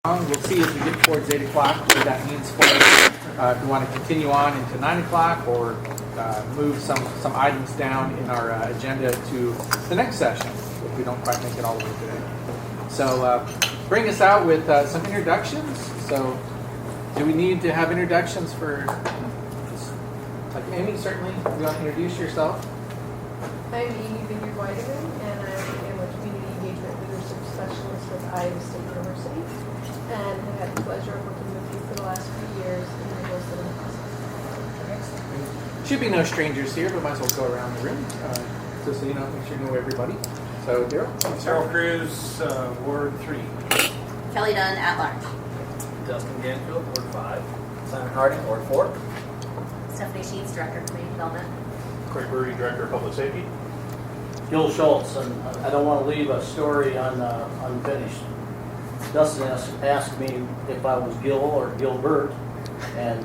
We'll see as we get towards 8 o'clock what that means for us. If we want to continue on into 9 o'clock or move some items down in our agenda to the next session if we don't quite make it all the way today. So bring us out with some introductions. So do we need to have introductions for, like Amy, certainly? You want to introduce yourself? I'm Amy Vineyard-Weideman, and I am a Community Engagement Leadership Specialist with Iowa State University, and have had the pleasure of working with you for the last few years in the goal setting process. Should be no strangers here, but might as well go around the room, just so you know, make sure you know everybody. So, Daryl? Daryl Cruz, Ward 3. Kelly Dunn, at large. Dustin Ganfield, Ward 5. Simon Harding, Ward 4. Stephanie Sheets, Director of Community Development. Craig Burry, Director of Public Safety. Gil Schultz, and I don't want to leave a story unfinished. Dustin asked me if I was Gil or Gilbert, and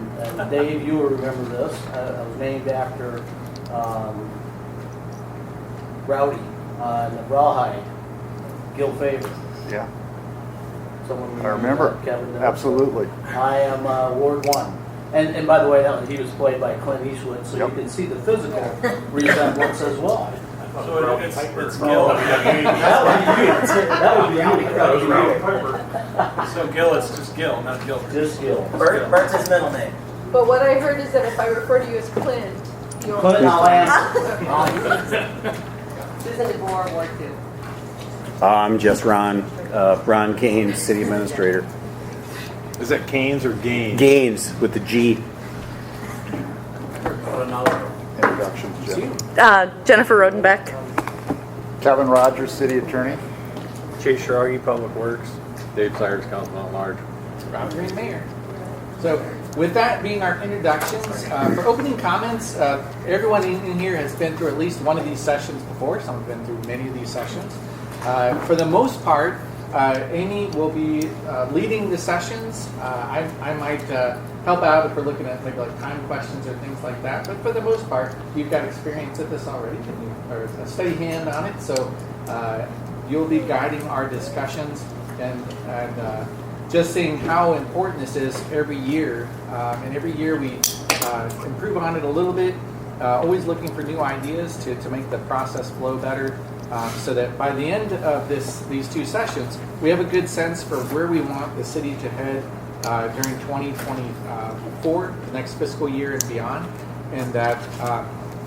Dave, you will remember this. I was named after Rowdy on the Rawhide, Gil Favor. Yeah, Someone I remember. Kevin knows. Absolutely. I am Ward 1. And by the way, he was played by Clint Eastwood, so Yep. you can see the physical resemblance as well. So it's Gil. Oh, that would be you. So Gil, it's just Gil, not Gilbert. Just Gil. Bert's his middle name. But what I heard is that if I refer to you as Clint, you'll... Clint, I'll answer. Susan DeBoer, Ward 2. I'm just Ron Gaines, City Administrator. Is that Canes or Gaines? Gaines with the G. Introductions, Jim. Jennifer Rodenbeck. Kevin Rogers, City Attorney. Chase Sharagi, Public Works. Dave Cyrus, Councilman at Large. Rob Green, Mayor. So with that being our introductions, for opening comments, everyone in here has been through at least one of these sessions before. Some have been through many of these sessions. For the most part, Amy will be leading the sessions. I might help out if we're looking at maybe like time questions or things like that. But for the most part, you've got experience at this already, and you are a steady hand on it. So you'll be guiding our discussions and just seeing how important this is every year. And every year we improve on it a little bit, always looking for new ideas to make the process flow better. So that by the end of these two sessions, we have a good sense for where we want the city to head during 2024, the next fiscal year and beyond, and that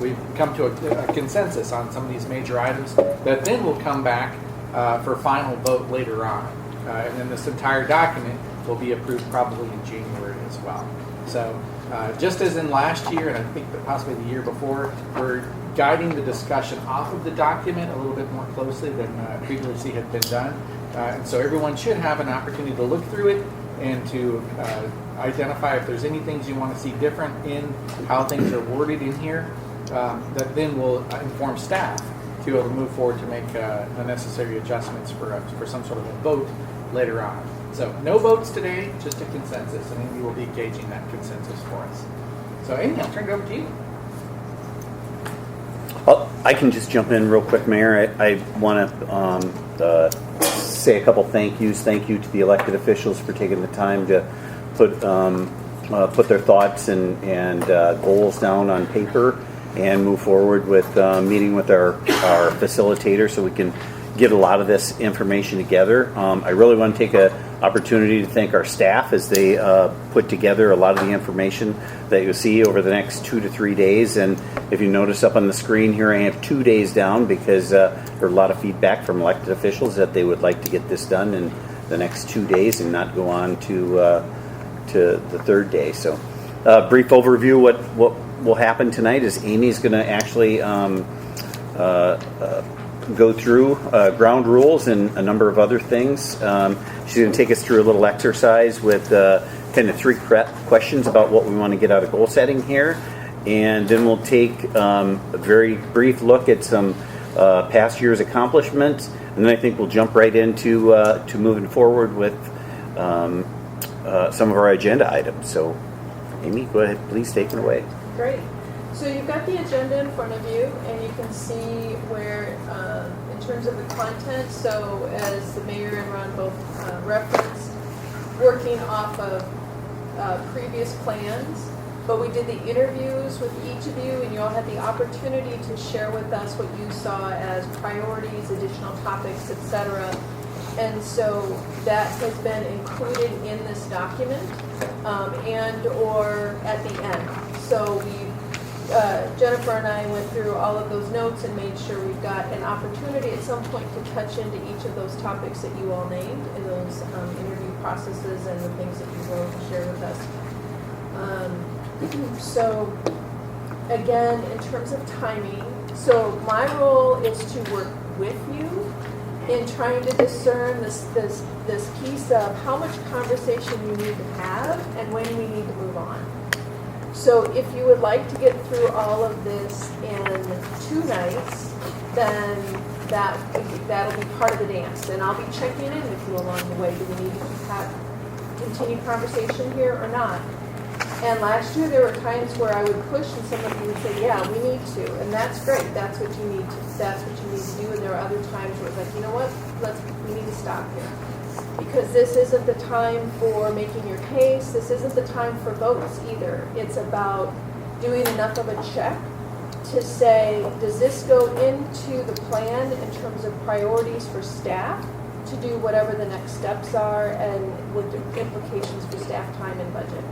we've come to a consensus on some of these major items that then will come back for final vote later on. And then this entire document will be approved probably in January as well. So just as in last year, and I think that possibly the year before, we're guiding the discussion off of the document a little bit more closely than previously had been done. And so everyone should have an opportunity to look through it and to identify if there's any things you want to see different in how things are worded in here, that then will inform staff to be able to move forward to make the necessary adjustments for some sort of a vote later on. So no votes today, just a consensus, and Amy will be gauging that consensus for us. So Amy, I'll turn it over to you. Well, I can just jump in real quick, Mayor. I want to say a couple thank yous. Thank you to the elected officials for taking the time to put their thoughts and goals down on paper and move forward with meeting with our facilitator so we can get a lot of this information together. I really want to take an opportunity to thank our staff as they put together a lot of the information that you'll see over the next 2 to 3 days. And if you notice up on the screen here, I have 2 days down because there are a lot of feedback from elected officials that they would like to get this done in the next 2 days and not go on to the third day. So brief overview, what will happen tonight is Amy's going to actually go through ground rules and a number of other things. She's going to take us through a little exercise with kind of 3 questions about what we want to get out of goal setting here. And then we'll take a very brief look at some past year's accomplishments. And then I think we'll jump right into to moving forward with some of our agenda items. So, Amy, go ahead. Please take it away. Great. So you've got the agenda in front of you, and you can see where, in terms of the content, so as the mayor and Ron both referenced, working off of previous plans, but we did the interviews with each of you, and you all had the opportunity to share with us what you saw as priorities, additional topics, etc. And so that has been included in this document and or at the end. So Jennifer and I went through all of those notes and made sure we've got an opportunity at some point to touch into each of those topics that you all named in those interview processes and the things that you wrote and shared with us. So again, in terms of timing, so my role is to work with you in trying to discern this piece of how much conversation you need to have and when we need to move on. So if you would like to get through all of this in 2 nights, then that'll be part of the dance. And I'll be checking in with you along the way. Do we need to have continued conversation here or not? And last year there were times where I would push and some of you would say, yeah, we need to. And that's great. That's what you need to do. And there are other times where it's like, you know what? We need to stop here. Because this isn't the time for making your case. This isn't the time for votes either. It's about doing enough of a check to say, does this go into the plan in terms of priorities for staff to do whatever the next steps are and with the implications for staff time and budget.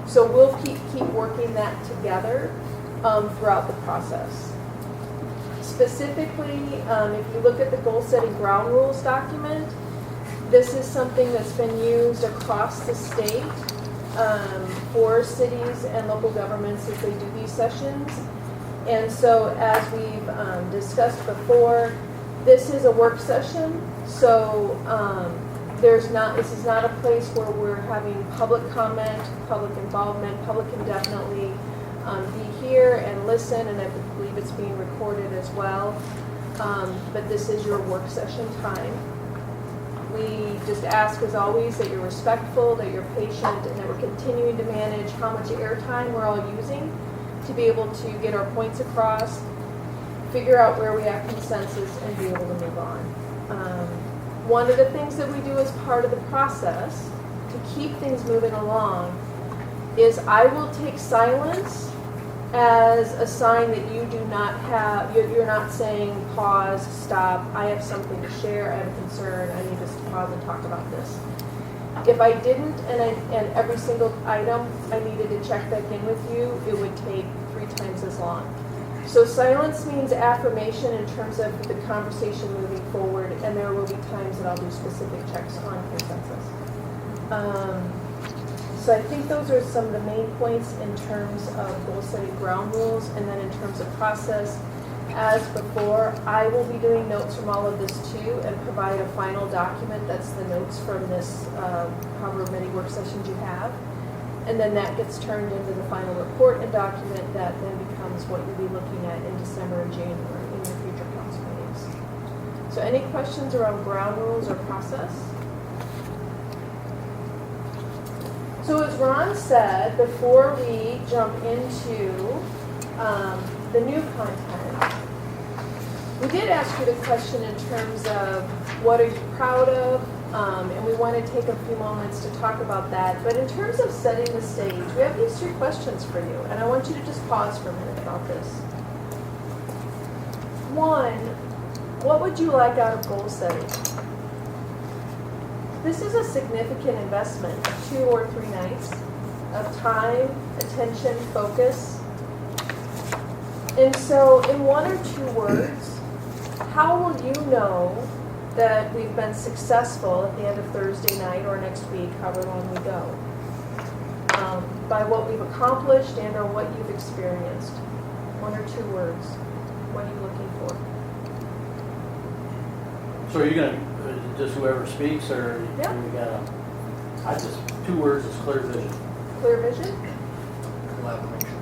So we'll keep working that together throughout the process. Specifically, if you look at the goal setting ground rules document, this is something that's been used across the state for cities and local governments as they do these sessions. And so as we've discussed before, this is a work session, so this is not a place where we're having public comment, public involvement. Public can definitely be here and listen, and I believe it's being recorded as well. But this is your work session time. We just ask, as always, that you're respectful, that you're patient, and that we're continuing to manage how much airtime we're all using to be able to get our points across, figure out where we have consensus, and be able to move on. One of the things that we do as part of the process to keep things moving along is I will take silence as a sign that you do not have, you're not saying pause, stop, I have something to share, I have a concern, I need us to pause and talk about this. If I didn't, and every single item I needed to check back in with you, it would take 3 times as long. So silence means affirmation in terms of the conversation moving forward, and there will be times that I'll do specific checks on consensus. So I think those are some of the main points in terms of goal setting ground rules, and then in terms of process. As before, I will be doing notes from all of this too and provide a final document that's the notes from this however many work sessions you have. And then that gets turned into the final report and document that then becomes what you'll be looking at in December and January in your future council meetings. So any questions around ground rules or process? So as Ron said, before we jump into the new content, we did ask you the question in terms of what are you proud of, and we want to take a few moments to talk about that. But in terms of setting the stage, we have these 3 questions for you, and I want you to just pause for a minute about this. 1, what would you like out of goal setting? This is a significant investment of 2 or 3 nights of time, attention, focus. And so in 1 or 2 words, how will you know that we've been successful at the end of Thursday night or next week, however long we go? By what we've accomplished and or what you've experienced. 1 or 2 words. What are you looking for? So are you going to, just whoever speaks, or Yeah. we got I just, 2 words is clear vision. Clear vision? Collaboration.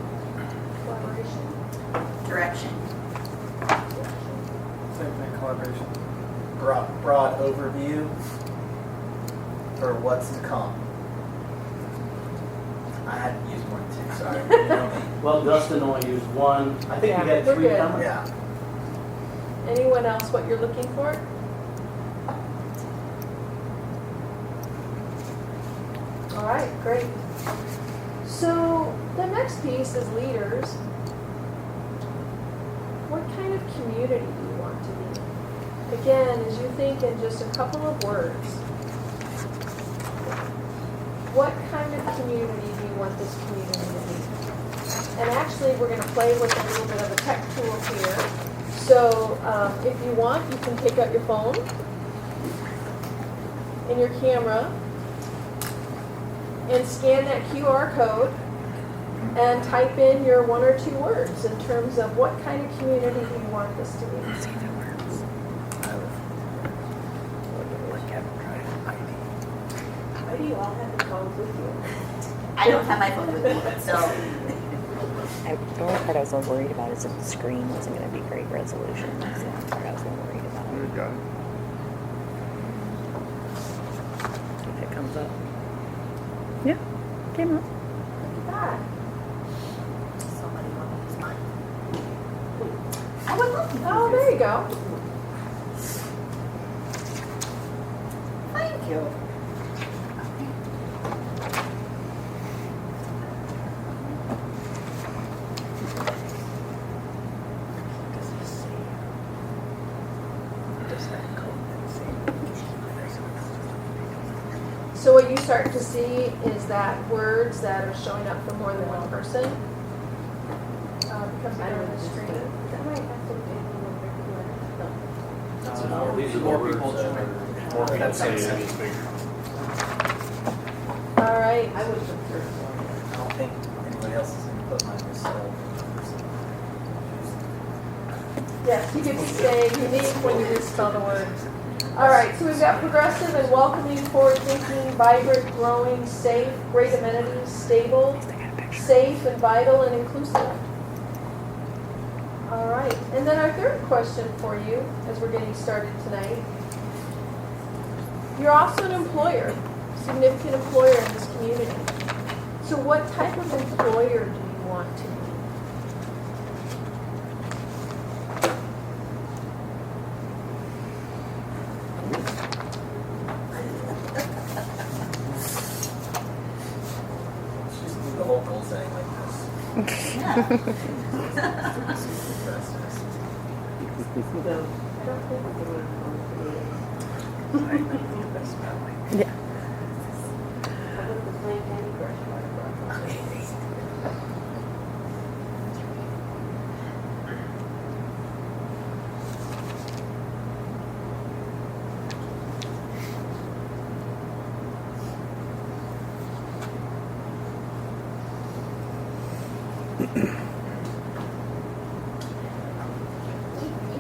Collaboration? Direction. Same thing, collaboration. Broad overview for what's to come. I had to use more than 2, sorry. You know me. Well, Dustin only used 1. I think Yeah, you got we're 3 good. coming. Yeah. Anyone else what you're looking for? All right, great. So the next piece is leaders. What kind of community do you want to be? Again, as you think in just a couple of words, what kind of community do you want this community to be? And actually, we're going to play with a little bit of a tech tool here. So if you want, you can take out your phone and your camera and scan that QR code and type in your 1 or 2 words in terms of what kind of community do you want this to be. Why do you all have the phones with you? I don't have my phone with me, so The only part I was a little worried about is if the screen wasn't going to be great resolution. That's the only part I was a little worried about. You got it. If it comes up. Yeah, came up. Look at that. somebody want to use mine. I would love to. Oh, there you go. Thank you. So what you start to see is that words that are showing up for more than one person becomes bigger on the screen. That might have to be a little bit. These are more people More people That's say like it's bigger. All right. I would prefer I don't think anybody else is going to put mine myself. Yes, you get to stay unique when you misspell the words. All right, so we've got progressive and welcoming, forward-thinking, vibrant, growing, safe, great amenities, stable, safe and vital and inclusive. All right, and then our third question for you as we're getting started tonight. You're also an employer, significant employer in this community. So what type of employer do you want to be? Just do the whole goal setting like this. Yeah. I don't think we can Yeah.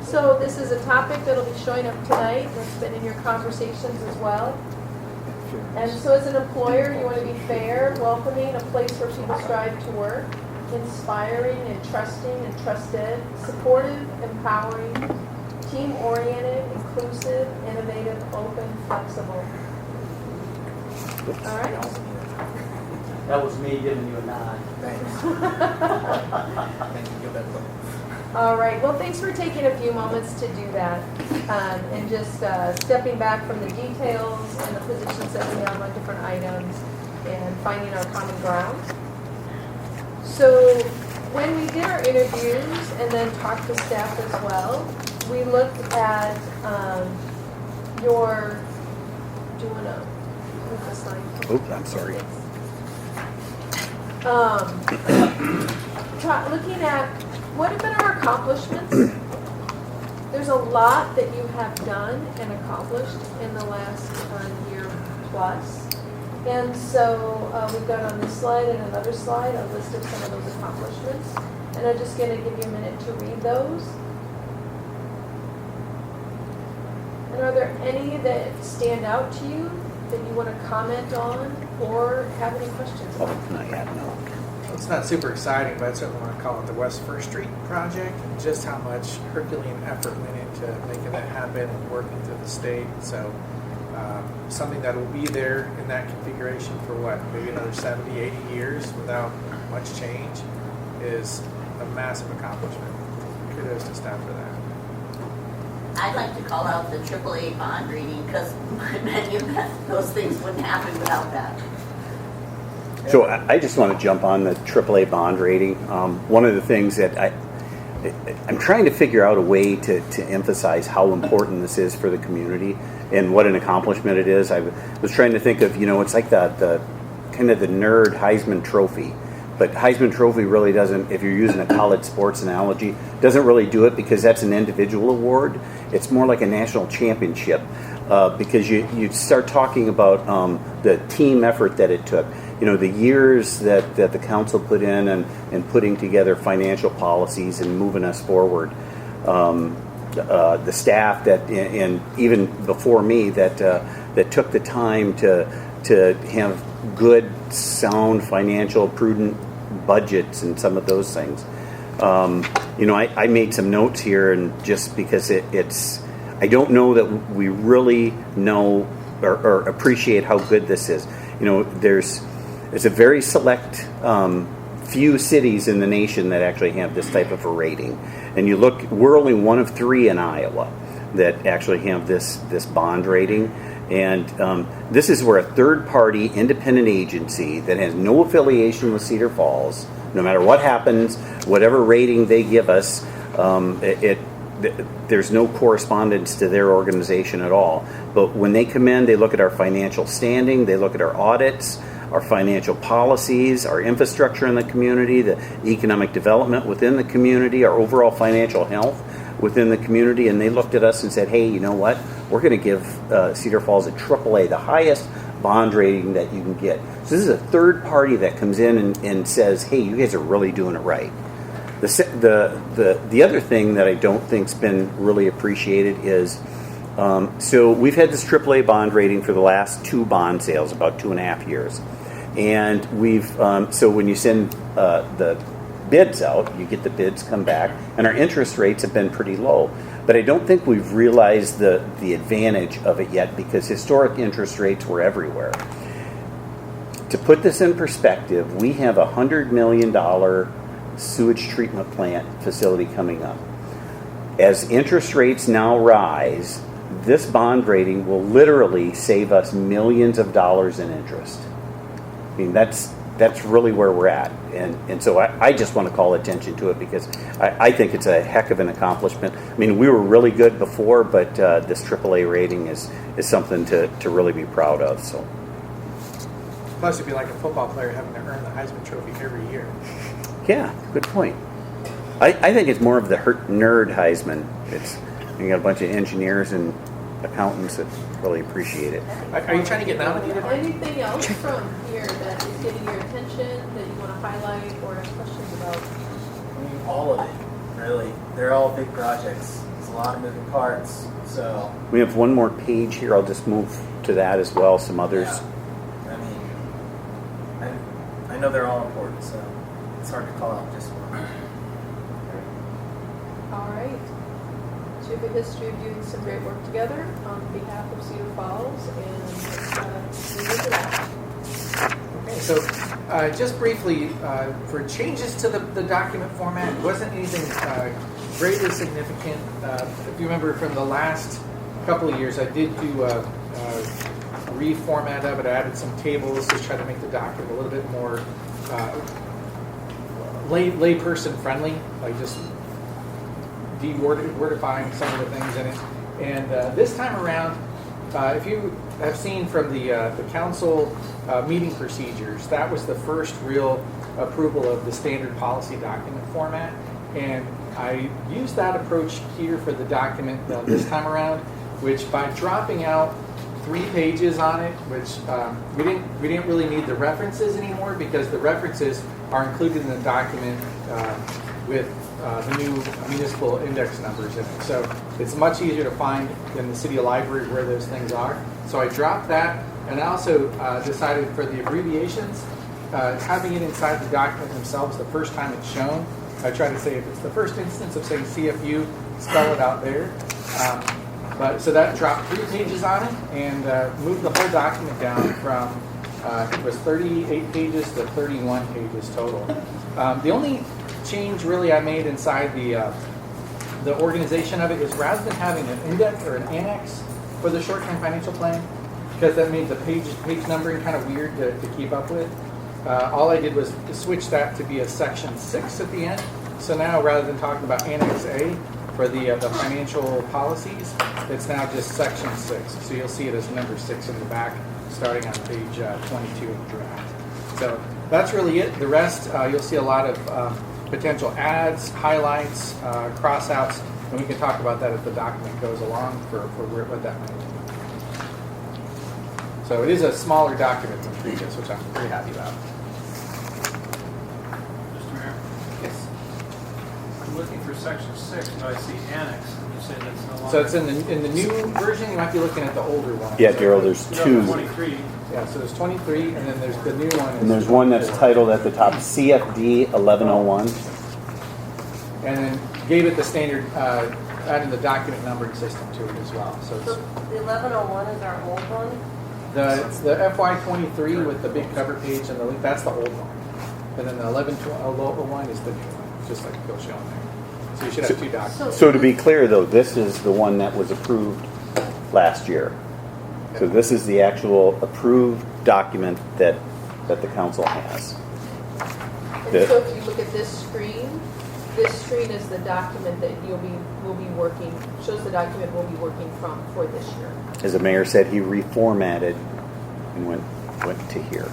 So this is a topic that'll be showing up tonight, that's been in your conversations as well. And so as an employer, you want to be fair, welcoming, a place where people strive to work, inspiring and trusting and trusted, supportive, empowering, team-oriented, inclusive, innovative, open, flexible. All right? That was me giving you a nod. Thanks. Thank you. Give that look. All right. Well, thanks for taking a few moments to do that and just stepping back from the details and the positions that we have on different items and finding our common ground. So when we did our interviews and then talked to staff as well, we looked at your, do you want to move the slide? Oops, I'm sorry. Looking at what have been our accomplishments. There's a lot that you have done and accomplished in the last year plus. And so we've got on this slide and another slide a list of some of those accomplishments. And I'm just going to give you a minute to read those. And are there any that stand out to you that you want to comment on or have any questions Oh, about? not yet, no. It's not super exciting, but I certainly want to call it the West First Street project and just how much Herculean effort went into making that happen and working through the state. So something that will be there in that configuration for what, maybe another 70, 80 years without much change is a massive accomplishment. Kudos to staff for that. I'd like to call out the AAA bond reading because many of those things wouldn't happen without that. So I just want to jump on the AAA bond rating. One of the things that I'm trying to figure out a way to emphasize how important this is for the community and what an accomplishment it is. I was trying to think of, it's like the kind of the nerd Heisman Trophy. But Heisman Trophy really doesn't, if you're using a college sports analogy, doesn't really do it because that's an individual award. It's more like a national championship because you start talking about the team effort that it took. The years that the council put in and putting together financial policies and moving us forward. The staff that, and even before me, that took the time to have good, sound, financial, prudent budgets and some of those things. I made some notes here, and just because it's, I don't know that we really know or appreciate how good this is. There's a very select few cities in the nation that actually have this type of a rating. And you look, we're only one of 3 in Iowa that actually have this bond rating. And this is where a third-party independent agency that has no affiliation with Cedar Falls, no matter what happens, whatever rating they give us, there's no correspondence to their organization at all. But when they come in, they look at our financial standing, they look at our audits, our financial policies, our infrastructure in the community, the economic development within the community, our overall financial health within the community, and they looked at us and said, hey, you know what? We're going to give Cedar Falls a AAA, the highest bond rating that you can get. So this is a third party that comes in and says, hey, you guys are really doing it right. The other thing that I don't think's been really appreciated is, so we've had this AAA bond rating for the last 2 bond sales, about 2.5 years. And we've, so when you send the bids out, you get the bids come back, and our interest rates have been pretty low. But I don't think we've realized the advantage of it yet, because historic interest rates were everywhere. To put this in perspective, we have a $100 million sewage treatment plant facility coming up. As interest rates now rise, this bond rating will literally save us millions of dollars in interest. I mean, that's really where we're at. And so I just want to call attention to it, because I think it's a heck of an accomplishment. I mean, we were really good before, but this AAA rating is something to really be proud of. So. Plus, it'd be like a football player having to earn the Heisman Trophy every year. Yeah, good point. I think it's more of the nerd Heisman. You got a bunch of engineers and accountants that really appreciate it. Are you trying to get nominated? Anything else from here that is getting your attention that you want to highlight or ask questions about? I mean, all of it, really. They're all big projects. There's a lot of moving parts, so. We have one more page here. I'll just move to that as well, some others. Yeah. I mean, I know they're all important, so it's hard to call out just one. All right. So you have a history of doing some great work together on behalf of Cedar Falls, and leave it at that. Okay, so just briefly, for changes to the document format, it wasn't anything greatly significant. If you remember from the last couple of years, I did do a reformat of it. I added some tables to try to make the document a little bit more layperson friendly, like just wordifying some of the things in it. And this time around, if you have seen from the council meeting procedures, that was the first real approval of the standard policy document format. And I used that approach here for the document this time around, which by dropping out 3 pages on it, which we didn't really need the references anymore, because the references are included in the document with the new municipal index numbers in it. So it's much easier to find in the city library where those things are. So I dropped that, and I also decided for the abbreviations, having it inside the document themselves the first time it's shown. I try to say if it's the first instance of saying CFU, spell it out there. So that dropped 3 pages on it and moved the whole document down from, I think it was 38 pages to 31 pages total. The only change really I made inside the organization of it is, rather than having an index or an annex for the short-term financial plan, because that made the page numbering kind of weird to keep up with, all I did was switch that to be a section 6 at the end. So now rather than talking about Annex A for the financial policies, it's now just section 6. So you'll see it as number 6 in the back, starting on page 22 of the draft. So that's really it. The rest, you'll see a lot of potential adds, highlights, crossouts, and we can talk about that as the document goes along for what that might mean. So it is a smaller document than previous, which I'm pretty happy about. Mr. Mayor, Yes. I'm looking for section 6, but I see annex, and you say that's no longer. So it's in the new version. You might be looking at the older one. Yeah, Daryl, there's No, two. 23. Yeah. So there's 23, and then there's the new one. And there's one that's titled at the top CFD 1101. And then gave it the standard, adding the document numbering system to it as well. So So it's the 1101 is our old one? the FY23 with the big cover page and the link. That's the old one. And then the 1101 is the new one, just like Phil showing there. So you should have two documents. So to be clear, though, this is the one that was approved last year. So this is the actual approved document that the council has. And so if you look at this screen is the document that will be working, shows the document we'll be working from for this year. As the mayor said, he reformatted and went to here.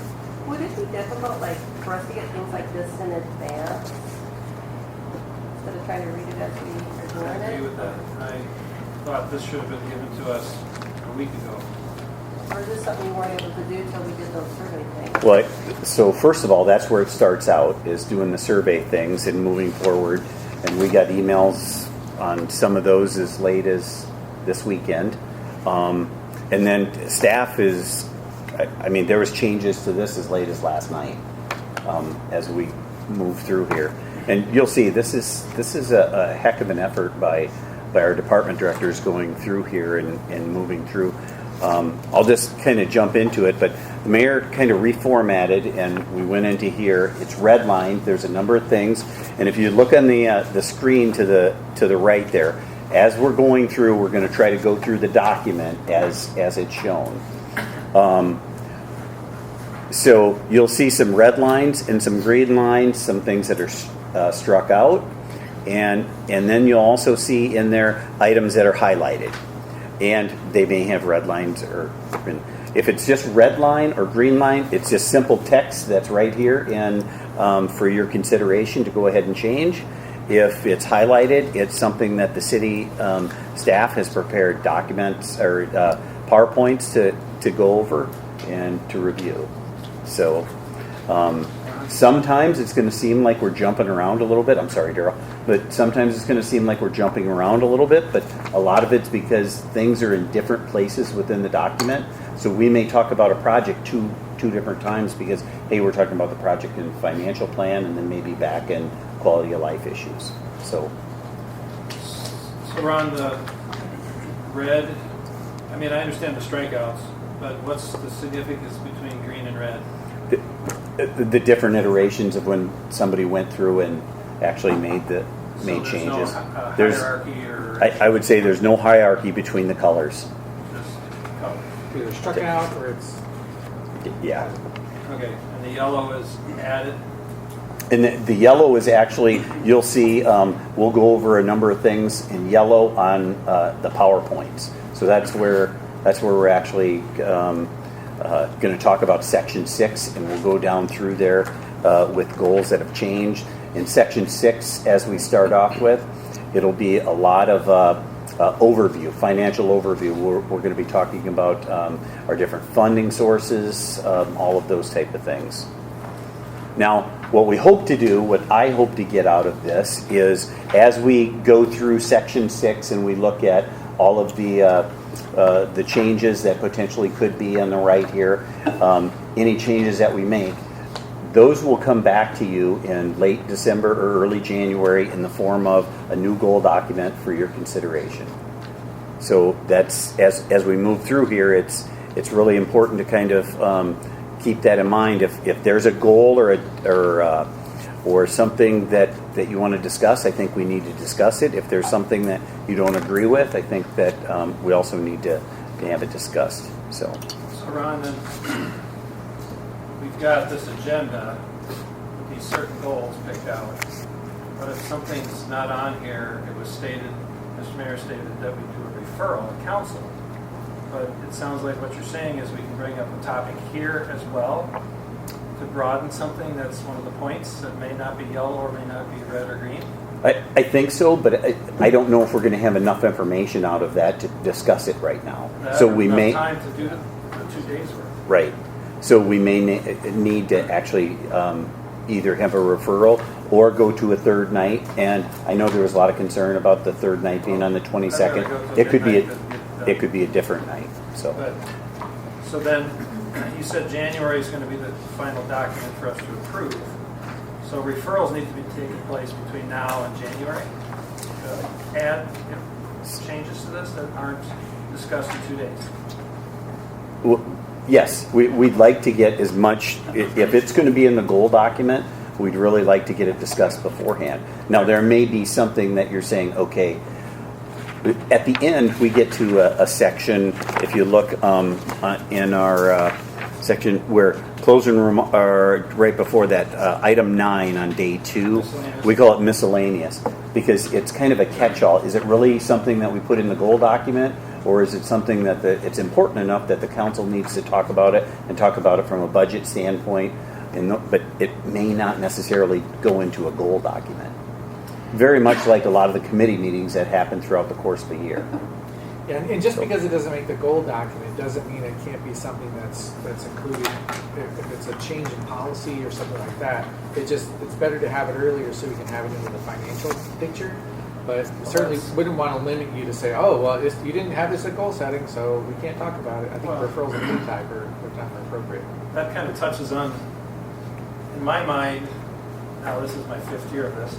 Would it be difficult, like, for us to get things like this in advance? Instead of trying to read it as we are doing I agree it? with that. I thought this should have been given to us a week ago. Or is this something we weren't able to do till we did those survey things? Well, so first of all, that's where it starts out, is doing the survey things and moving forward. And we got emails on some of those as late as this weekend. And then staff is, I mean, there was changes to this as late as last night as we move through here. And you'll see this is a heck of an effort by our department directors going through here and moving through. I'll just kind of jump into it, but the mayor kind of reformatted, and we went into here. It's redlined. There's a number of things, and if you look on the screen to the right there, as we're going through, we're going to try to go through the document as it's shown. So you'll see some red lines and some green lines, some things that are struck out, and then you'll also see in there items that are highlighted. And they may have red lines, or if it's just red line or green line, it's just simple text that's right here and for your consideration to go ahead and change. If it's highlighted, it's something that the city staff has prepared documents or PowerPoints to go over and to review. So sometimes it's going to seem like we're jumping around a little bit. I'm sorry, Daryl. But sometimes it's going to seem like we're jumping around a little bit, but a lot of it's because things are in different places within the document. So we may talk about a project two different times because, hey, we're talking about the project in financial plan and then maybe back in quality of life issues. So Ron, the red, I mean, I understand the strikeouts, but what's the significance between green and red? the different iterations of when somebody went through and actually made changes. There's no hierarchy or I would say there's no hierarchy between the colors. just color? Either struck out or it's Yeah. Okay, and the yellow is added. And the yellow is actually, you'll see, we'll go over a number of things in yellow on the PowerPoints. So that's where we're actually going to talk about Section 6, and we'll go down through there with goals that have changed. In Section 6, as we start off with, it'll be a lot of overview, financial overview. We're going to be talking about our different funding sources, all of those type of things. Now, what we hope to do, what I hope to get out of this is as we go through Section 6 and we look at all of the changes that potentially could be on the right here, any changes that we make, those will come back to you in late December or early January in the form of a new goal document for your consideration. So that's as we move through here, it's really important to kind of keep that in mind. If there's a goal or something that you want to discuss, I think we need to discuss it. If there's something that you don't agree with, I think that we also need to have it discussed. So So Ron, then we've you've got this agenda, with these certain goals picked out, but if something's not on here, it was stated, Mr. Mayor stated that we do a referral to council. But it sounds like what you're saying is we can bring up a topic here as well to broaden something that's one of the points that may not be yellow or may not be red or green. I think so, but I don't know if we're going to have enough information out of that to discuss it right now. So we may time to do the 2 days worth. right. So we may need to actually either have a referral or go to a third night. And I know there was a lot of concern about the third night being on the 22nd. It could be a different night. So. So then, you said January is going to be the final document for us to approve. So referrals need to be taking place between now and January. Add changes to this that aren't discussed in 2 days. Well, yes, we'd like to get as much, if it's going to be in the goal document, we'd really like to get it discussed beforehand. Now, there may be something that you're saying, okay, at the end, we get to a section, if you look in our section where closing right before that, item 9 on day 2, we call it miscellaneous because it's kind of a catch-all. Is it really something that we put in the goal document, or is it something that it's important enough that the council needs to talk about it and talk about it from a budget standpoint, but it may not necessarily go into a goal document? Very much like a lot of the committee meetings that happen throughout the course of the year. Yeah, and just because it doesn't make the goal document doesn't mean it can't be something that's included. If it's a change in policy or something like that, it's better to have it earlier so we can have it into the financial picture. But certainly wouldn't want to limit you to say, oh, well, you didn't have this at goal setting, so we can't talk about it. I think referrals of any type are not appropriate. That kind of touches on, in my mind, now this is my 5th year of this,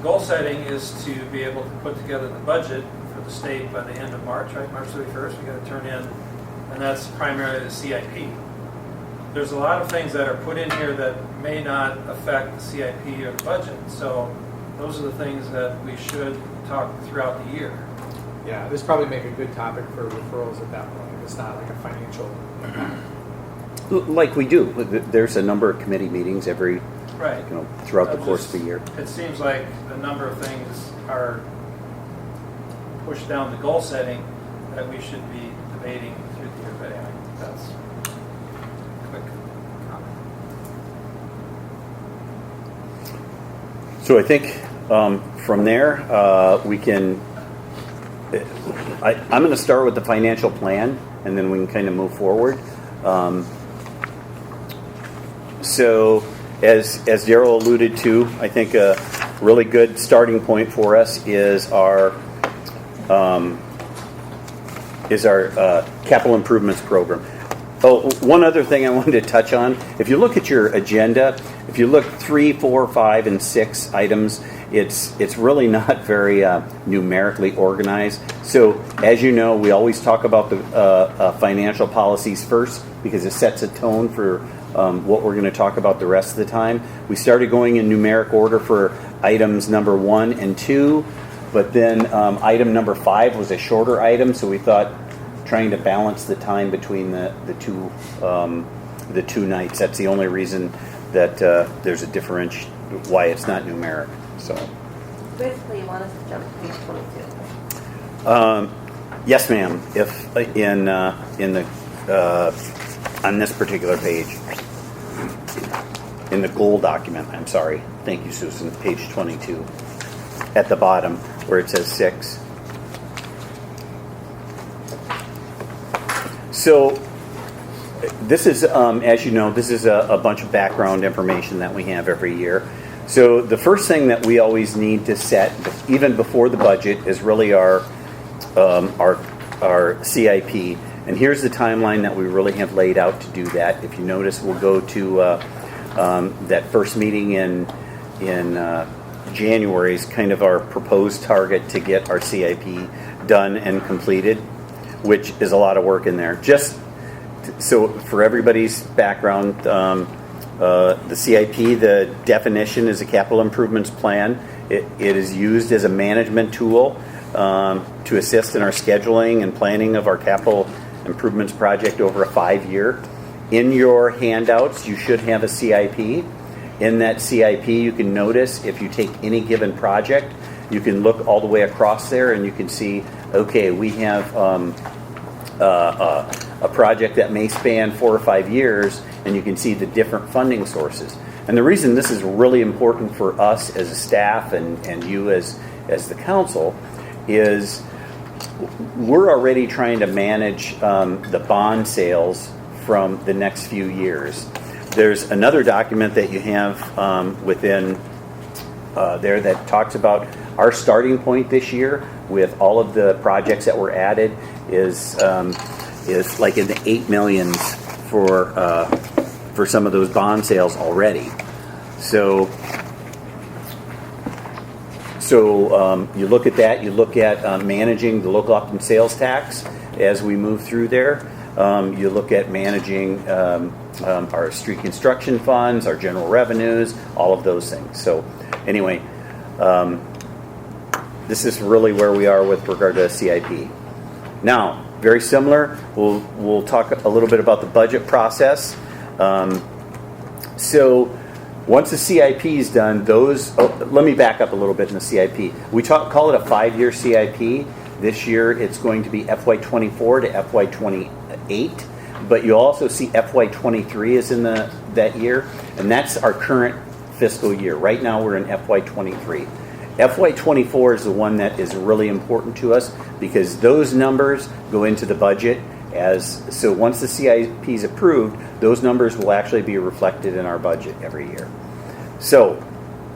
goal setting is to be able to put together the budget for the state by the end of March, right? March 31st, we got to turn in, and that's primarily the CIP. There's a lot of things that are put in here that may not affect the CIP or the budget. So those are the things that we should talk throughout the year. Yeah, this probably make a good topic for referrals at that point. It's not like a financial impact. Like we do. There's a number of committee meetings every, right, throughout the course of the year. It seems like a number of things are pushed down the goal setting that we should be debating through the year. But anyway, that's a quick comment. So I think from there we can. I'm going to start with the financial plan, and then we can kind of move forward. So, as Darrell alluded to, I think a really good starting point for us is our capital improvements program. Oh, one other thing I wanted to touch on. If you look at your agenda, if you look 3, 4, 5, and 6 items, it's really not very numerically organized. So, as you know, we always talk about the financial policies first because it sets a tone for what we're going to talk about the rest of the time. We started going in numeric order for items number 1 and 2, but then item number 5 was a shorter item, so we thought trying to balance the time between the two nights. That's the only reason that there's a difference why it's not numeric. So basically, you want us to jump to page 22. Yes, ma'am. If in the on this particular page, in the goal document. I'm sorry. Thank you, Susan. Page 22, at the bottom where it says 6. So this is, as you know, this is a bunch of background information that we have every year. So the first thing that we always need to set, even before the budget, is really our CIP. And here's the timeline that we really have laid out to do that. If you notice, we'll go to that first meeting in January is kind of our proposed target to get our CIP done and completed, which is a lot of work in there. Just so for everybody's background, the CIP, the definition is a capital improvements plan. It is used as a management tool to assist in our scheduling and planning of our capital improvements project over a 5-year. In your handouts, you should have a CIP. In that CIP, you can notice if you take any given project, you can look all the way across there and you can see, okay, we have a project that may span 4 or 5 years, and you can see the different funding sources. And the reason this is really important for us as a staff and you as the council is we're already trying to manage the bond sales from the next few years. There's another document that you have within there that talks about our starting point this year with all of the projects that were added is like in the 8 millions for some of those bond sales already. So you look at that. You look at managing the local option sales tax as we move through there. You look at managing our street construction funds, our general revenues, all of those things. So anyway, this is really where we are with regard to CIP. Now, very similar, we'll talk a little bit about the budget process. So once the CIP is done, let me back up a little bit in the CIP. We call it a 5-year CIP. This year it's going to be FY24 to FY28, but you'll also see FY23 is in that year, and that's our current fiscal year. Right now we're in FY23. FY24 is the one that is really important to us because those numbers go into the budget so once the CIP is approved, those numbers will actually be reflected in our budget every year. So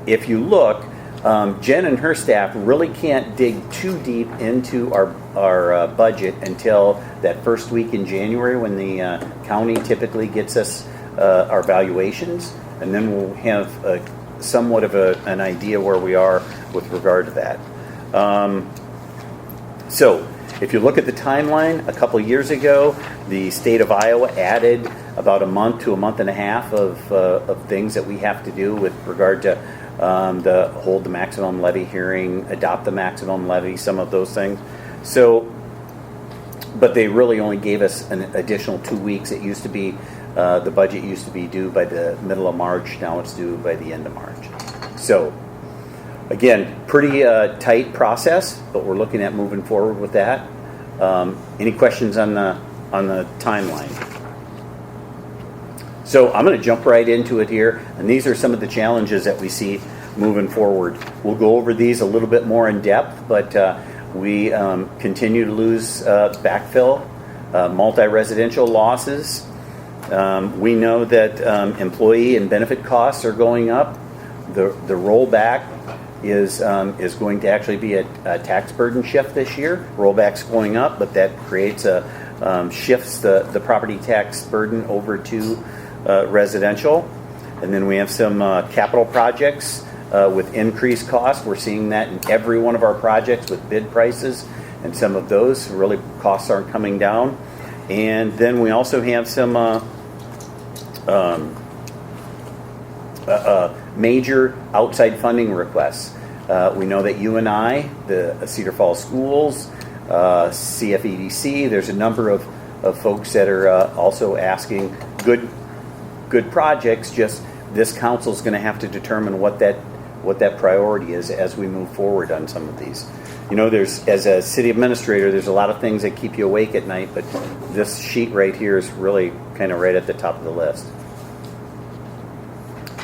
if you look, Jen and her staff really can't dig too deep into our budget until that first week in January when the county typically gets us our valuations, and then we'll have somewhat of an idea where we are with regard to that. So if you look at the timeline, a couple years ago, the state of Iowa added about a month to a month and a half of things that we have to do with regard to hold the maximum levy hearing, adopt the maximum levy, some of those things. So, but they really only gave us an additional 2 weeks. It used to be, the budget used to be due by the middle of March. Now it's due by the end of March. So, again, pretty tight process, but we're looking at moving forward with that. Any questions on the timeline? So I'm going to jump right into it here, and these are some of the challenges that we see moving forward. We'll go over these a little bit more in depth, but we continue to lose backfill, multi-residential losses. We know that employee and benefit costs are going up. The rollback is going to actually be a tax burden shift this year. Rollback's going up, but that creates shifts the property tax burden over to residential. And then we have some capital projects with increased costs. We're seeing that in every one of our projects with bid prices, and some of those really costs aren't coming down. And then we also have some major outside funding requests. We know that UNI, the Cedar Falls Schools, CFEDC, there's a number of folks that are also asking good projects. Just this council is going to have to determine what that priority is as we move forward on some of these. You know, as a city administrator, there's a lot of things that keep you awake at night, but this sheet right here is really kind of right at the top of the list.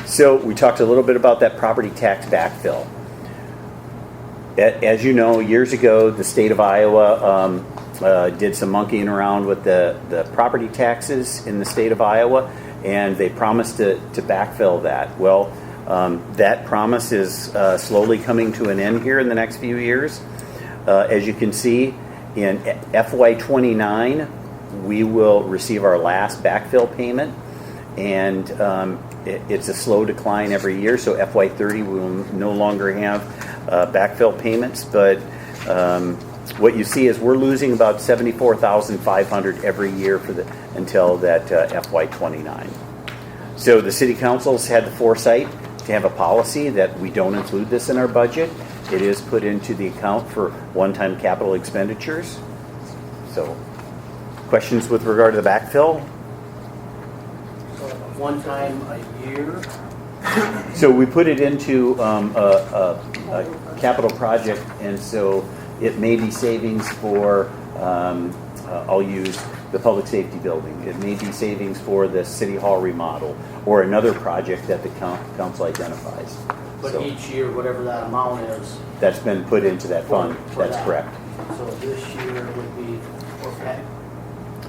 So we talked a little bit about that property tax backfill. As you know, years ago, the state of Iowa did some monkeying around with the property taxes in the state of Iowa, and they promised to backfill that. Well, that promise is slowly coming to an end here in the next few years. As you can see, in FY29, we will receive our last backfill payment, and it's a slow decline every year. So FY30, we will no longer have backfill payments, but what you see is we're losing about $74,500 every year until that FY29. So the city council's had the foresight to have a policy that we don't include this in our budget. It is put into the account for one-time capital expenditures. So, questions with regard to the backfill? one time a year. So we put it into a capital project, and so it may be savings for, I'll use the public safety building. It may be savings for the city hall remodel or another project that the council identifies. But So each year, whatever that amount is. that's been put into that fund. for That's that. correct. So this year would be, okay.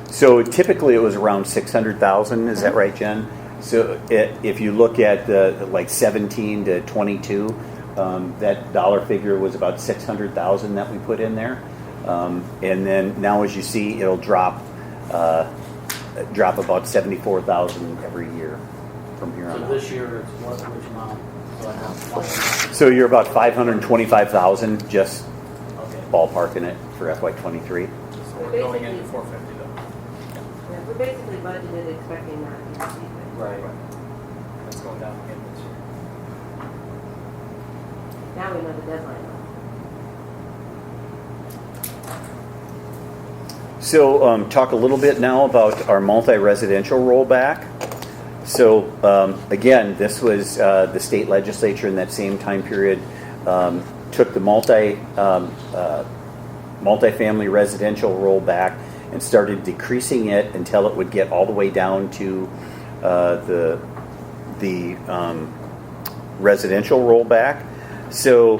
So typically it was around 600,000. Is that right, Jen? So if you look at like 17 to 22, that dollar figure was about 600,000 that we put in there. And then now, as you see, it'll drop about 74,000 every year from here on So out. this year, it's which amount? So I have So you're about 525,000, just okay. ballparking it for FY23. So we're going into 450 though. Yeah, we're basically budgeted expecting that to receive it. Right. It's going down again this year. Now we know the deadline. So talk a little bit now about our multi-residential rollback. So again, this was the state legislature in that same time period took the multi-family residential rollback and started decreasing it until it would get all the way down to the residential rollback. So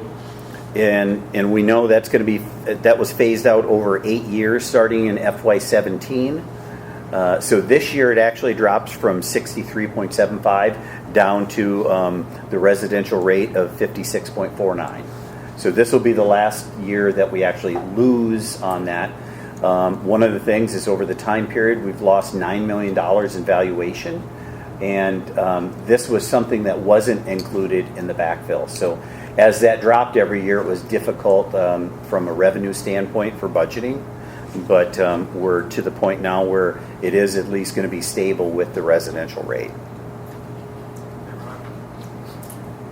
and we know that's going to be that was phased out over 8 years starting in FY17. So this year it actually drops from 63.75 down to the residential rate of 56.49. So this will be the last year that we actually lose on that. One of the things is over the time period we've lost $9 million in valuation, and this was something that wasn't included in the backfill. So as that dropped every year, it was difficult from a revenue standpoint for budgeting. But we're to the point now where it is at least going to be stable with the residential rate.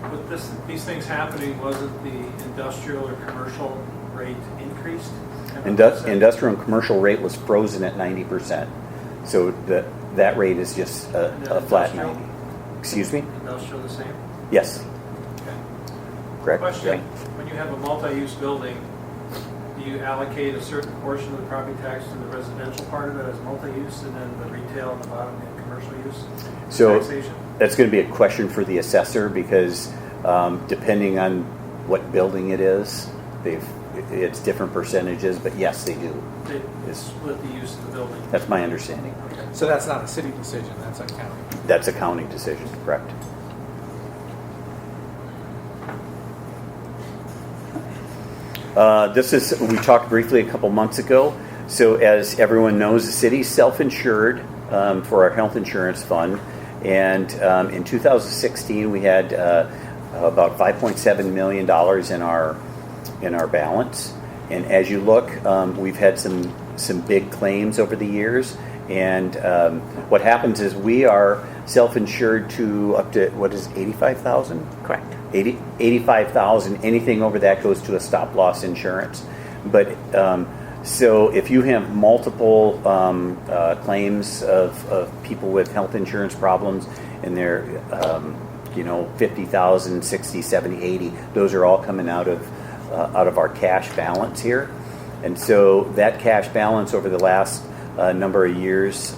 With these things happening, wasn't the industrial or commercial rate increased? Industrial and commercial rate was frozen at 90%. So that rate is just a flat 90. Excuse me? Industrial the same? Yes. Okay. Correct. Question, Yeah. when you have a multi-use building, do you allocate a certain portion of the property tax to the residential part of it as multi-use and then the retail and the bottom and commercial use So taxation? that's going to be a question for the assessor because depending on what building it is, it's different percentages, but yes, they do. They split the use of the building. That's my understanding. So that's not a city decision, that's a county. That's a county decision, correct? We talked briefly a couple months ago. So as everyone knows, the city's self-insured for our health insurance fund. And in 2016, we had about $5.7 million in our balance. And as you look, we've had some big claims over the years. And what happens is we are self-insured to up to, what is 85,000? Correct. 85,000. Anything over that goes to a stop loss insurance. But so if you have multiple claims of people with health insurance problems and they're 50,000, 60, 70, 80, those are all coming out of our cash balance here. And so that cash balance over the last number of years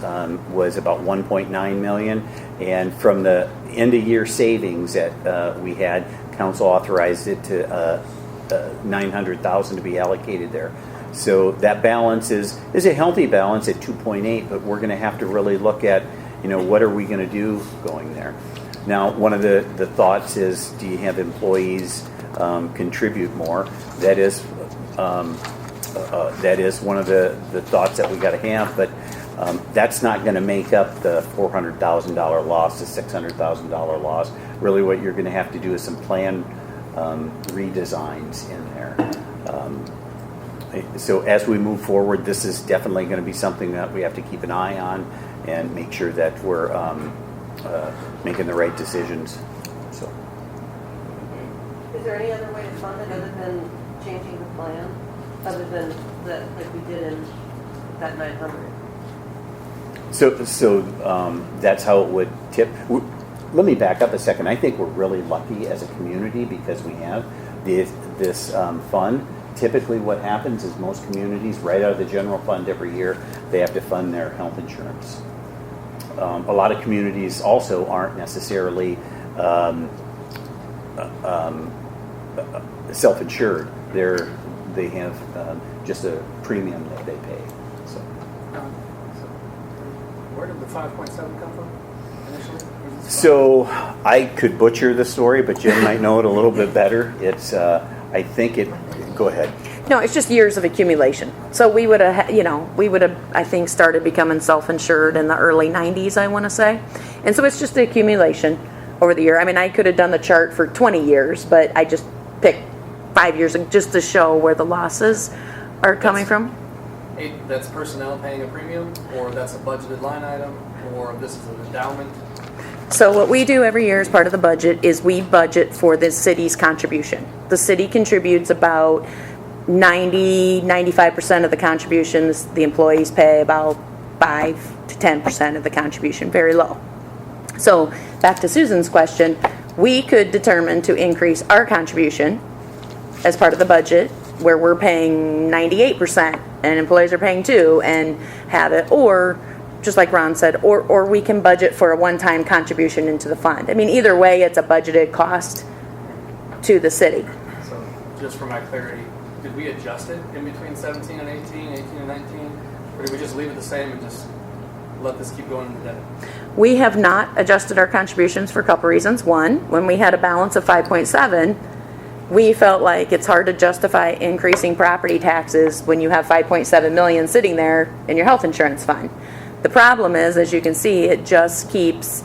was about 1.9 million, and from the end of year savings that we had, council authorized it to 900,000 to be allocated there. So that balance is a healthy balance at 2.8, but we're going to have to really look at what are we going to do going there. Now, one of the thoughts is, do you have employees contribute more? That is one of the thoughts that we got to have, but that's not going to make up the $400,000 loss, the $600,000 loss. Really what you're going to have to do is some plan redesigns in there. So as we move forward, this is definitely going to be something that we have to keep an eye on and make sure that we're making the right decisions. So. Is there any other way to fund it other than changing the plan? Other than like we did in that 900? That's how it would tip. Let me back up a second. I think we're really lucky as a community because we have this fund. Typically what happens is most communities, right out of the general fund every year, they have to fund their health insurance. A lot of communities also aren't necessarily self-insured. They have just a premium that they pay. So. Where did the 5.7 come from initially? So I could butcher the story, but Jim might know it a little bit better. It's I think it. Go ahead. No, it's just years of accumulation. So we would have, I think, started becoming self-insured in the early 90s, I want to say. And so it's just the accumulation over the year. I mean, I could have done the chart for 20 years, but I just picked 5 years just to show where the losses are coming from. That's personnel paying a premium, or that's a budgeted line item, or this is an endowment? So what we do every year as part of the budget is we budget for the city's contribution. The city contributes about 95% of the contributions. The employees pay about 5 to 10% of the contribution, very low. So back to Susan's question, we could determine to increase our contribution as part of the budget where we're paying 98% and employees are paying 2% and have it, or just like Ron said, or we can budget for a one-time contribution into the fund. I mean, either way, it's a budgeted cost to the city. So just for my clarity, did we adjust it in between 17 and 18, 18 and 19? Or did we just leave it the same and just let this keep going into debt? We have not adjusted our contributions for a couple reasons. One, when we had a balance of 5.7, we felt like it's hard to justify increasing property taxes when you have 5.7 million sitting there in your health insurance fund. The problem is, as you can see, it just keeps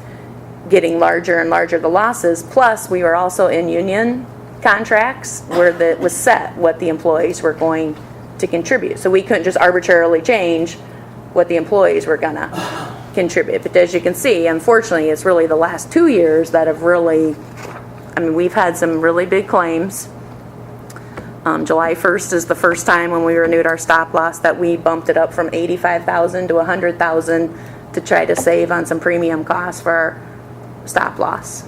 getting larger and larger, the losses. Plus, we were also in union contracts where it was set what the employees were going to contribute. So we couldn't just arbitrarily change what the employees were going to contribute. But as you can see, unfortunately, it's really the last 2 years that have really, we've had some really big claims. July 1st is the first time when we renewed our stop loss that we bumped it up from $85,000 to $100,000 to try to save on some premium costs for our stop loss.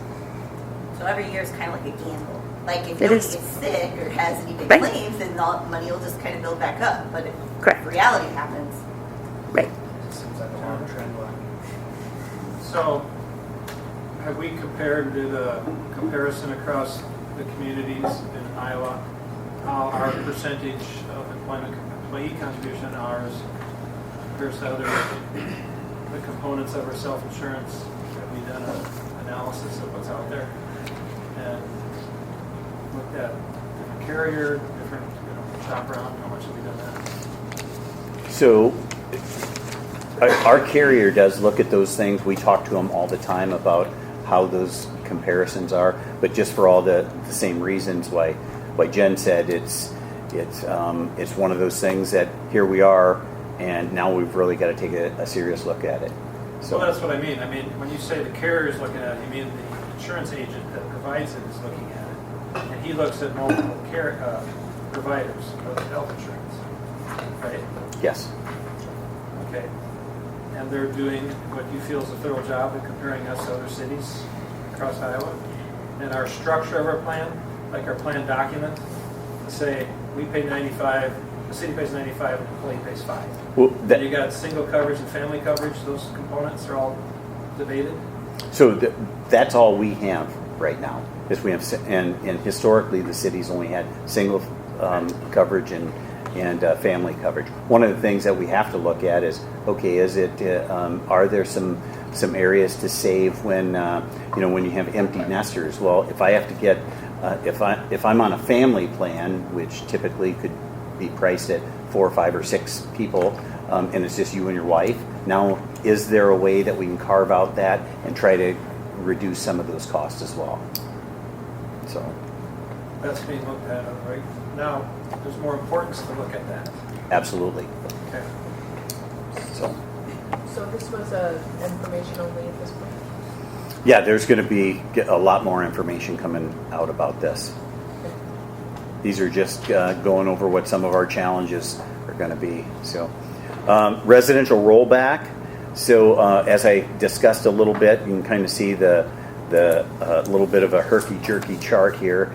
So every year is kind of like a gamble. Like if It nobody is. gets sick or has any big Right. claims, then all the money will just kind of build back up. But if Correct. reality happens, Right. It seems like a long trend line. So, have we compared, did a comparison across the communities in Iowa, how our percentage of employee contribution, ours, compares to other, the components of our self-insurance? Have we done an analysis of what's out there? And looked at different carrier, different, shop around, how much have we done that? So our carrier does look at those things. We talk to them all the time about how those comparisons are, but just for all the same reasons why Jen said, it's one of those things that here we are, and now we've really got to take a serious look at it. So Well, that's what I mean. I mean, when you say the carrier is looking at it, you mean the insurance agent that provides it is looking at it, and he looks at multiple providers of health insurance, right? yes, Okay. And they're doing what you feel is a thorough job of comparing us to other cities across Iowa. And our structure of our plan, like our plan document, say we pay 95, the city pays 95, the employee pays 5. well, And you got single coverage and family coverage, those components are all debated. so that's all we have right now. Is we have, and historically the city's only had single coverage and family coverage. One of the things that we have to look at is, okay, are there some areas to save when when you have empty nesters? Well, if I have to get if I'm on a family plan, which typically could be priced at 4, 5, or 6 people, and it's just you and your wife. Now, is there a way that we can carve out that and try to reduce some of those costs as well? So. That's being looked at, right? Now, there's more importance to look at that. Absolutely. Okay. So this was information only at this point? yeah, there's going to be a lot more information coming out about this. These are just going over what some of our challenges are going to be. So residential rollback. So as I discussed a little bit, you can kind of see the little bit of a herky-jerky chart here.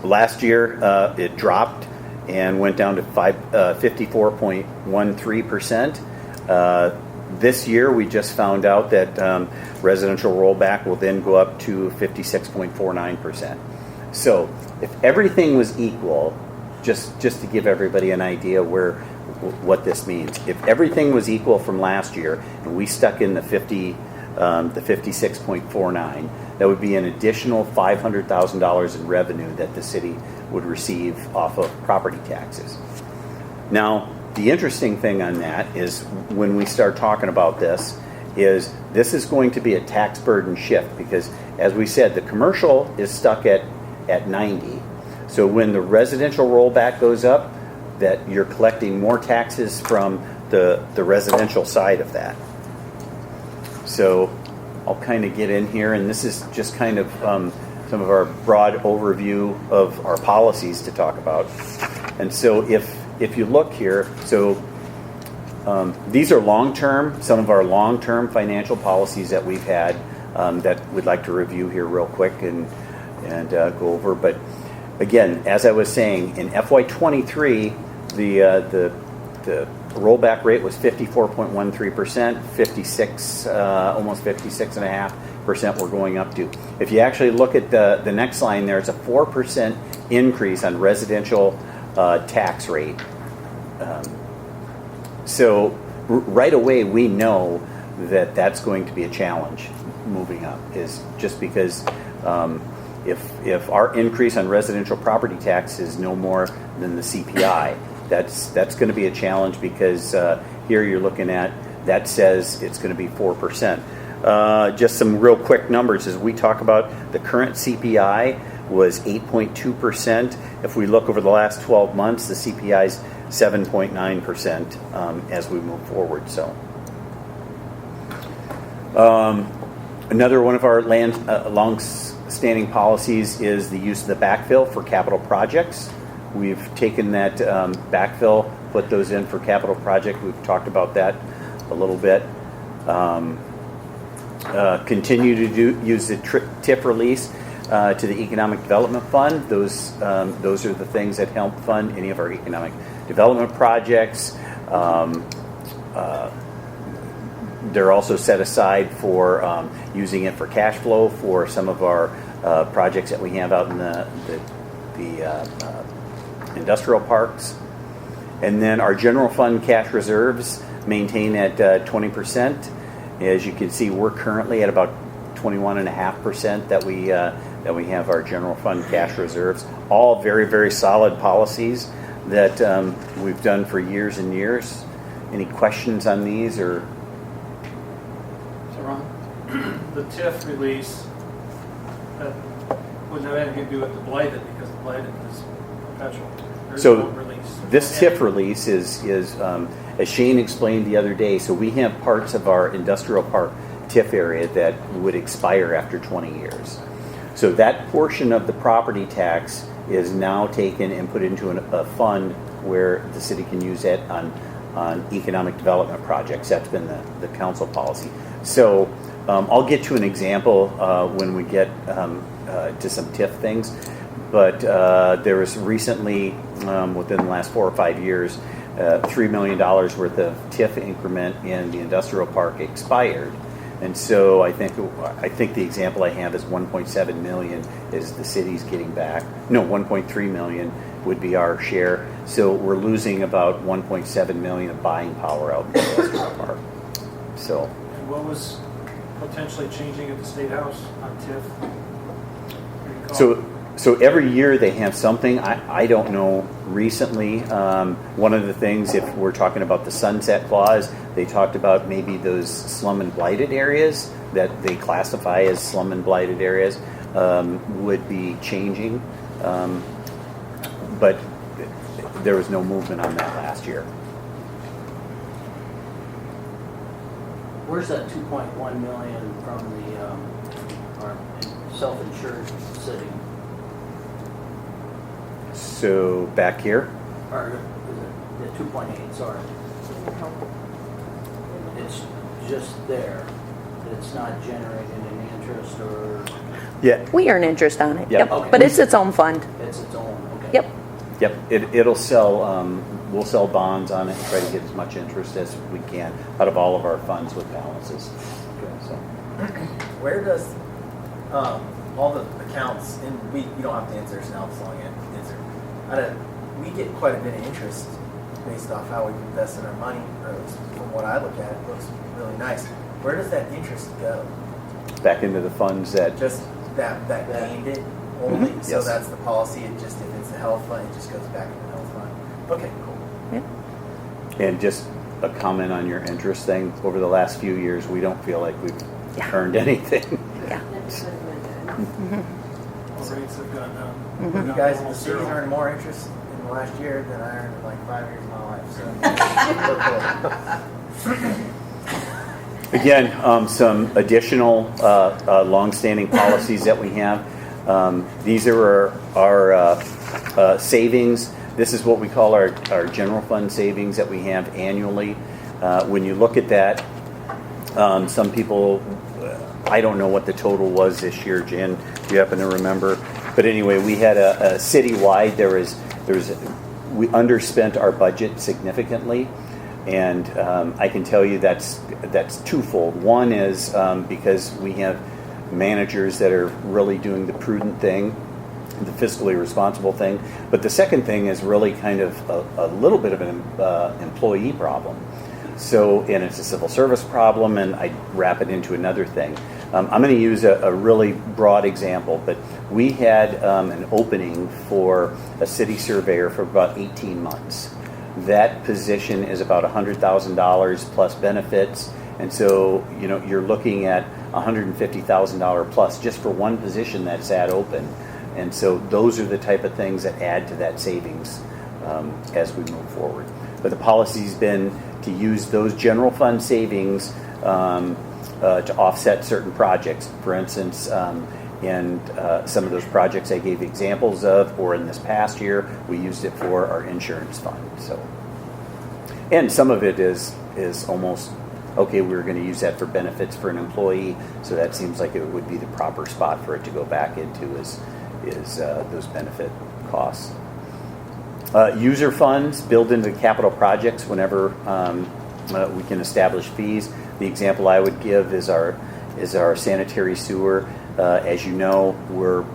Last year, it dropped and went down to 54.13%. This year, we just found out that residential rollback will then go up to 56.49%. So if everything was equal, just to give everybody an idea what this means, if everything was equal from last year and we stuck in the 56.49, that would be an additional $500,000 in revenue that the city would receive off of property taxes. Now, the interesting thing on that is when we start talking about this is going to be a tax burden shift because, as we said, the commercial is stuck at 90. So when the residential rollback goes up, that you're collecting more taxes from the residential side of that. So I'll kind of get in here, and this is just kind of some of our broad overview of our policies to talk about. And so if you look here, so these are long-term, some of our long-term financial policies that we've had that we'd like to review here real quick and go over. But again, as I was saying, in FY23, the rollback rate was 54.13%, 56, almost 56.5% we're going up to. If you actually look at the next line there, it's a 4% increase on residential tax rate. So right away we know that that's going to be a challenge moving up, is just because if our increase on residential property tax is no more than the CPI, that's going to be a challenge because here you're looking at, that says it's going to be 4%. Just some real quick numbers as we talk about the current CPI was 8.2%. If we look over the last 12 months, the CPI is 7.9% as we move forward. So another one of our long-standing policies is the use of the backfill for capital projects. We've taken that backfill, put those in for capital project. We've talked about that a little bit. Continue to use the TIF release to the Economic Development Fund. Those are the things that help fund any of our economic development projects. They're also set aside for using it for cash flow for some of our projects that we have out in the industrial parks. And then our general fund cash reserves maintain at 20%. As you can see, we're currently at about 21.5% that we have our general fund cash reserves. All very, very solid policies that we've done for years and years. Any questions on these or? So Ron, the TIF release that wouldn't have anything to do with the blighted because the blighted is perpetual. There's So no release. this TIF release is as Shane explained the other day, so we have parts of our industrial park TIF area that would expire after 20 years. So that portion of the property tax is now taken and put into a fund where the city can use it on economic development projects. That's been the council policy. So I'll get to an example when we get to some TIF things. But there was recently, within the last 4 or 5 years, $3 million worth of TIF increment in the industrial park expired. And so I think the example I have is 1.7 million is the city's getting back. No, 1.3 million would be our share. So we're losing about 1.7 million of buying power out in the industrial park. So. And what was potentially changing at the State House on TIF? So every year they have something. I don't know recently. One of the things, if we're talking about the sunset clause, they talked about maybe those slum and blighted areas that they classify as slum and blighted areas would be changing. But there was no movement on that last year. Where's that 2.1 million from our self-insured city? So back here. Or is it 2.8? Sorry. It's just there. It's not generating any interest or Yeah. We earn interest on it. Yeah. Yep. Okay. But it's its own fund. it's its own, okay. Yep. Yep, it'll sell, we'll sell bonds on it and try to get as much interest as we can out of all of our funds with balances. So, Where does all the accounts, and you don't have to answer this now, as long as answer. We get quite a bit of interest based off how we've invested our money, or at least from what I look at, it looks really nice. Where does that interest go? back into the funds that, Just that gained it only? Mhm. So Yes. that's the policy, it just, if it's a health fund, it just goes back into the health fund? Okay, cool. and just a comment on your interest thing, over the last few years, we don't feel like we've Yeah. earned anything. Yeah. It's been good. Rates have gone down. Mhm. You guys in the city earned more interest in the last year than I earned in like 5 years of my life, so. We're cool. Again, some additional longstanding policies that we have. These are our savings. This is what we call our general fund savings that we have annually. When you look at that, some people, I don't know what the total was this year, Jen, do you happen to remember? But anyway, we had a citywide, we underspent our budget significantly. And I can tell you that's twofold. One is because we have managers that are really doing the prudent thing, the fiscally responsible thing. But the second thing is really kind of a little bit of an employee problem. So, and it's a civil service problem, and I wrap it into another thing. I'm going to use a really broad example, but we had an opening for a city surveyor for about 18 months. That position is about $100,000 plus benefits, and so you're looking at $150,000 plus just for one position that sat open. And so those are the type of things that add to that savings as we move forward. But the policy's been to use those general fund savings to offset certain projects. For instance, in some of those projects I gave examples of, or in this past year, we used it for our insurance fund. So, and some of it is almost okay. We were going to use that for benefits for an employee, so that seems like it would be the proper spot for it to go back into is those benefit costs. User funds build into capital projects whenever we can establish fees. The example I would give is our sanitary sewer. As you know, we're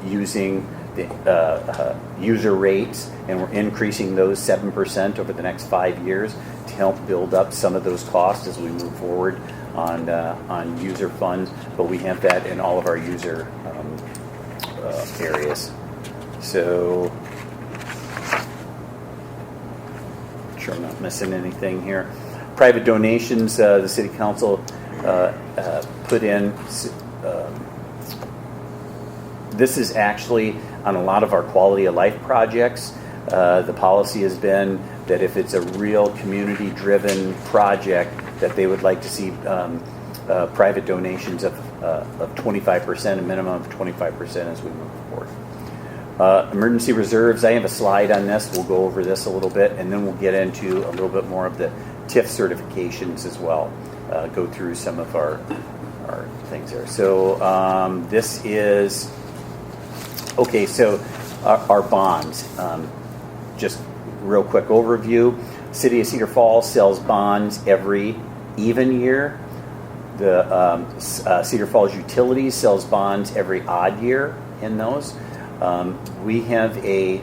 using the user rates, and we're increasing those 7% over the next 5 years to help build up some of those costs as we move forward on user funds. But we have that in all of our user areas. So, sure I'm not missing anything here. Private donations, the city council put in. This is actually on a lot of our quality of life projects. The policy has been that if it's a real community-driven project, that they would like to see private donations of 25%, a minimum of 25% as we move forward. Emergency reserves, I have a slide on this. We'll go over this a little bit, and then we'll get into a little bit more of the TIF certifications as well. Go through some of our things there. So this is, okay, so our bonds. Just real quick overview. City of Cedar Falls sells bonds every even year. The Cedar Falls Utilities sells bonds every odd year in those. We have a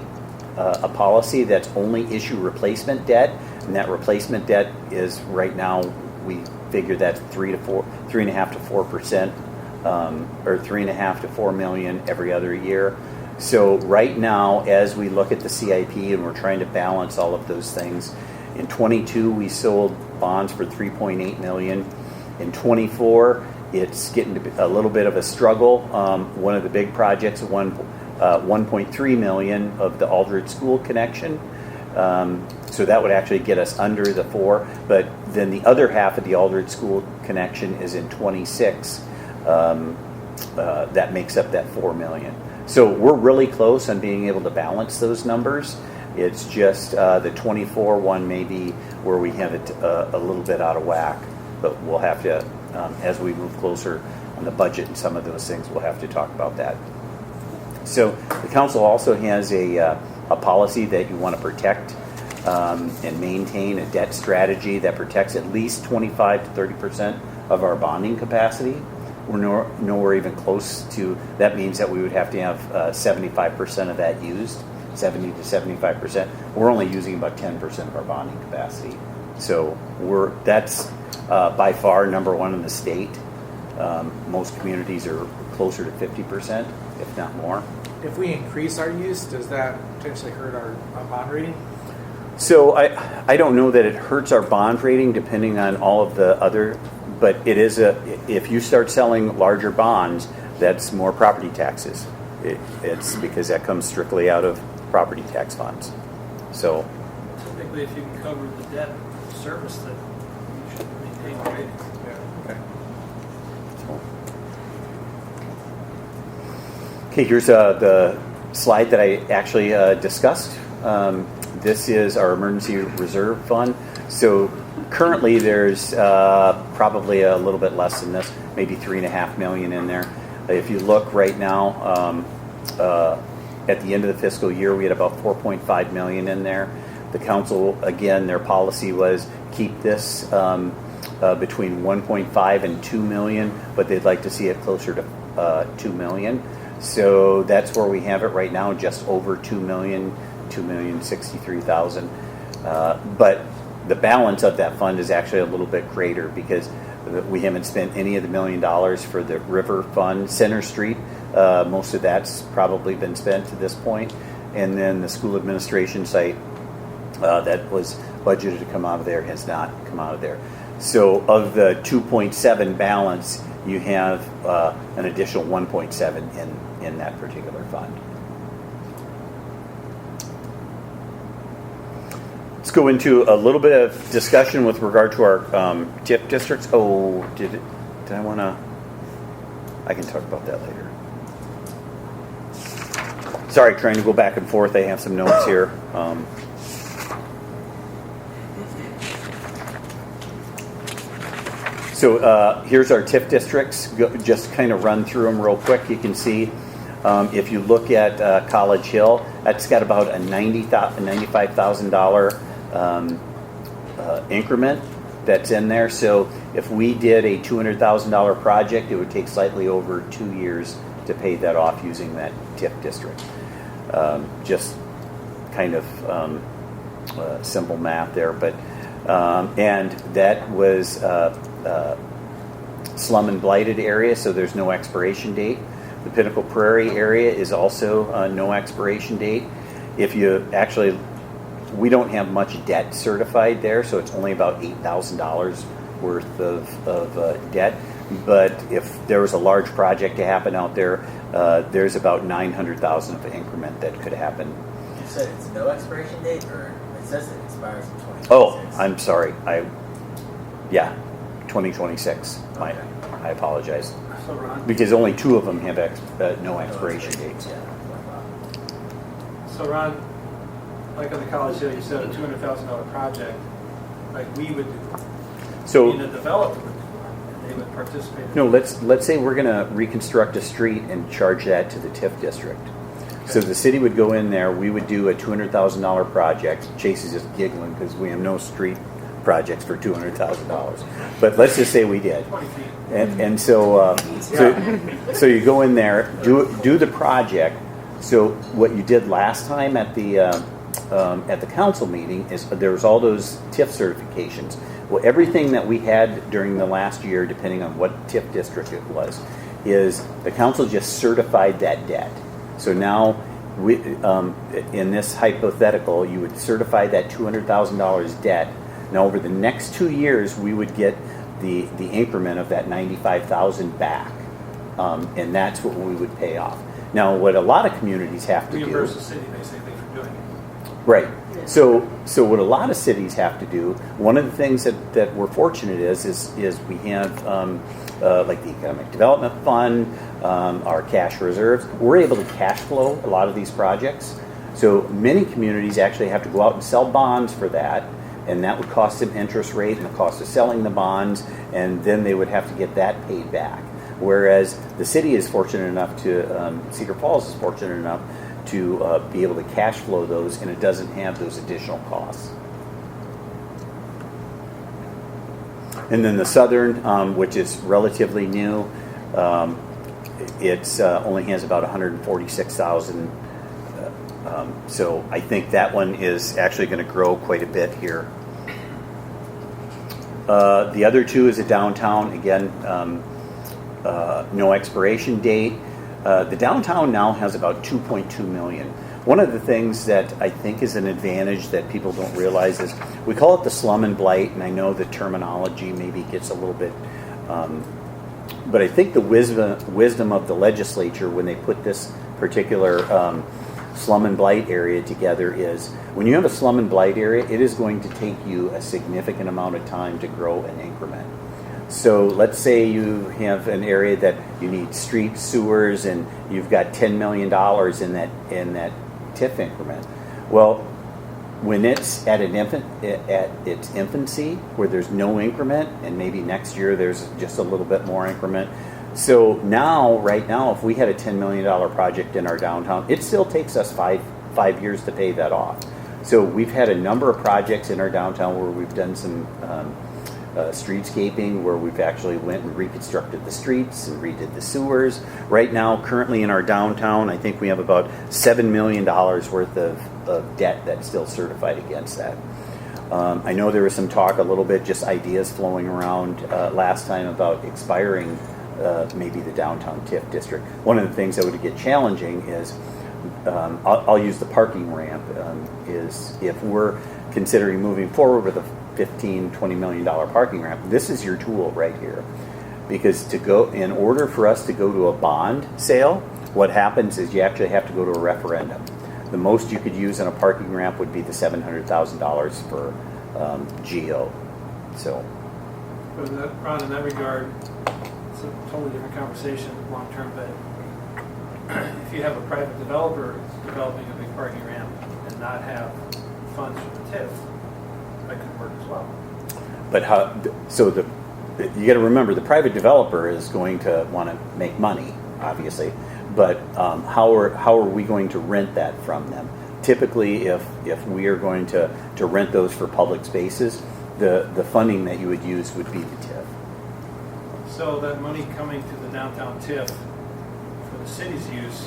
policy that's only issue replacement debt, and that replacement debt is right now we figure that's 3.5 to 4%, or 3.5 to 4 million every other year. So right now, as we look at the CIP and we're trying to balance all of those things, in 22 we sold bonds for 3.8 million. In 24, it's getting to be a little bit of a struggle. One of the big projects, 1.3 million of the Aldridge School connection. So that would actually get us under the 4. But then the other half of the Aldridge School connection is in 26. That makes up that 4 million. So we're really close on being able to balance those numbers. It's just the 24 one maybe where we have it a little bit out of whack. but we'll have to, as we move closer on the budget and some of those things, we'll have to talk about that. So the council also has a policy that you want to protect and maintain a debt strategy that protects at least 25 to 30% of our bonding capacity. We're nowhere even close to, that means that we would have to have 75% of that used, 70 to 75%. We're only using about 10% of our bonding capacity. So that's by far number one in the state. Most communities are closer to 50%, if not more. If we increase our use, does that potentially hurt our bond rating? So I don't know that it hurts our bond rating depending on all of the other, but it is if you start selling larger bonds, that's more property taxes. It's because that comes strictly out of property tax funds. So Typically, if you can cover the debt service, that you should maintain the rating. Okay. Okay, here's the slide that I actually discussed. This is our emergency reserve fund. So currently there's probably a little bit less than this, maybe $3.5 million in there. If you look right now, at the end of the fiscal year, we had about $4.5 million in there. The council, again, their policy was keep this between 1.5 and 2 million, but they'd like to see it closer to 2 million. So that's where we have it right now, just over 2 million, 2,063,000. But the balance of that fund is actually a little bit greater because we haven't spent any of the $1 million for the river fund. Center Street, most of that's probably been spent to this point. And then the school administration site that was budgeted to come out of there has not come out of there. So of the 2.7 balance, you have an additional 1.7 in that particular fund. Let's go into a little bit of discussion with regard to our TIF districts. Oh, did I want to? I can talk about that later. Sorry, trying to go back and forth. I have some notes here. So here's our TIF districts. Just kind of run through them real quick. You can see if you look at College Hill, that's got about a $95,000 increment that's in there. So if we did a $200,000 project, it would take slightly over 2 years to pay that off using that TIF district. Just kind of simple math there, but and that was slum and blighted area, so there's no expiration date. The Pinnacle Prairie area is also no expiration date. If you actually, we don't have much debt certified there, so it's only about $8,000 worth of debt. But if there was a large project to happen out there, there's about $900,000 of increment that could happen. You said it's no expiration date, or it says it expires in 2026? Oh, I'm sorry. 2026. Okay. I apologize. So Ron, Because only 2 of them have no expiration dates. Yeah. so Ron, like on the College Hill, you said a $200,000 project, like we would do. So And the developer would do it, and they would participate. In no, let's say we're going to reconstruct a street and charge that to the TIF district. So the city would go in there. We would do a $200,000 project. Chase is just giggling because we have no street projects for $200,000. But let's just say we did. 20 feet. And so you go in there, do the project. So what you did last time at the council meeting is there was all those TIF certifications. Well, everything that we had during the last year, depending on what TIF district it was, is the council just certified that debt. So now, we, in this hypothetical, you would certify that $200,000 debt. Now, over the next 2 years, we would get the increment of that $95,000 back, and that's what we would pay off. Now, what a lot of communities have to Reimburse do, the city basically for doing it. right? So what a lot of cities have to do. One of the things that we're fortunate is we have like the Economic Development Fund, our cash reserves. We're able to cash flow a lot of these projects. So many communities actually have to go out and sell bonds for that and that would cost them interest rate and the cost of selling the bonds, and then they would have to get that paid back. Whereas the city is fortunate enough to, Cedar Falls is fortunate enough to be able to cash flow those, and it doesn't have those additional costs. And then the Southern, which is relatively new, it's only has about 146,000. So I think that one is actually going to grow quite a bit here. The other two is a downtown, again, no expiration date. The downtown now has about 2.2 million. One of the things that I think is an advantage that people don't realize is we call it the slum and blight, and I know the terminology maybe gets a little bit, but I think the wisdom of the legislature when they put this particular slum and blight area together is when you have a slum and blight area, it is going to take you a significant amount of time to grow an increment. So let's say you have an area that you need street sewers and you've got $10 million in that TIF increment. Well, when it's at its infancy, where there's no increment, and maybe next year there's just a little bit more increment. So now, right now, if we had a $10 million project in our downtown, it still takes us five years to pay that off. So we've had a number of projects in our downtown where we've done some streetscaping, where we've actually went and reconstructed the streets and redid the sewers. Right now, currently in our downtown, I think we have about $7 million worth of debt that's still certified against that. I know there was some talk, a little bit, just ideas flowing around last time about expiring maybe the downtown TIF district. One of the things that would get challenging is, I'll use the parking ramp, is if we're considering moving forward with a $15-20 million parking ramp, this is your tool right here. Because in order for us to go to a bond sale, what happens is you actually have to go to a referendum. The most you could use on a parking ramp would be the $700,000 for GO. So, but Ron, in that regard, it's a totally different conversation long term. But if you have a private developer developing a big parking ramp and not have funds from the TIF, that could work as well. But how? So you got to remember, the private developer is going to want to make money, obviously. But how are we going to rent that from them? Typically, if we are going to rent those for public spaces, the funding that you would use would be the TIF. So that money coming to the downtown TIF for the city's use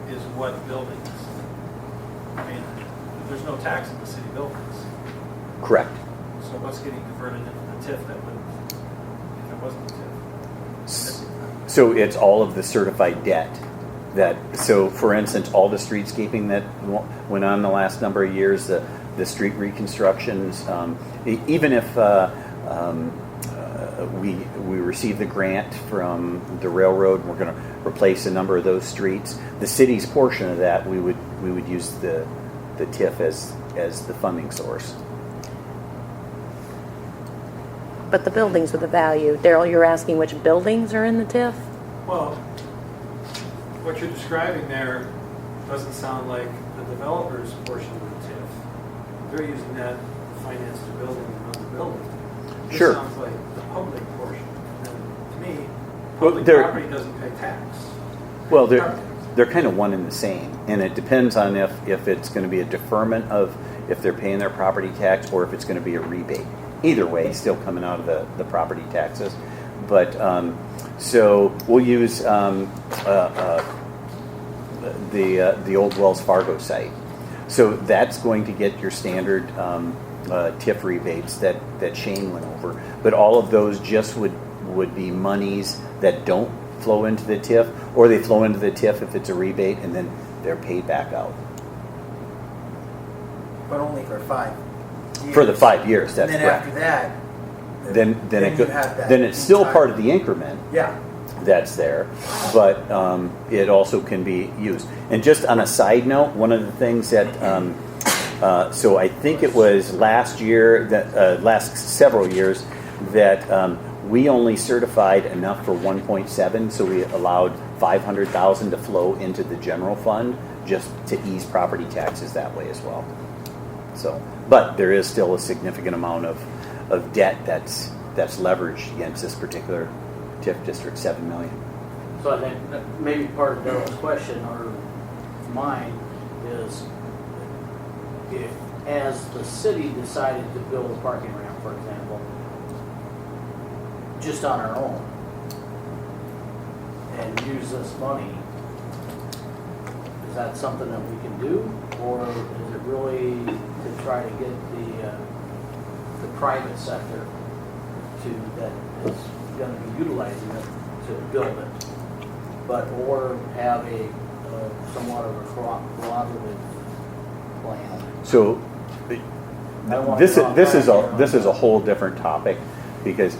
is what buildings? I mean, there's no tax in the city buildings. Correct. So what's getting converted into the TIF that would, if it wasn't the TIF? So it's all of the certified debt. So for instance, all the streetscaping that went on the last number of years, the street reconstructions, even if we receive the grant from the railroad and we're going to replace a number of those streets, the city's portion of that we would use the TIF as the funding source. But the buildings with the value, Daryl, you're asking which buildings are in the TIF? Well, what you're describing there doesn't sound like the developer's portion of the TIF. They're using that to finance the building and run the building. This Sure. sounds like the public portion. And to me, Well, public they're- property doesn't pay tax. Well, they're kind of one and the same, and it depends on if it's going to be a deferment of if they're paying their property tax or if it's going to be a rebate. Either way, still coming out of the property taxes. But so we'll use the old Wells Fargo site. So that's going to get your standard TIF rebates that Shane went over. But all of those just would be monies that don't flow into the TIF, or they flow into the TIF if it's a rebate, and then they're paid back out. But only for 5 years. For the 5 years, that's and then correct. after that, Then it's still part of the increment. Yeah. That's there, but it also can be used. And just on a side note, one of the things that so I think it was last year, that last several years, that we only certified enough for 1.7, so we allowed 500,000 to flow into the general fund just to ease property taxes that way as well. So, but there is still a significant amount of debt that's leveraged against this particular TIF district, $7 million. So I think that maybe part of Daryl's question or mine is if, as the city decided to build a parking ramp, for example, just on our own, and use this money, is that something that we can do? Or is it really to try to get the private sector that is going to be utilizing it to build it, but or have a somewhat of a cooperative plan? So this is a whole different topic because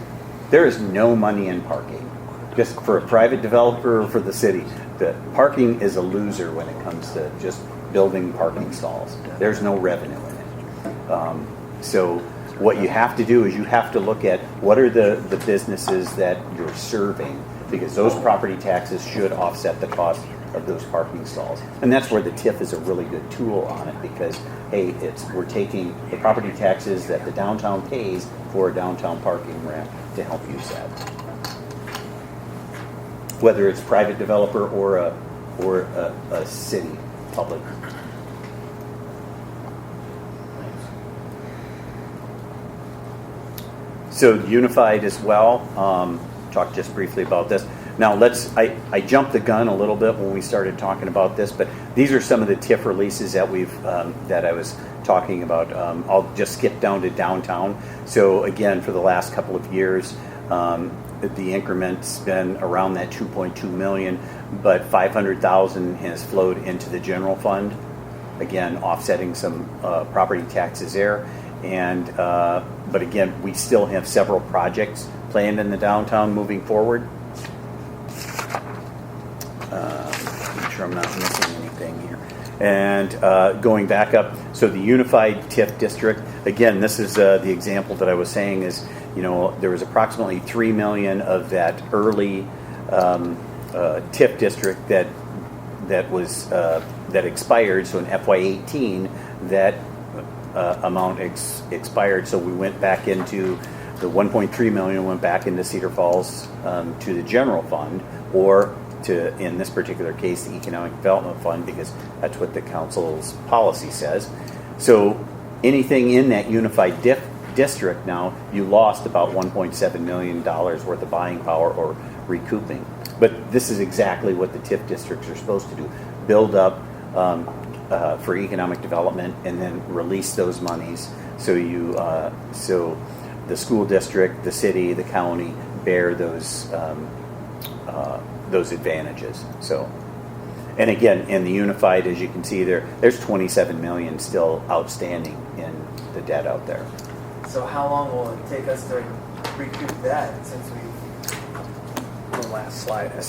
there is no money in parking. Just for a private developer or for the city, the parking is a loser when it comes to just building parking stalls. There's no revenue in it. So what you have to do is you have to look at what are the businesses that you're serving, because those property taxes should offset the cost of those parking stalls. And that's where the TIF is a really good tool on it, because hey, we're taking the property taxes that the downtown pays for a downtown parking ramp to help use that. Whether it's private developer or a city public. So unified as well. Talked just briefly about this. Now I jumped the gun a little bit when we started talking about this, but these are some of the TIF releases that that I was talking about. I'll just skip down to downtown. So again, for the last couple of years, the increment's been around that 2.2 million, but 500,000 has flowed into the general fund. Again, offsetting some property taxes there. And but again, we still have several projects planned in the downtown moving forward. Make sure I'm not missing anything here. And going back up, so the unified TIF district. Again, this is the example that I was saying is, there was approximately 3 million of that early TIF district that was that expired. So in FY18, that amount expired. So we went back into the 1.3 million went back into Cedar Falls to the general fund, or to, in this particular case, the Economic Development Fund, because that's what the council's policy says. So anything in that unified district now, you lost about $1.7 million worth of buying power or recouping. But this is exactly what the TIF districts are supposed to do: build up for economic development and then release those monies. So so the school district, the city, the county bear those advantages. So, and again, in the unified, as you can see there's 27 million still outstanding in the debt out there. So how long will it take us to recoup that, since The last slide.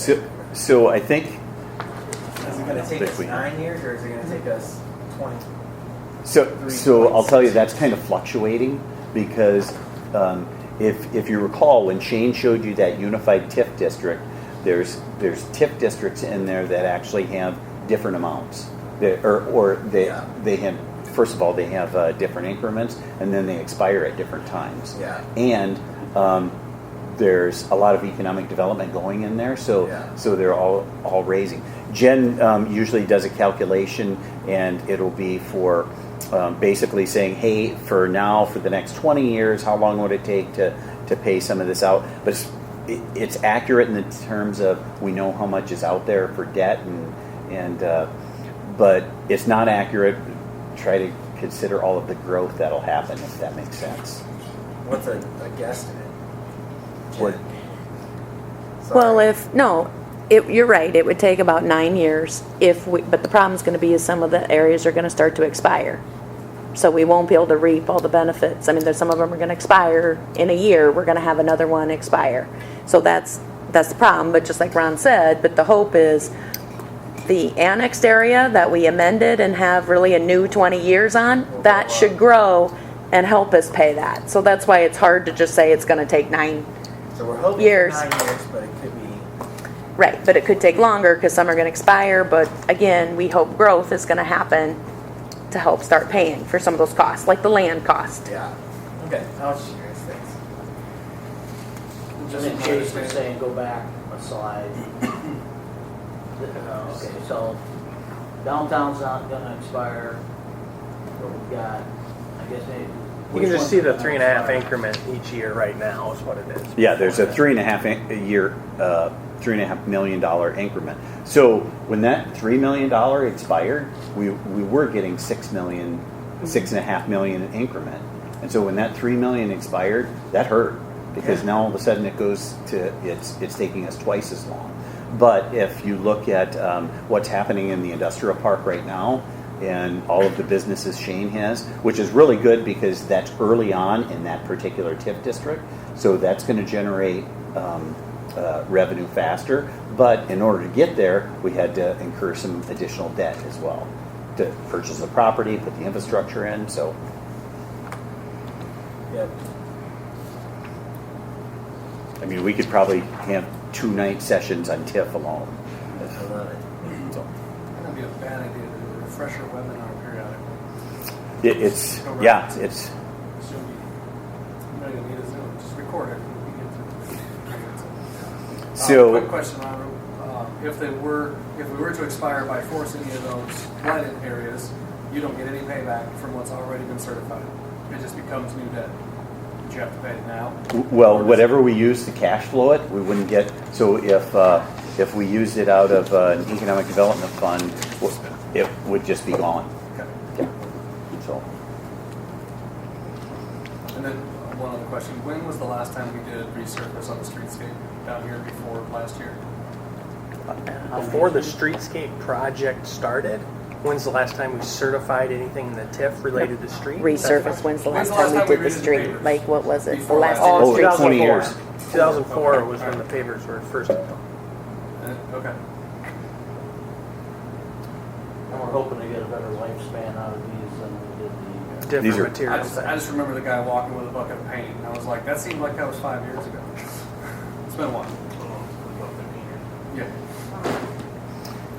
So I think. Is it going to take us 9 years, or is it going to take us 20? So I'll tell you, that's kind of fluctuating, because if you recall, when Shane showed you that unified TIF district, there's TIF districts in there that actually have different amounts. They have, first of all, they have different increments, and then they expire at different times. Yeah. And there's a lot of economic development going in there, so they're all raising. Jen usually does a calculation, and it'll be for basically saying, hey, for the next 20 years, how long would it take to pay some of this out? But it's accurate in the terms of we know how much is out there for debt, but it's not accurate. Try to consider all of the growth that'll happen, if that makes sense. What's a guesstimate? What? Well, you're right. It would take about 9 years but the problem is going to be some of the areas are going to start to expire. So we won't be able to reap all the benefits. I mean, some of them are going to expire in a year. We're going to have another one expire. So that's the problem. But just like Ron said, but the hope is the annexed area that we amended and have really a new 20 years on, that should grow and help us pay that. So that's why it's hard to just say it's going to take 9 years. So we're hoping for 9 years, but it could be. Right, but it could take longer because some are going to expire. But again, we hope growth is going to happen to help start paying for some of those costs, like the land cost. Yeah. Okay. I was just curious. Thanks. And Just then my Chase was understanding. saying, go back a slide. Okay, so downtown's not gonna expire. But we've got, I guess maybe. You can just see the 3.5 increment each year right now is what it is. Yeah, there's a $3.5 million increment. So when that $3 million expired, we were getting $6.5 million in increment. And so when that $3 million expired, that hurt because now all of a sudden it goes to it's taking us twice as long. But if you look at what's happening in the industrial park right now, and all of the businesses Shane has, which is really good because that's early on in that particular TIF district. So that's going to generate revenue faster. But in order to get there, we had to incur some additional debt as well to purchase the property, put the infrastructure in. So Yep. I mean, we could probably have 2-night sessions on TIF alone. I love it. So That'd be a bad idea to do a refresher webinar periodically. it's Go yeah, right. it's So you don't even need a Zoom, just record it. So- Quick question, Robert. If we were to expire by force any of those blighted areas, you don't get any payback from what's already been certified. It just becomes new debt. But you have to pay it now. well, whatever we use to cash flow it, we wouldn't get. So if we used it out of an economic development fund, it would just be gone. Okay. Yeah. So And then one other question. When was the last time we did resurface on the streetscape down here before last year? Before the streetscape project started, when's the last time we certified anything in the TIF related to street? Resurface, when's the last time we did the street? papers? Like, what was it? The Before last last time Oh, the it's street 20 years. 2004 was when the pavers were first installed. Okay. And we're hoping to get a better lifespan out of these than we did the. Different These are- materials. I just remember the guy walking with a bucket of paint, and I was like, that seemed like that was 5 years ago. It's been a while. Yeah.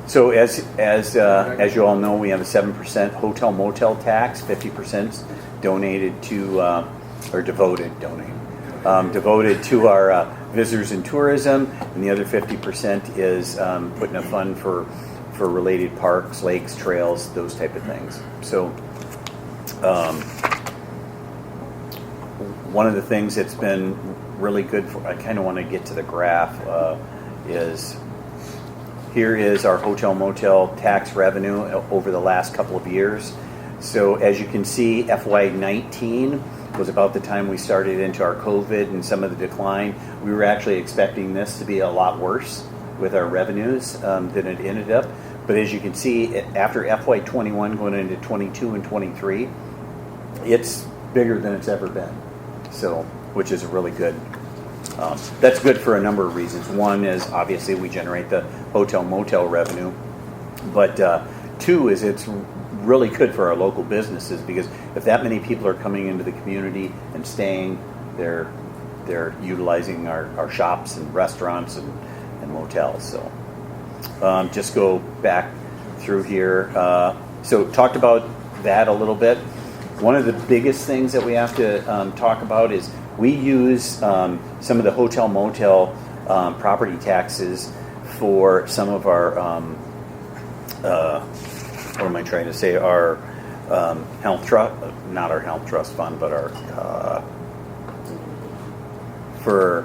So as you all know, we have a 7% hotel motel tax, 50% donated to devoted to our visitors and tourism, and the other 50% is put in a fund for related parks, lakes, trails, those type of things. So one of the things that's been really good for, I kind of want to get to the graph, is here is our hotel motel tax revenue over the last couple of years. So as you can see, FY19 was about the time we started into our COVID and some of the decline. We were actually expecting this to be a lot worse with our revenues than it ended up. But as you can see, after FY21 going into 22 and 23, it's bigger than it's ever been. So, which is a really good. That's good for a number of reasons. One is obviously we generate the hotel motel revenue, but two is it's really good for our local businesses because if that many people are coming into the community and staying, they're utilizing our shops and restaurants and motels. So just go back through here. So talked about that a little bit. One of the biggest things that we have to talk about is we use some of the hotel motel property taxes for some of our what am I trying to say? Our health trust, not our health trust fund, but our for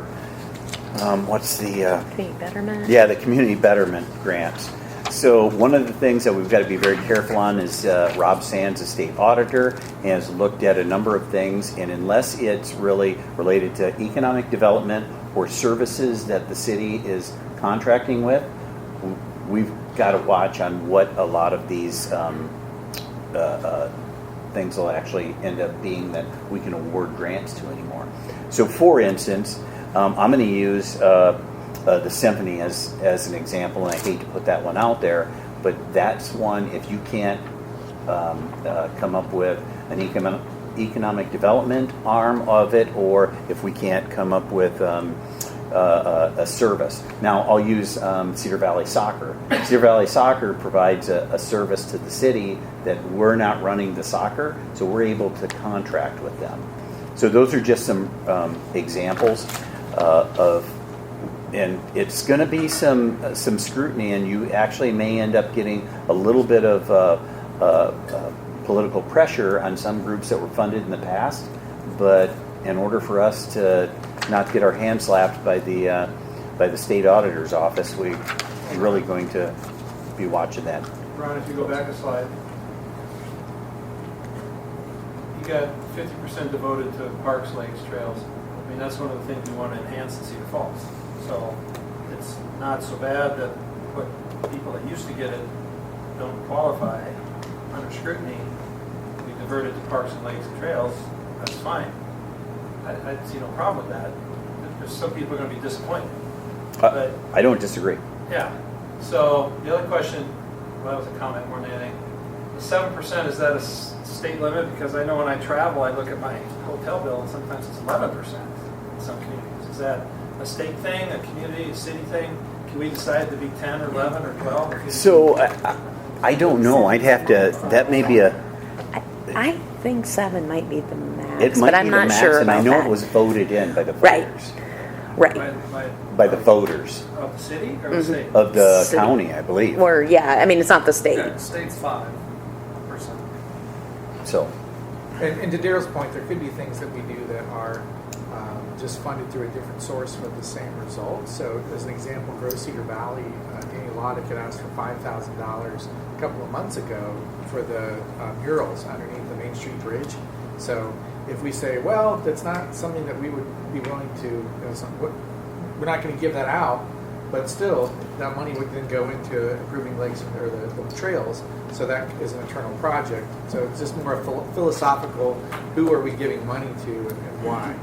what's the Community betterment. yeah, the community betterment grants. So one of the things that we've got to be very careful on is Rob Sands, the state auditor, has looked at a number of things, and unless it's really related to economic development or services that the city is contracting with, we've got to watch on what a lot of these things will actually end up being that we can award grants to anymore. So for instance, I'm going to use the symphony as an example, and I hate to put that one out there, but that's one, if you can't come up with an economic development arm of it, or if we can't come up with a service. Now, I'll use Cedar Valley Soccer. Cedar Valley Soccer provides a service to the city that we're not running the soccer, so we're able to contract with them. So those are just some examples of, and it's going to be some scrutiny, and you actually may end up getting a little bit of political pressure on some groups that were funded in the past. But in order for us to not get our hands slapped by the state auditor's office, we're really going to be watching that. Ron, if you go back a slide, you got 50% devoted to parks, lakes, trails. I mean, that's one of the things we want to enhance in Cedar Falls. So it's not so bad that what people that used to get it don't qualify under scrutiny. We diverted to parks and lakes and trails. That's fine. I see no problem with that. There's some people are going to be disappointed. But I don't disagree. yeah. So the other question, well, that was a comment more than anything. The 7%, is that a state limit? Because I know when I travel, I look at my hotel bill, and sometimes it's 11% in some communities. Is that a state thing, a community, a city thing? Can we decide to be 10 or 11 or 12 or 15? So I don't know. I'd have to. That may be a. I think 7 might be the max, It might but I'm be the not max, sure and about I know that. it was voted in by the Right. voters. Right. By the voters Of the city or the state? of the City. county, I believe. Or, yeah, I mean, it's not the state. Yeah, state's 5%. So. And to Daryl's point, there could be things that we do that are just funded through a different source with the same result. So, as an example, Grow Cedar Valley, Danny Lotta could ask for $5,000 a couple of months ago for the murals underneath the Main Street Bridge. So, if we say, well, that's not something that we would be willing to, we're not going to give that out, but still, that money would then go into improving lakes or the trails. So that is an internal project. So it's just more a philosophical, who are we giving money to and why?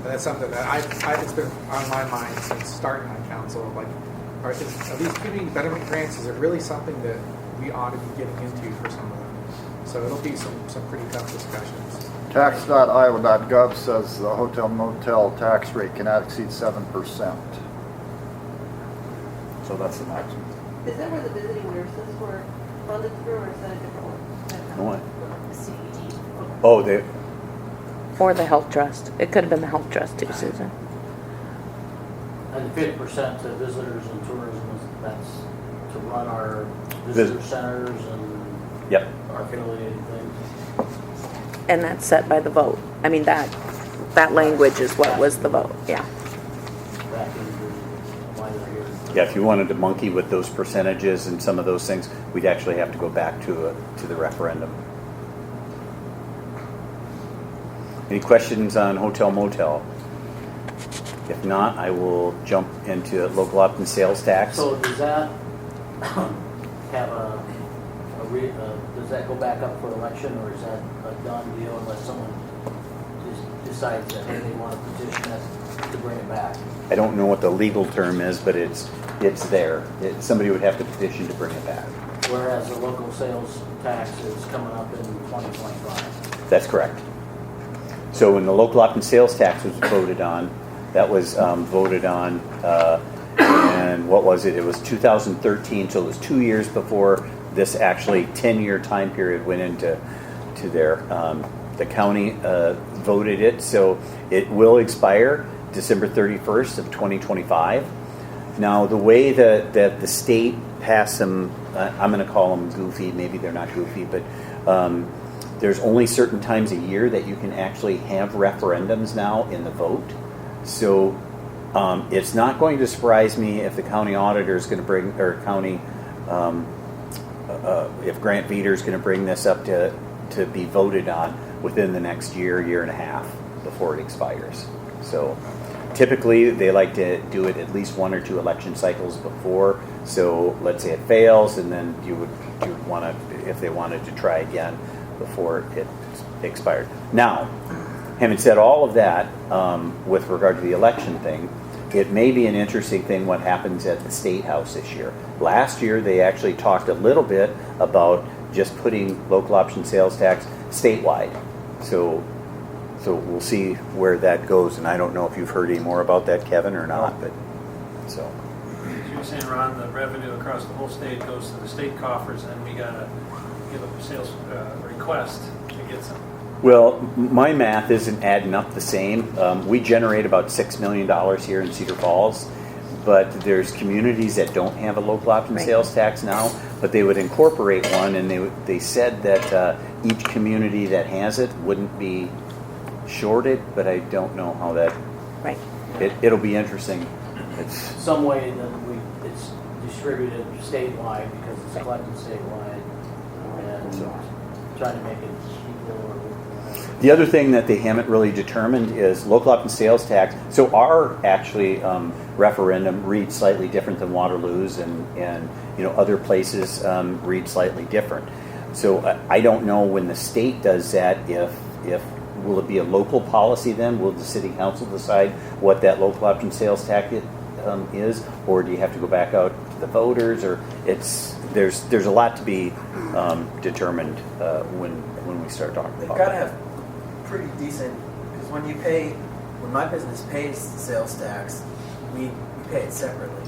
And that's something that it's been on my mind since starting on council. Like, are these community betterment grants, is it really something that we ought to be getting into for some of them? So it'll be some pretty tough discussions. Tax.iowa.gov says the hotel motel tax rate cannot exceed 7%. So that's the maximum. Is that where the visiting nurses were funded through, or is that a different one? What? Oh, they. Or the health trust. It could have been the health trust too, Susan. And 50% to visitors and tourism, that's to run our visitor centers and Yep. our affiliated things. And that's set by the vote. I mean, that language is what was the vote, yeah. Back into why they're here. Yeah, if you wanted to monkey with those percentages and some of those things, we'd actually have to go back to the referendum. Any questions on hotel motel? If not, I will jump into local option sales tax. So does that have does that go back up for election, or is that a done deal unless someone just decides that, hey, they want to petition us to bring it back? I don't know what the legal term is, but it's there. Somebody would have to petition to bring it back. Whereas the local sales tax is coming up in 2025. That's correct. So when the local option sales tax was voted on, that was voted on, and what was it? It was 2013, so it was 2 years before this actually 10-year time period went into their. The county voted it, so it will expire December 31st of 2025. Now, the way that the state passed them, I'm going to call them goofy, maybe they're not goofy, but there's only certain times a year that you can actually have referendums now in the vote. So it's not going to surprise me if the county auditor is going to bring, or county, if Grant Veeder is going to bring this up to be voted on within the next year and a half before it expires. So typically they like to do it at least 1 or 2 election cycles before. So let's say it fails, and then you would want to, if they wanted to try again before it expired. Now, having said all of that, with regard to the election thing, it may be an interesting thing what happens at the State House this year. Last year, they actually talked a little bit about just putting local option sales tax statewide. So So we'll see where that goes, and I don't know if you've heard any more about that, Kevin, or not, but, so. As you were saying, Ron, the revenue across the whole state goes to the state coffers, and we gotta give a sales request to get some. Well, my math isn't adding up the same. We generate about $6 million here in Cedar Falls, but there's communities that don't have a local option Right. sales tax now, but they would incorporate one, and they said that each community that has it wouldn't be shorted, but I don't know how that, Right. it'll be interesting. It's, Some way that it's distributed statewide because it's collected statewide and trying to make it equal or whatever. The other thing that they haven't really determined is local option sales tax. So our actually referendum reads slightly different than Waterloo's, and other places read slightly different. So I don't know when the state does that if will it be a local policy then? Will the city council decide what that local option sales tax is, or do you have to go back out to the voters? Or there's a lot to be determined when we start talking They've about got to that. have pretty decent, because when my business pays sales tax, we pay it separately.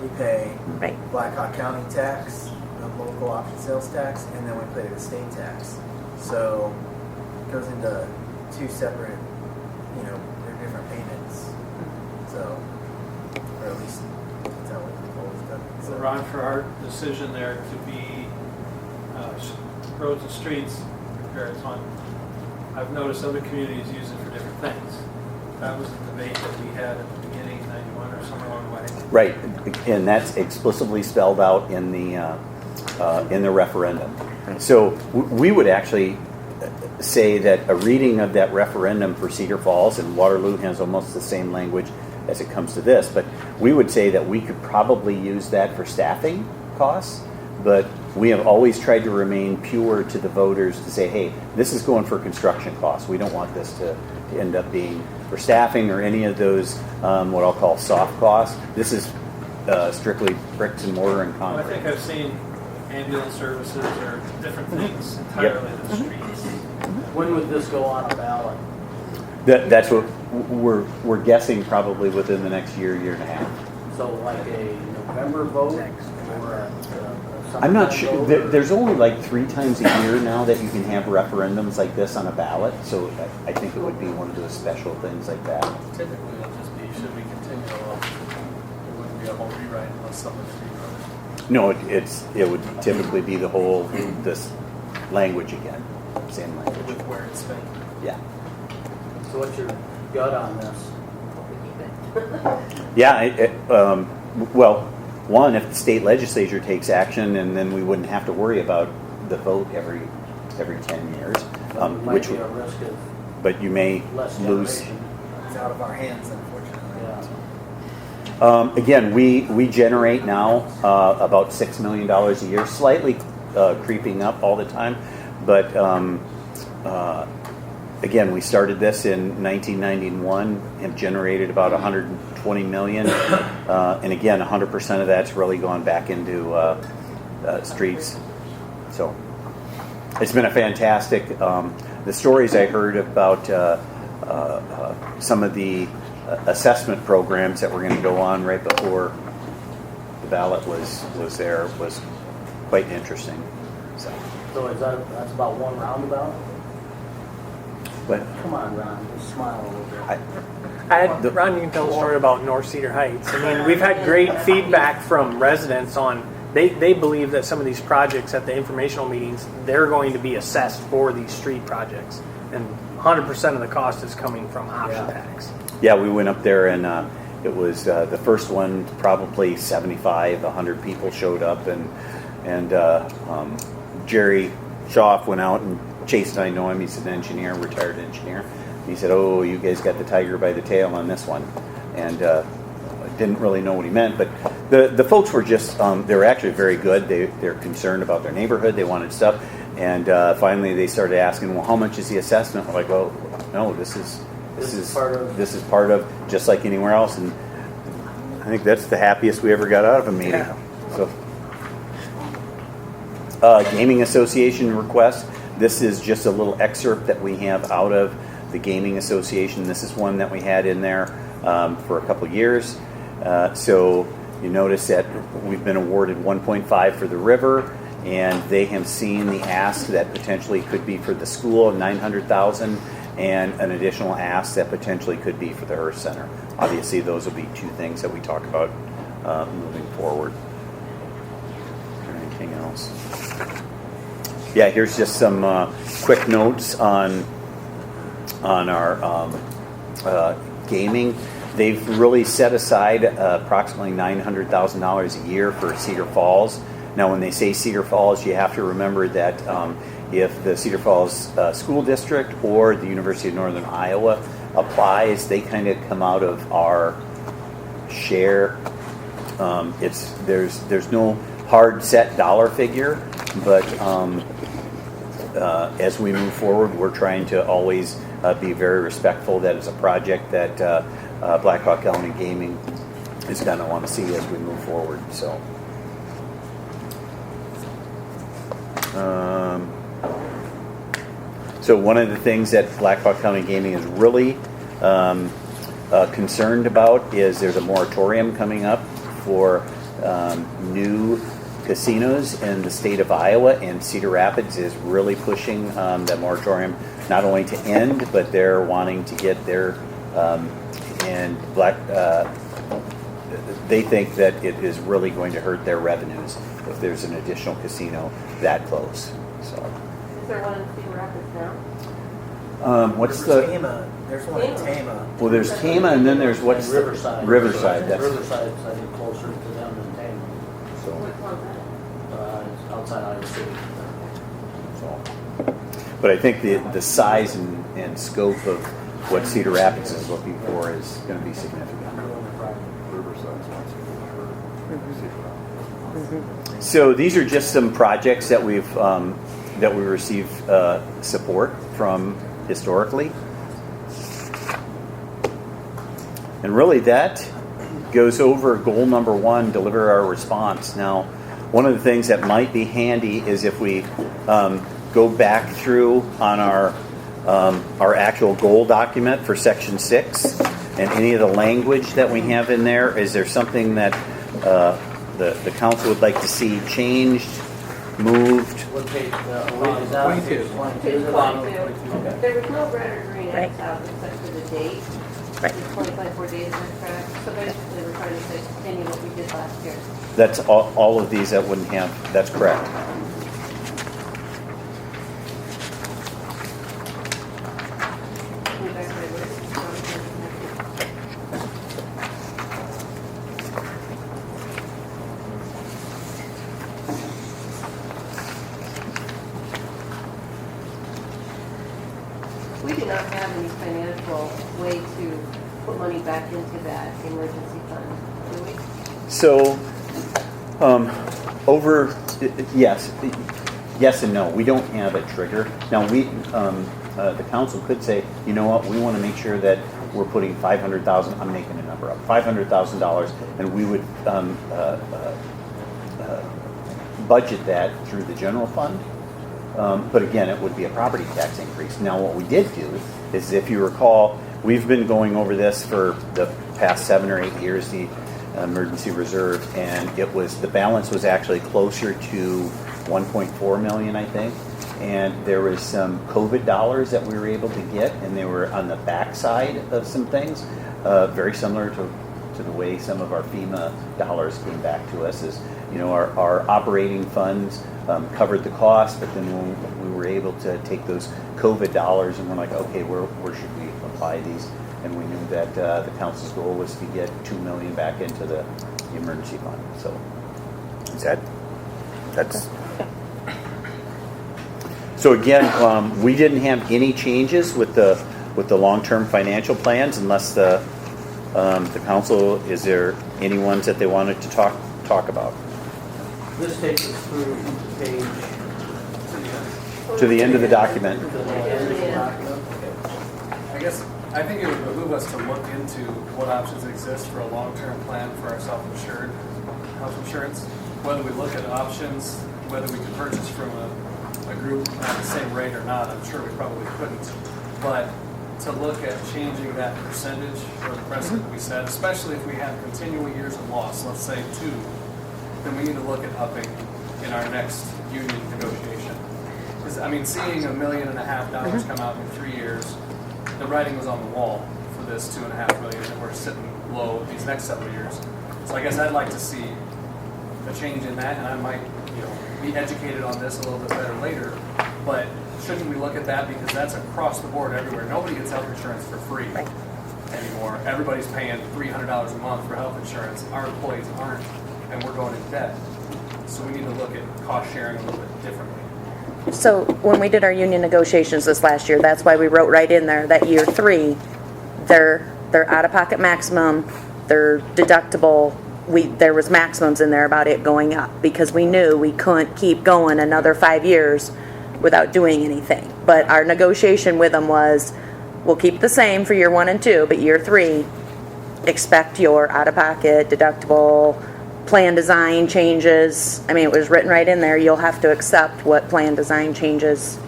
We pay Right. Blackhawk County tax, the local option sales tax, and then we pay the state tax. So it goes into two separate, they're different payments. So, or at least that's how we've always done it. So Ron, for our decision there to be roads and streets repairs on, I've noticed other communities use it for different things. That was the debate that we had at the beginning, 91 or somewhere along the way. Right, and that's explicitly spelled out in the referendum. So we would actually say that a reading of that referendum for Cedar Falls, and Waterloo has almost the same language as it comes to this, but we would say that we could probably use that for staffing costs, but we have always tried to remain pure to the voters to say, hey, this is going for construction costs. We don't want this to end up being for staffing or any of those what I'll call soft costs. This is strictly bricks and mortar and Well, I concrete. think I've seen ambulance services or different things entirely to the streets. When would this go on a ballot? That's what we're guessing, probably within the next year and a half. So like a November vote or a I'm not summertime sure. vote? There's only like 3 times a year now that you can have referendums like this on a ballot. So I think it would be one of those special things like that. Typically, it'll just be, should we continue along? It wouldn't be a whole rewrite unless something is rewritten. No, it would typically be the whole this language again, same language. With where it's spent. Yeah. So what's your gut on this? Yeah. Well, one, if the state legislature takes action, and then we wouldn't have to worry about the vote every 10 years, Might which be a would, risk of but you may less lose. generation. It's out of our hands, unfortunately. Yeah. Again, we generate now about $6 million a year, slightly creeping up all the time. But again, we started this in 1991, have generated about 120 million, and again, 100% of that's really gone back into streets. So it's been a fantastic. The stories I heard about some of the assessment programs that were going to go on right before the ballot was there was quite interesting. So that's about one roundabout? But Come on, Ron, just smile a little bit. Ron, you can tell a story about North Cedar Heights. I mean, we've had great feedback from residents on, they believe that some of these projects at the informational meetings, they're going to be assessed for these street projects. And 100% of the cost is coming from option tax. yeah, we went up there and it was the first one. Probably 75, 100 people showed up, and Jerry Schaff went out, and Chase and I know him. He's an engineer, retired engineer. He said, "Oh, you guys got the tiger by the tail on this one," and didn't really know what he meant. But the folks were just they were actually very good. They're concerned about their neighborhood. They wanted stuff, and finally they started asking, "Well, how much is the assessment?" We're like, "Well, no, this is part of just like anywhere else." And I think that's the happiest we ever got out of a meeting. Yeah. So, gaming association request. This is just a little excerpt that we have out of the Gaming Association. This is one that we had in there for a couple years. So you notice that we've been awarded 1.5 for the river, and they have seen the ask that potentially could be for the school, 900,000, and an additional ask that potentially could be for the Hearst Center. Obviously, those will be two things that we talk about moving forward. Is there anything else? Yeah, here's just some quick notes on our gaming. They've really set aside approximately $900,000 a year for Cedar Falls. Now, when they say Cedar Falls, you have to remember that if the Cedar Falls School District or the University of Northern Iowa applies, they kind of come out of our share. There's no hard set dollar figure, but as we move forward, we're trying to always be very respectful that it's a project that Black Hawk County Gaming is going to want to see as we move forward. So one of the things that Black Hawk County Gaming is really concerned about is there's a moratorium coming up for new casinos in the state of Iowa, and Cedar Rapids is really pushing that moratorium not only to end, but they're wanting to get their they think that it is really going to hurt their revenues if there's an additional casino that close. So, Is there one in Cedar Rapids now? what's the? Tama. There's one in Tama. Well, there's Tama, and then there's what's And Riverside. Riverside. That's Riverside's, I think, closer to them than Tama. so. Which one's that? It's outside Iowa City. So, but I think the size and scope of what Cedar Rapids is looking for is going to be significant. So these are just some projects that we received support from historically, and really that goes over goal number 1: deliver our response. Now, one of the things that might be handy is if we go back through on our actual goal document for section 6 and any of the language that we have in there. Is there something that the council would like to see changed, moved? What page? Is that on page 22? Page 22. Okay. There was no red or green Right. X out except for the date. Right. The 2024 date is incorrect. So basically, we're trying to say continue what we did last year. That's all of these that wouldn't have. That's correct. Can you back my words? We do not have any financial way to put money back into that emergency fund, do we? So, yes and no. We don't have a trigger. Now, the council could say, you know what, we want to make sure that we're putting $500,000. I'm making a number up, $500,000, and we would budget that through the general fund. But again, it would be a property tax increase. Now, what we did do is, if you recall, we've been going over this for the past 7 or 8 years, the emergency reserve, and the balance was actually closer to 1.4 million, I think. And there was some COVID dollars that we were able to get, and they were on the backside of some things, very similar to the way some of our FEMA dollars came back to us. Is, you know, our operating funds covered the cost, but then when we were able to take those COVID dollars and we're like, okay, where should we apply these? And we knew that the council's goal was to get $2 million back into the emergency fund. So, that's. So again, we didn't have any changes with the long-term financial plans, unless the council. Is there any ones that they wanted to talk about? This takes us through page To the end of the document. to the end of the document. I guess, I think it would behoove us to look into what options exist for a long-term plan for our self-insured health insurance. Whether we look at options, whether we could purchase from a group at the same rate or not, I'm sure we probably couldn't. But to look at changing that percentage or the precedent we set, especially if we have continual years of loss, let's say 2, then we need to look at upping in our next union negotiation. Because, I mean, seeing $1.5 million come out in 3 years, the writing was on the wall for this $2.5 million that we're sitting low these next several years. So I guess I'd like to see a change in that, and I might, be educated on this a little bit better later. But shouldn't we look at that, because that's across the board everywhere? Nobody gets health insurance for free anymore. Everybody's paying $300 a month for health insurance. Our employees aren't, and we're going in debt. So we need to look at cost sharing a little bit differently. So when we did our union negotiations this last year, that's why we wrote right in there that year 3, their out-of-pocket maximum, their deductible, there was maximums in there about it going up, because we knew we couldn't keep going another 5 years without doing anything. But our negotiation with them was, we'll keep the same for year 1 and 2, but year 3, expect your out-of-pocket, deductible, plan design changes. I mean, it was written right in there. You'll have to accept what plan design changes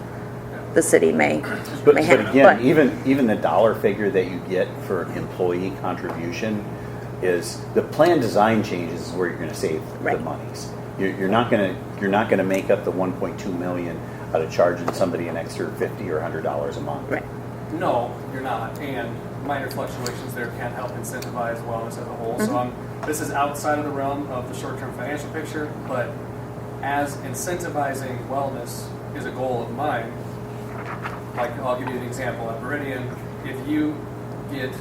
the city may have. But again, even the dollar figure that you get for employee contribution is the plan design changes is where you're going to save the monies. You're not going to make up the 1.2 million out of charging somebody an extra $50 or $100 a month. Right. No, you're not. And minor fluctuations there can help incentivize wellness as a whole. So this is outside of the realm of the short-term financial picture, but as incentivizing wellness is a goal of mine, like I'll give you an example. At Meridian, if you get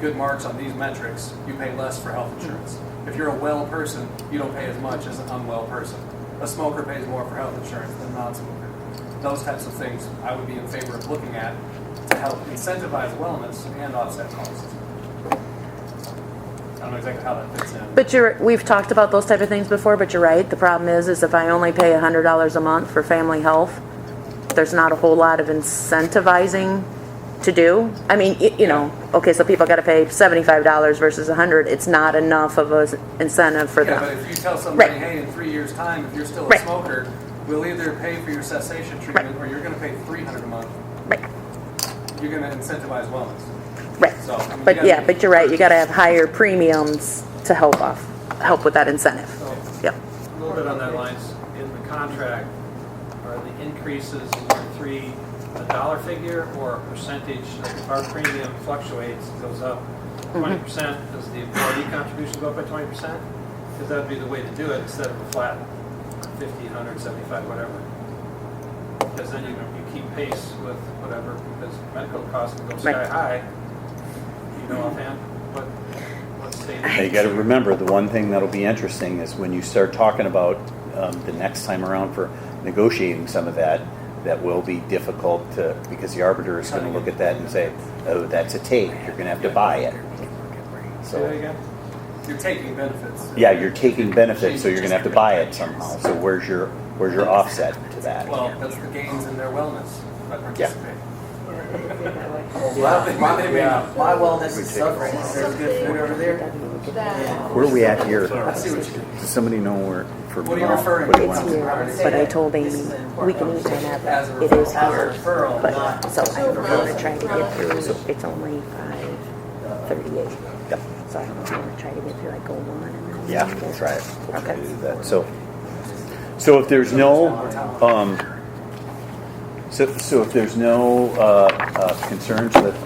good marks on these metrics, you pay less for health insurance. If you're a well person, you don't pay as much as an unwell person. A smoker pays more for health insurance than a non-smoker. Those types of things I would be in favor of looking at to help incentivize wellness and offset costs. I don't know exactly how that fits in. But we've talked about those type of things before, but you're right. The problem is if I only pay $100 a month for family health, there's not a whole lot of incentivizing to do. I mean, okay, so people got to pay $75 versus $100. It's not enough of an incentive for them. But if you tell somebody, hey, in 3 years' time, if you're still a smoker, we'll either pay for your cessation treatment or you're going to pay $300 a month. Right. You're going to incentivize wellness. Right. So, I mean, But you're right. You got to have higher premiums to help with that incentive. Yep. A little bit on that lines, in the contract, are the increases in year 3 a dollar figure or a percentage? Like if our premium fluctuates, it goes up 20%, does the employee contribution go up by 20%? Because that would be the way to do it instead of a flat 50, 100, 75, whatever. Because then you keep pace with whatever, because medical costs can go sky high. Offhand, what's stated? Now you got to remember, the one thing that'll be interesting is when you start talking about the next time around for negotiating some of that will be difficult because the arbiter is going to look at that and say, oh, that's a take. You're going to have to buy it. So you're taking benefits. Yeah, you're taking benefits, so you're going to have to buy it somehow. So where's your offset to that? Well, that's the gains in their wellness by participating. My wellness is suffering. There's good food over there. Where are we at here? I see what you do. Does somebody know where? What are you referring What do you to? want? But I told Amy, we can eat on that, but it is here. But, so I don't know how to try to get through, it's only 5:38. Yep. So I don't know if you want to try to get through like goal 1 and then. Yeah, we'll try it. We'll try to Okay. do that. So if there's no, so if there's no concerns with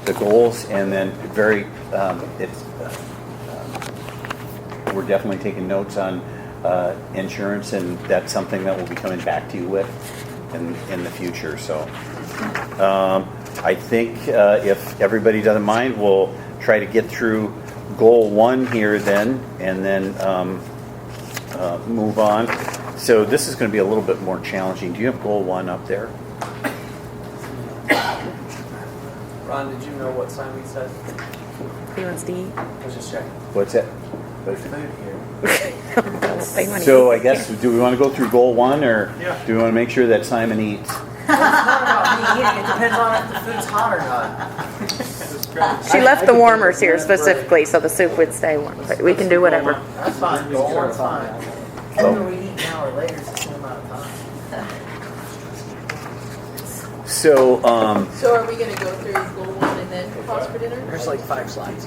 the goals, and then we're definitely taking notes on insurance, and that's something that we'll be coming back to you with in the future. So I think if everybody doesn't mind, we'll try to get through goal 1 here then, and then move on. So this is going to be a little bit more challenging. Do you have goal 1 up there? Ron, did you know what sign we said? He wants to eat. I was just checking. What's that? There's food here. So I guess, do we want to go through goal 1, or do we want to make sure that Simon eats? It's not about me eating. It depends on if the food's hot or not. She left the warmers here specifically so the soup would stay warm, but we can do whatever. That's fine. Goal 1's fine. Whether we eat now or later, it's the same amount of time. So, So are we gonna go through goal one and then pause for dinner? There's like 5 slides.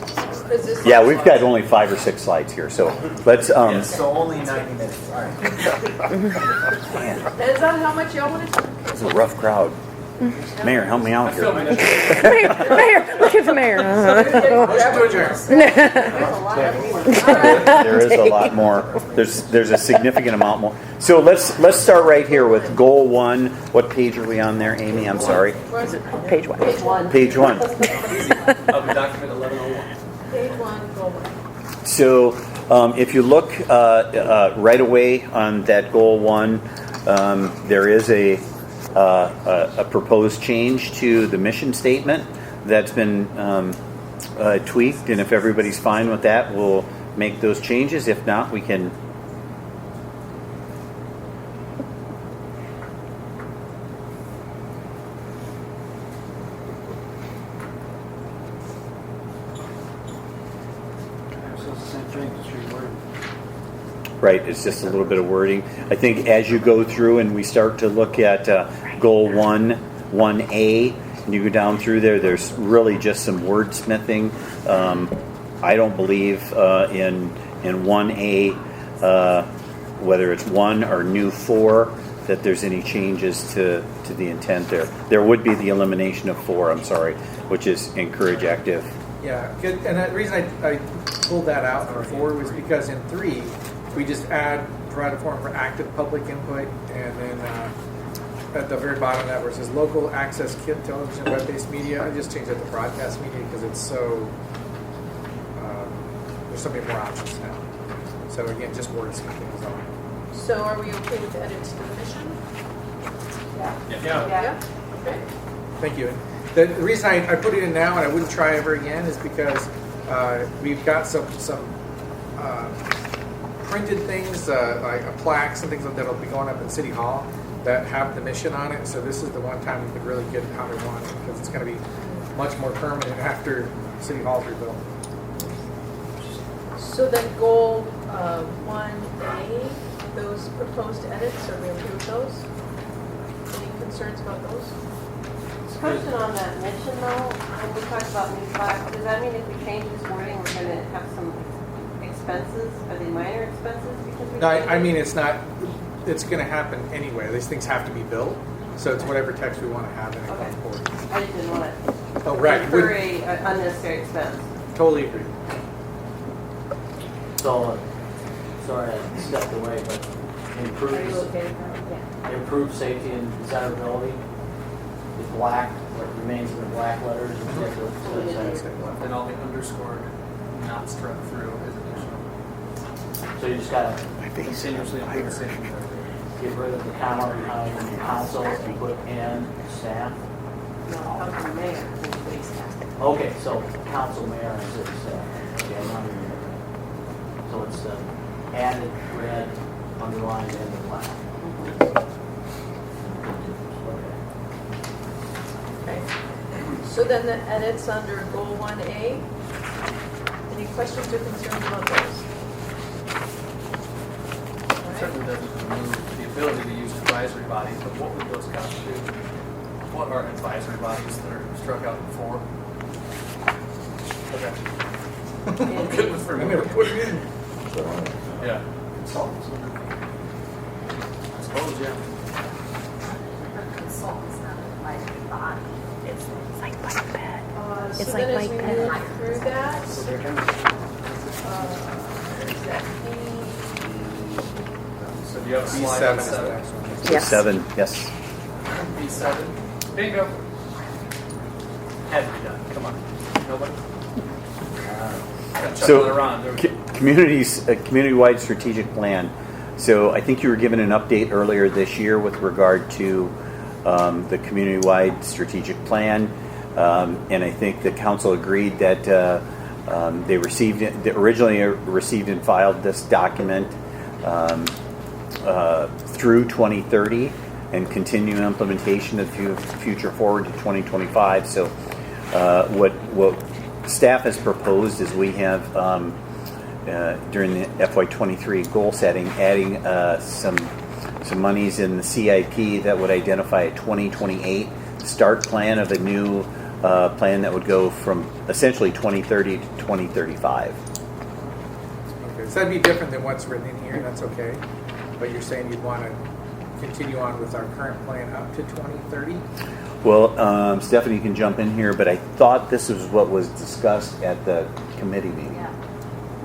Is this yeah, we've got only 5 or 6 slides here. So let's. So only 90 minutes. All right. Depends on how much y'all wanna talk. It's a rough crowd. Mayor, help me out here. Mayor, look at the mayor. There is a lot more. There's a significant amount more. So let's start right here with goal 1. What page are we on there, Amy? I'm sorry. Page 1. Page one. Page 1. Of the document 1101. Page one, goal one. So if you look right away on that goal 1, there is a proposed change to the mission statement that's been tweaked, and if everybody's fine with that, we'll make those changes. If not, we can. Right, it's just a little bit of wording. I think as you go through and we start to look at goal 1, 1A, and you go down through there, there's really just some wordsmithing. I don't believe in 1A, whether it's 1 or new 4, that there's any changes to the intent there. There would be the elimination of 4, I'm sorry, which is encourage active. Yeah, good. And the reason I pulled that out for 4 was because in 3, we just provide a form for active public input, and then at the very bottom of that where it says local access kit television web-based media, I just changed that to broadcast media because it's so, there's so many more options now. So again, just wordsmithing is all. So are we okay with edits to the mission? Yeah. Okay. Thank you. The reason I put it in now and I wouldn't try ever again is because we've got some printed things, like plaques and things like that will be going up in City Hall that have the mission on it. So this is the one time we could really get how we want it because it's going to be much more permanent after City Hall's rebuilt. So then goal 1A, those proposed edits, are we okay with those? Any concerns about those? Question on that mission though, when we talk about new flags, does that mean if we change this wording, we're gonna have some expenses? Are they minor expenses because we? No, I mean it's not. It's going to happen anyway. These things have to be built, so it's whatever text we want to have in it going forward. I just didn't want to. Oh, right. For a unnecessary expense. Totally agree. So, sorry I stepped away, but Are you improve, okay with that? improve safety and desirability. The black, what remains in the black letters. And all the underscored, not struck through is additional. So you just gotta Continuously improve the safety. get rid of the comma behind council and put and staff. No, council mayor, city staff. Okay, so council, mayor, and city staff. Okay, I'm not even looking. So it's the added red, underlined, and the black. Okay. So then the edits under goal 1A, any questions or concerns about those? Certainly doesn't remove the ability to use advisory bodies, but what would those constitute? What are advisory bodies that are struck out before? Okay. Good with for I never put it in. Yeah. Consultants. I suppose, yeah. Consultants, not an advisory body. It's like bike ped. So It's then like as we bike move ped. through that, is that So do you have a slide B7 on is the 7? next one. Yes. 7, yes. B7. Bingo. Had to be done. Come on. Nobody? So, Around. community-wide strategic plan. So I think you were given an update earlier this year with regard to the community-wide strategic plan, and I think the council agreed that they originally received and filed this document through 2030 and continue implementation of future forward to 2025. So what staff has proposed is we have during the FY23 goal setting, adding some monies in the CIP that would identify a 2028 start plan of a new plan that would go from essentially 2030 to 2035. Okay, so that'd be different than what's written in here, that's okay. But you're saying you'd want to continue on with our current plan up to 2030? Well, Stephanie can jump in here, but I thought this was what was discussed at the committee meeting. Yeah.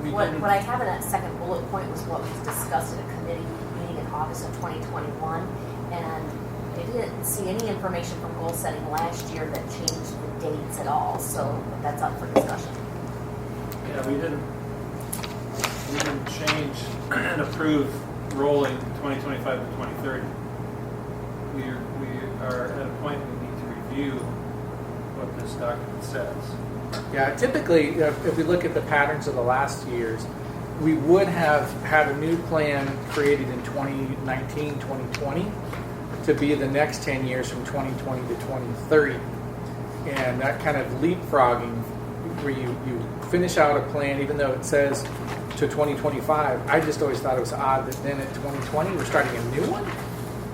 We What didn't- I have in that second bullet point was what was discussed at a committee meeting in August of 2021. And I didn't see any information from goal setting last year that changed the dates at all. So that's up for discussion. Yeah, we didn't change and approve rolling 2025 to 2030. We are at a point we need to review what this document says. Yeah, typically, if we look at the patterns of the last years, we would have had a new plan created in 2019, 2020 to be the next 10 years from 2020 to 2030. And that kind of leapfrogging where you finish out a plan, even though it says to 2025, I just always thought it was odd that then at 2020 we're starting a new one.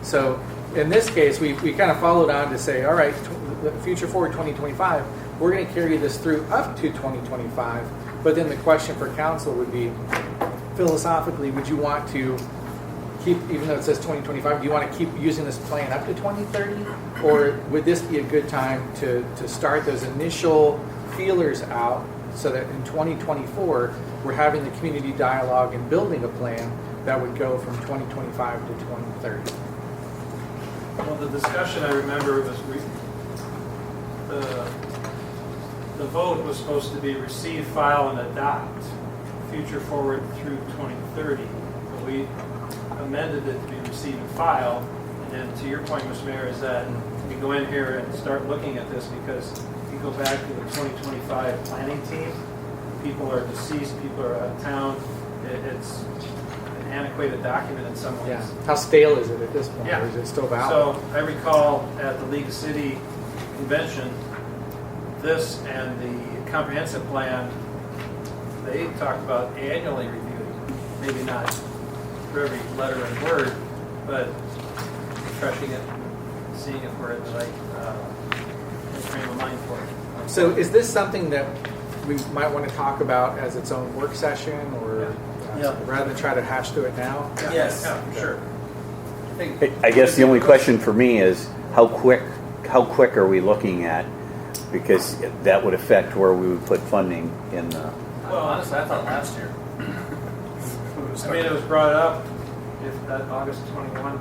So in this case, we kind of followed on to say, all right, future forward 2025, we're going to carry this through up to 2025. But then the question for council would be, philosophically, would you want to keep, even though it says 2025, do you want to keep using this plan up to 2030? Or would this be a good time to start those initial feelers out so that in 2024, we're having the community dialogue and building a plan that would go from 2025 to 2030? Well, the discussion I remember was the vote was supposed to be receive, file, and adopt future forward through 2030. But we amended it to be receive and file. And then to your point, Mr. Mayor, is that we go in here and start looking at this because if you go back to the 2025 planning team, people are deceased, people are out of town. It's an antiquated document in some ways. Yeah. How stale is it at this point? Yeah. Or is it still valid? So I recall at the League of City convention, this and the comprehensive plan, they talked about annually reviewing, maybe not for every letter and word, but refreshing it, seeing if we're in the right frame of mind for it. So is this something that we might want to talk about as its own work session, or rather than try to hash through it now? Yes. Yeah, for sure. I guess the only question for me is how quick are we looking at? Because that would affect where we would put funding in the. Well, honestly, I thought last year. I mean, it was brought up, if that August 21,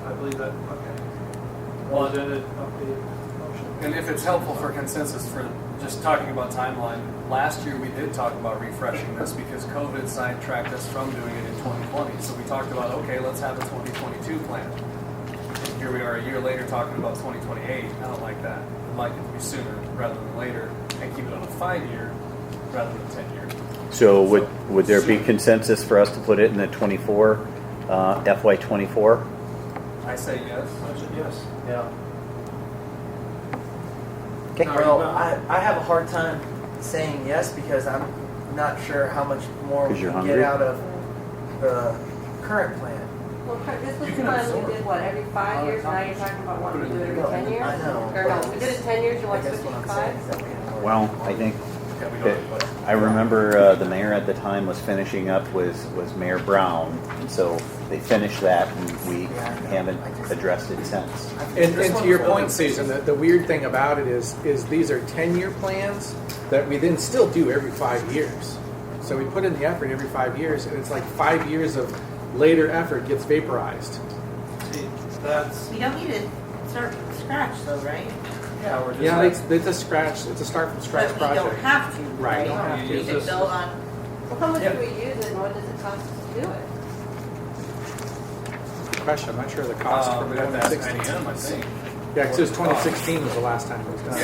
I believe that, okay. Well, Presented, updated motion. And if it's helpful for consensus for just talking about timeline, last year we did talk about refreshing this because COVID sidetracked us from doing it in 2020. So we talked about, okay, let's have a 2022 plan. And here we are a year later talking about 2028. I don't like that. I'd like it to be sooner rather than later and keep it on a 5-year rather than 10-year. So would there be consensus for us to put it in the 24, FY24? I say yes. I said yes. Yeah. Okay. Well, I have a hard time saying yes because I'm not sure how much more we 'Cause you're can hungry? get out of the current plan. Well, this was You the can plan absorb. we did, what, every 5 years? Now you're talking about wanting to do it every 10 years? I know. Or no, we did it 10 years, you I want to guess switch what it I'm to saying 5? is that we have more. Well, I think Yeah, we that don't. I remember the mayor at the time was finishing up was Mayor Brown, and so they finished that, and we haven't addressed it since. And to your point, Susan, the weird thing about it is these are 10-year plans that we then still do every 5 years. So we put in the effort every 5 years, and it's like 5 years of later effort gets vaporized. See, that's, We don't need to start from scratch though, right? yeah, we're just. Yeah, it's a scratch. It's a start from scratch But we project. don't have to, Right, right? you don't have to. We Use can this. build on, Well, how much Yeah. do we use it and what does it cost us to do it? Question. I'm not sure the cost from We'd have to ask 2016. IDM, I think. Yeah, because it was 2016 was the last time it was done.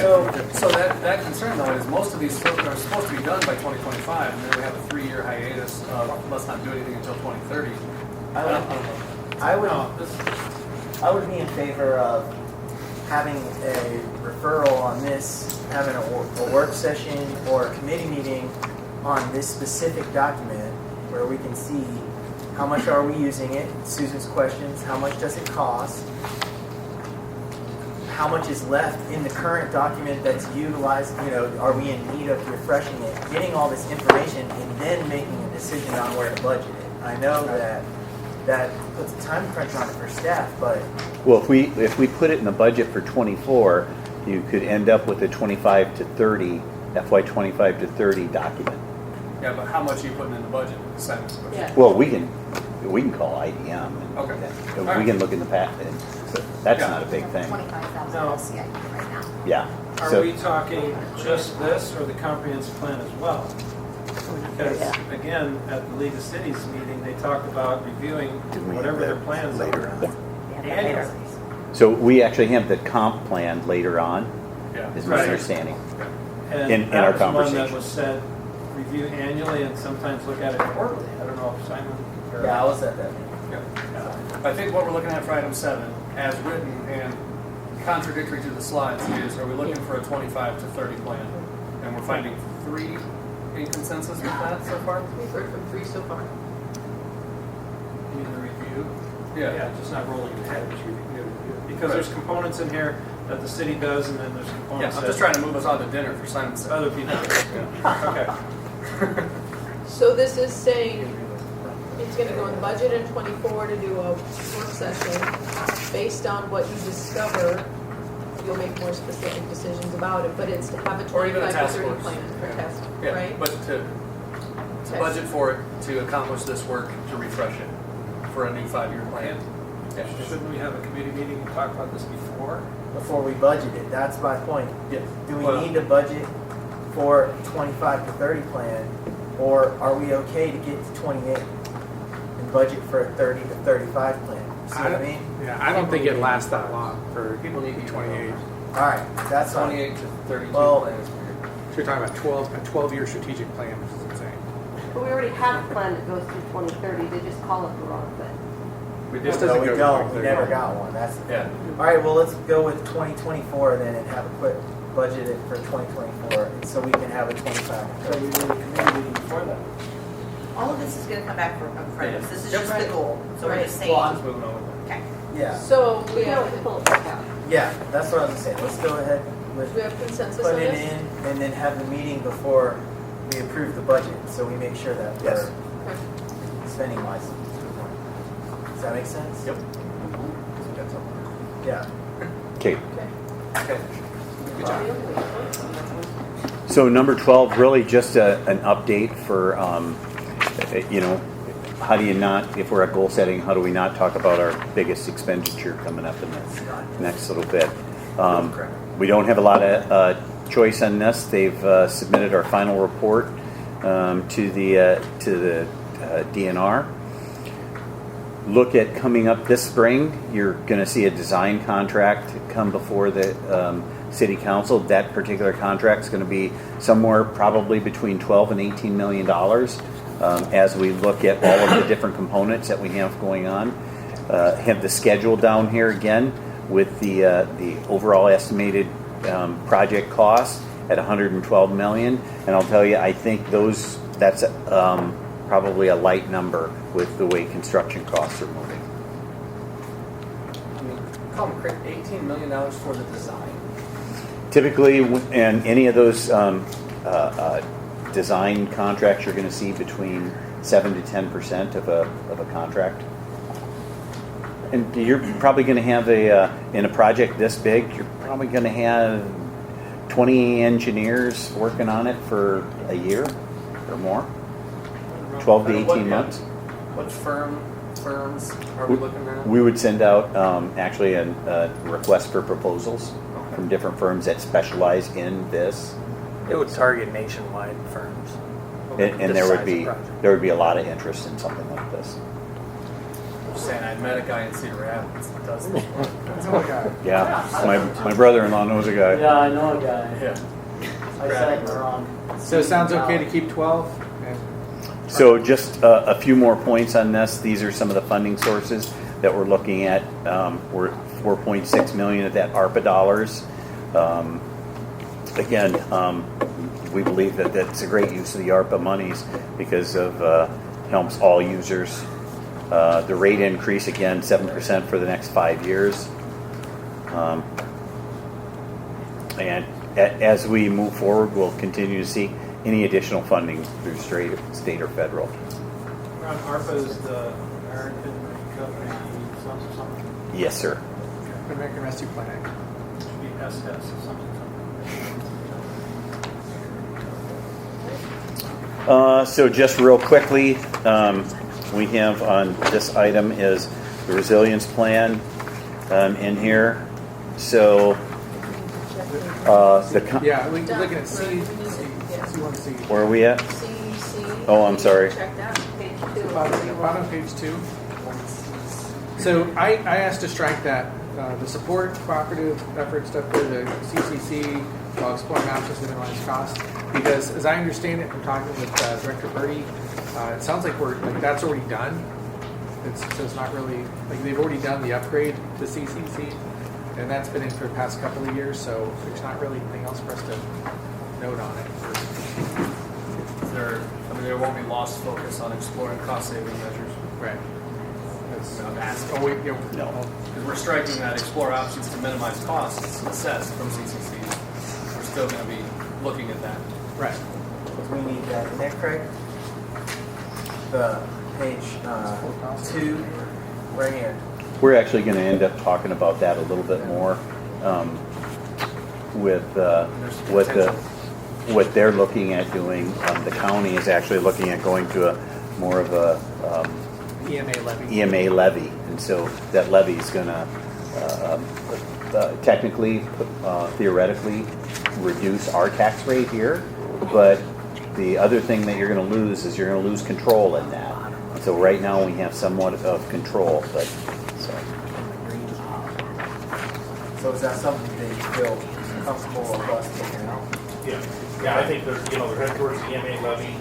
So that concern though is most of these are supposed to be done by 2025, and then we have a 3-year hiatus of let's not do anything until 2030. I don't know. I would, No, this, I would be in favor of having a referral on this, having a work session or a committee meeting on this specific document where we can see how much are we using it, Susan's questions, how much does it cost, how much is left in the current document that's utilized, are we in need of refreshing it, getting all this information, and then making a decision on where to budget it. I know that puts a time crunch on it for staff, but Well, if we put it in the budget for 24, you could end up with a 25 to 30, FY 25 to 30 document. Yeah, but how much are you putting in the budget? Simon? Yeah. Well, we can call IDM. And Okay. We All right. can look in the past. That's Yeah. not a big thing. 25,000 No. LCIP right now. Yeah. Are So we talking just this or the comprehensive plan as well? Because, again, at the League of Cities meeting, they talked about reviewing Didn't we whatever have their that plans later are. on? Annually. So we actually have the comp plan later on, Yeah. is my Right. understanding. And In that our was one that conversation. was said, review annually and sometimes look at it quarterly. I don't know if Simon or... yeah, I was at that meeting. I think what we're looking at for item 7, as written and contradictory to the slides, is are we looking for a 25 to 30 plan? And we're finding 3 in consensus with that so far? We've heard from 3 so far. You mean the review? Yeah. Just not rolling ahead, just review. Because there's components in here that the city does, and then there's Yeah, components I'm that just trying to move us on to dinner for Simon's sake. other people do. Yeah. Okay. So this is saying it's gonna go in the budget in 24 to do a work session. Based on what you discover, you'll make more specific decisions about it, but it's to have a Or even a 25 to task 30 force. plan for test, Yeah, right? but to Okay. budget for it, to accomplish this work, to refresh it for a new 5-year plan. Yeah. Shouldn't we have a committee meeting and talk about this before? Before we budget it, that's my point. Yes. Do we Well- need to budget for 25 to 30 plan, or are we okay to get to 28 and budget for a 30 to 35 plan? See what I mean? Yeah, I don't think it lasts that long for People need to 28. All right, that's 28 to 32 Well- plan is weird. So you're talking about a 12-year strategic plan, which is insane. But we already have a plan that goes through 2030, they just call it the wrong thing. We This did. doesn't No, we go don't. to We never got one. That's Yeah. all right. Well, let's go with 2024 then, and have a quick budget it for 2024, so we can have a 25. So we need a committee meeting before that. All of this is gonna come back for, in front of us. This is Yep. just the goal. So we're Right. just saying, Well, I'm just moving on with okay. Yeah, So We we can have, always pull it back out. yeah. That's what I was gonna say. Let's go ahead with we have consensus on put it this? in, and then have the meeting before we approve the budget, so we make sure that Yes. Okay. we're spending wise. Does that make sense? Yep. Yeah. Okay. Okay. Good job. So number 12, really just an update for, how do you not, if we're at goal setting, how do we not talk about our biggest expenditure coming up in the next little bit? We don't have a lot of choice on this. They've submitted our final report to the DNR. Look at coming up this spring. You're going to see a design contract come before the city council. That particular contract is going to be somewhere probably between 12 and 18 million dollars. As we look at all of the different components that we have going on, have the schedule down here again with the overall estimated project cost at 112 million. And I'll tell you, I think that's probably a light number with the way construction costs are moving. Call them crazy. $18 million for the design. Typically, in any of those design contracts, you're going to see between 7 to 10% of a contract. And you're probably going to have in a project this big, you're probably going to have 20 engineers working on it for a year or more, 12 to 18 months. What firms are we looking at? We would send out actually a request for proposals from different firms that specialize in this. It would target nationwide firms. And This there would size be of project. a lot of interest in something like this. Just saying, I met a guy in Cedar Rapids that does this work. Yeah, my brother-in-law knows a guy. Yeah, I know a guy. Yeah. I sat in the wrong. So it sounds okay to keep 12? So just a few more points on this. These are some of the funding sources that we're looking at. We're 4.6 million of that ARPA dollars. Again, we believe that that's a great use of the ARPA monies because of helps all users. The rate increase again 7% for the next 5 years. And as we move forward, we'll continue to seek any additional funding through state or federal. Ron, ARPA is the American Recovery something. Yes, sir. American Rescue Plan Act. Should be SS or something. So just real quickly, we have on this item is the resilience plan in here. So Yeah, we're looking at C1C. where are we at? CEC. Oh, I'm sorry. Checked out. Page 2. Bottom page 2. So I asked to strike that, the support cooperative effort stuff there, the CCC, while exploring options to minimize costs. Because as I understand it from talking with Director Birdie, it sounds like that's already done. So it's not really, like they've already done the upgrade to CCC, and that's been in for the past couple of years, so there's not really anything else for us to note on it. There won't be lost focus on exploring cost-saving measures. Right. That's, I'm asking. oh, wait, yeah, No. Because we're striking that explore options to minimize costs assessed from CCC. We're still going to be looking at that. right. We need that in there, Craig. The page 2, right here. We're actually going to end up talking about that a little bit more with what they're looking at doing. The county is actually looking at going to a more of a EMA levy, and so that levy is going to technically, theoretically, reduce our tax rate here, but the other thing that you're going to lose is you're going to lose control in that. So right now we have somewhat of control, but So is that something that you feel comfortable with us taking out? Yeah, I think they're heading towards the EMA levy,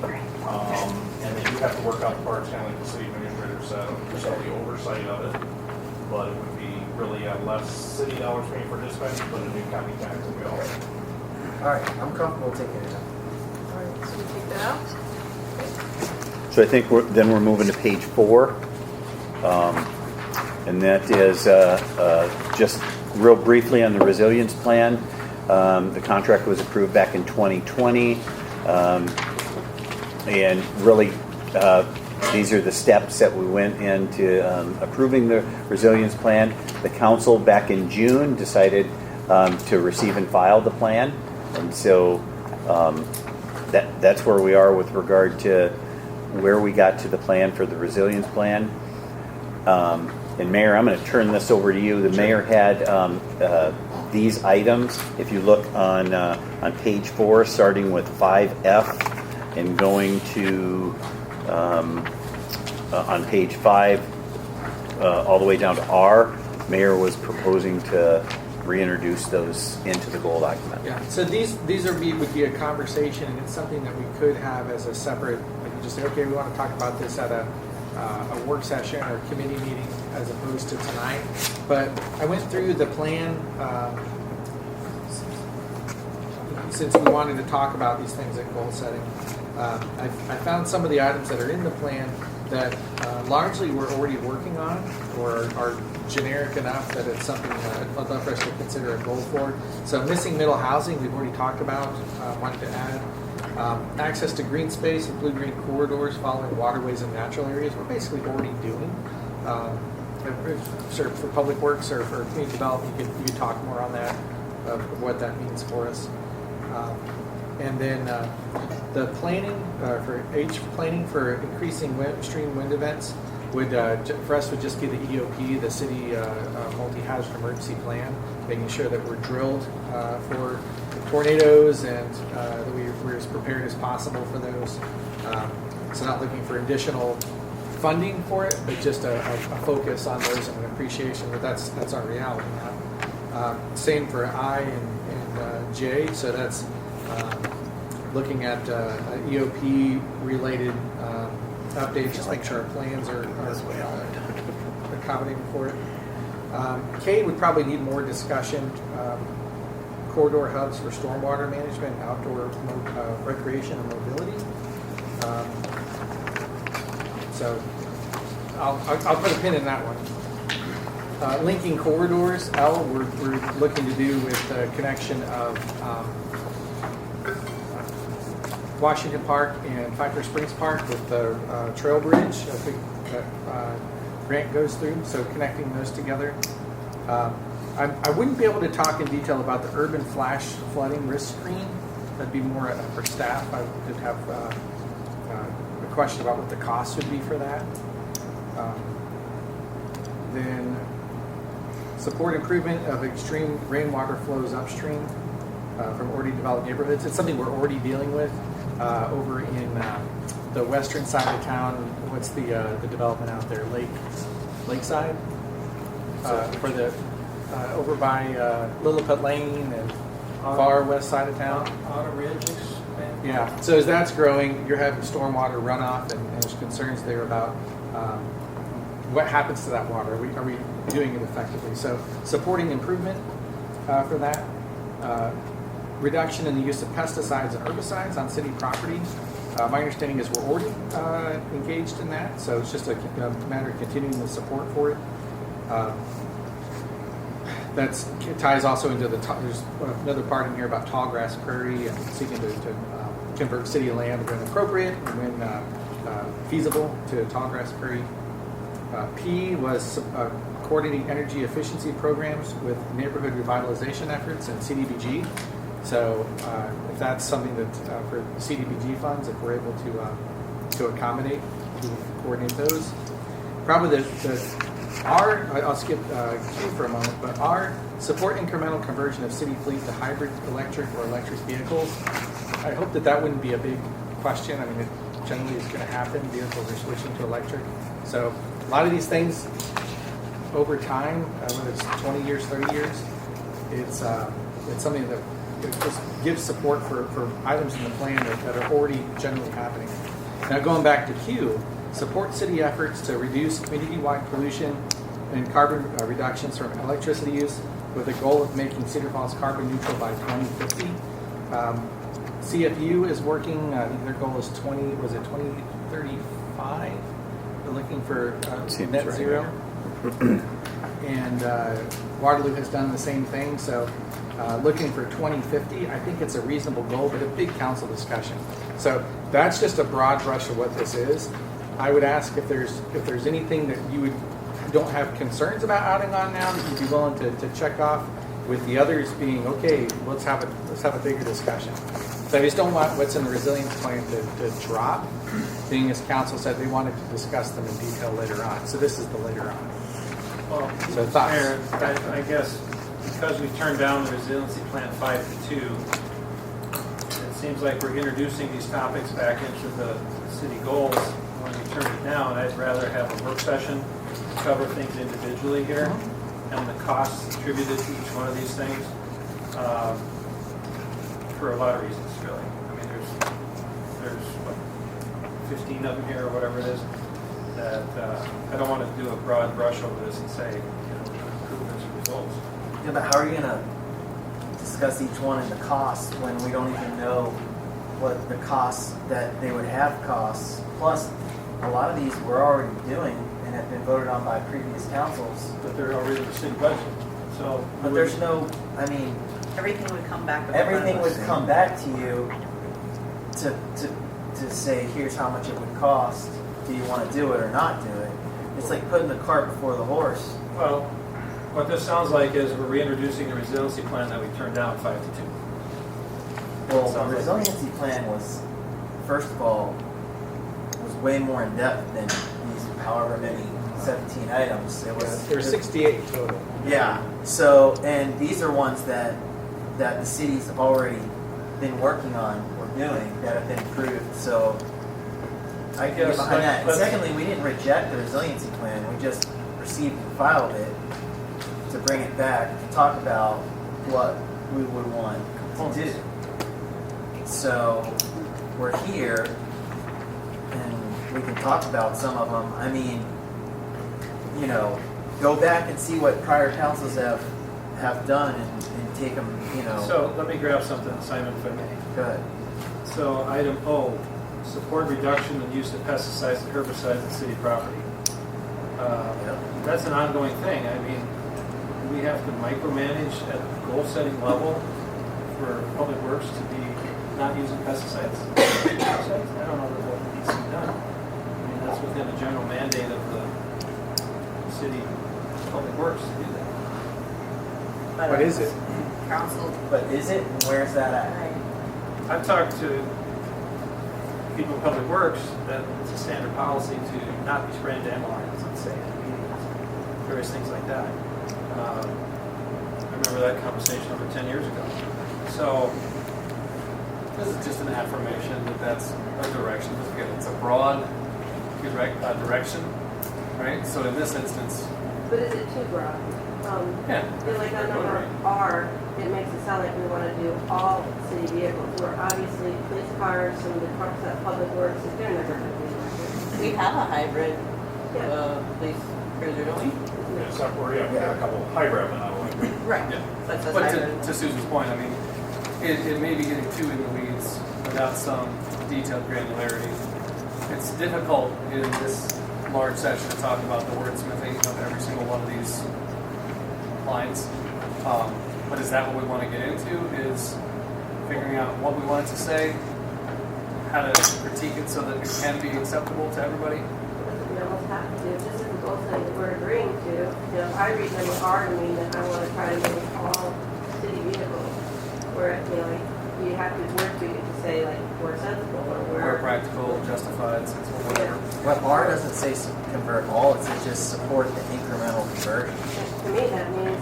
and they do have to work out the parts, kind of like the city administrator said, just the oversight of it. But it would be really less city dollars paying for dispatch, but a new county tax will be all right. All right, I'm comfortable taking it out. All right, so we take that out. so I think we're moving to page 4, and that is just real briefly on the resilience plan. The contract was approved back in 2020, and really these are the steps that we went into approving the resilience plan. The council back in June decided to receive and file the plan, and so that's where we are with regard to where we got to the plan for the resilience plan. And Mayor, I'm going to turn this over to you. The mayor had these items. If you look on page 4, starting with 5F and going to on page 5 all the way down to R, Mayor was proposing to reintroduce those into the goal document. Yeah, so these would be a conversation, and it's something that we could have as a separate, like you just say, okay, we want to talk about this at a work session or committee meeting as opposed to tonight. But I went through the plan since we wanted to talk about these things at goal setting. I found some of the items that are in the plan that largely we're already working on or are generic enough that it's something that I'd love for us to consider a goal for. So missing middle housing, we've already talked about, wanted to add. Access to green space and blue-green corridors following waterways and natural areas, we're basically already doing. Sort of for public works or for community development, you could talk more on that, of what that means for us. And then the planning planning for increasing extreme wind events would for us would just be the EOP, the city multi-hazard emergency plan, making sure that we're drilled for tornadoes and that we're as prepared as possible for those. So not looking for additional funding for it, but just a focus on those and an appreciation that that's our reality now. Same for I and J, so that's looking at EOP related updates, just make sure our plans are accommodating for it. K would probably need more discussion. Corridor hubs for stormwater management, outdoor recreation and mobility. So I'll put a pin in that one. linking corridors, we're looking to do with the connection of Washington Park and Pfeiffer Springs Park with the trail bridge. I think that grant goes through, so connecting those together. I wouldn't be able to talk in detail about the urban flash flooding risk screen. That'd be more for staff. I did have a question about what the cost would be for that. Then support improvement of extreme rainwater flows upstream from already developed neighborhoods. It's something we're already dealing with over in the western side of town. What's the development out there? Lakeside? For the over by Lilliput Lane and far west side of town. Auto Ridge expand. Yeah. So as that's growing, you're having stormwater runoff, and there's concerns there about what happens to that water. Are we doing it effectively? So supporting improvement for that. Reduction in the use of pesticides and herbicides on city property. My understanding is we're already engaged in that, so it's just a matter of continuing the support for it. That ties also into there's another part in here about tall grass prairie and seeking to convert city land when appropriate and when feasible to tall grass prairie. P was coordinating energy efficiency programs with neighborhood revitalization efforts and CDBG. So if that's something that for CDBG funds, if we're able to accommodate, we will coordinate those. Probably I'll skip Q for a moment, but R, support incremental conversion of city fleet to hybrid electric or electric vehicles. I hope that wouldn't be a big question. I mean, it generally is going to happen. Vehicles are switching to electric. So a lot of these things over time, whether it's 20 years, 30 years, it's something that it just gives support for items in the plan that are already generally happening. Now going back to Q, support city efforts to reduce community-wide pollution and carbon reductions from electricity use with a goal of making Cedar Falls carbon neutral by 2050. CFU is working, their goal is 2035? They're looking for net right zero. And Waterloo has done the same thing, so looking for 2050, I think it's a reasonable goal, but a big council discussion. So that's just a broad brush of what this is. I would ask if there's anything that you don't have concerns about adding on now that you'd be willing to check off, with the others being okay. Let's have a bigger discussion. So I just don't want what's in the resilience plan to drop. Being as council said, they wanted to discuss them in detail later on. So this is the later on. Well, So thoughts? Mayor, I guess because we turned down the resiliency plan 5-2, it seems like we're introducing these topics back into the city goals when we turn it down. I'd rather have a work session, cover things individually here, and the costs attributed to each one of these things, for a lot of reasons, really. I mean, there's what, 15 of them here or whatever it is, that I don't want to do a broad brush over this and say, improvements or results. Yeah, but how are you going to discuss each one and the costs when we don't even know what the costs that they would have costs? Plus, a lot of these we're already doing and have been voted on by previous councils. But they're already in the city budget. So, But there's no, I mean, Everything would come back. everything would come back to you to say, here's how much it would cost. Do you want to do it or not do it? It's like putting the cart before the horse. well, what this sounds like is we're reintroducing the resiliency plan that we turned down 5-2. Well, the Sounds like- resiliency plan was, first of all, was way more in depth than these however many 17 items. It was. There were 68 total. Yeah. So, and these are ones that the city's already been working on or doing that have been approved. So, I can get guess, behind that. And let's- secondly, we didn't reject the resiliency plan. We just received and filed it to bring it back to talk about what we would want to do. So, we're here, and we can talk about some of them. I mean, go back and see what prior councils have done and take them, So let me grab something, Simon, if I may. good. So item O, support reduction in use of pesticides and herbicides in city property. Yep. that's an ongoing thing. I mean, we have to micromanage at the goal-setting level for Public Works to be not using pesticides. I don't know what needs to be done. I mean, that's within the general mandate of the city Public Works to do that. What is it? Council. But is it? Where's that at? I've talked to people in Public Works that it's a standard policy to not be spraying dandelions, let's say, in meetings, various things like that. I remember that conversation over 10 years ago. So, This is just an affirmation that that's a direction. Because again, it's a broad direction, right? So in this instance, But is it too broad? yeah. Like on number R, it makes it sound like we want to do all city vehicles, where obviously police cars and the trucks at Public Works, they're never going to be like We have a hybrid police cruiser, don't we? Yeah, so we have a couple hybrid, but not a hybrid. Right. Yeah. But that's But hybrid. to Susan's point, I mean, it may be getting too in the weeds without some detailed granularity. It's difficult in this large session to talk about the wordsmithing of every single one of these lines. But is that what we want to get into? Is figuring out what we want it to say, how to critique it so that it can be acceptable to everybody? We almost have to, just as a goal setting that we're agreeing to, if I read number R to mean that I want to try to make all city vehicles, where, you have to work to say, like, we're sensible, or Where practical, justified, sensible, whatever. But R doesn't say convert all, it says just support the incremental conversion. To me, that means,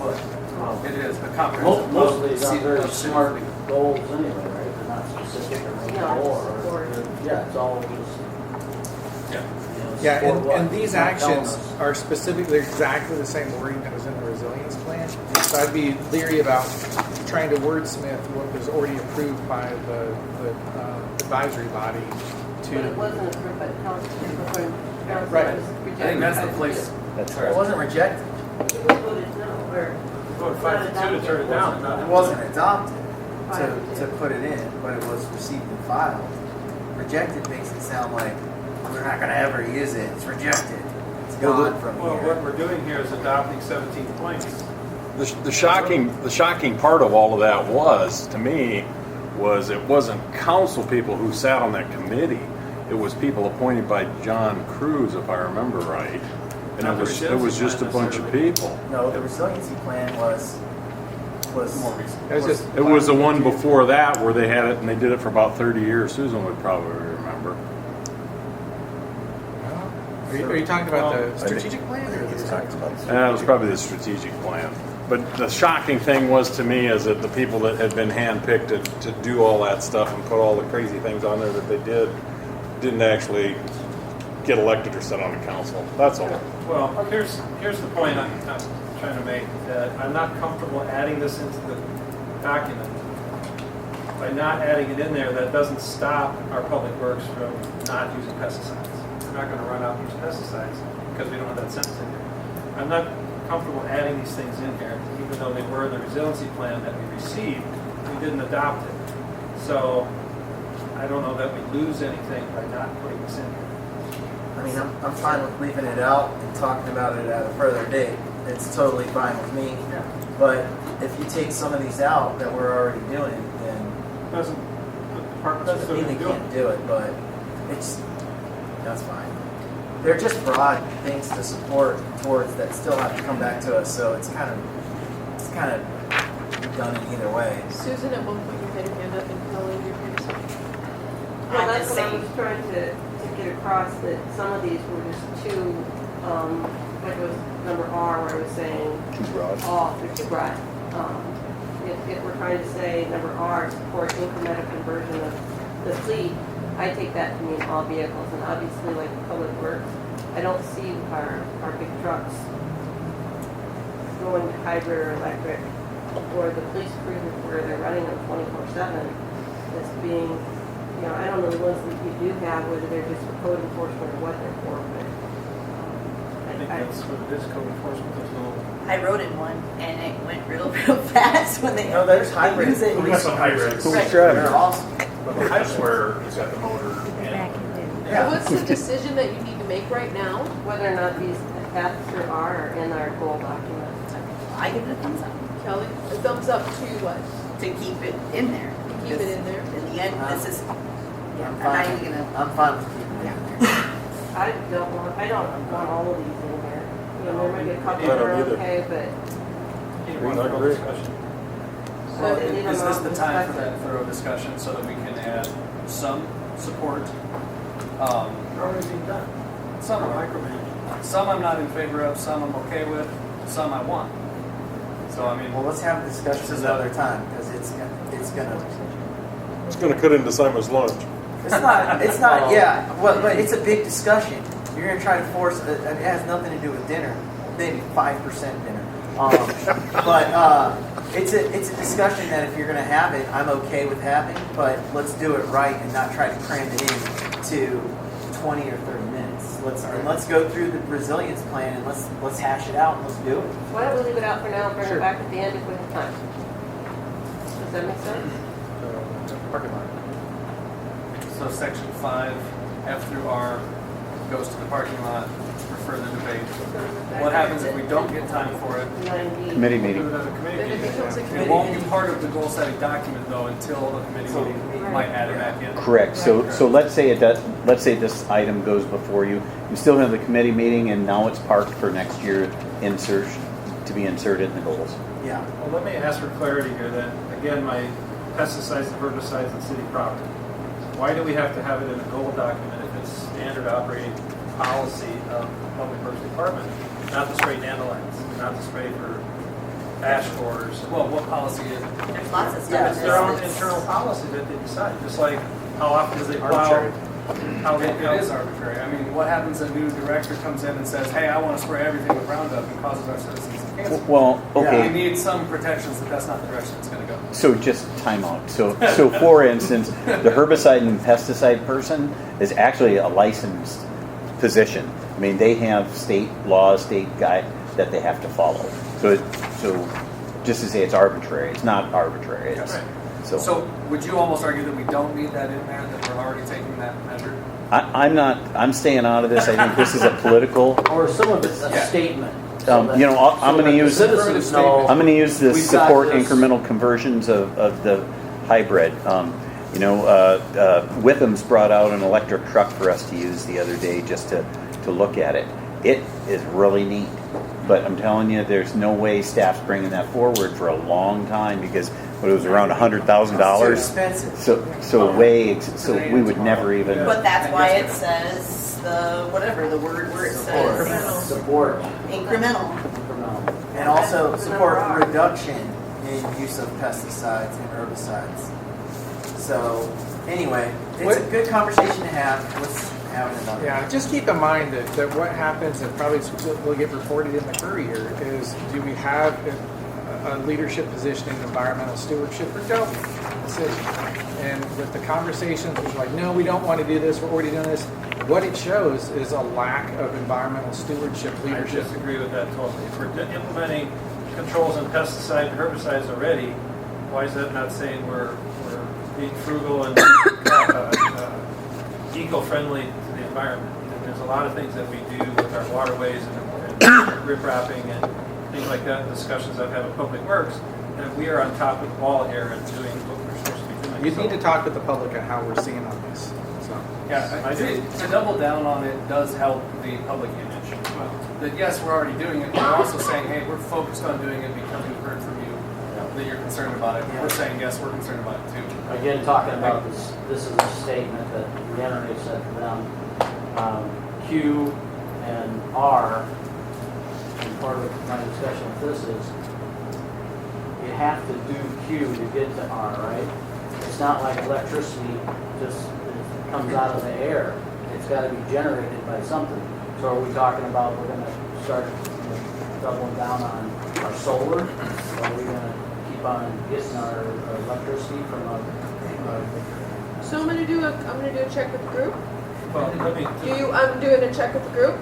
It is a comprehensive. Most of these of aren't very city- smart goals anyway, right? They're not specific or maybe No, more. just support. Yeah, it's all just, Yeah. Yeah, support what? and these It's not telling actions us. are specifically exactly the same wording that was in the resilience plan. So I'd be leery about trying to wordsmith what was already approved by the advisory body but it to. wasn't approved by the council, council Right. was I think that's the place. That's It wasn't rejected, It was voted no, or voted 5-2 to turn it down. it wasn't adopted to put it in, but it was received and filed. Rejected makes it sound like we're not gonna ever use it, it's rejected, it's gone from Well, here. what we're doing here is adopting 17 points. The shocking part of all of that was, to me, was it wasn't council people who sat on that committee. It was people appointed by John Cruz, if I remember right. And Not the it was just a bunch of people. No, the resiliency plan was More recent. It was just. It was the one before that where they had it and they did it for about 30 years. Susan would probably remember. Are you talking about the strategic plan or the It was probably the strategic plan. But the shocking thing was to me is that the people that had been handpicked to do all that stuff and put all the crazy things on there that they didn't actually get elected or sit on the council. That's all. Well, here's the point I'm trying to make, that I'm not comfortable adding this into the document. By not adding it in there, that doesn't stop our public works from not using pesticides. We're not going to run out and use pesticides because we don't have that sentence in here. I'm not comfortable adding these things in here, even though they were in the resiliency plan that we received. We didn't adopt it. So I don't know that we lose anything by not putting this in here. I mean, I'm fine with leaving it out and talking about it at a further date. It's totally fine with me. Yeah. But if you take some of these out that we're already doing, then Doesn't the doesn't mean they can't do it, but that's fine. They're just broad things to support towards that still have to come back to us, so it's kind of done in either way. Susan, at one point you had your hand up and Colleen, you're here to say. well, I'm that's just what I saying. was trying to get across, that some of these were just too, like it was number R where I was saying, Too broad. they're too broad. If we're trying to say number R, support incremental conversion of the fleet, I take that to mean all vehicles, and obviously like Public Works, I don't see our big trucks going to hybrid or electric, or the police cruisers where they're running them 24/7 as being, I don't know the ones that you do have, whether they're just for code enforcement or what they're for, but I think that's what it is, code enforcement. There's no. I rode in one and it went real fast when they. No, there's hybrid use it. We got some hybrids. Right. They're awesome. But the hybrids where it's got the motor and So what's the decision that you need to make right now? whether or not these F through R are in our goal document. I give it a thumbs up Kelly, a thumbs up to what? to keep it in there. Keep it in there. In the end, this is, yeah, I'm I'm not fine. even gonna, I'm fine with keeping it in there. I don't want all of these in there. You know, there might be a couple I that don't are either. okay, but Need one more discussion. Well, they need a is this the lot of time for discussion. that thorough discussion so that we can add some support? Already being done. Some are Micromanaging. Some I'm not in favor of, some I'm okay with, some I want. So I mean, Well, let's have a discussion This is another time, because it's gonna, It's gonna cut into Simon's lunch. it's not, yeah, well, but it's a big discussion. You're gonna try to force, it has nothing to do with dinner, maybe 5% dinner. It's a discussion that if you're gonna have it, I'm okay with having, but let's do it right and not try to cram it in to 20 or 30 minutes. Let's go through the resilience plan and let's hash it out and let's do it. Why don't we leave it out for now and bring Sure. it back at the end if we have time? Does that make sense? Parking lot. so section 5, F through R, goes to the parking lot for further debate. What happens if we don't get time for it? 9D. Committee Do meeting. it as a committee Then it meeting. becomes a It committee. won't be part of the goal setting document though until a committee meeting might add it back in. Correct. So let's say let's say this item goes before you. You still have the committee meeting, and now it's parked for next year to be inserted in the goals. Yeah. Well, let me ask for clarity here then. Again, my pesticides and herbicides and city property. Why do we have to have it in a goal document if it's standard operating policy of the Public Works Department? Not to spray dandelions, not to spray for ash borers. Well, what policy is it? there's lots of Yeah, stuff. it's their own that's- internal policy that they decide, just like how often do they plow? Arbitrary. How they, It is arbitrary. I mean, what happens if a new director comes in and says, hey, I want to spray everything with Roundup and causes our citizens cancer? Well, We okay. need some protections that that's not the direction it's going to go. So just time out. So for instance, the herbicide and pesticide person is actually a licensed position. I mean, they have state laws, state guide that they have to follow. So just to say it's arbitrary, it's not arbitrary. It's, Right. So would you almost argue that we don't need that in there, that we're already taking that measure? I'm staying out of this. I think this is a political. Or some of it's a Yeah. statement. So that- You know, I'm so going to that use the citizens know. I'm going to use this we've got support this. incremental conversions of the hybrid. Witham's brought out an electric truck for us to use the other day just to look at it. It is really neat, but I'm telling you, there's no way staff's bringing that forward for a long time because it was around $100,000. It's too expensive. So we would never even. But that's why it says the, whatever, the word where it says Support. incremental. Incremental. And also support reduction in use of pesticides and herbicides. So, anyway, it's a good conversation to have. Let's have it another. Yeah, just keep in mind that what happens, and probably will get reported in the Courier, is do we have a leadership position in environmental stewardship or don't in the city? And with the conversations, it's like, no, we don't want to do this, we're already doing this. What it shows is a lack of environmental stewardship I leadership. disagree with that totally. If we're implementing controls on pesticides and herbicides already, why is that not saying we're being frugal and eco-friendly to the environment? And there's a lot of things that we do with our waterways and rip-wrapping and things like that, discussions I've had with Public Works, that we are on top of the ball here and doing what we're supposed to be doing. You So- need to talk with the public on how we're seeing on this. So. Yeah, I do. to double down on it does help the public image. That yes, we're already doing it, but we're also saying, hey, we're focused on doing it because we've heard from you that you're concerned about it. We're saying, yes, we're concerned about it too. Again, talking about this is a statement that Henry said to them. Q and R, and part of my discussion with this is, you have to do Q to get to R, right? It's not like electricity just comes out of the air. It's got to be generated by something. So are we talking about we're going to start doubling down on our solar? Or are we going to keep on getting our electricity from So I'm gonna do a check with the group. Well, let me, I'm doing a check with the group.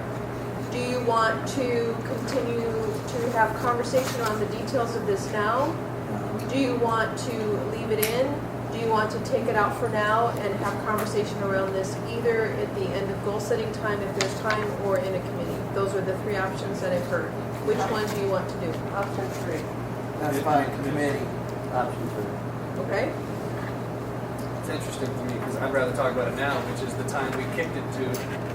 Do you want to continue to have conversation on the details of this now? Do you want to leave it in? Do you want to take it out for now and have conversation around this either at the end of goal setting time if there's time or in a committee? Those are the three options that I've heard. Which one do you want to do? Option 3. That's fine, committee. Option two. Okay? It's interesting to me because I'd rather talk about it now, which is the time we kicked it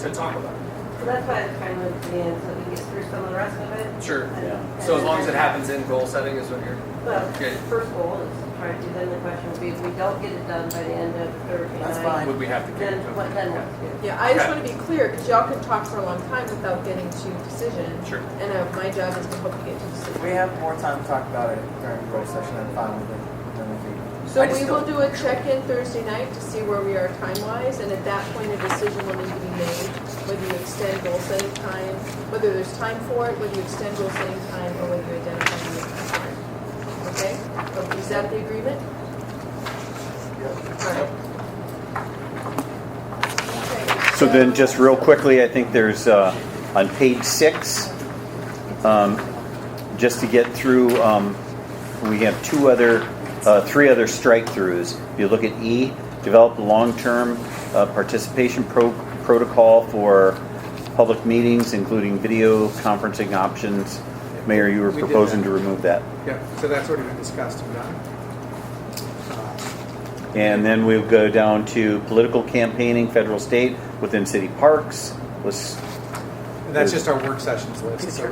to talk about it. So that's why I was trying to move to the end, so we can get through some of the rest of it. Sure. Yeah. So as long as it happens in goal setting is what you're. Well, Okay. first goal is to try to, then the question would be, if we don't get it done by the end of Thursday That's night, fine. Would we have to kick then it to? what then what to do? Yeah, I just Okay. want to be clear, because y'all can talk for a long time without getting to decision. Sure. And my job is to help you get to If decision. we have more time to talk about it during the goal session, I'm fine with it. Then we can. So I just we will don't- do a check-in Thursday night to see where we are time-wise, and at that point, a decision will need to be made, whether you extend goal-setting time, whether there's time for it, whether you extend goal-setting time, or whether you identify the time for it. Okay? Is that the agreement? All right. Okay, So then, just real quickly, I think there's on page 6, just to get through, we have three other strike-throughs. If you look at E, develop a long-term participation protocol for public meetings, including video conferencing options. Mayor, you were We did proposing that. to remove that. Yeah, so that's already been discussed and done. And then we'll go down to political campaigning, federal, state, within city parks. And that's just our work sessions list. So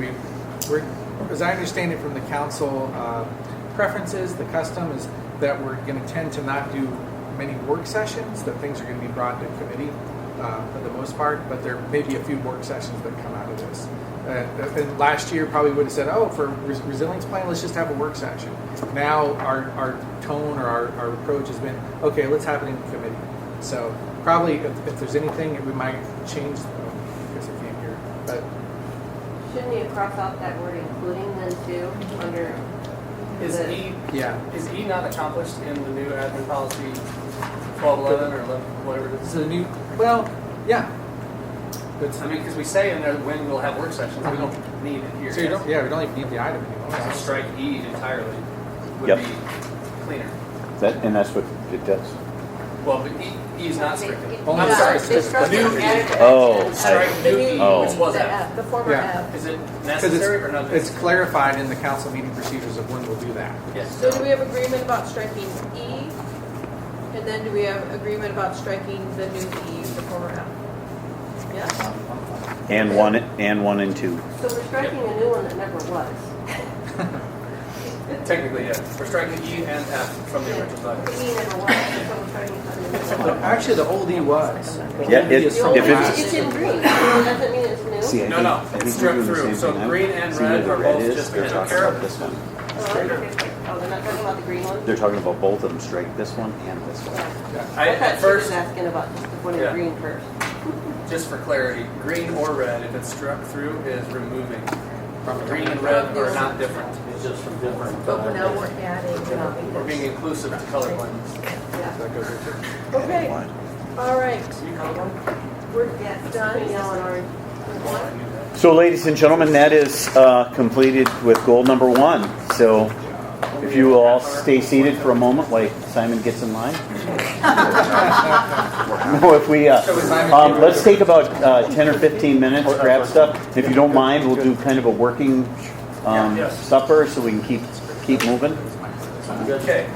we're, as I understand it from the council preferences, the custom is that we're going to tend to not do many work sessions, that things are going to be brought to committee for the most part, but there may be a few work sessions that come out of this. And last year probably would have said, oh, for resilience plan, let's just have a work session. Now our tone or our approach has been, okay, let's have it in committee. So probably if there's anything, we might change, because I can't hear, but Shouldn't you cross out that word including then too, under Is the- E yeah. is E not accomplished in the new admin policy 1211 or 11, whatever it This is? is a new, well, yeah. But I mean, because we say in there when we'll have work sessions, we don't need it here. so you don't, yeah, we don't even need the item anymore. So strike E entirely would Yep. be cleaner. And that's what it does. Well, but E is not stricken. Oh, I'm Yeah, sorry. they struck New it. E. Oh, Strike The new new E, Oh. which was the F. F, the former Yeah. F. Is it Because necessary or not? it's clarified in the council meeting procedures of when we'll do that. Yes. So do we have agreement about striking E? And then do we have agreement about striking the new E, the former F? Yes? and 1 and 2. So we're striking a new one that never was. Technically, yes. We're striking E and F from the original The document. E never was, so we're striking something new. Actually, the old E was. The Yeah, old E it's- is from if it's- last. It's in green, so doesn't mean it's new. See, I No, think- no, I think it's we're struck doing the through. same So thing. green and See where red the are red both is? just They're in talking about parallel. this one. Oh, they're not talking about the green one? They're talking about both of them. Strike this one and this one. Yeah. I, thought at she first, was asking about just the one in Yeah. green first. just for clarity, green or red, if it's struck through, is removing. Green and red are not different. It's just from different. But now we're adding. We're being inclusive to color blindness. Yeah. That goes with it. Okay, all right. You colorblind? We're Yeah, done. between yellow and orange. One. So, ladies and gentlemen, that is completed with goal number 1. So, if you will all stay seated for a moment while Simon gets in line. No, if we, let's take about 10 or 15 minutes, grab stuff. If you don't mind, we'll do kind of a working supper so we can keep moving. Okay.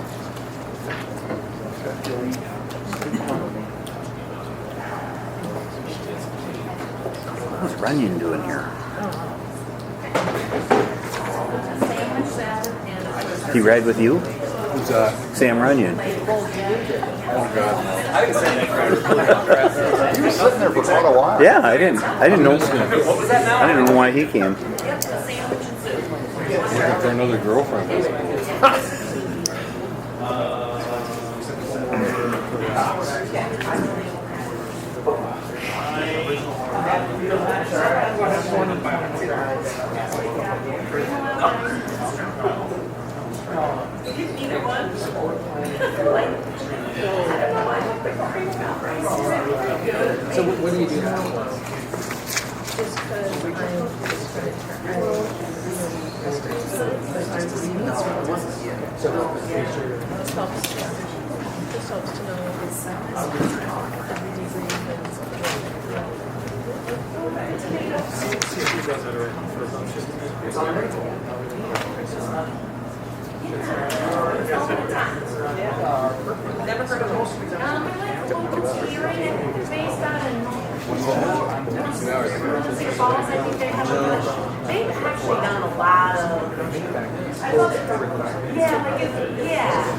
What's Runyon doing here? He ride with you? Who's, Sam Runyon. I didn't say that. He was sitting there for quite a while. Yeah, I didn't know. What was that now? I didn't know why he came. Looking for another girlfriend. So what do you do now? Just because This helps to know if we debrief and Never heard of most. Based on Falls, I think they've actually done a lot of. I love it. Yeah, like it's, yeah.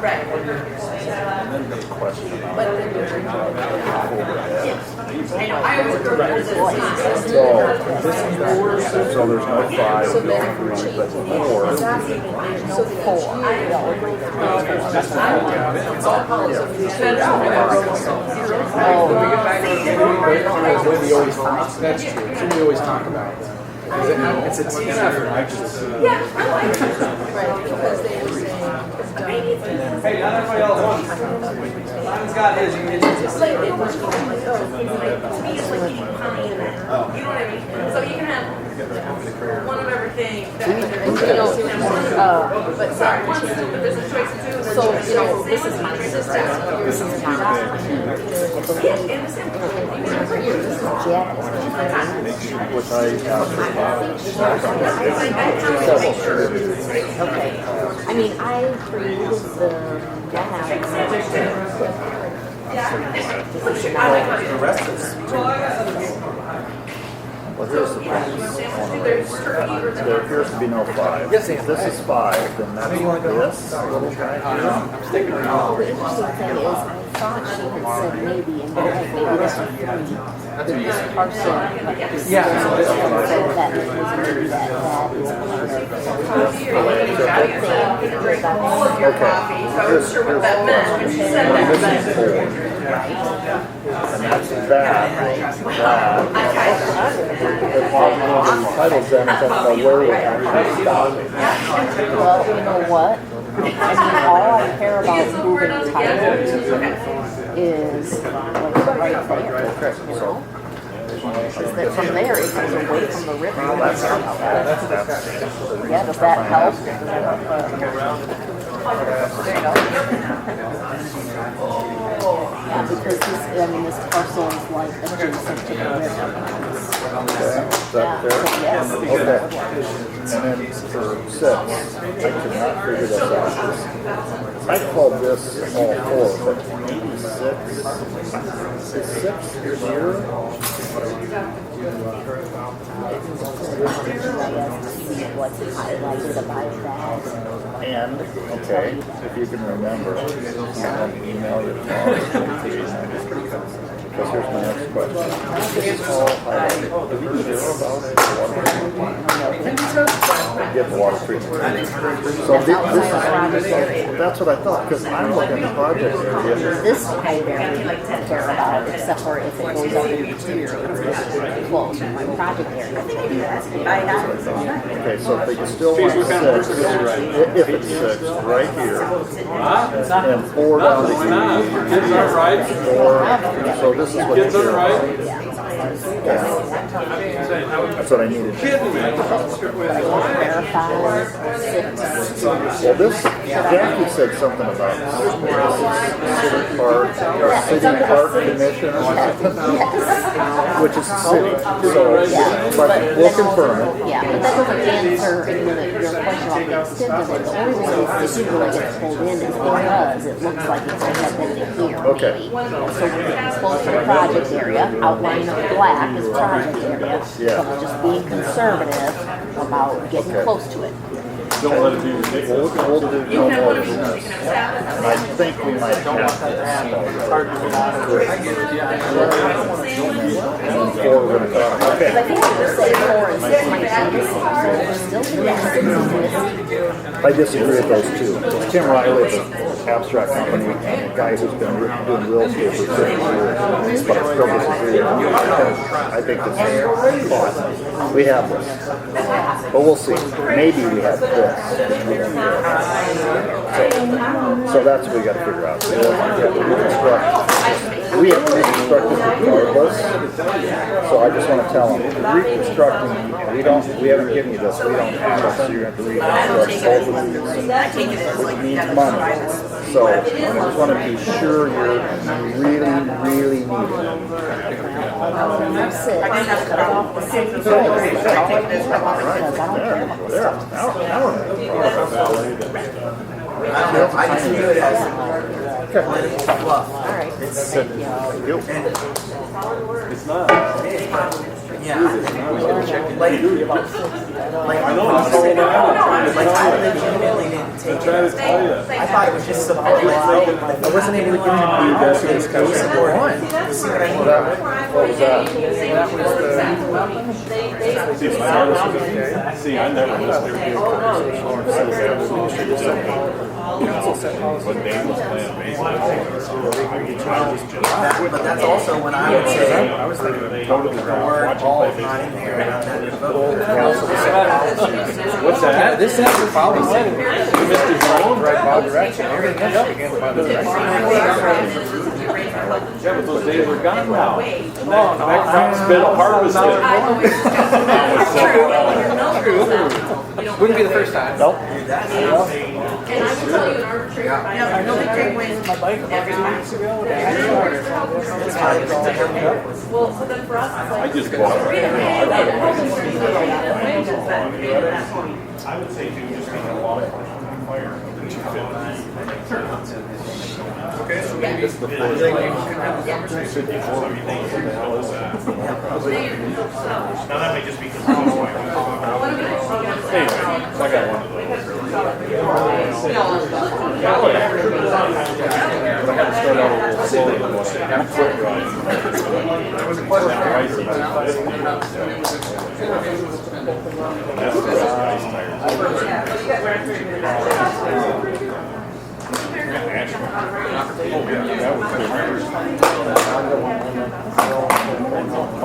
Right. And then the question about But I know, I always heard it was so there's no 5, no 3, but 4. So the 4. It's all That's true. It's what we always talk about. It's a team effort, actually. Yeah, I like it. Right, because they were saying, Hey, not everybody all at once. Simon's got his, you can get it's like, it was like, oh, to me, it's like eating pie in it. You know what I mean? So you can have one of everything. but Sorry, one, there's a choice of two. so, you know, this is my sister. This is my Yeah, and the same. Which I Okay. I mean, I created the The rest is. Well, here's the thing. There appears to be no 5. Yes, If this is 5, then that's this little guy here. the interesting thing is, I thought she had said maybe, and you're right, maybe this was 3. This parcel, like this. Yeah. So that it was maybe that is And that's that. The title's then, I don't know where we're stopping. Well, you know what? I mean, all I care about moving title is like right there, you know? Is that from there it goes away from the river. Yeah, does that help? Yeah, because this, I mean, this parcel is like adjacent to the river. Is that fair? Yes. Okay. And then for 6, I could not figure this out. I called this all 4, but maybe 6. Is 6 here? What's highlighted about that? And, okay, if you can remember, email your thoughts. Because here's my next question. This is all highlighted. Have you sure about it? Get the water treatment. So this is, that's what I thought, because I'm looking at the project area. This I barely care about, except for if it goes up in the interior, because this is pretty close to my project area. Okay, so if they still want 6, if it's 6, right here, and 4 down the here. Kids are right. 4, so this is what Kids are right. That's what I needed. Well, this, Jackie said something about Cedar Park, City Park Commission or something, which is the city. So, but we'll confirm it. Yeah, but that doesn't answer your question about the extent of it. The only reason this really gets pulled in is because it looks like it's going to have been here, Okay. maybe. So it's close to the project area, outline of black is project area. Yeah. So just being conservative about getting close to it. Don't let it be ridiculous. We'll do no more than this. And I think we might have this. Because I think if you say 4 and 6 might be the same, so we're still doing that 6 is missing. I disagree with those two. Tim Riley is an abstract company and a guy who's been doing real estate for 50 years. But I still disagree with him. I think this is fun. We have this. But we'll see. Maybe we have this. So that's what we got to figure out. So we'll reconstruct we have to reconstruct it regardless. So I just want to tell them, reconstructing, we haven't given you this, we don't have it, so you're going to have to reconstruct both of these. Which means money. So I just want to be sure you're really, really need it. You said, cut off the city place. That's all I care about, because I don't care about the stuff. I just view it as political fluff. All right. It's not. yeah. Like I know. Like I legitimately didn't take it. I thought it was just support. I wasn't able to give you this. Support one. See what I mean? What was that? See, I never missed their but Dave was playing baseball. But that's also when I would say I was thinking they go to the word all is not in there. And I'm not in the vote. What's that? This is the policy. Mr. Zone, right by direction. Everything else against by direction. Yeah, but those days are gone now. Next time spit harvested. True. Wouldn't be the first time. Nope. And I will tell you an arbitrary. I know they take away my bike a few weeks ago. Well, so then for us, it's like. I just bought it. I would say too, just being a law enforcement fire, the 250. Okay, so maybe This is the first Now that may just be because I got one of those. But I had to start out a little slower than what I have quit driving. there was a question. Now ice is that's the ice tires.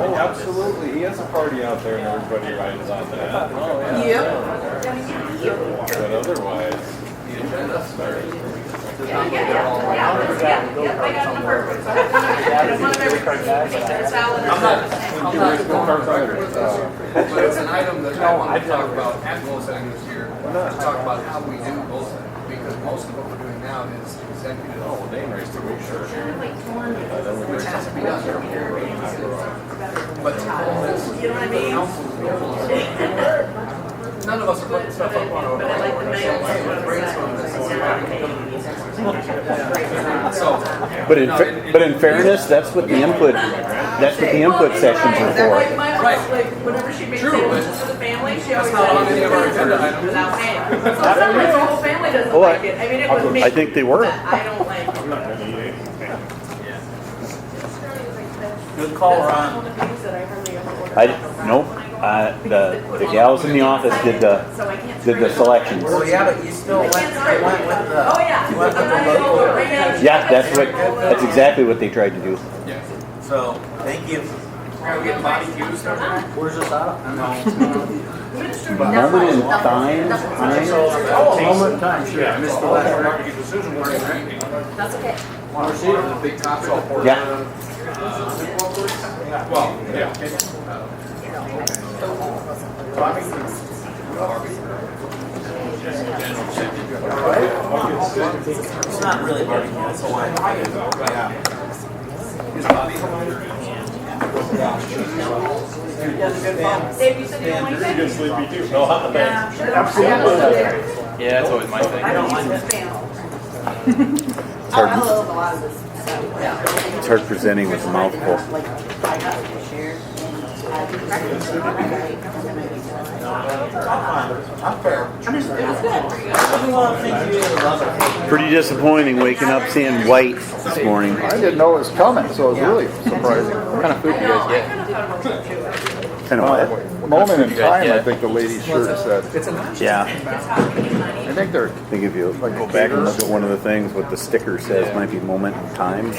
Oh, absolutely. He has a party out there and everybody rides on that. Oh, yeah. But otherwise, But it's an item that I want to talk about at goal setting this year. To talk about how we do goal setting, because most of what we're doing now is executive. oh, well, name race to be sure. Which has to be done every year. But the goal is, the council's goal is, none of us are putting stuff up on our board. Saying, hey, let's brainstorm this and see how we can come to this. So, But in fairness, that's what the input sessions are for. Like, whenever she makes True, sandwiches for the family, she always that's not on says, any of our agenda items. without ham. So sometimes the whole family doesn't Oh, like it. I mean, it was me. I think they were. But I don't like it. Good call, Ron. One of the things that I hardly ever order. Nope. The gals in the office did the selections. Well, yeah, but you still went with the. Oh, yeah. You went with the local. Yeah, that's exactly what they tried to do. So, thank you. are we getting body cues started? Where's this out? Moment in time. Oh, moment in time, sure. I missed the last market decision warning, right? That's okay. Want to see the big topic? Yeah. Well, yeah. It's not really barbecue, it's Hawaiian. His body. Dave, you said you don't like You're it? good sleepy too. No, hot bag. Absolutely. Yeah, that's always my thing. I don't like this spam. It's hard, I love a lot of this. it's hard presenting with a mouthful. Pretty disappointing waking up seeing white this morning. I didn't know it was coming, so it was really surprising. What kind of food do you guys get? Kind of what? Moment in time, I think the lady's shirt said. Yeah. I think they're. I think if you go back and look at one of the things, what the sticker says might be moment in time.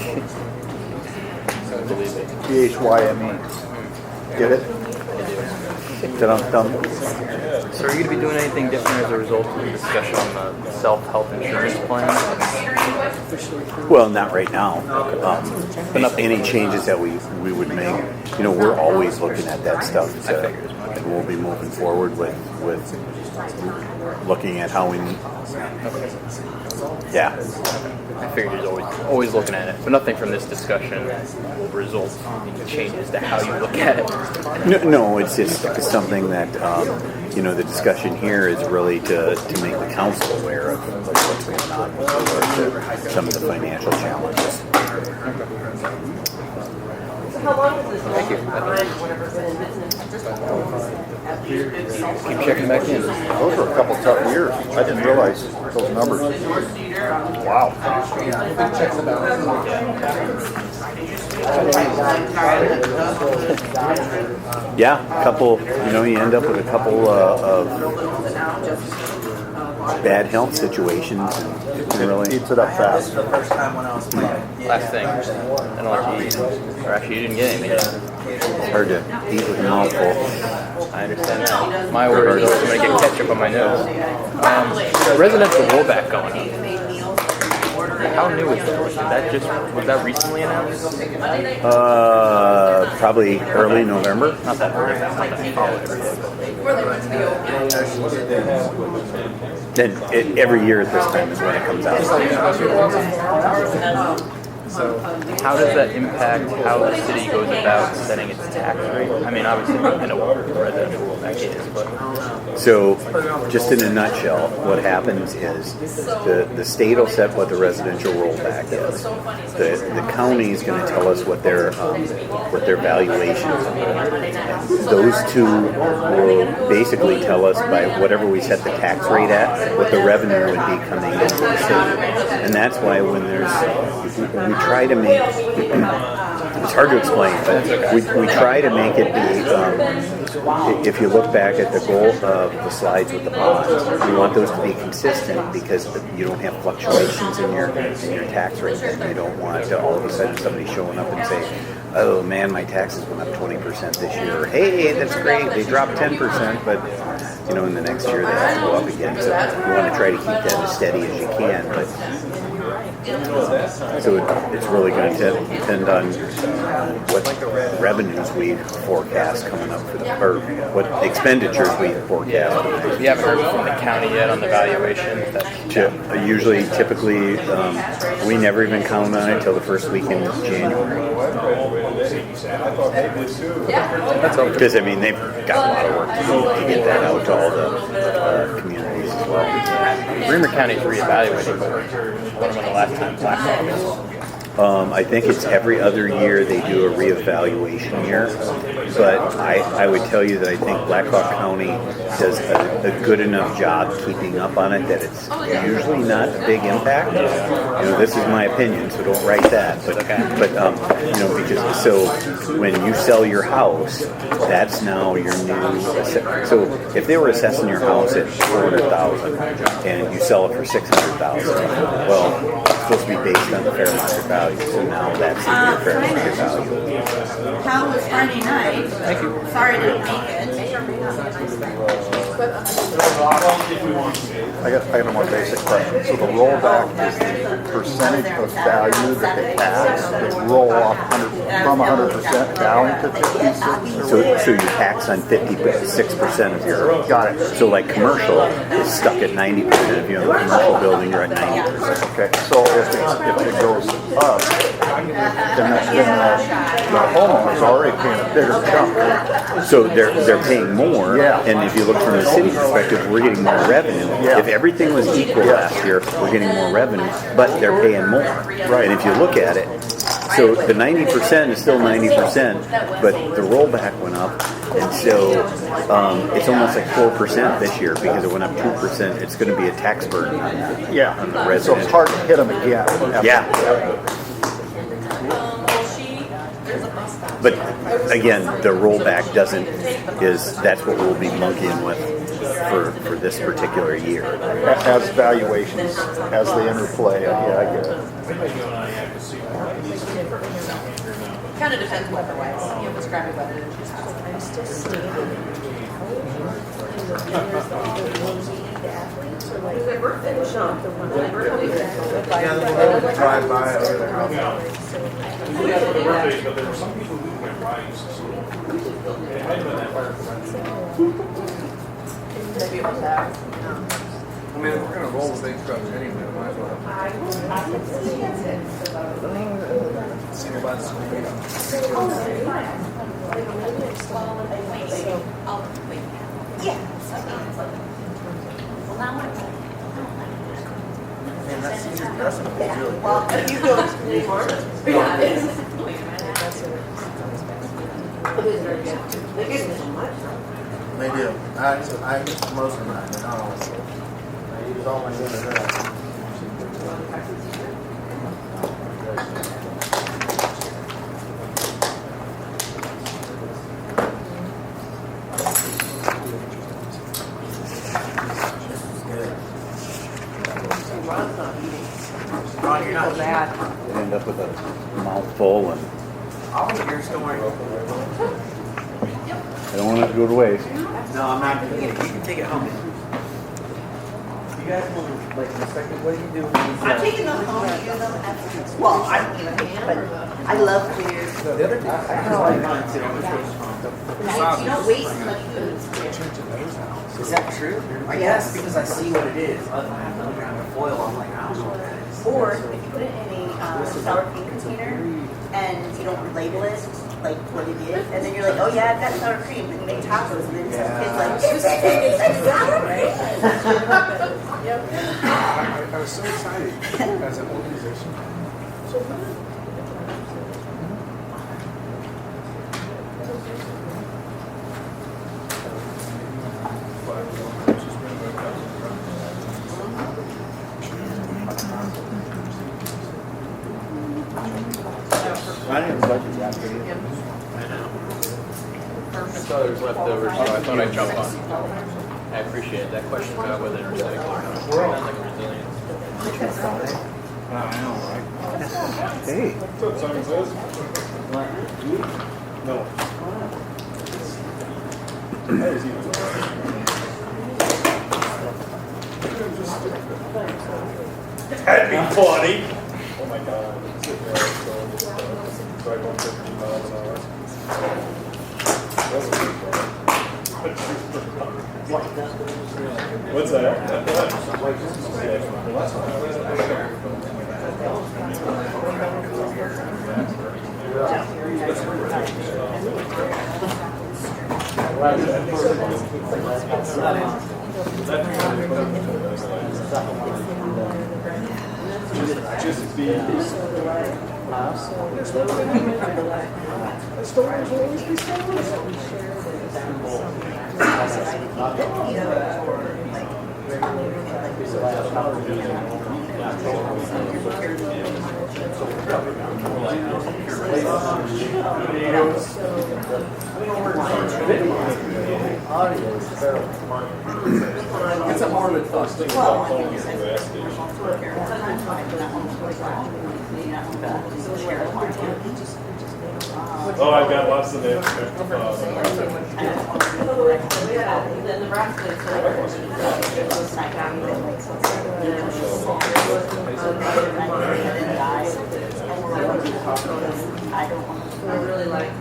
PHYME. Get it? Dum-dum. So are you going to be doing anything different as a result of the discussion on the self-help insurance plan? Well, not right now. Any changes that we would make, we're always looking at that stuff. And we'll be moving forward with looking at how we. Yeah. I figured you're always looking at it, but nothing from this discussion will result in changes to how you look at it. No, it's just something that the discussion here is really to make the council aware of what's going on with regard to some of the financial challenges. So how long is this? Thank you. Whatever's in business. Keep checking back in. Those were a couple tough years. I didn't realize those numbers. Wow. Yeah, a couple, you end up with a couple of bad health situations and really eats it up fast. Last thing, I don't know what you eat. Or actually, you didn't get anything. It's hard to eat with a mouthful. I understand that. My order is I'm going to get ketchup on my nose. Residential rollback going on. How new is that? Was that recently announced? Probably early November. Not that early. Not that Then every year at this time is when it comes out. So how does that impact how the city goes about setting its tax rate? I mean, obviously, I know what residential rollback is, but... So, just in a nutshell, what happens is the state will set what the residential rollback is. The county is going to tell us what their valuations are. Those two will basically tell us by whatever we set the tax rate at, what the revenue would be coming into the city. And that's why when we try to make, it's hard to explain, but we try to make it be, if you look back at the goal of the slides with the bonds, we want those to be consistent because you don't have fluctuations in your tax rate. And you don't want all of a sudden somebody showing up and say, oh man, my taxes went up 20% this year. Hey, that's great, they dropped 10%, but in the next year they have to go up again. So you want to try to keep that as steady as you can, but so it's really going to depend on what revenues we forecast coming up or what expenditures we forecast. You haven't heard from the county yet on the valuation? Typically, we never even count on it till the first week in January. Because they've got a lot of work to do to get that out to all the communities as well. Bremer County's reevaluating. When the last time Blackhawk is? I think it's every other year they do a reevaluation year. But I would tell you that I think Blackhawk County does a good enough job keeping up on it that it's usually not a big impact. This is my opinion, so don't write that. But because so when you sell your house, that's now your new. So if they were assessing your house at $400,000 and you sell it for $600,000, well, it's supposed to be based on the fair market value. So now that's the new fair market value. How was Friday night? Thank you. Sorry I didn't make it. I got a more basic question. So the rollback is the percentage of value that they tax. They roll off from 100% down to 56%. So you tax on 56% of your. Got it. So like commercial is stuck at 90%. If you have a commercial building, you're at 90%. Okay. So if it goes up, then the homeowner's already paying a bigger chunk. So they're paying more. Yeah. And if you look from the city perspective, we're getting more revenue. Yeah. If everything was equal last year, we're getting more revenue, but they're paying more. Right. And if you look at it, so the 90% is still 90%, but the rollback went up, and so it's almost like 4% this year because it went up 2%. It's going to be a tax burden on the resident. So it's hard to hit them again. Yeah. But again, the rollback that's what we'll be monkeying with for this particular year. As valuations, as they interplay, I get it. Kind of depends weather-wise. Describe it weather. Is their birthday? No. Yeah, the one that drive by over their house. We had other birthdays, but there were some people who went rice, so it might have been that fire prevention. Maybe it was that. I mean, if we're gonna roll the big trucks anyway, we might as well. Single by the school. Man, that's Cedar Crescent is really good. Well, if you go to the farm, yeah, it is. They give me so much. They do. I get most of mine, but not all of them. I use all my dinner there. Ron, you're not bad. End up with a mouthful, and I'll eat yours, don't worry. I don't want it to go to waste. No, I'm not gonna eat it. You can take it home. You guys want to, like, respect it? What do you do? I'm taking them home to use them as, well, I don't even think, but I love food. The other day, I kind of like mine too. You don't waste much food. Is that true? I guess because I see what it is. Other than around the foil, I'm like, I don't know what that is. Or if you put it in a sour cream container and you don't label it, like what it is, and then you're like, oh yeah, I've got sour cream, and you make tacos, and then some kids like, it's sour cream. I was so excited as an organization. I didn't budget that for you. I saw there was leftovers, so I thought I'd jump on. I appreciate it. That question about whether to recycle or not. Sounds like resilience. I know, right? Hey. What's up, Simon says? No. That'd be funny. Oh my God. So I go 15 miles an hour. What's Just be. It's a hard thought. Oh, I've got lots of names. Then the rest is I really like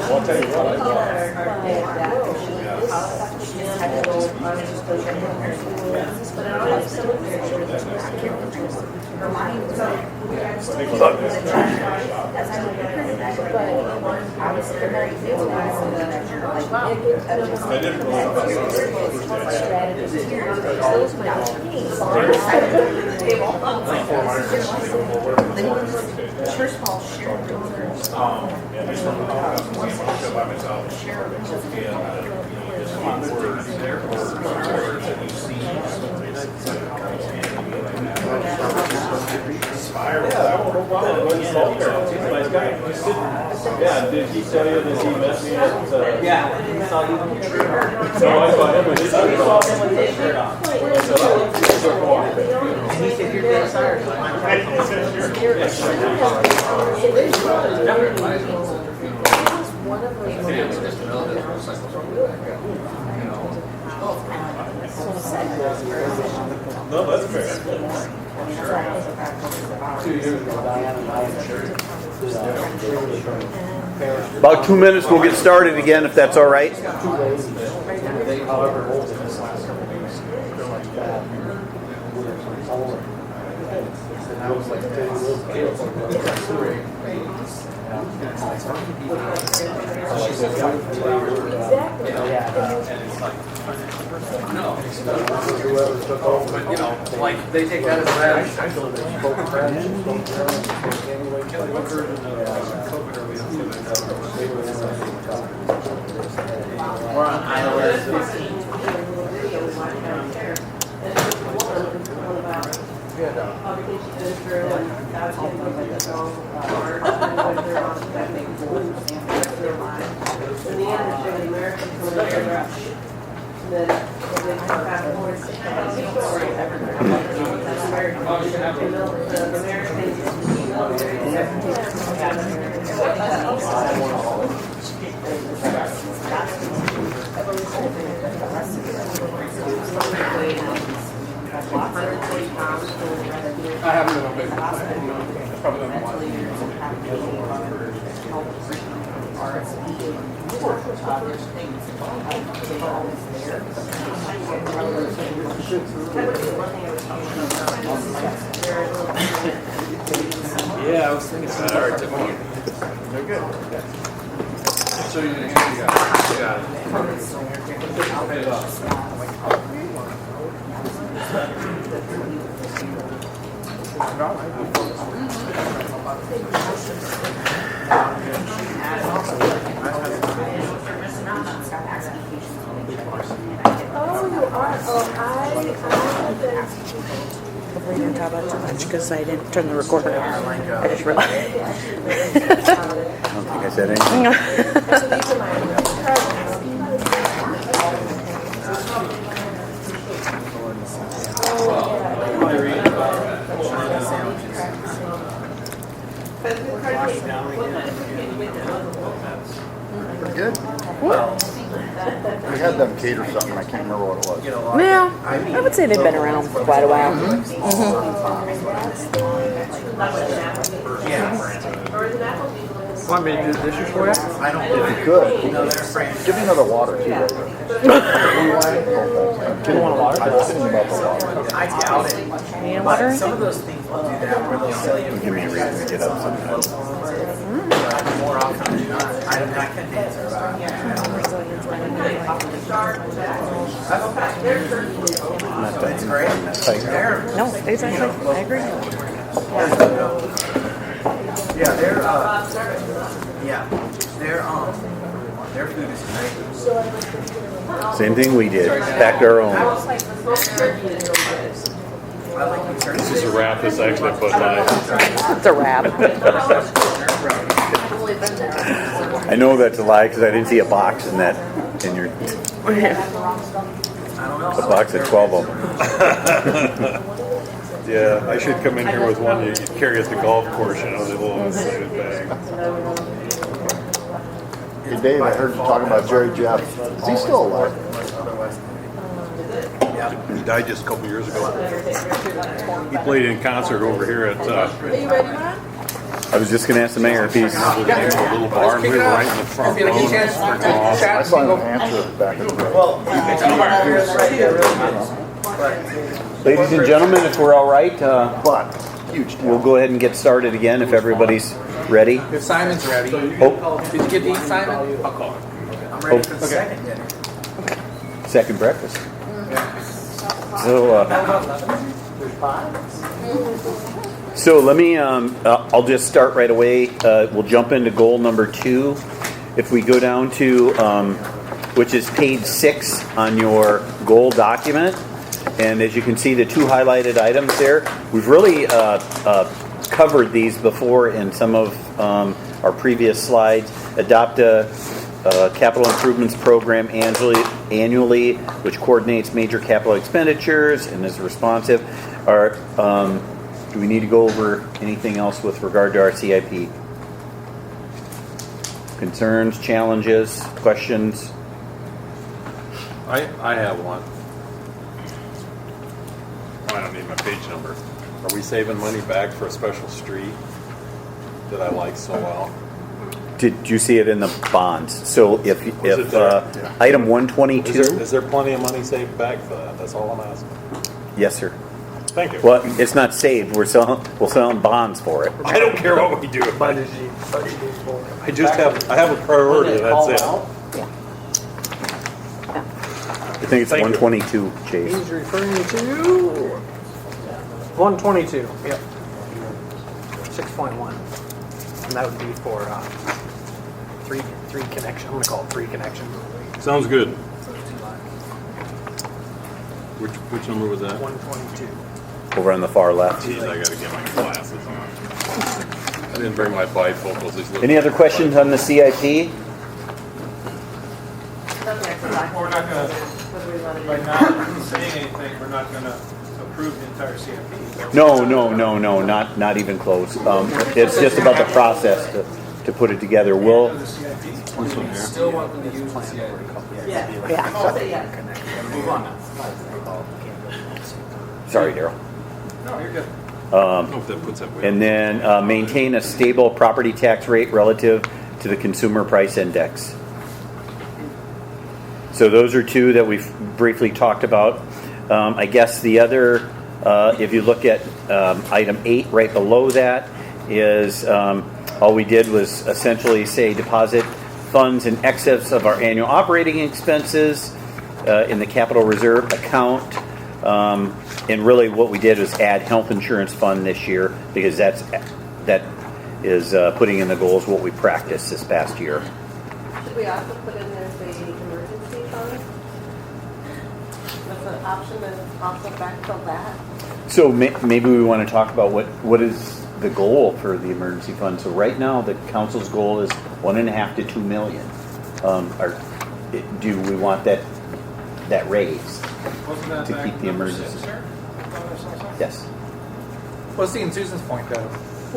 I'll tell you Yeah, did he tell you that he met me at? Yeah. saw you. And he said, you're dead sorry. No, that's fair. 2 years ago, Diana and I About 2 minutes, we'll get started again if that's all right. however old in this last couple of years, they're like that. And I was like, two little kids. Whoever took over. But, you know, like, they take that as a badge. We're on iOS 15. I haven't been on Facebook. Probably don't know why. Yeah, I was thinking That art took me. They're good. So you got it. I'll pay it off. Hopefully you didn't talk about too much because I didn't turn the recorder on. I just realized. I don't think I said anything. Pretty good. Well, we had them cater something. I can't remember what it was. Well, I would say they've been around for quite a while. Want me to do the dishes for you? I don't If you could, give me another water too. Right there. You want a water? I'm kidding about the water. I doubt it. Need a water? But some of those things will do that where they'll sell you. Give me a reason to get up sometimes. But more often than not, I'm not convinced about it. Not that It's great. not tight. They're, No, exactly. I agree. yeah, their food is great. Same thing we did. Packed our own. I like the This is a wrap. This actually put by. It's a wrap. I know that's a lie because I didn't see a box in that in your a box of 12 of them. Yeah, I should come in here with one you carry at the golf course, you know, the little insulated bag. Hey Dave, I heard you talking about Jerry Jeff. Is he still alive? He died just a couple years ago. He played in concert over here at I was just going to ask the mayor if he's. a little bar. We were right in the front row. I saw him in Hampshire back in the day. Ladies and gentlemen, if we're all right, But huge we'll go ahead and get started again if everybody's ready. If Simon's ready. Oh, Did you get to eat, Simon? I'll call him. I'm ready for the second dinner. second breakfast. So let me, I'll just start right away. We'll jump into goal number 2. If we go down to, which is page 6 on your goal document. And as you can see, the 2 highlighted items there, we've really covered these before in some of our previous slides. Adopt a capital improvements program annually, which coordinates major capital expenditures and is responsive. Do we need to go over anything else with regard to our CIP? Concerns, challenges, questions? I have one. I don't need my page number. Are we saving money back for a special street that I like so well? Did you see it in the bonds? So if it there? Yeah. item 122, Is there plenty of money saved back for that? That's all I'm asking. yes, sir. Thank you. Well, it's not saved. We're selling bonds for it. I don't care what we do. Budgeting for it. I have a priority. That's it. I think it's Thank you. 122, Chase. He's referring to 122. Yep. 6.1, and that would be for three connection. I'm going to call it three connection. Sounds good. Which number was that? 122. Over on the far left. Jeez, I gotta get my glasses on. I didn't bring my bifocals. Any other questions on the CIP? We're not gonna, by not saying anything, we're not gonna approve the entire CIP. No, not even close. It's just about the process to put it together. We'll. Still want them to use the CIP. Yeah. I'll say yes. Move on now. Sorry, Daryl. No, you're good. Hope that puts that way. And then maintain a stable property tax rate relative to the consumer price index. So those are two that we've briefly talked about. I guess the other, if you look at item 8 right below that, is all we did was essentially say deposit funds in excess of our annual operating expenses in the capital reserve account. And really what we did was add health insurance fund this year because that is putting in the goals what we practiced this past year. Should we also put in there the emergency fund? That's an option to also backfill that? So maybe we want to talk about what is the goal for the emergency fund. So right now the council's goal is 1.5 to 2 million. Do we want that raised to keep the emergency? Yes. Well, see, in Susan's point, though,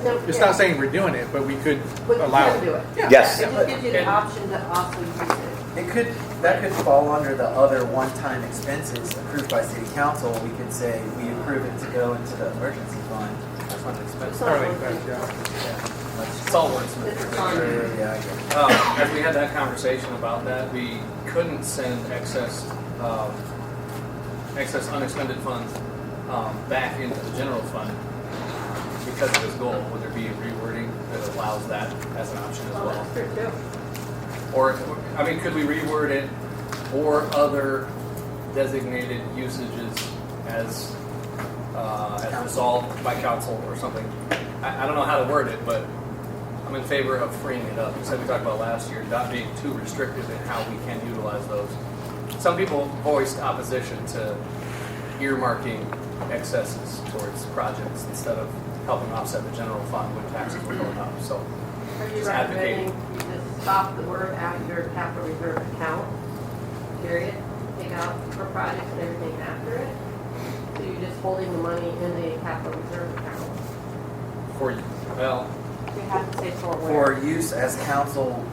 No, it's yeah. not saying we're doing it, but we could But you allow can do it. Yeah. Yes. It just gives you the option to also use it. That could fall under the other one-time expenses approved by city council. We could say we approve it to go into the emergency fund. That's not an expense. I think that, yeah. It's all wordsmith. It's fine. Yeah, I get it. As we had that conversation about that, we couldn't send excess unexpended funds back into the general fund because of this goal. Would there be a rewording that allows that as an option as Well, well? that's true too. Or, I mean, could we reword it or other designated usages as resolved by council or something? I don't know how to word it, but I'm in favor of freeing it up. Just like we talked about last year, not being too restrictive in how we can utilize those. Some people voiced opposition to earmarking excesses towards projects instead of helping offset the general fund when taxes were going up. So Are you just recommending advocating. you just stop the word after capital reserve account, period, take out for projects and everything after it? So you're just holding the money in a capital reserve account? Well, You have to say for where. For use as council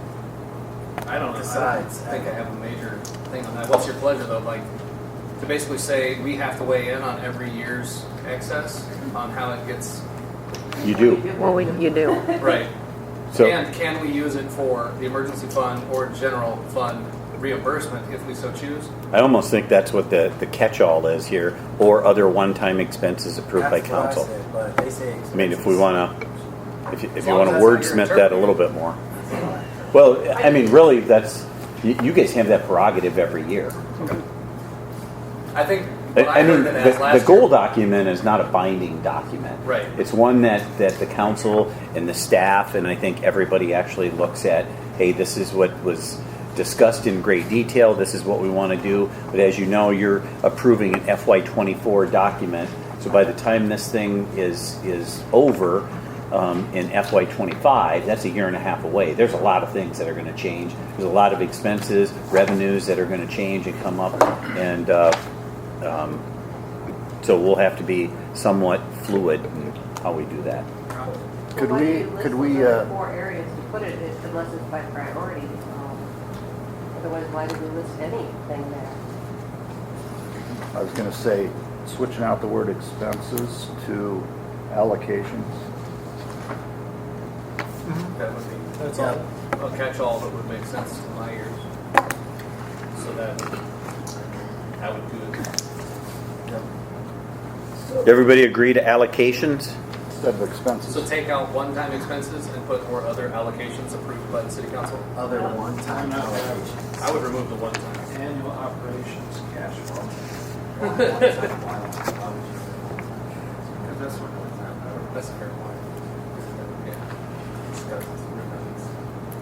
I don't know. decides. I think I have a major thing on that. What's your pleasure though? Like to basically say we have to weigh in on every year's excess on how it gets You do. Well, you do. right. So And can we use it for the emergency fund or general fund reimbursement if we so choose? I almost think that's what the catch-all is here, or other one-time expenses approved by That's what I council. said, but they say I mean, if we want to, if As you long want as to that's how you're wordsmith that a little bit more. Well, I mean, really, that's you guys have that prerogative every year. I think what I mean, heard it as the last goal year- document is not a binding document. Right. It's one that the council and the staff and I think everybody actually looks at, hey, this is what was discussed in great detail, this is what we want to do, but as you know, you're approving an FY24 document, so by the time this thing is over, in FY25, that's a year and a half away. There's a lot of things that are going to change. There's a lot of expenses, revenues that are going to change and come up, and so we'll have to be somewhat fluid in how we do that. Could Well, why do we, you list could those we, other 4 areas to put it unless it's by priority? Otherwise, why do we list anything there? I was gonna say, switching out the word expenses to allocations. That would be, that's Yeah. all, a catch-all that would make sense to my ears. So that would do it. Everybody agree to allocations? Instead of expenses. So take out one-time expenses and put more other allocations approved by the city council? Other one-time allocations. I would remove the one-time. Annual operations cash flow. Because that's what, that's a fair point. Yeah.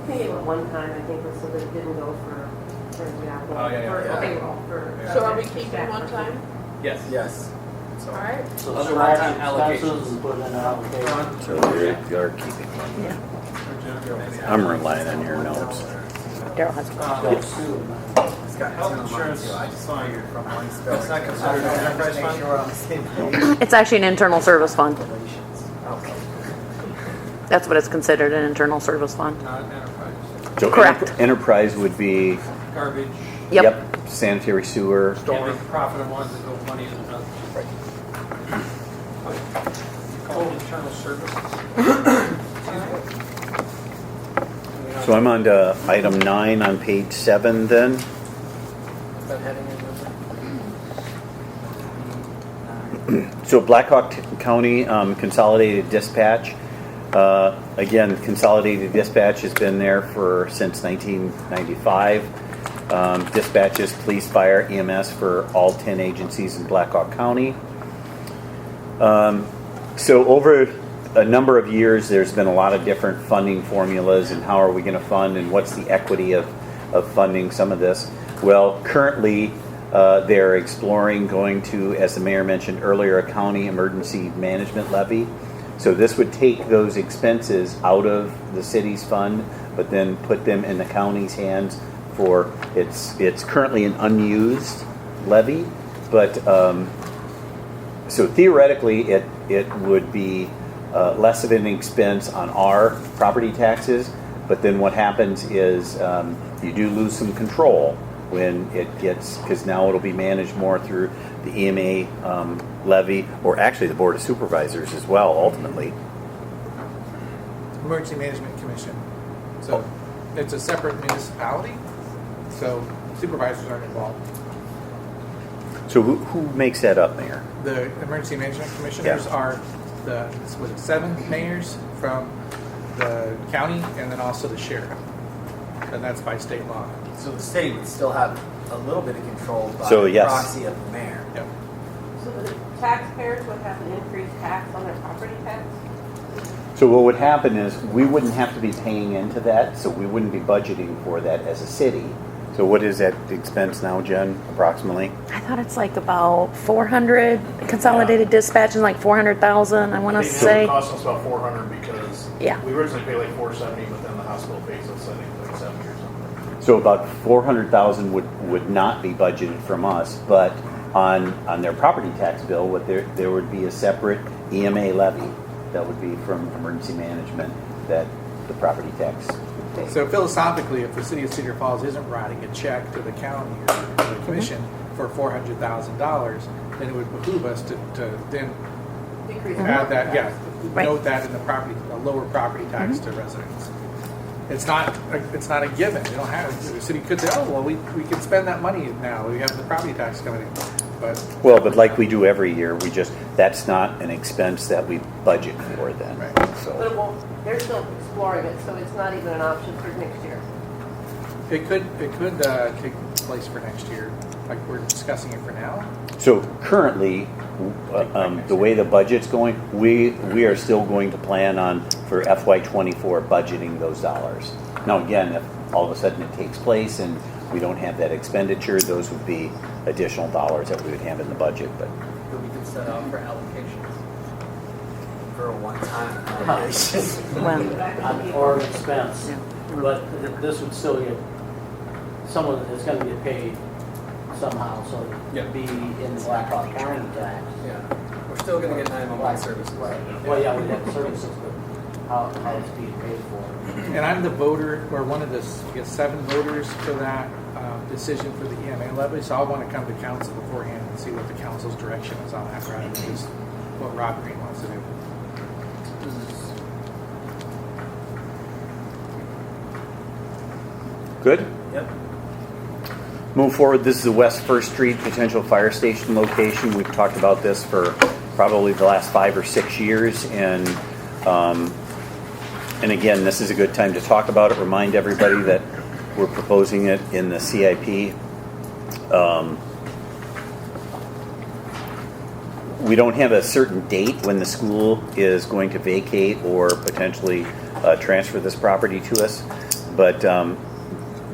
Maybe at one time, I think, was so that it didn't go for example, Oh, yeah, for yeah. payroll, for. Yeah. So are we keeping one time? Yes. Yes. So, All right. So Other scratch one-time expenses allocations. and put in an allocation. So you're keeping. I'm relying on your notes. Daryl has a question. Yes. It's got Health two of mine, insurance too. I just fund. figured from one story. That's not considered an enterprise Make fund? sure we're on the same page. It's actually an internal service fund. Relations. Okay. That's what it's considered, an internal service fund. Not enterprise. So Correct. enterprise would be, Garbage. Yep. sanitary sewer. Can't make a profit on ones that go money into others. Call internal services. So I'm on to item 9 on page 7 then. Is that heading in with So Blackhawk County Consolidated Dispatch. Again, Consolidated Dispatch has been there since 1995. Dispatches police, fire, EMS for all 10 agencies in Blackhawk County. So over a number of years, there's been a lot of different funding formulas and how are we going to fund and what's the equity of funding some of this. Well, currently they're exploring going to, as the mayor mentioned earlier, a county emergency management levy. So this would take those expenses out of the city's fund, but then put them in the county's hands for, it's currently an unused levy, but so theoretically it would be less of an expense on our property taxes, but then what happens is you do lose some control when it gets, because now it'll be managed more through the EMA levy, or actually the Board of Supervisors as well, ultimately. Emergency Management Commission. So it's a separate municipality, so supervisors aren't involved. So who makes that up, Mayor? The Emergency Management Commissioners are the 7 mayors from the county and then also the sheriff. And that's by state law. So the city would still have a little bit of control by So, yes. proxy of the mayor. Yep. So the taxpayers would have an increased tax on their property tax? So what would happen is we wouldn't have to be paying into that, so we wouldn't be budgeting for that as a city. So what is that expense now, Jen, approximately? I thought it's like about 400, consolidated dispatch and like 400,000, I want to It say. cost us about 400 because Yeah. we originally paid like 470, but then the hospital pays us, I think, like 70 or something. So about 400,000 would not be budgeted from us, but on their property tax bill, there would be a separate EMA levy that would be from emergency management, that the property tax. So philosophically, if the city of Cedar Falls isn't writing a check to the county or to the commission for $400,000, then it would behoove us to then Decrease add that, tax. Right. note that in the property, a lower property tax to residents. It's not a given. We don't have, the city could say, oh, well, we can spend that money now. We have the property tax coming in. But But like we do every year, that's not an expense that we budget for then. Right. But So it won't, they're still exploring it, so it's not even an option for next year. it could take place for next year. Like we're discussing it for now. So currently, the way the budget's going, we are still going to plan on for FY24 budgeting those dollars. Now again, if all of a sudden it takes place and we don't have that expenditure, those would be additional dollars that we would have in the budget. But that we could set out for allocations? for a one-time accommodation. Or an expense. But this would still get, someone is gonna get paid somehow, so it'd be in the Blackhawk County tax. Yeah, we're still gonna get 911 services. Right. Well, yeah, we have services, but how it's being paid for. And I'm the voter, or one of the, I guess, 7 voters for that decision for the EMA levy, so I'll want to come to council beforehand and see what the council's direction is on that, rather than just what Rob Green wants to do. Good? Yep. Move forward. This is the West First Street potential fire station location. We've talked about this for probably the last 5 or 6 years, and again, this is a good time to talk about it. Remind everybody that we're proposing it in the CIP. We don't have a certain date when the school is going to vacate or potentially transfer this property to us, but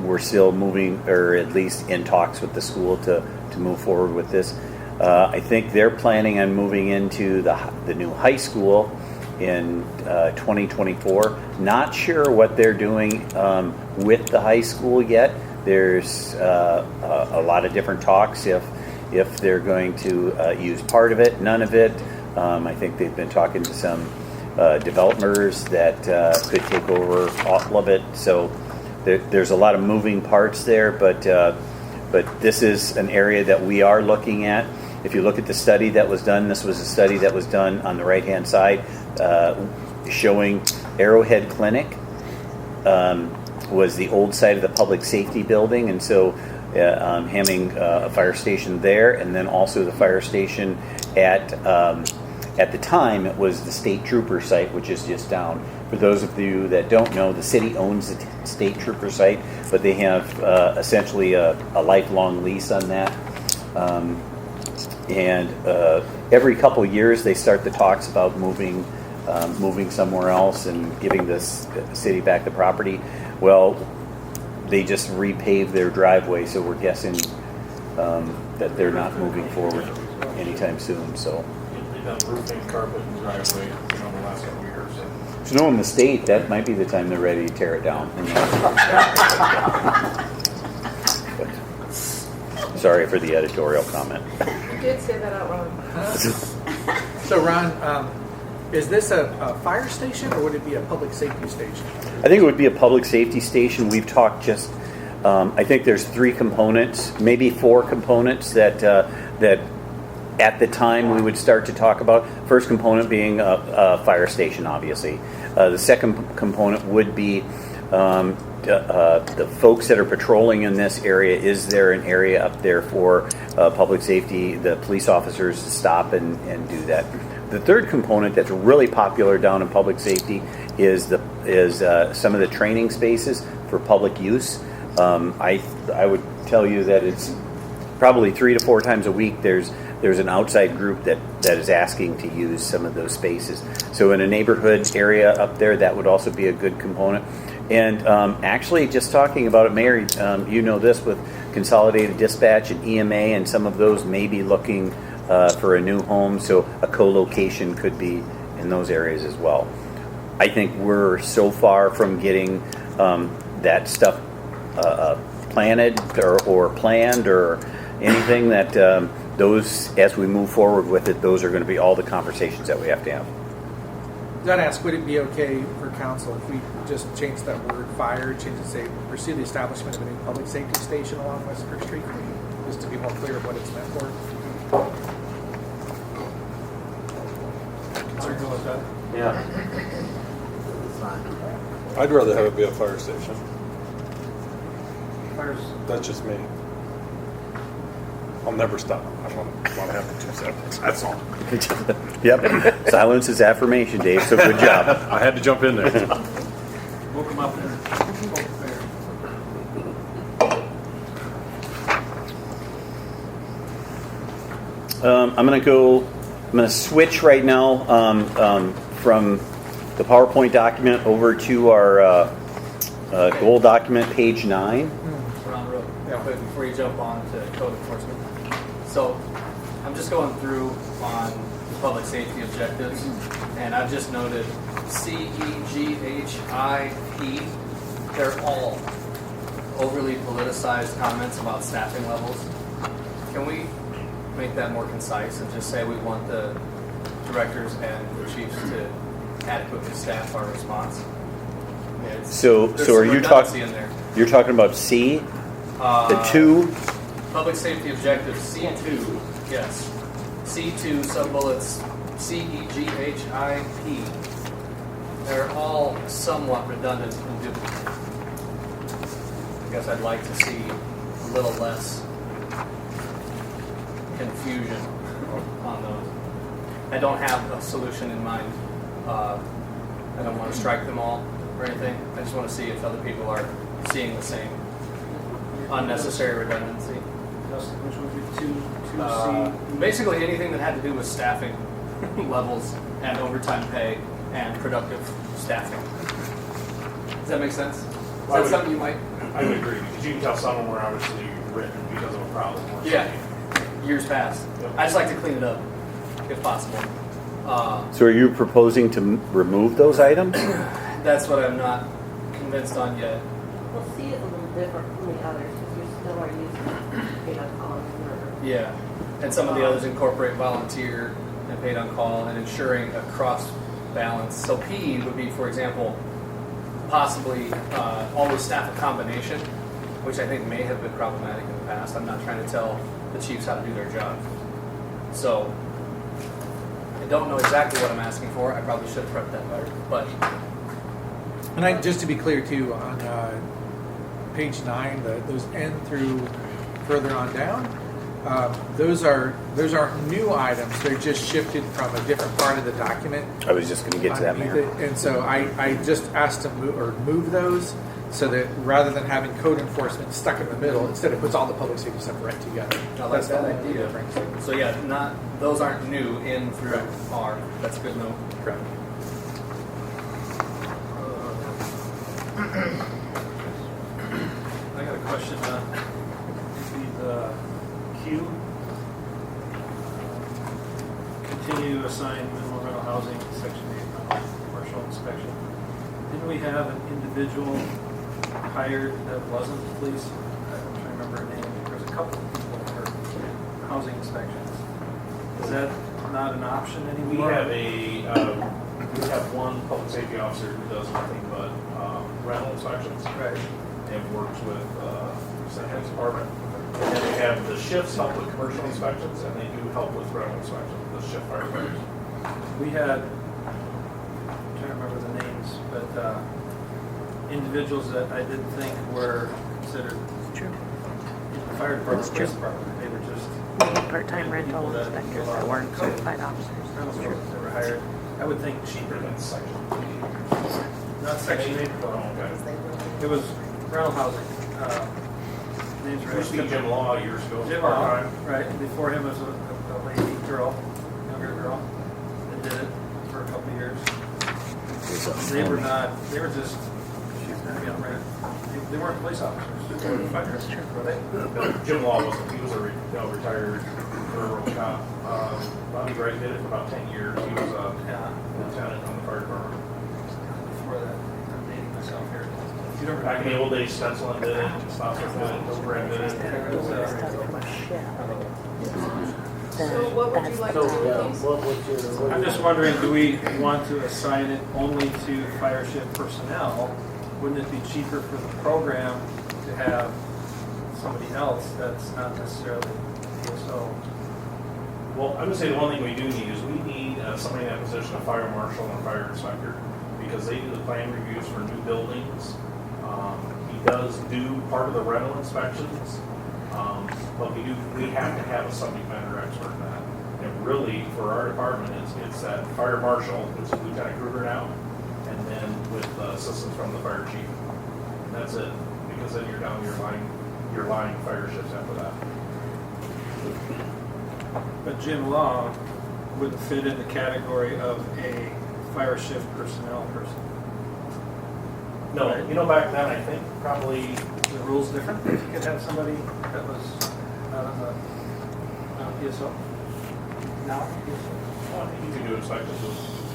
we're still moving, or at least in talks with the school to move forward with this. I think they're planning on moving into the new high school in 2024. Not sure what they're doing with the high school yet. There's a lot of different talks if they're going to use part of it, none of it. I think they've been talking to some developers that could take over all of it. So there's a lot of moving parts there, but this is an area that we are looking at. If you look at the study that was done, this was a study that was done on the right-hand side, showing Arrowhead Clinic was the old site of the public safety building, and so having a fire station there, and then also the fire station at the time it was the state trooper site, which is just down. For those of you that don't know, the city owns the state trooper site, but they have essentially a lifelong lease on that. And every couple years they start the talks about moving somewhere else and giving this city back the property. Well, they just repaved their driveway, so we're guessing that they're not moving forward anytime soon. So They've done roofing, carpet, and driveway, the last couple of years. if you know, in the state, that might be the time they're ready to tear it down. But, sorry for the editorial comment. You did say that out loud. So Ron, is this a fire station, or would it be a public safety station? I think it would be a public safety station. We've talked just, I think there's 3 components, maybe 4 components that at the time we would start to talk about. First component being a fire station, obviously. The second component would be the folks that are patrolling in this area. Is there an area up there for public safety, the police officers to stop and do that? The third component that's really popular down in public safety is some of the training spaces for public use. I would tell you that it's probably 3 to 4 times a week there's an outside group that is asking to use some of those spaces. So in a neighborhood area up there, that would also be a good component. And actually, just talking about it, Mayor, you know this with Consolidated Dispatch and EMA, and some of those may be looking for a new home, so a co-location could be in those areas as well. I think we're so far from getting that stuff planted or planned or anything that those, as we move forward with it, those are going to be all the conversations that we have to have. I'd ask, would it be okay for council if we just change that word fire, change it to say, pursue the establishment of a new public safety station along West First Street, just to be more clear of what it's meant for? Concerned with that? Yeah. It's fine. I'd rather have it be a fire station. Fire's That's just me. I'll never stop. I want to have the 2 seconds. That's all. Yep. Silence is affirmation, Dave, so good job. I had to jump in there. woke them up there. I'm going to switch right now from the PowerPoint document over to our goal document, page 9. Ron, real quick before you jump on to code enforcement. So I'm just going through on public safety objectives, and I've just noted CEGHIP. They're all overly politicized comments about staffing levels. Can we make that more concise and just say we want the directors and the chiefs to adequately staff our response? So there's are some you redundancy talking? in there. You're talking about C, the 2. Public safety objectives, C2, yes. C2 sub-bullets, CEGHIP. They're all somewhat redundant and duplicate. I guess I'd like to see a little less confusion on those. I don't have a solution in mind. I don't want to strike them all or anything. I just want to see if other people are seeing the same unnecessary redundancy. Which would be 2C. Basically anything that had to do with staffing levels and overtime pay and productive staffing. Does that make sense? Is that something you might? I would agree, because you can tell some of them were obviously written because of a problem or something. Yeah, years past. I just like to clean it up, if possible. So are you proposing to remove those items? That's what I'm not convinced on yet. Well, C is a little different from the others because you still are using paid on call and murder. Yeah, and some of the others incorporate volunteer and paid on call and ensuring a cross balance. So P would be, for example, possibly always staff a combination, which I think may have been problematic in the past. I'm not trying to tell the chiefs how to do their job. So I don't know exactly what I'm asking for. I probably should have prepped that better. But And just to be clear too, on page 9, those N through further on down, those aren't new items. They're just shifted from a different part of the document. I was just going to get to that, underneath Mayor. it. And so I just asked to move those so that rather than having code enforcement stuck in the middle, instead it puts all the public safety stuff right together. I like That's that the only idea. difference. So yeah, those aren't new in through R. That's a good note. Correct. I got a question on the Q. Continue to assign minimum rental housing, section 8, commercial inspection. Didn't we have an individual hired that wasn't police? I'm trying to remember her name. There's a couple of people for housing inspections. Is that not an option We anymore? have one public safety officer who does nothing but rental inspections. Right. And works with the Central Department. And they have the shifts help with commercial inspections, and they do help with rental inspections, the shift firefighters. We had, I'm trying to remember the names, but individuals that I didn't think were considered in the fire department, police department. They were just Part-time rental people inspectors that weren't certified officers. that were hired. I would think cheaper than Section not Section 8. It was rental housing. Names were Used to be Jim Law years ago. Jim Law, part-time. right? Before him was a lady girl, younger girl, that did it for a couple of years. They were not. They were just. They weren't police officers. They were fighters. Were they? Jim Law wasn't. He was a retired railroad cop. Bobby Wright did it for about 10 years. He was a lieutenant on the fire department. Before that, I'm dating myself here. You don't Back in the old days, Spencelin did it, Stossel did it, Hilbrand did it. So what would you like to do with these? I'm just wondering, do we want to assign it only to fire shift personnel? Wouldn't it be cheaper for the program to have somebody else that's not necessarily PSO? Well, I would say the one thing we do need is we need somebody in that position, a fire marshal and a fire inspector, because they do the plan reviews for new buildings. He does do part of the rental inspections, but we have to have a subject matter expert in that. And really, for our department, it's that fire marshal, which is Lieutenant Kruger now, and then with assistance from the fire chief. And that's it, because then you're down your line fire shifts after that. But Jim Law wouldn't fit in the category of a fire shift personnel person. No, Right. you know, back then, I think probably The rules different? If you could have somebody that was not on the PSO? now? Well, I think you can do inspections.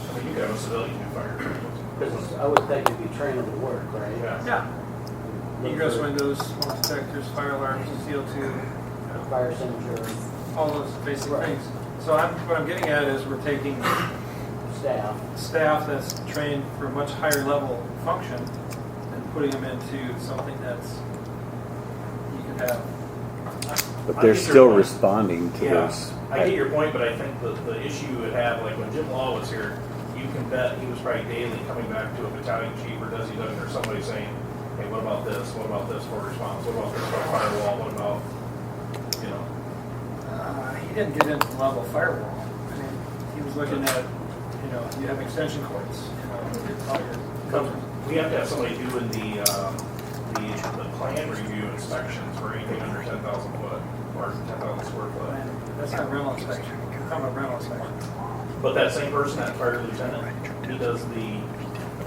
I mean, you can have a civilian do fire. Because I would think you'd be trained to work, right? Yeah. Egress windows, smoke detectors, fire alarms, CO2, Fire extinguisher, all those basic Right. things. So what I'm getting at is we're taking staff. that's trained for a much higher level function and putting them into something that's, you can have. But I they're get your still point. responding to Yeah, those. I get your point, but I think the issue you would have, like when Jim Law was here, you can bet he was probably daily coming back to a battalion chief or does he doesn't, or somebody saying, hey, what about this? What about this for response? What about this for firewall? What about, you know? He didn't get into the level of firewall. I mean, he was looking at, you have extension cords, all your But we have to have somebody doing the plan review inspections for anything under 10,000 foot or 10,000 square foot. That's not rental inspection. You're talking about rental inspection. But that same person, that fire lieutenant, he does the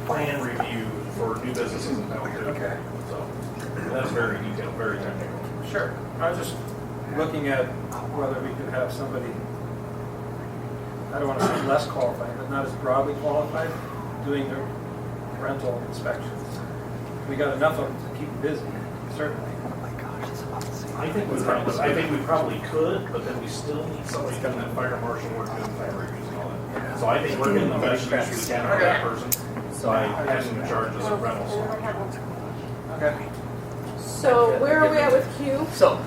plan review for new businesses in town too. Okay. So that's very detailed, very technical. Sure. I was just looking at whether we could have somebody, I don't want to say less qualified, but not as broadly qualified, doing the rental inspections. We got enough of them to keep busy, certainly. I think we probably could, but then we still need somebody coming that fire marshal work doing fire reviews and all that. So I think we're getting the best use we can out of that person by having them charge us a rental. Okay. So where are we at with Q? So,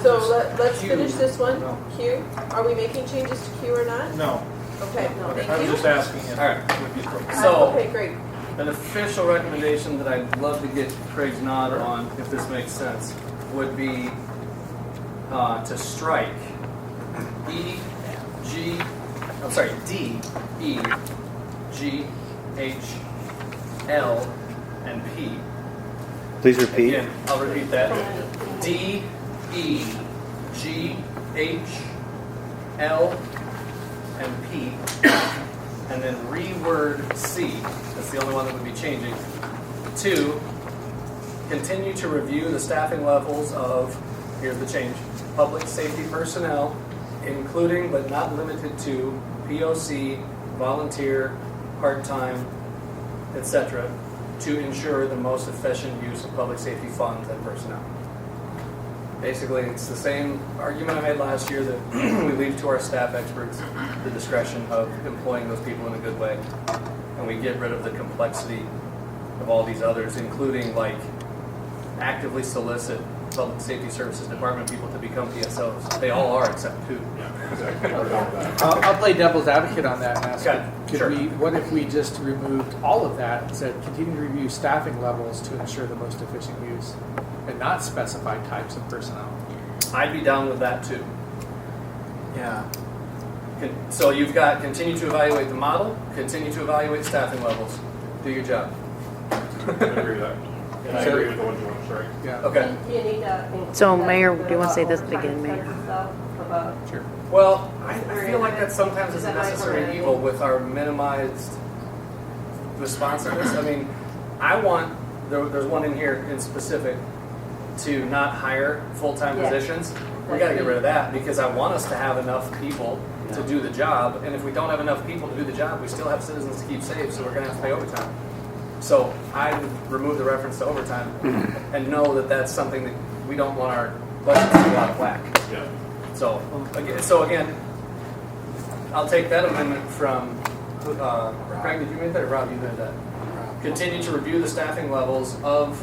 So let's finish this one. Q. Are we making changes to Q or not? No. Okay, thank I was you. just asking if all right. it would be appropriate. So, Okay, great. an official recommendation that I'd love to get Craig's nod on, if this makes sense, would be to strike D, E, G, H, L, and P. Please repeat. Again, I'll repeat that. D, E, G, H, L, and P. And then reword C, that's the only one that would be changing, to continue to review the staffing levels of, here's the change, public safety personnel, including but not limited to POC, volunteer, part-time, etc., to ensure the most efficient use of public safety funds and personnel. Basically, it's the same argument I made last year that we leave to our staff experts the discretion of employing those people in a good way. And we get rid of the complexity of all these others, including like actively solicit Public Safety Services Department people to become PSOs. They all are except two. Yeah, exactly. We're done with that. I'll play devil's advocate on that and ask, Okay, could sure. what if we just removed all of that and said, continue to review staffing levels to ensure the most efficient use and not specify types of personnel? I'd be down with that too. Yeah. So you've got continue to evaluate the model, continue to evaluate staffing levels. Do your job. I agree with that. And I agree with the ones you want to strike. Yeah. Okay. You need to. So, Mayor, do you want to say this again, Mayor? Sure. Well, I feel like that sometimes is a necessary evil with our minimized responsiveness. I mean, I want, there's one in here in specific, to not hire full-time Yeah. positions. We got to get rid of that because I want us to have enough people to do the job. And if we don't have enough people to do the job, we still have citizens to keep safe, so we're going to have to pay overtime. So I would remove the reference to overtime and know that that's something that we don't want our budgets to go out of whack. Yeah. So again, I'll take that amendment from, Craig, did you make that or Rob, you made that? Continue to review the staffing levels of,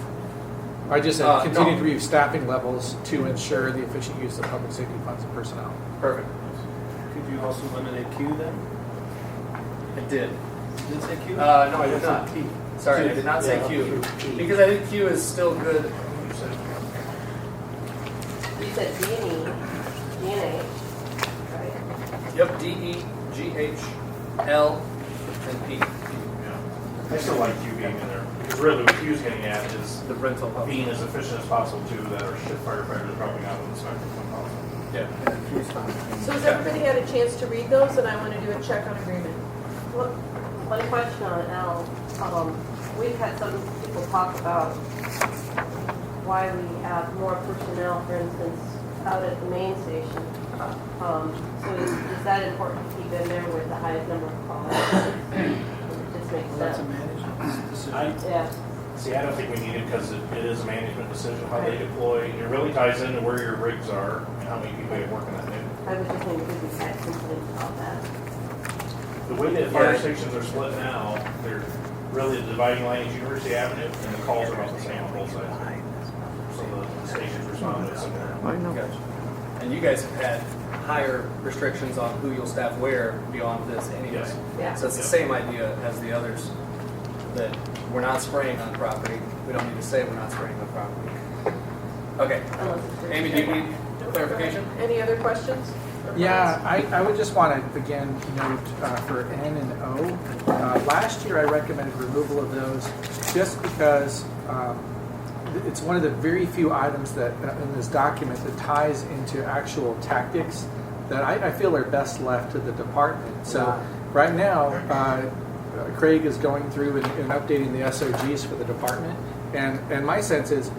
I just said, continue no. to review staffing levels to ensure the efficient use of public safety funds and personnel. perfect, Could you also eliminate Q then? it did. Did it say Q? No, I did not. Sorry, I did not say Q. Because I think Q is still good. You said D and E, right? Yep, D, E, G, H, L, and P. Yeah. I still like Q being in there. Because really what Q's getting at is The rental hub. being as efficient as possible too, that our ship firefighters dropping out of the spectrum. Yeah. So has everybody had a chance to read those? And I want to do a check on agreement. One question on L. We've had some people talk about why we have more personnel, for instance, out at the main station So is that important to keep in there with the highest number of calls? It just makes That's a sense. management decision. Yeah. See, I don't think we need it because it is a management decision, how they deploy. It really ties into where your rigs are and how many people you have working that day. I was just thinking, because we had complaints about that. The way that fire stations are split now, they're really the dividing line is University Avenue, and the calls are about the same on both sides. So the stations respond to similar. Gotcha. And you guys have had higher restrictions on who you'll staff where beyond this anyway. Yes. Yeah. So it's the same idea as the others, that we're not spraying on property. We don't need to say we're not spraying on property. Okay. Amy, do you need clarification? Any other questions? or Yeah, comments? I would just want to again note for N and O, last year I recommended removal of those just because it's one of the very few items that in this document that ties into actual tactics that I feel are best left to the department. So right now, Craig is going through and updating the SOGs for the department, and my sense is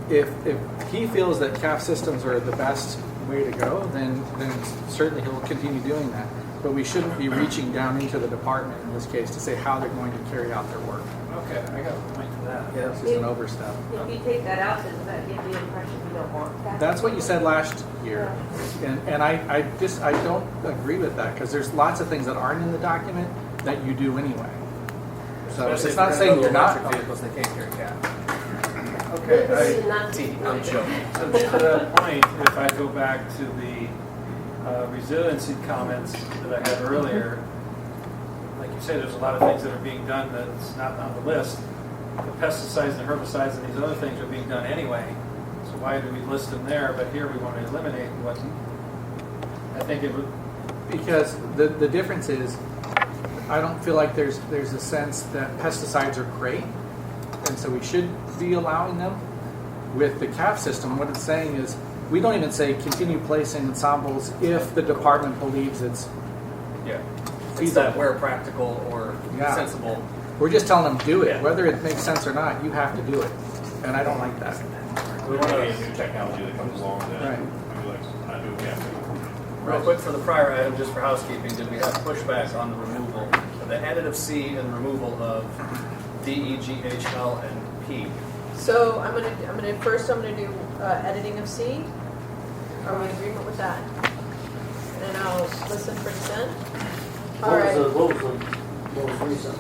if he feels that CAF systems are the best way to go, then certainly he'll continue doing that. But we shouldn't be reaching down into the department in this case to say how they're going to carry out their work. Okay, I got a point to that. Yeah, this is an overstep. If you take that out, does that give the impression you don't want that? That's what you said last year, and I don't agree with that because there's lots of things that aren't in the document that you do anyway. So Especially it's if not they're saying gonna you're go not. electric vehicles, they can't carry cab. Okay, This is not- I'm joking. to that point, if I go back to the resiliency comments that I had earlier, like you say, there's a lot of things that are being done that's not on the list. The pesticides and herbicides and these other things are being done anyway, so why do we list them there, but here we want to eliminate what, I think it would, Because the difference is, I don't feel like there's a sense that pesticides are great, and so we should be allowing them. With the CAF system, what it's saying is, we don't even say continue placing ensembles if the department believes it's Yeah. It's feasible. that where practical or Yeah. sensible. We're just telling them do it, Yeah. whether it makes sense or not. You have to do it, and I don't like that. We want to new technology that comes along that Right. we like not do what we have to. Real quick for the prior item, just for housekeeping, did we have pushback on the removal, the additive C and removal of D, E, G, H, L, and P? So I'm gonna do editing of C. Are we in agreement with that? And I'll listen for dissent. All What was right. the most recent?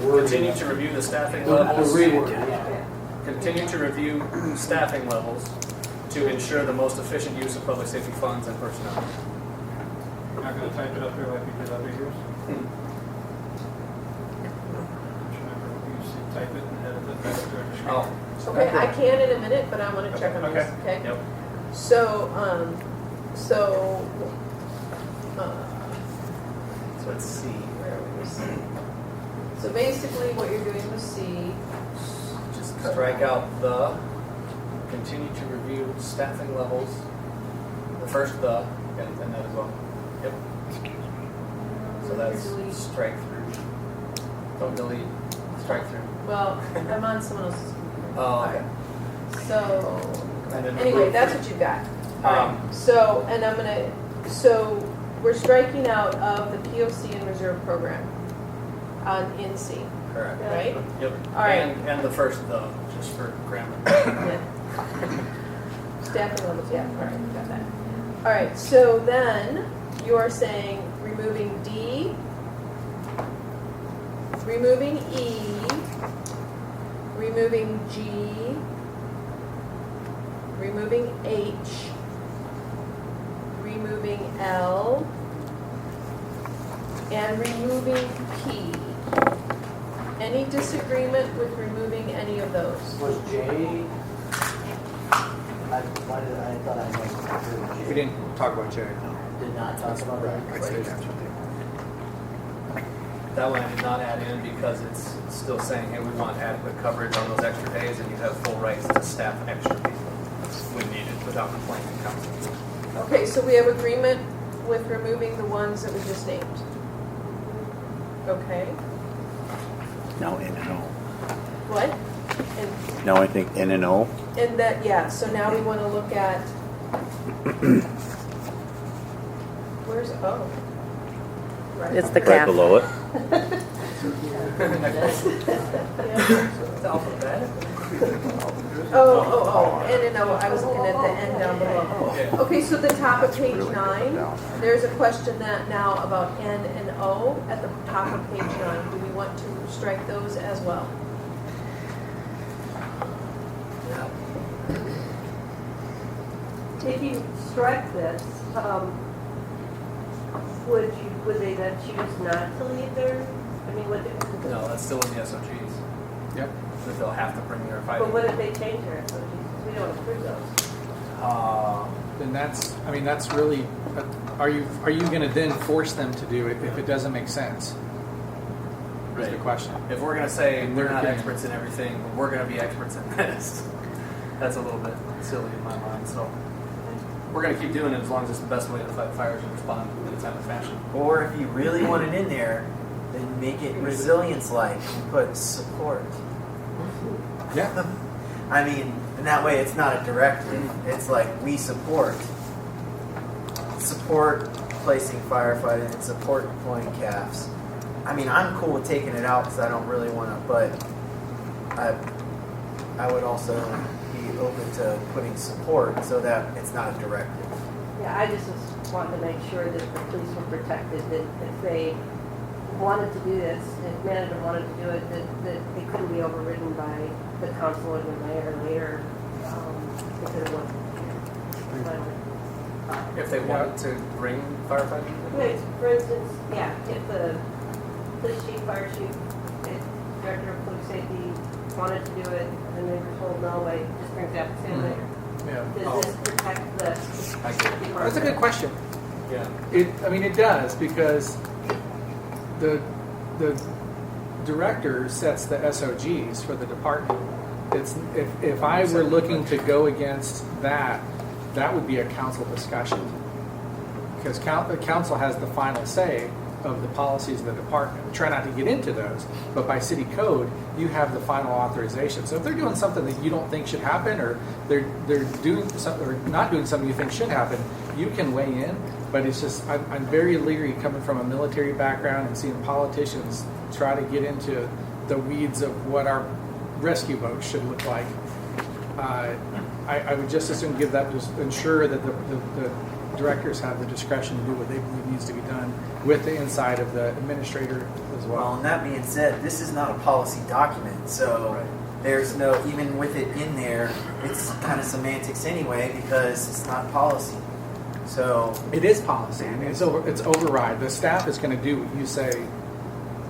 Continue to review the staffing The levels. reword, yeah. Continue to review staffing levels to ensure the most efficient use of public safety funds and personnel. you're not going to type it up here like we did other years? Type it and edit it back to our screen. Oh. Okay, I can in a minute, but I want to check on this, okay? Yep. So, So it's C. where are we with C? So basically, what you're doing with C, Just strike out the, continue to review staffing levels, the first the, and that as well. Yep. So that's delete. strike through. Don't delete, strike through. well, I'm on someone else's computer. Oh, okay. So, And then anyway, remove- that's what you got. All right, so, and I'm gonna, so we're striking out of the POC and reserve program in C, Correct. right? Yep. All right. And the first the, just for grammar. Yeah. Staffing levels, yeah, all right, got that. All right, so then you are saying removing D, removing E, removing G, removing H, removing L, and removing P. Any disagreement with removing any of those? Was J? I thought I know. We didn't talk about J. Did not talk about that. That one I did not add in because it's still saying, hey, we want adequate coverage on those extra days and you have full rights to staff extra people when needed without complaint from council. Okay, so we have agreement with removing the ones that we just named. Okay, Now N and O. what? Now I think N and O. And that, yeah, so now we want to look at Where's O? Right. It's the Right cap. below it. It's alphabetical. N and O, I was looking at the N down below. Okay, so the top of page 9, there's a question that now about N and O at the top of page 9. Do we want to strike those as well? If you strike this, would they then choose not to leave their, I mean, would they? No, that's still in the SOGs. Yep. But they'll have to bring their fighting. But what if they change their SOGs? Because we don't approve those. Then that's really, are you going to then force them to do it if it doesn't make sense? Is the question. If we're going to say In we're their not opinion. experts in everything, but we're going to be experts in this, that's a little bit silly in my mind. So we're going to keep doing it as long as it's the best way to fight fires and respond in a timely fashion. Or if you really want it in there, then make it resilience-like and put support. Yeah. I mean, and that way it's not a directive. It's like we support placing firefighting and support deploying CAFs. I mean, I'm cool with taking it out because I don't really want to, but I would also be open to putting support so that it's not a directive. Yeah, I just was wanting to make sure that the police were protected, that if they wanted to do this, if management wanted to do it, that it couldn't be overridden by the council or the mayor later, because it wasn't. If they wanted to bring firefighting? Okay, for instance, yeah, if the police chief, fire chief, if director of public safety wanted to do it, and the neighbors told no, it just brings that to the mayor. Yeah. Does this protect the department? That's a good question. Yeah. It does, because the director sets the SOGs for the department. It's if I were looking to go against that would be a council discussion, because the council has the final say of the policies of the department. We try not to get into those, but by city code, you have the final authorization. So if they're doing something that you don't think should happen, or they're doing something or not doing something you think should happen, you can weigh in. But it's just I'm very leery coming from a military background and seeing politicians try to get into the weeds of what our rescue boats should look like. I would just as soon give that, just ensure that the directors have the discretion to do what they believe needs to be done with the insight of the administrator as Well, well. and that being said, this is not a policy document, so there's no, even with it in there, it's kind of semantics anyway because it's not policy. So It is policy. I mean, it's override. The staff is going to do what you say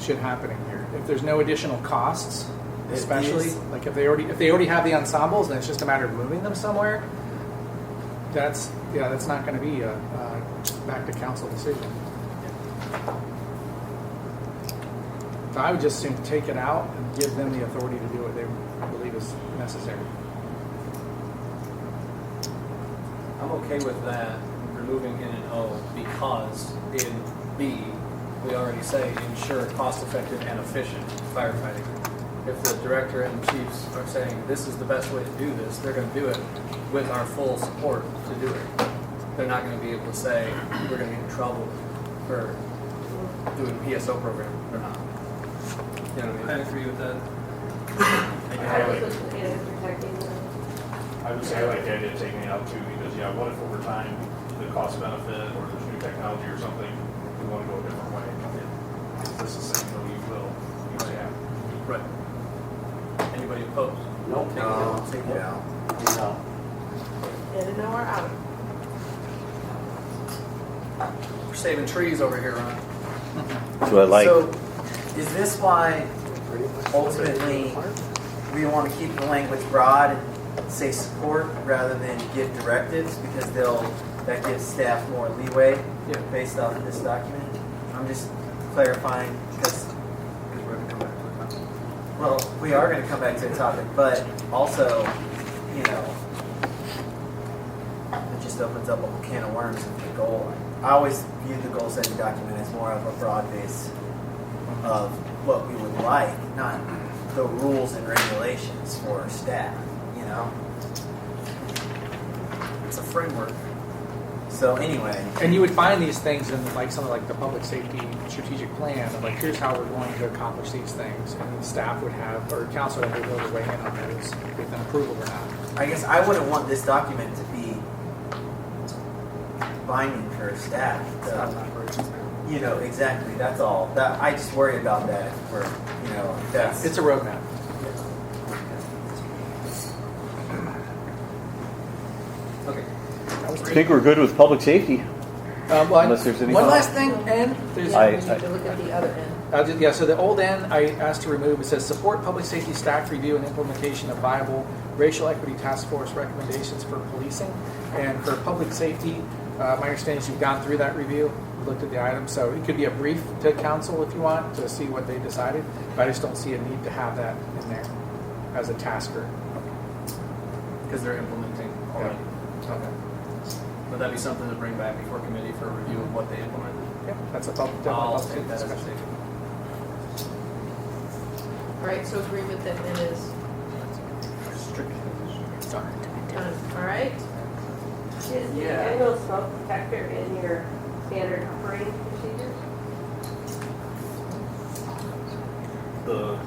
should happen in here. If there's no additional costs, It especially is. like if they already have the ensembles and it's just a matter of moving them somewhere, that's not going to be a back to council decision. So I would just assume take it out and give them the authority to do what they believe is necessary. I'm okay with that, removing N and O, because in B, we already say ensure cost-effective and efficient firefighting. If the director and chiefs are saying this is the best way to do this, they're going to do it with our full support to do it. They're not going to be able to say we're going to get in trouble for doing a PSO program or not. You know what I mean? I agree with that. I think it's protecting them. I would say I like the idea of taking it out too, because what if over time, the cost benefit or there's new technology or something, we want to go a different way? Is this the same, no, you will, you say, yeah. Right. Anybody opposed? no, take it out. No. N and O are out. We're saving trees over here, Ron. So I like. So, is this why ultimately we want to keep the language broad and say support rather than give directives because that gives staff more leeway based off of this document? I'm just clarifying because We're going to come back to the topic. well, we are going to come back to the topic, but also, it just opens up a whole can of worms with the goal. I always view the goal setting document as more of a broad base of what we would like, not the rules and regulations for our staff, It's a framework. So anyway, And you would find these things in like something like the public safety strategic plan of like, here's how we're going to accomplish these things. And the staff would have, or council would be able to weigh in on those with an approval or not. I guess I wouldn't want this document to be binding for staff. You know, exactly. That's all. That I just worry about that. For that's It's a roadmap. Okay. I think we're good with public safety. Well, Unless there's anything. one last thing, and there's Yeah, we need to look at the other end. so the old N I asked to remove. It says support public safety staff review and implementation of viable racial equity task force recommendations for policing. And for public safety, my understanding is you've gone through that review, looked at the items, so it could be a brief to council if you want to see what they decided. But I just don't see a need to have that in there as a tasker. Because they're implementing already. Okay. Would that be something to bring back before committee for a review of what they implemented? Yeah, that's a public. I'll public take that as a discussion. statement. All right, so agreement that N is Sorry. done. All right. Is the annual smoke detector in your standard operating procedures? The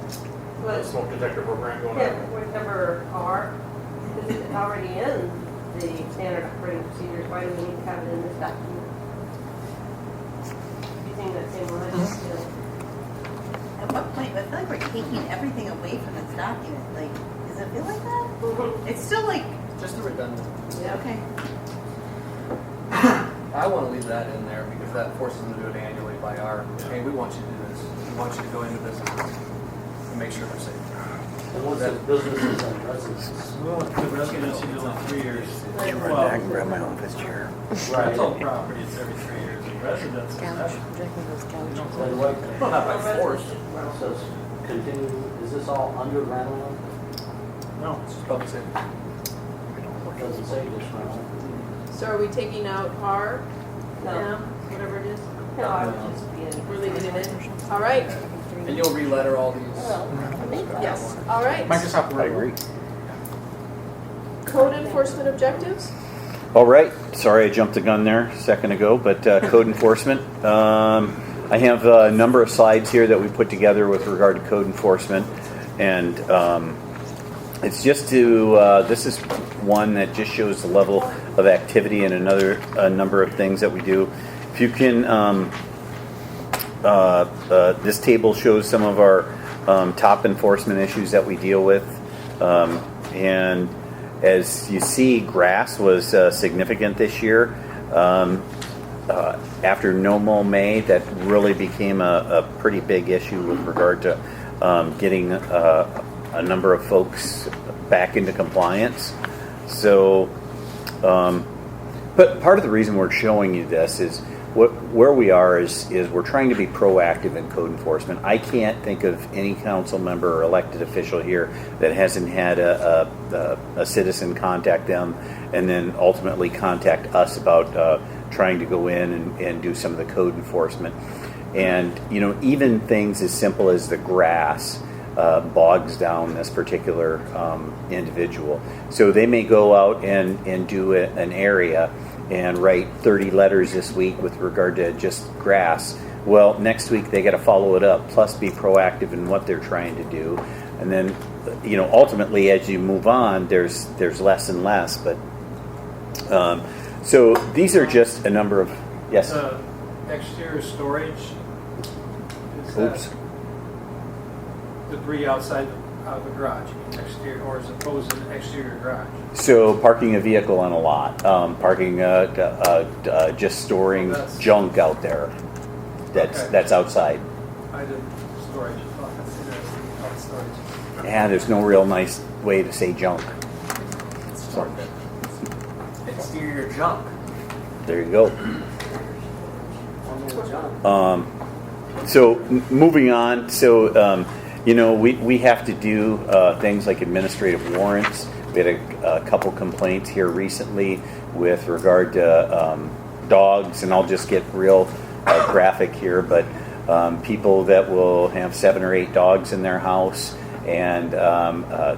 What? smoke detector program going Yeah, on. whatever R, is it already in the standard operating procedures? Why do we need to have it in this document? Using that same logic, At what point, I feel like we're taking everything away from this document. Like, does it feel like that? It's still like, Just a redundant. Yeah. okay. I want to leave that in there because that forces them to do it annually by our, hey, we want you to do this. We want you to go into this and make sure they're safe. And once it's businesses and residences. Well, the residency is only 3 years. I can grab my office chair. Rental property is every 3 years. And residence is Couch, never. projecting those couches. By the way, Well, not by force. it says continue, is this all under rental? No, it's just public safety. It doesn't say just rental. So are we taking out R, No. M, whatever it is? No, I would just be in. We're leaving it in. All right. And you'll re-letter all these. Yes. All right. Microsoft Word. I agree. Code enforcement objectives. All right. Sorry I jumped the gun there a second ago, but code enforcement. I have a number of slides here that we put together with regard to code enforcement. And it's just to, this is one that just shows the level of activity and a number of things that we do. If you can, this table shows some of our top enforcement issues that we deal with. And as you see, grass was significant this year. After No Mow May, that really became a pretty big issue with regard to getting a number of folks back into compliance. So, but part of the reason we're showing you this is where we are is we're trying to be proactive in code enforcement. I can't think of any council member or elected official here that hasn't had a citizen contact them and then ultimately contact us about trying to go in and do some of the code enforcement. And, even things as simple as the grass bogs down this particular individual. So they may go out and do an area and write 30 letters this week with regard to just grass. Well, next week they got to follow it up, plus be proactive in what they're trying to do. And then, ultimately as you move on, there's less and less. But so these are just a number of, yes? Exterior storage. Is Oops. that debris outside the garage, exterior, or as opposed to an exterior garage? So parking a vehicle on a lot, parking, just storing junk out there. That's outside. I did storage. Oh, that's storage. Yeah, there's no real nice way to say junk. Exterior junk. There you go. So moving on. So we have to do things like administrative warrants. We had a couple complaints here recently with regard to dogs, and I'll just get real graphic here, but people that will have 7 or 8 dogs in their house, and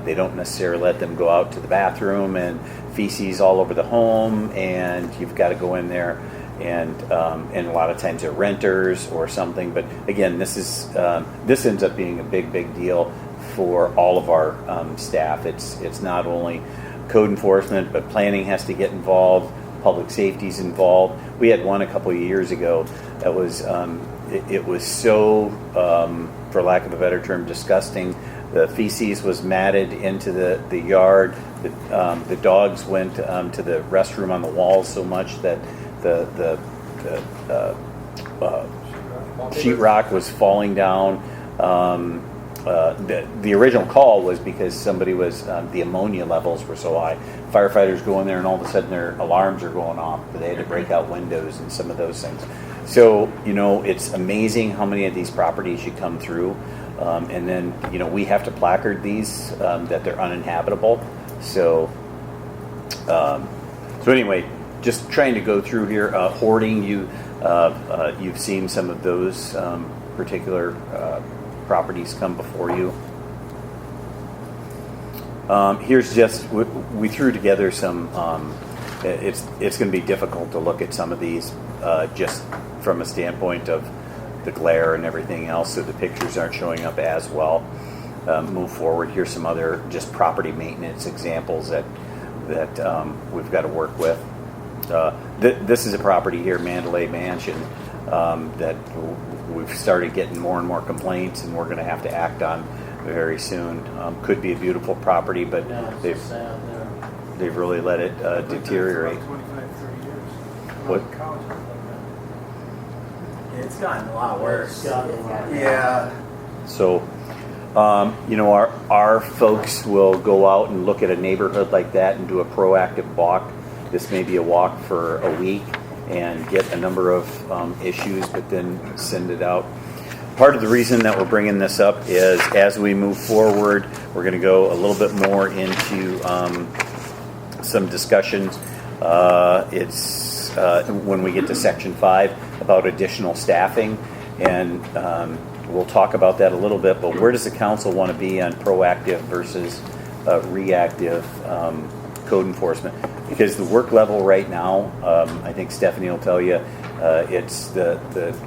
they don't necessarily let them go out to the bathroom and feces all over the home, and you've got to go in there, and a lot of times they're renters or something. But again, this ends up being a big deal for all of our staff. It's not only code enforcement, but planning has to get involved. Public safety's involved. We had one a couple of years ago that was it was so, for lack of a better term, disgusting. The feces was matted into the yard. The dogs went to the restroom on the walls so much that the sheetrock was falling down. The original call was because somebody was the ammonia levels were so high. Firefighters go in there and all of a sudden their alarms are going off. They had to break out windows and some of those things. So it's amazing how many of these properties you come through, and then we have to placard these that they're uninhabitable. So anyway, just trying to go through here. Hoarding, you've seen some of those particular properties come before you. Here's just we threw together some. It's going to be difficult to look at some of these just from a standpoint of the glare and everything else, so the pictures aren't showing up as well. Move forward. Here's some other just property maintenance examples that we've got to work with. This is a property here, Mandalay Mansion, that we've started getting more and more complaints, and we're going to have to act on very soon. Could be a beautiful property, but they've really let it deteriorate. 25, 30 years. What? It's gotten a lot worse. Yeah. So, our folks will go out and look at a neighborhood like that and do a proactive walk. This may be a walk for a week and get a number of issues, but then send it out. Part of the reason that we're bringing this up is as we move forward, we're going to go a little bit more into some discussions. It's when we get to Section 5 about additional staffing, and we'll talk about that a little bit, but where does the council want to be on proactive versus reactive code enforcement? Because the work level right now, I think Stephanie will tell you, it's the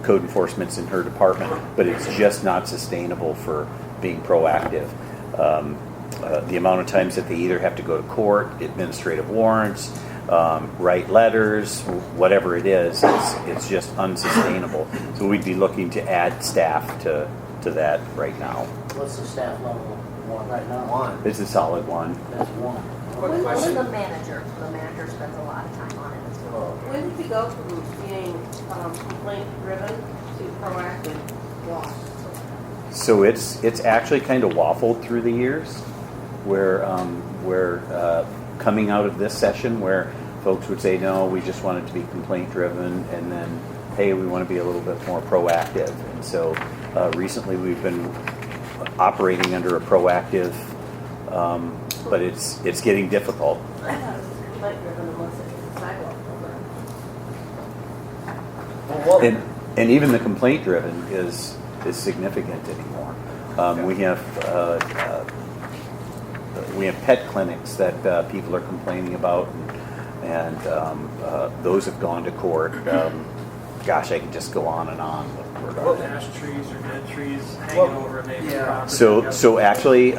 code enforcement's in her department, but it's just not sustainable for being proactive. The amount of times that they either have to go to court, administrative warrants, write letters, whatever it is, it's just unsustainable. So we'd be looking to add staff to that right now. What's the staff level one right now? One. It's a solid one. That's one. When the manager spends a lot of time on it as well. When did we go from being complaint-driven to proactive? So it's actually kind of waffled through the years, where we're coming out of this session where folks would say, no, we just want it to be complaint-driven, and then, hey, we want to be a little bit more proactive. And so recently we've been operating under a proactive, but it's getting difficult. I thought it was complaint-driven unless it was a sidewalk program. And even the complaint-driven is significant anymore. We have pet clinics that people are complaining about, and those have gone to court. Gosh, I could just go on and on. Ash trees or dead trees hanging over a neighbor's property. So actually,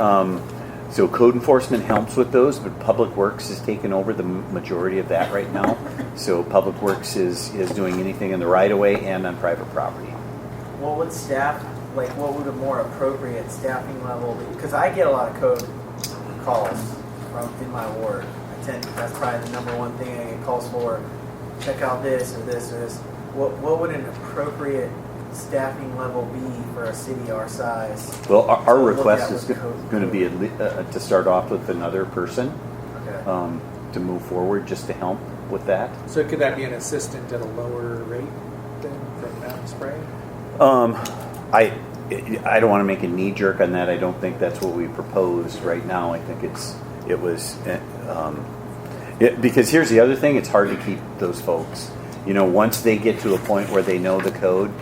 so code enforcement helps with those, but Public Works has taken over the majority of that right now. So Public Works is doing anything in the right of way and on private property. Well, what staff, what would a more appropriate staffing level be? Because I get a lot of code calls in my ward. That's probably the number one thing I get calls for. Check out this or this or this. What would an appropriate staffing level be for a city our size? Well, our request is going to be to start off with another person, Okay. to move forward, just to help with that. So could that be an assistant at a lower rate than from Mountain Spray? I don't want to make a knee jerk on that. I don't think that's what we proposed right now. I think because here's the other thing: it's hard to keep those folks. Once they get to a point where they know the code,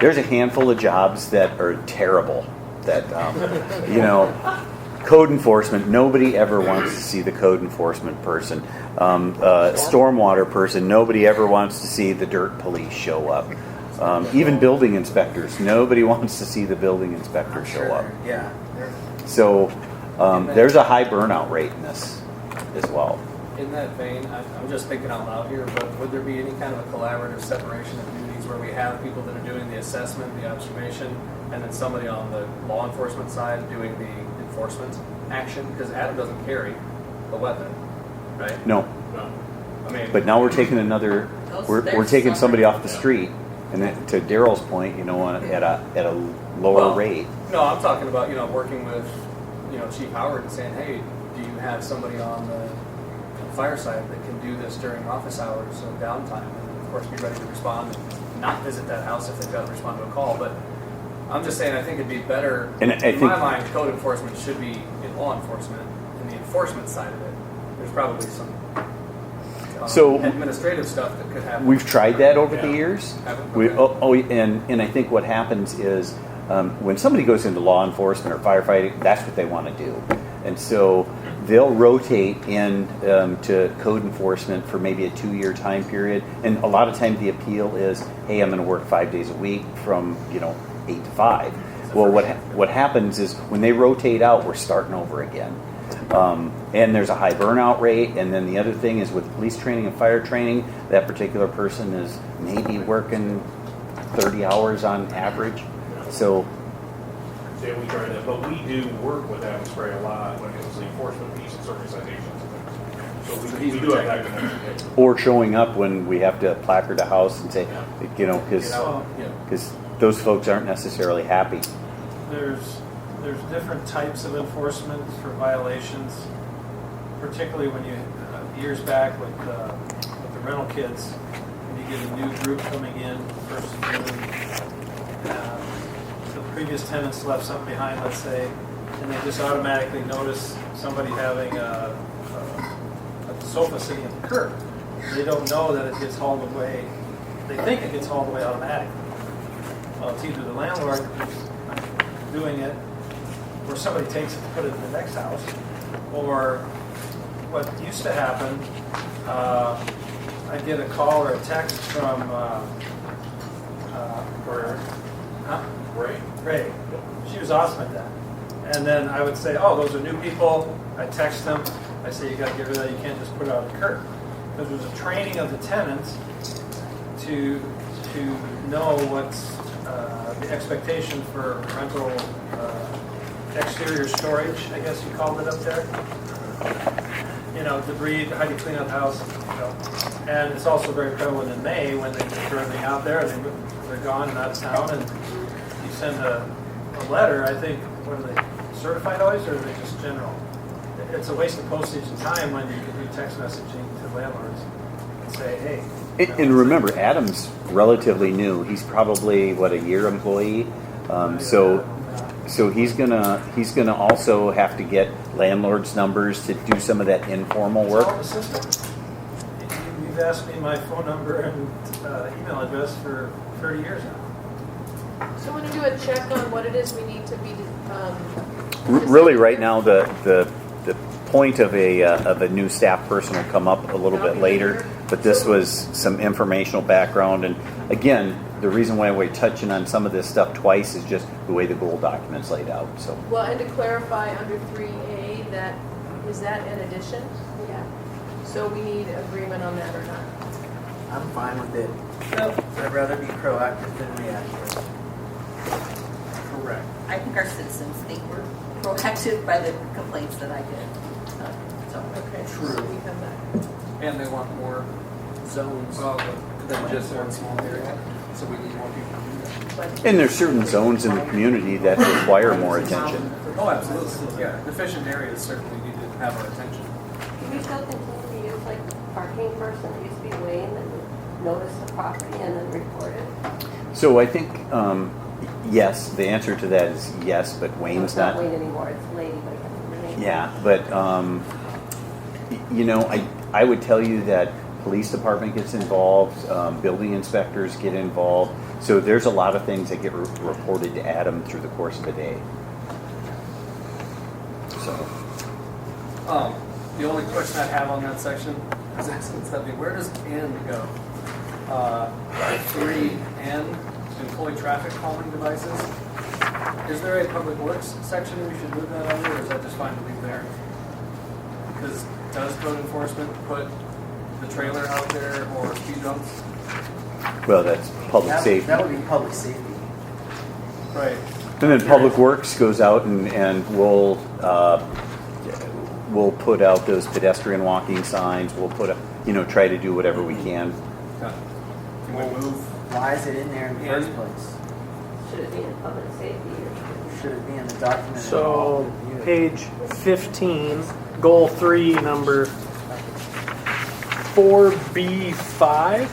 there's a handful of jobs that are terrible. That Code enforcement, nobody ever wants to see the code enforcement person. Stormwater person, nobody ever wants to see the dirt police show up. Even building inspectors, nobody wants to see the building inspector show up. Yeah. So there's a high burnout rate in this as well. In that vein, I'm just thinking out loud here, but would there be any kind of a collaborative separation of duties where we have people that are doing the assessment, the observation, and then somebody on the law enforcement side doing the enforcement action? Because Adam doesn't carry a weapon, right? No. I mean, But now we're taking another, we're taking somebody off the street, and then, to Daryl's point, you know, at a lower well, rate. No, I'm talking about, working with, Chief Howard and saying, hey, do you have somebody on the fireside that can do this during office hours of downtime, and of course be ready to respond and not visit that house if they've got to respond to a call. But I'm just saying, I think it'd be better. And in my mind, code enforcement should be in law enforcement, and the enforcement side of it. There's probably some administrative stuff that could happen. We've tried that over the years. Okay. And I think what happens is when somebody goes into law enforcement or firefighting, that's what they want to do, and so they'll rotate in to code enforcement for maybe a 2-year time period. And a lot of times the appeal is, hey, I'm going to work 5 days a week from 8 to 5. Well, what happens is when they rotate out, we're starting over again. And there's a high burnout rate. And then the other thing is with police training and fire training, that particular person is maybe working 30 hours on average. So Yeah, we try that, but we do work with Adam Spray a lot when it comes to the enforcement piece and certain citations. So we do have that connection. or showing up when we have to placard a house and say, because those folks aren't necessarily happy. There's different types of enforcement for violations, particularly when you, years back with the rental kids, when you get a new group coming in, first of June, the previous tenants left something behind, let's say, and they just automatically notice somebody having a sofa sitting at the curb. They don't know that it gets hauled away. They think it gets hauled away automatically. Well, it's either the landlord who's doing it, or somebody takes it to put it in the next house, or what used to happen, I'd get a call or a text from Ray. She was awesome at that. And then I would say, oh, those are new people. I text them. I say, you got to get rid of that. You can't just put it on the curb. Because there's a training of the tenants to know what's the expectation for rental exterior storage, I guess you called it up there. Debris, how do you clean out the house? And it's also very prevalent in May when they throw everything out there. They're gone and out of town, and you send a letter. I think, what are they, certified always, or are they just general? It's a waste of postage and time when you can do text messaging to landlords and say, hey. And remember, Adam's relatively new. He's probably a year employee. So he's gonna also have to get landlords' numbers to do some of that informal It's work. all the system. You've asked me my phone number and email address for 30 years now. So when you do a check on what it is we need to be, Really, right now, the point of a new staff person will come up a little bit later. But this was some informational background, and again, the reason why we're touching on some of this stuff twice is just the way the goal document's laid out. So. well, and to clarify under 3A, is that an addition? Yeah. So we need agreement on that or not? I'm fine with it. I'd rather be proactive than reactive. Correct. I think our citizens think we're proactive by the complaints that I get. Okay. True. So we have that. And they want more zones than just one small area. So we need more people to do that. And there's certain zones in the community that require more attention. Oh, absolutely. Yeah, deficient areas certainly need to have our attention. Do we still continue to use like parking person that used to be Wayne and notice the property and then report it? So I think yes. The answer to that is yes, but Wayne's not not. Wayne anymore. It's Lady, but I can't remember her name. Yeah, but I would tell you that police department gets involved, building inspectors get involved. So there's a lot of things that get reported to Adam through the course of a day. So, the only question I have on that section is where does N go? 3N, employ traffic calming devices. Is there a public works section we should move that under, or is that just fine to leave there? Because does code enforcement put the trailer out there or speed bumps? Well, that's public safety. That would be public safety. Right. And then Public Works goes out and we'll put out those pedestrian walking signs. We'll put try to do whatever we can. Okay. Can we move? Why is it in there in the first place? Should it be in public safety or? Should it be in the document? So, page 15, goal 3, number 4B5.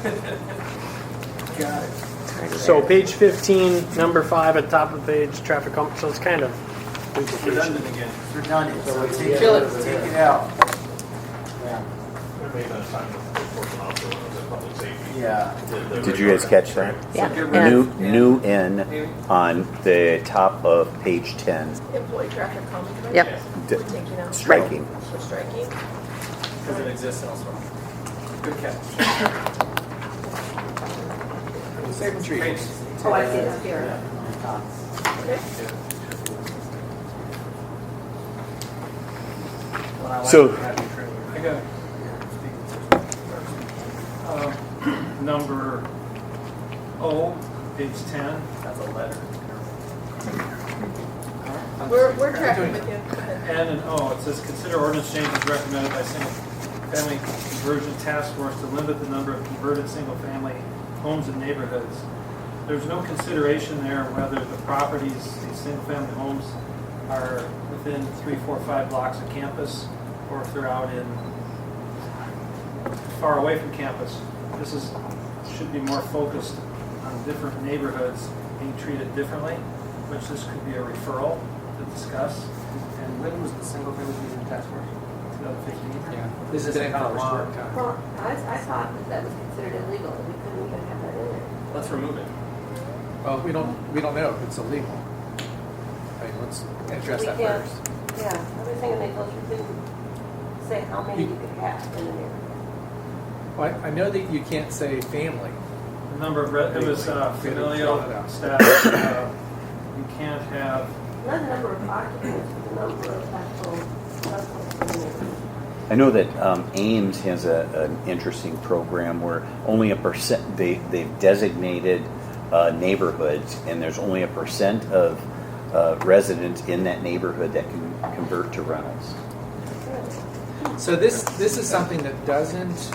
Got it. So page 15, number 5 at the top of the page, traffic calming. So it's kind of Redundant again. It's redundant, so take it out. Yeah. There may have been a time with enforcement officer when it was in public safety. Yeah. Did you guys catch that? Yeah. New N on the top of page 10. Employee traffic calming device. Yep. We're taking out. Striking. We're striking. Because it exists elsewhere. Good catch. Saving trees. Oh, I see it here. So- I got number O, page 10. That's a letter. We're tracking with you. Go ahead. N and O, it says consider ordinance changes recommended by single-family conversion task force to limit the number of converted single-family homes in neighborhoods. There's no consideration there whether the properties, these single-family homes, are within 3, 4, 5 blocks of campus, or if they're out in far away from campus. This should be more focused on different neighborhoods being treated differently, which this could be a referral to discuss. And when was the single family using task force? 2015. Yeah. This has been for a long time. Well, I thought that was considered illegal, we couldn't even have that in there. Let's remove it. Well, we don't know if it's illegal. I mean, let's address We that can't- first. Yeah, I was thinking they told you couldn't say how many you could have in the neighborhood. Well, I know that you can't say family. The number of, it was familial staff. You can't have, Not the number of occupants, but the number of actual households in the neighborhood. I know that Ames has an interesting program where only a percent, they've designated neighborhoods, and there's only a percent of residents in that neighborhood that can convert to rentals. So this is something that doesn't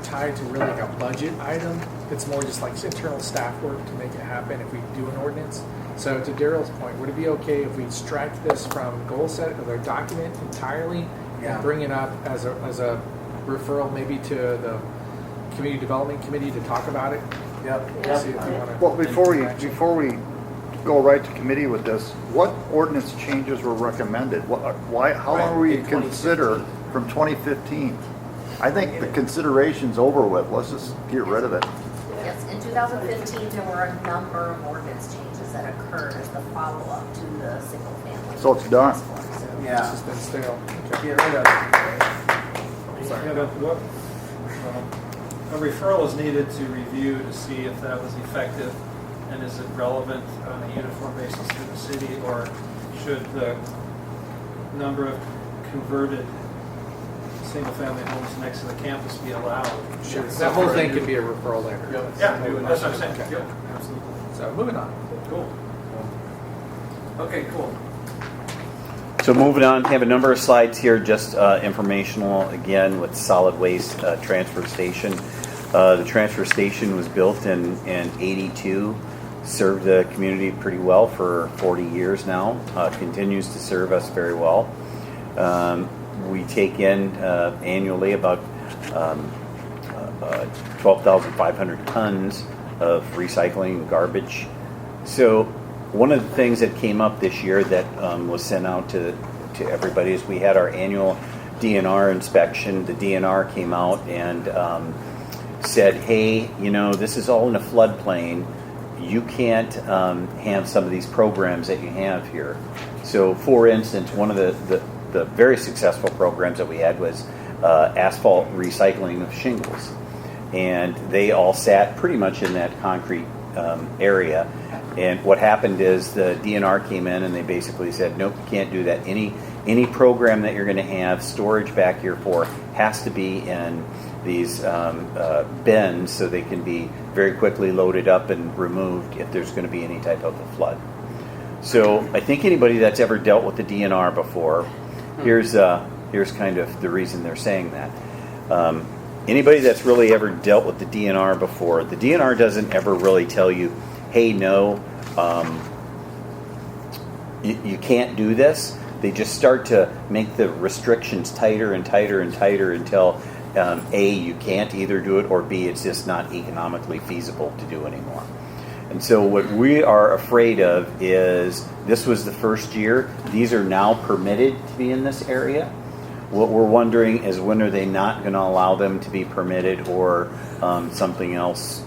tie to really like a budget item. It's more just like internal staff work to make it happen if we do an ordinance. So to Daryl's point, would it be okay if we strike this from goal set or the document entirely and bring it up as a referral maybe to the community development committee to talk about it? Yep. See if we wanna Well, before we action. go right to committee with this, what ordinance changes were recommended? How long are we consider from 2015? I think the consideration's over with. Let's just get rid of it. Yes, in 2015, there were a number of ordinance changes that occurred as the follow-up to the single-family. So it's done. task force. Yeah. It's just been stale. Okay. Get rid of it. a referral is needed to review to see if that was effective and is it relevant on a uniform basis through the city, or should the number of converted single-family homes next to the campus be allowed? Sure. That whole thing could be a referral later. Yeah, that's what I'm saying. Okay. Yep, absolutely. So moving on. Cool. Okay, cool. So moving on, have a number of slides here, just informational again with solid waste transfer station. The transfer station was built in 82, served the community pretty well for 40 years now, continues to serve us very well. We take in annually about 12,500 tons of recycling and garbage. So one of the things that came up this year that was sent out to everybody is we had our annual DNR inspection. The DNR came out and said, hey, this is all in a floodplain. You can't have some of these programs that you have here. So for instance, one of the the very successful programs that we had was asphalt recycling of shingles. And they all sat pretty much in that concrete area. And what happened is the DNR came in and they basically said, nope, you can't do that. Any program that you're going to have storage back here for has to be in these bins so they can be very quickly loaded up and removed if there's going to be any type of a flood. So I think anybody that's ever dealt with the DNR before, here's kind of the reason they're saying that. Anybody that's really ever dealt with the DNR before, the DNR doesn't ever really tell you, hey, no, you can't do this. They just start to make the restrictions tighter and tighter and tighter until A, you can't either do it, or B, it's just not economically feasible to do anymore. And so what we are afraid of is this was the first year. These are now permitted to be in this area. What we're wondering is when are they not going to allow them to be permitted, or something else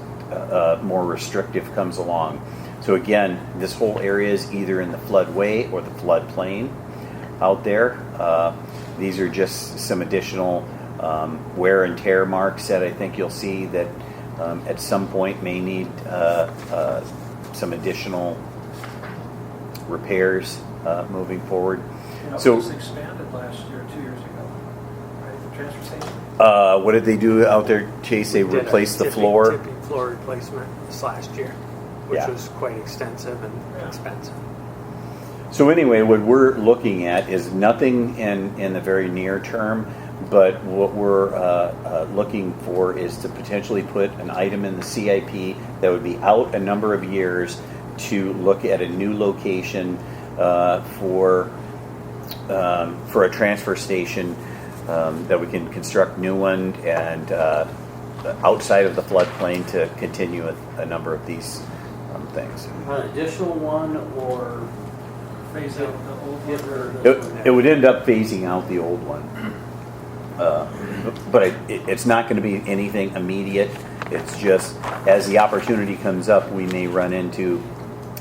more restrictive comes along. So again, this whole area is either in the floodway or the floodplain out there. These are just some additional wear and tear marks that I think you'll see that at some point may need some additional repairs moving forward. So it was expanded last year, 2 years ago, right? The transfer station. What did they do out there, Chase? They replaced the floor. Tipping floor replacement this last year, which was quite extensive and expensive. So anyway, what we're looking at is nothing in the very near term, but what we're looking for is to potentially put an item in the CIP that would be out a number of years to look at a new location for a transfer station that we can construct new one and outside of the floodplain to continue with a number of these things. An additional one, or phase out the old one? It would end up phasing out the old one. But it's not going to be anything immediate. It's just as the opportunity comes up, we may run into,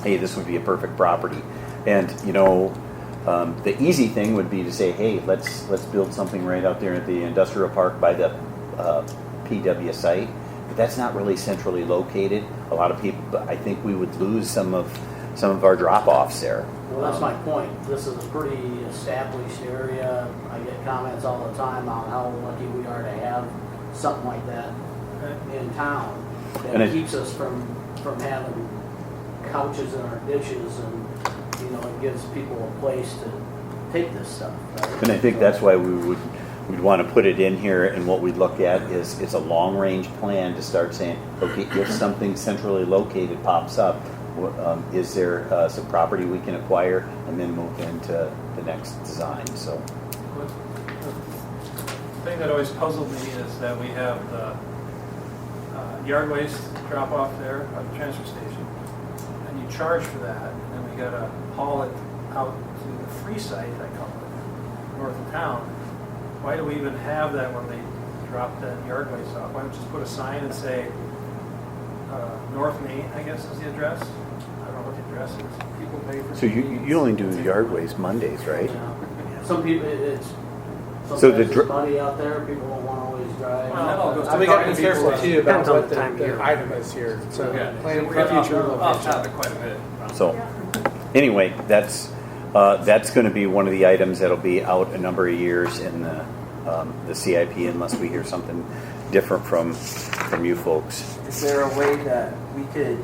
hey, this would be a perfect property. And, you know, the easy thing would be to say, hey, let's build something right out there at the industrial park by the PW site. But that's not really centrally located. A lot of people, I think we would lose some of our drop-offs there. Well, that's my point. This is a pretty established area. I get comments all the time on how lucky we are to have something like that in town. And it keeps us from having couches in our ditches, and you know, it gives people a place to take this stuff. Right? And I think that's why we'd want to put it in here, and what we'd look at is it's a long-range plan to start saying, okay, if something centrally located pops up, is there some property we can acquire and then move into the next design? So The thing that always puzzled me is that we have the yard waste drop off there at the transfer station, and you charge for that, and then we got to haul it out to the free site, I call it, north of town. Why do we even have that when they drop that yard waste off? Why don't you just put a sign and say North Main, I guess is the address? I don't know what the address is. People pay for. So you only do the yard waste Mondays, right? Some people, it's So the muddy out there. People don't want to always drive. Well, that all goes to We got to be parking careful people. too about Depends on what the time of the year. item is here. So plan We're for future off location. topic quite a bit. So anyway, that's going to be one of the items that'll be out a number of years in the CIP unless we hear something different from you folks. Is there a way that we could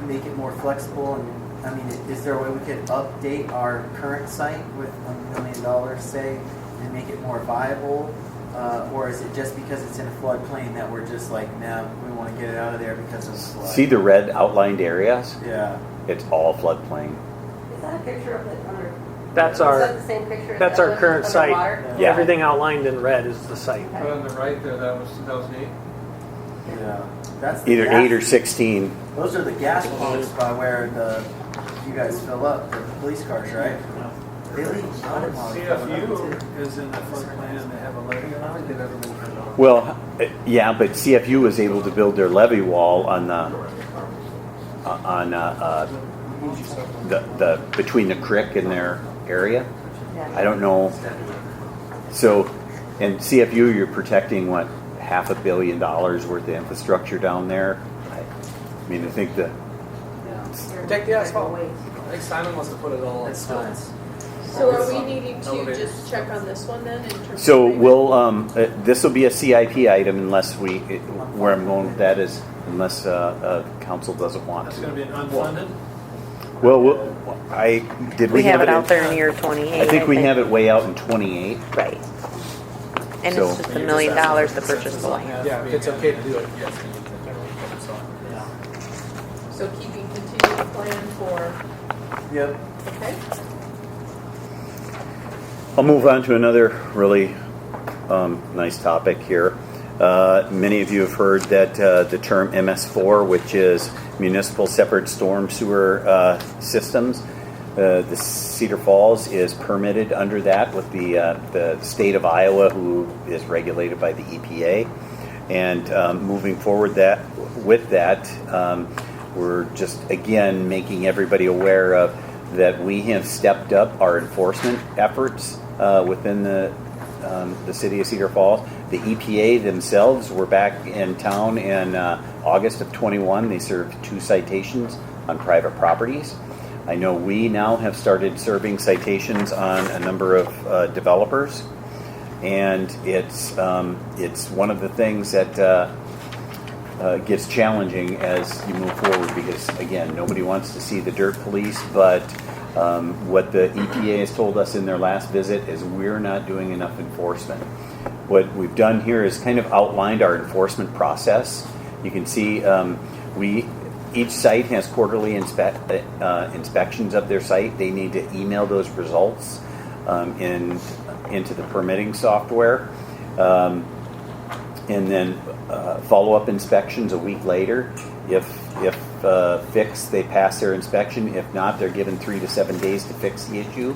make it more flexible? And I mean, is there a way we could update our current site with $1 million, say, and make it more viable? Or is it just because it's in a floodplain that we're just like, nah, we want to get it out of there because of the flood? See the red outlined areas? Yeah. It's all floodplain. Is that a picture of it under? That's Is our that the same picture? that's that our was current site. underwater? Yeah. Everything outlined in red is the site. But on the right there, that was 2008. Yeah. That's the Either gas- 8 or 16. Those are the gas pumps by where you guys fill up the police cars, right? They leave water molecules. CFU is in the floodplain and they have a levee on it. They've ever been turned on. Well, yeah, but CFU was able to build their levee wall on the between the creek and their area. I don't know. So, and CFU, you're protecting what, $500 million worth of infrastructure down there. I mean, I think that Protect the asphalt. I think Simon wants to put it all on stilts. So are we needing to just check on this one then in terms so. of? We'll this will be a CIP item unless where I'm going with that is unless council doesn't want That's to. going to be an unfunded? Well, we have it out there in year 28. I think we have it way out in 28. Right. And So- it's just $1 million to purchase the land. Yeah, if it's okay to do it. Yes. So keeping continued plan for, Yep. okay? I'll move on to another really nice topic here. Many of you have heard that the term MS4, which is Municipal Separate Storm Sewer Systems, the Cedar Falls is permitted under that with the state of Iowa, who is regulated by the EPA. And moving forward with that, we're just again making everybody aware of that we have stepped up our enforcement efforts within the city of Cedar Falls. The EPA themselves were back in town in August of 21. They served 2 citations on private properties. I know we now have started serving citations on a number of developers, and it's one of the things that gets challenging as you move forward because, again, nobody wants to see the dirt police, but what the EPA has told us in their last visit is we're not doing enough enforcement. What we've done here is kind of outlined our enforcement process. You can see each site has quarterly inspections of their site. They need to email those results into the permitting software. And then follow-up inspections a week later. If fixed, they pass their inspection. If not, they're given 3 to 7 days to fix the issue.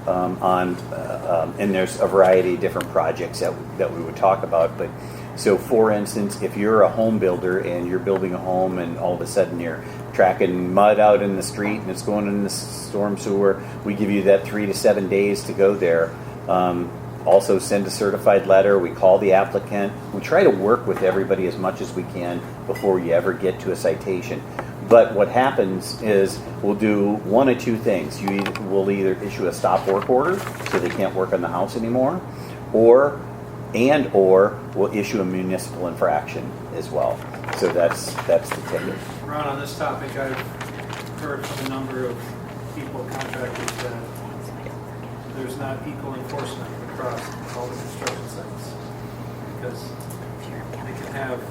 And there's a variety of different projects that we would talk about. But so, for instance, if you're a home builder and you're building a home and all of a sudden you're tracking mud out in the street and it's going in the storm sewer, we give you that 3 to 7 days to go there. Also send a certified letter. We call the applicant. We try to work with everybody as much as we can before you ever get to a citation. But what happens is we'll do one of 2 things. We'll either issue a stop work order so they can't work on the house anymore, or we'll issue a municipal infraction as well. So that's the ticket. Ron, on this topic, I've heard from a number of people, contractors, that there's not equal enforcement across all the construction sites because they can have a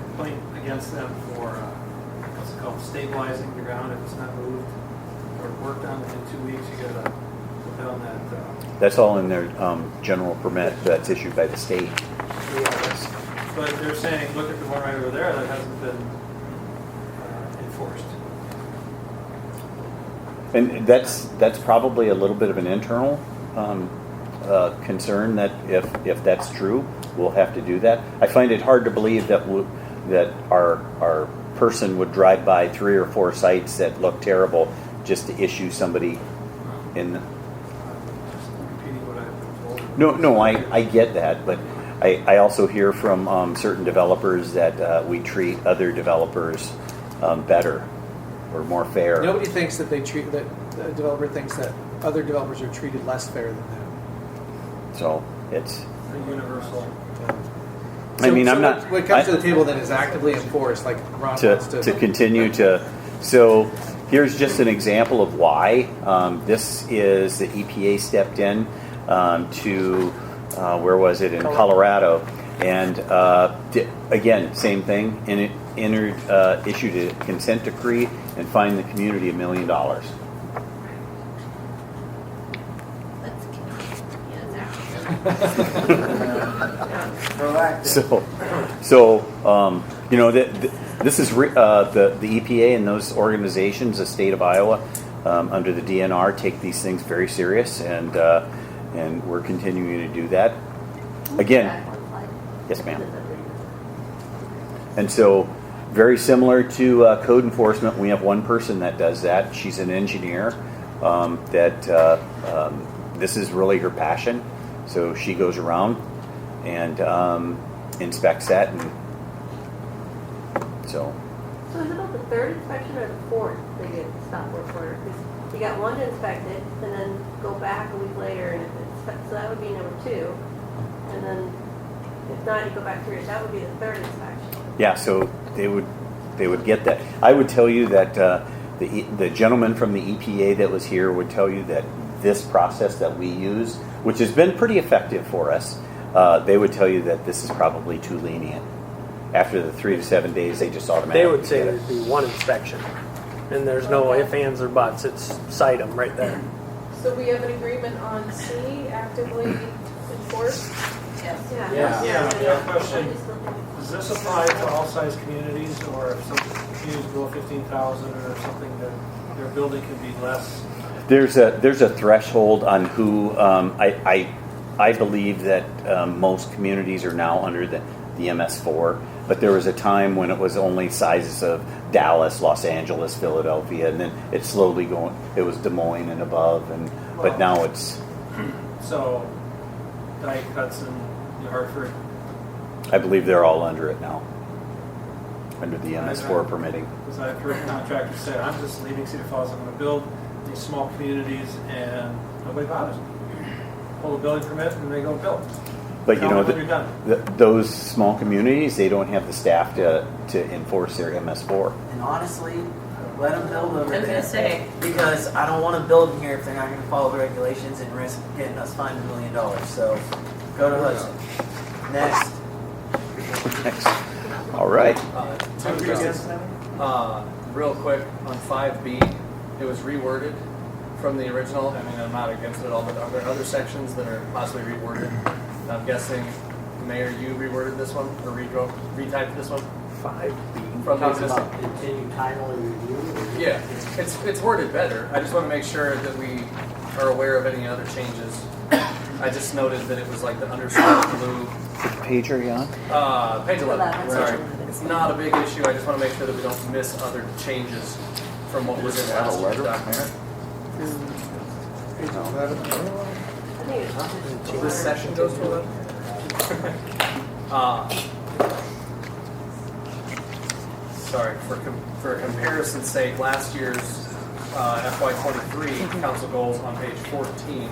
complaint against them for what's it called, stabilizing the ground if it's not moved or worked on within 2 weeks. You got to put down that. That's all in their general permit that's issued by the state. But they're saying, look at the one right over there that hasn't been enforced. And that's probably a little bit of an internal concern that if that's true, we'll have to do that. I find it hard to believe that our person would drive by 3 or 4 sites that look terrible just to issue somebody in. Repeating what I've been told. No, I get that, but I also hear from certain developers that we treat other developers better or more fair. Nobody thinks that the developer thinks that other developers are treated less fair than them. So it's A universal. I mean, I'm not. What comes to the table then is actively enforced, like Ron wants to continue to. So here's just an example of why. This is the EPA stepped in to where was it in Colorado, and again same thing. And it issued a consent decree and fined the community $1 million. So you know this is the EPA and those organizations, the state of Iowa, under the DNR, take these things very serious, and we're continuing to do that. Again, yes, ma'am. And so, very similar to code enforcement, we have one person that does that. She's an engineer that this is really her passion. So she goes around and inspects that, and so. So is it about the third inspection or the fourth they get stop work order? Because you got one to inspect it, and then go back a week later, and if it's, so that would be number 2. And then if not, you go back 3. That would be the third inspection. Yeah, so they would get that. I would tell you that the gentleman from the EPA that was here would tell you that this process that we use, which has been pretty effective for us, they would tell you that this is probably too lenient. After the 3 to 7 days, they just automatically. They would say get it. there'd be one inspection, and there's no ifs, ands, or buts. It's cite them right there. So we have an agreement on C, actively enforced? Yes. Yeah, question. Does this apply to all size communities, or if some communities below 15,000 or something, their building can be less? There's a threshold on who I believe that most communities are now under the MS4, but there was a time when it was only sizes of Dallas, Los Angeles, Philadelphia, and then it's slowly going. It was Des Moines and above, but now it's. So, Dyke, Hudson, New Hartford. I believe they're all under it now, under the MS4 permitting. Because I've heard contractors say, I'm just leaving Cedar Falls, I'm going to build these small communities, and nobody bothers me. Pull a building permit, and they go build. But you know, when you're done. those small communities, they don't have the staff to enforce their MS4. And honestly, let them build over I was there. gonna say. Because I don't want to build in here if they're not going to follow the regulations and risk getting us fined $1 million. So go to Hudson. Next. All right. Real quick, on 5B, it was reworded from the original. I mean, I'm not against it at all, but are there other sections that are possibly reworded? I'm guessing, Mayor, you reworded this one, or retyped this one? 5B. From the Talking existing? about continued timely review? Yeah, it's worded better. I just want to make sure that we are aware of any other changes. I just noted that it was like the underscore blue. What page are you on? Page 11, sorry. It's not a big issue. I just want to make sure that we don't miss other changes from what was in last year's document. This section goes to 11? Sorry, for comparison's sake, last year's FY23 council goals on page 14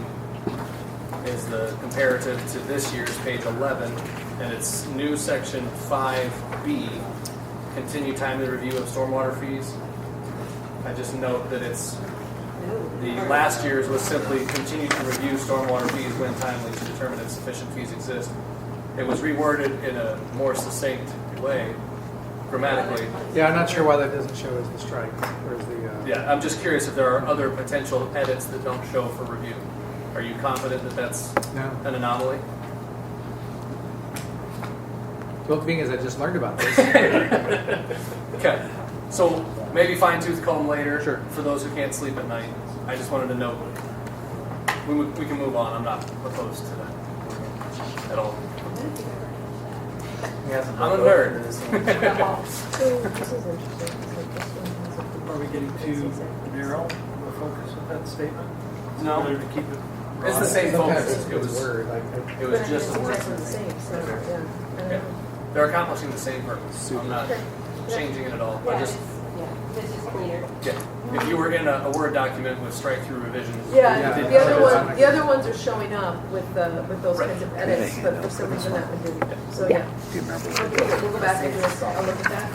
is the comparative to this year's page 11, and it's new section 5B, continue timely review of stormwater fees. I just note that it's the last year's was simply continue to review stormwater fees when timely to determine if sufficient fees exist. It was reworded in a more succinct way, grammatically. Yeah, I'm not sure why that doesn't show as the strike or as the. Yeah, I'm just curious if there are other potential edits that don't show for review. Are you confident that that's an anomaly? Well, the thing is, I just learned about this. Okay, so maybe fine tooth comb later. Sure. For those who can't sleep at night, I just wanted to know. We can move on. I'm not opposed to that at all. I'm a nerd. Are we getting too narrow of a focus with that statement? No. Better to keep it broad? It's the same Sometimes focus. it's a word. It was just a word. Exactly the same, so, Yeah. They're accomplishing the same purpose. I'm not changing it at all. I just, This is cleaner. yeah. If you were in a Word document with strike-through revisions, Yeah, you did- the other ones are showing up with those kinds of edits, but for some reason that one didn't. So, yeah. Do you remember? Okay, we'll go back and just, I'll look at that.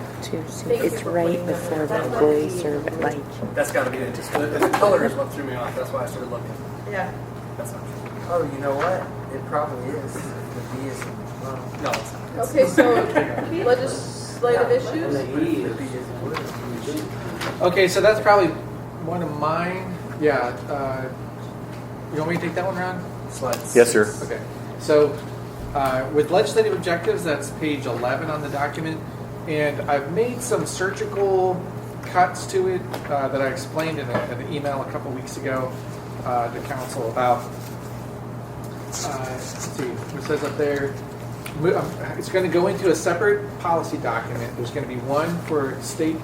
It's right before the voice or like. That's got to be it. Just the color is what threw me off. That's why I started looking. Yeah. That's not true. Oh, you know what? It probably is. The B is well. No, it's not. Okay, so legislative issues? Okay, so that's probably one of mine. Yeah. You want me to take that one, Ron? Slides. Yes, sir. Okay. So with legislative objectives, that's page 11 on the document. And I've made some surgical cuts to it that I explained in an email a couple weeks ago to council about. Let's see, it says up there, it's going to go into a separate policy document. There's going to be one for state,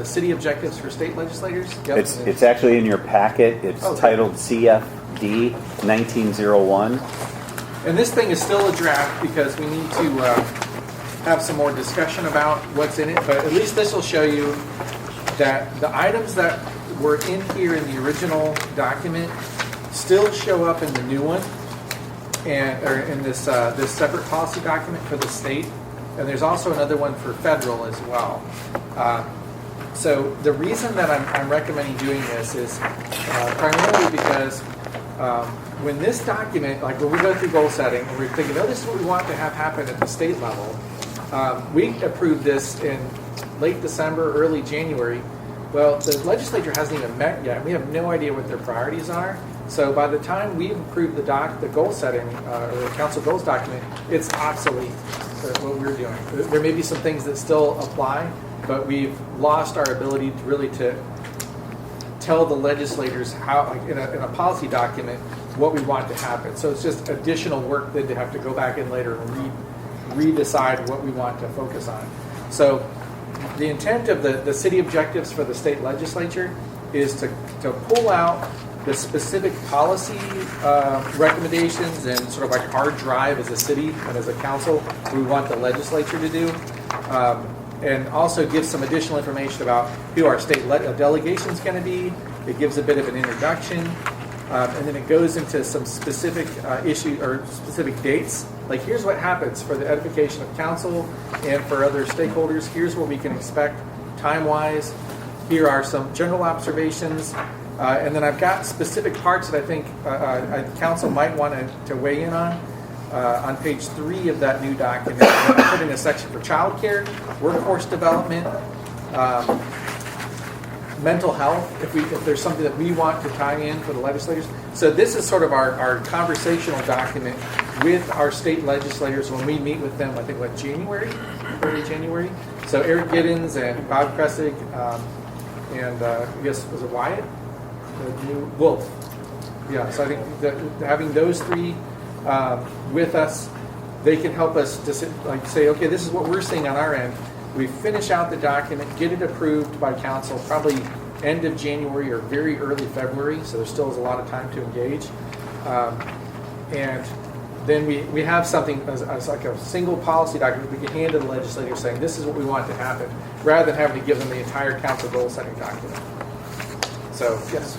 city objectives for state legislators. Yep. It's actually in your packet. It's Okay. titled CF D 1901. And this thing is still a draft because we need to have some more discussion about what's in it. But at least this will show you that the items that were in here in the original document still show up in the new one, and or in this this separate policy document for the state. And there's also another one for federal as well. So the reason that I'm recommending doing this is primarily because when this document, like when we go through goal setting and we're thinking, oh, this is what we want to have happen at the state level, we approved this in late December, early January. Well, the legislature hasn't even met yet. We have no idea what their priorities are. So by the time we've approved the goal setting or the council goals document, it's obsolete, what we're doing. There may be some things that still apply, but we've lost our ability to really to tell the legislators how, like in a policy document, what we want to happen. So it's just additional work then to have to go back in later and redecide what we want to focus on. So the intent of the city objectives for the state legislature is to pull out the specific policy recommendations and sort of like our drive as a city and as a council we want the legislature to do, and also give some additional information about who our state delegation is going to be. It gives a bit of an introduction, and then it goes into some specific issue or specific dates. Like, here's what happens for the edification of council and for other stakeholders. Here's what we can expect time-wise. Here are some general observations. And then I've got specific parts that I think council might want to weigh in on. On page 3 of that new document, I put in a section for childcare, workforce development, mental health, if there's something that we want to tie in for the legislators. So this is sort of our conversational document with our state legislators when we meet with them, I think, early January. So Eric Giddens and Bob Kressig, and I guess, was it Wyatt? The new Wolf. Yeah, so I think that having those three with us, they can help us to say, okay, this is what we're seeing on our end. We finish out the document, get it approved by council, probably end of January or very early February, so there still is a lot of time to engage. And then we have something as like a single policy document we can hand to the legislature saying this is what we want to happen, rather than having to give them the entire council goal setting document. So, yes.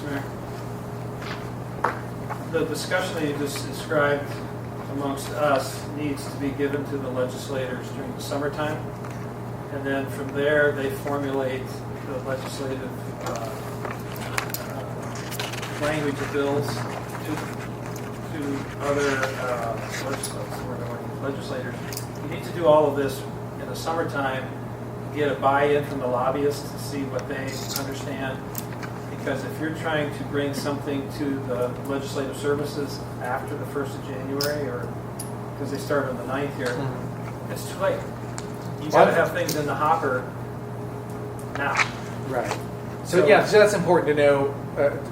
The discussion that you just described amongst us needs to be given to the legislators during the summertime. And then from there, they formulate the legislative language of bills to other legislators. You need to do all of this in the summertime, get a buy-in from the lobbyists to see what they understand. Because if you're trying to bring something to the legislative services after the 1st of January, or because they start on the 9th here, it's too late. You got to have things in the hopper now. Right. So yeah, so that's important to know,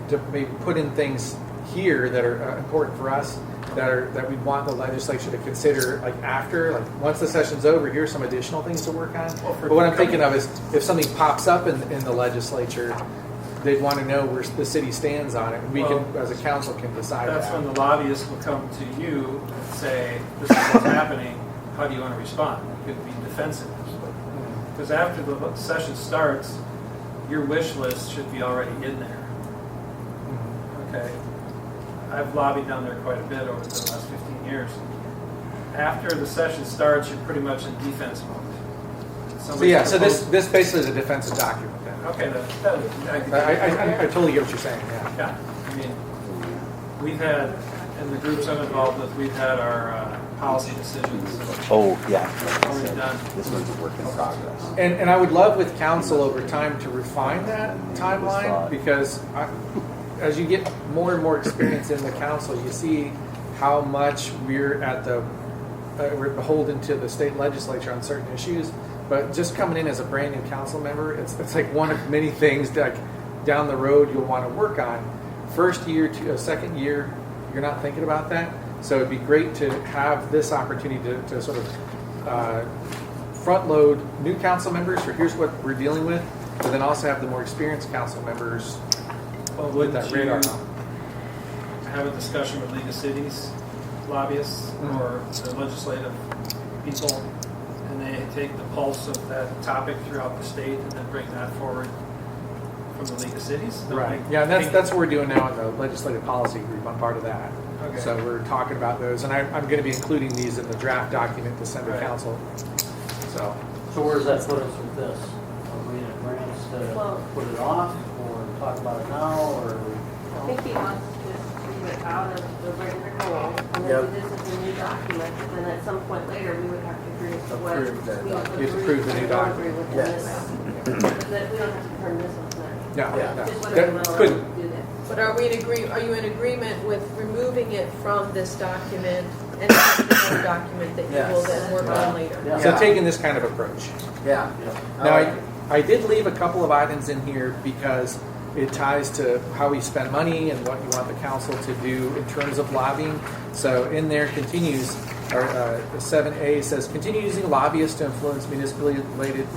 to maybe put in things here that are important for us, that we want the legislature to consider, like after, like once the session's over, here's some additional things to work on. But what I'm thinking of is if something pops up in the legislature, they'd want to know where the city stands on it. We can, as a council, can decide That's that. when the lobbyists will come to you and say, this is what's happening, how do you want to respond? You could be defensive. Because after the session starts, your wish list should be already in there. Okay. I've lobbied down there quite a bit over the last 15 years. After the session starts, you're pretty much in defense mode. So this basically is a defensive document. Okay, I totally get what you're saying. Yeah. I mean, we've had, in the groups I'm involved with, we've had our policy decisions. Oh, yeah. Already done. This one's a work in progress. And I would love with council over time to refine that timeline, because as you get more and more experience in the council, you see how much we're beholden to the state legislature on certain issues. But just coming in as a brand new council member, it's like one of many things that down the road you'll want to work on. First year to second year, you're not thinking about that. So it'd be great to have this opportunity to sort of front load new council members for here's what we're dealing with, but then also have the more experienced council members with that radar on. have a discussion with League of Cities lobbyists or the legislative people, and they take the pulse of that topic throughout the state and then bring that forward from the League of Cities? Right. Yeah, and that's what we're doing now in the legislative policy group. I'm part of that. Okay. So we're talking about those, and I'm going to be including these in the draft document to send to Right. council. So So where does that put us with this? Are we in agreement to put it off or talk about it now or? I think he wants to just leave it out of the regular goal, and Yep. then this is a new document, and then at some point later, we would have to agree to what we Approve that agree document. You have to approve the new or don't agree document. with Yes. this. That we don't have to turn this one tonight. no, Yeah. no. Just whether we want to Couldn't. do that. But are you in agreement with removing it from this document and having another document that you will then work on later? Yeah. So taking this kind of approach. Yeah. Now, I did leave a couple of items in here because it ties to how we spend money and what you want the council to do in terms of lobbying. So in there continues, or 7A says, continue using lobbyists to influence municipally related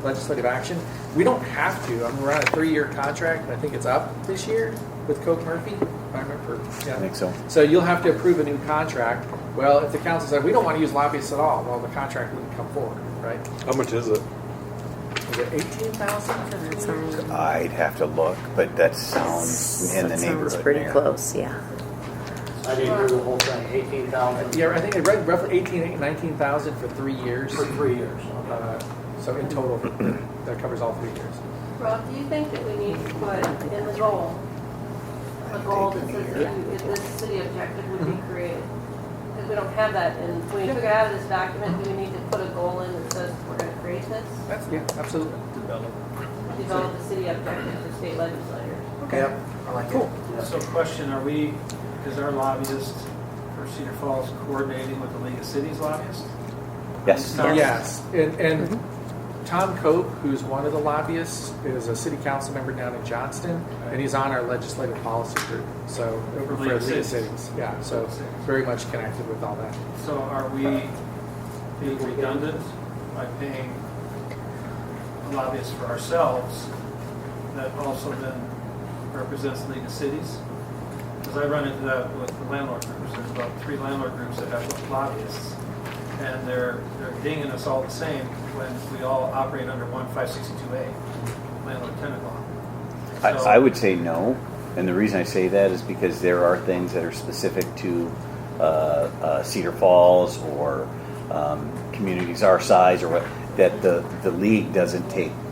legislative action. We don't have to. I mean, we're on a 3-year contract, and I think it's up this year with Coke Murphy, if I remember. Yeah. I think so. So you'll have to approve a new contract. Well, if the council said, we don't want to use lobbyists at all, well, the contract wouldn't come forward, right? How much is it? Is it 18,000 for 3 years? I'd have to look, but that sounds in the neighborhood. Sounds pretty Mayor. close, yeah. I didn't hear the whole thing, 18,000 Yeah, I think it read roughly 19,000 for 3 years. for 3 years. So in total, that covers all 3 years. Rob, do you think that we need to put in the goal, a goal that says that if this city objective would be created? Because we don't have that, and when you took it out of this document, do we need to put a goal in that says we're going to create this? Yeah, absolutely. Develop the city objective for state legislators. Yep. I like Cool. So question, is our lobbyist for Cedar Falls coordinating with the League of Cities lobbyist? Yes. Yes. And Tom Cope, who's one of the lobbyists, is a city council member down in Johnston, and he's on our legislative policy group. So over for League of League of Cities. Cities. Yeah, so very much connected with all that. So are we being redundant by paying a lobbyist for ourselves that also then represents League of Cities? Because I run into that with the landlord groups. There's about 3 landlord groups that have lobbyists, and they're dinging us all the same when we all operate under 1562A, landlord-tenant law. So- I would say no, and the reason I say that is because there are things that are specific to Cedar Falls or communities our size or what that the league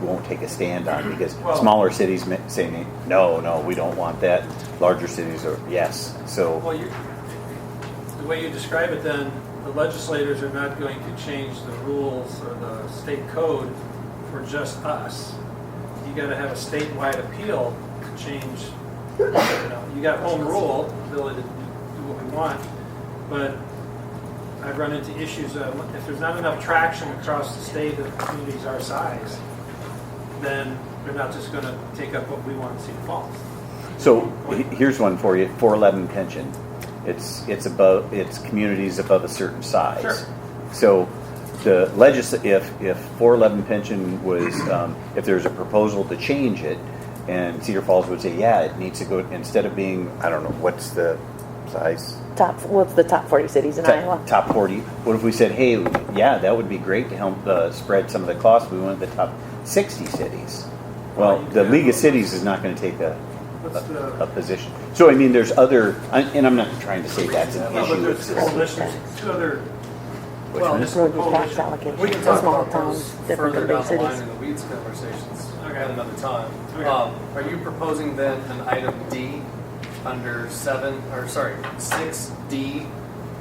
won't take a stand on because smaller cities say no, we don't want that. Larger cities are yes. So Well, the way you describe it then, the legislators are not going to change the rules or the state code for just us. You got to have a statewide appeal to change. You got home rule, ability to do what we want, but I've run into issues of if there's not enough traction across the state of communities our size, then they're not just going to take up what we want to see the falls. So here's one for you: 411 pension. It's communities above a certain size. Sure. So the if 411 pension was if there's a proposal to change it, and Cedar Falls would say it needs to go instead of being I don't know what's the size. What's the top 40 cities in Iowa? Top 40. What if we said, hey, that would be great to help spread some of the costs. We want the top 60 cities. Well, the League of Cities is not going to take a position. So, I mean, there's other, and I'm not trying to say that's an But issue. there's coalitions, 2 other. This road use tax allocation. We can talk Small about towns, those different further than down big the line cities. in the weeds conversations at another time. Okay. Are you proposing then an item D under 6D,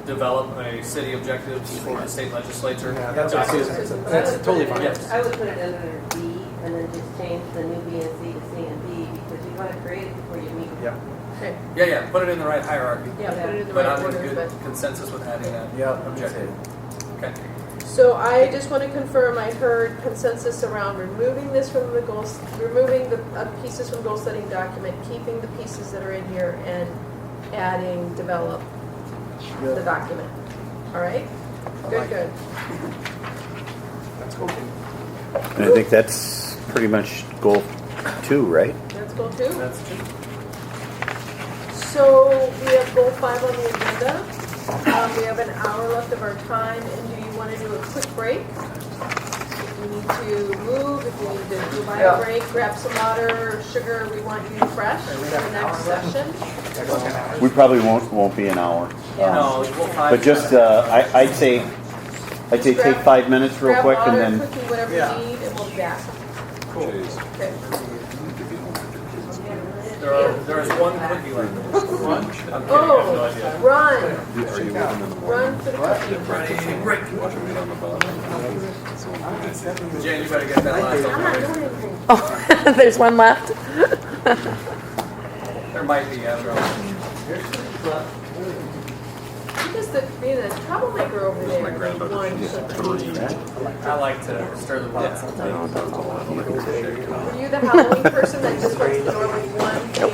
develop a city objectives for the state legislature? Yeah, that's what Susan said. That's totally fine. Yes. I would put it under B and then just change the new B and C to C and D because you want to create it before you meet. Yeah. Okay. Yeah, put it in the right hierarchy. Yeah, put it in the But right I'm in order, good but. consensus with adding that objective. Okay. So I just want to confirm, I heard consensus around removing this from the goals, removing the pieces from goal setting document, keeping the pieces that are in here and adding develop the document. All right? Good. That's cool. And I think that's pretty much goal 2, right? That's goal 2? That's true. So we have goal 5 on the agenda. We have an hour left of our time, and do you want to do a quick break? If you need to move, if you need to buy a break, grab some water, sugar, we want you fresh for the next session. We probably won't be an hour. No, But just, I'd say take 5 minutes real quick and then. Grab water, cookie, whatever you need, and we'll be back. Okay. There's one cookie left. One? Oh, run. Run for the cookie. Jen, you better get that last I'm one. not doing anything. Oh, there's one left. There might be, I don't know. Because being a troublemaker over there. My granddaughter, one she's cookie. 3. I like to stir the pot sometimes. Were you the Halloween person that just went to the door with one cake?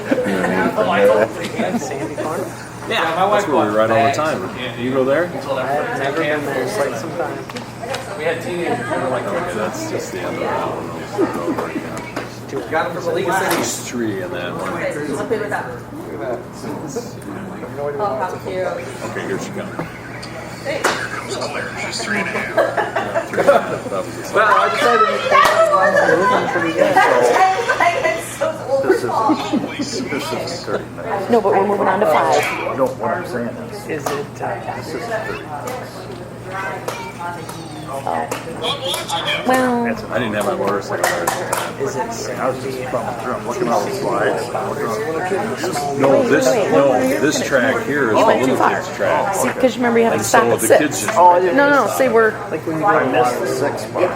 Sandy Farm. Yeah, my wife That's where we ride all the time. You go there? I've never been there. It's like some time. We had teenagers who were like, Okay, that's just the end of that. got them from the League of Cities. There's 3 in that one. I'll play with that. Oh, how cute. Okay, here she comes. Hey. She's 3.5. Well, I decided This is 30 No, but we're moving on to 5. No, what I'm saying is, Is it? this is 30. Well, I didn't have my motorcycle there at the time. Is it? I was just thumbing through, I'm looking at all the slides. This track here is you the went too little far. kids track. See, because remember you have to And stop so at the 6. kids just. No, say we're. Like when you I go missed the 6 part.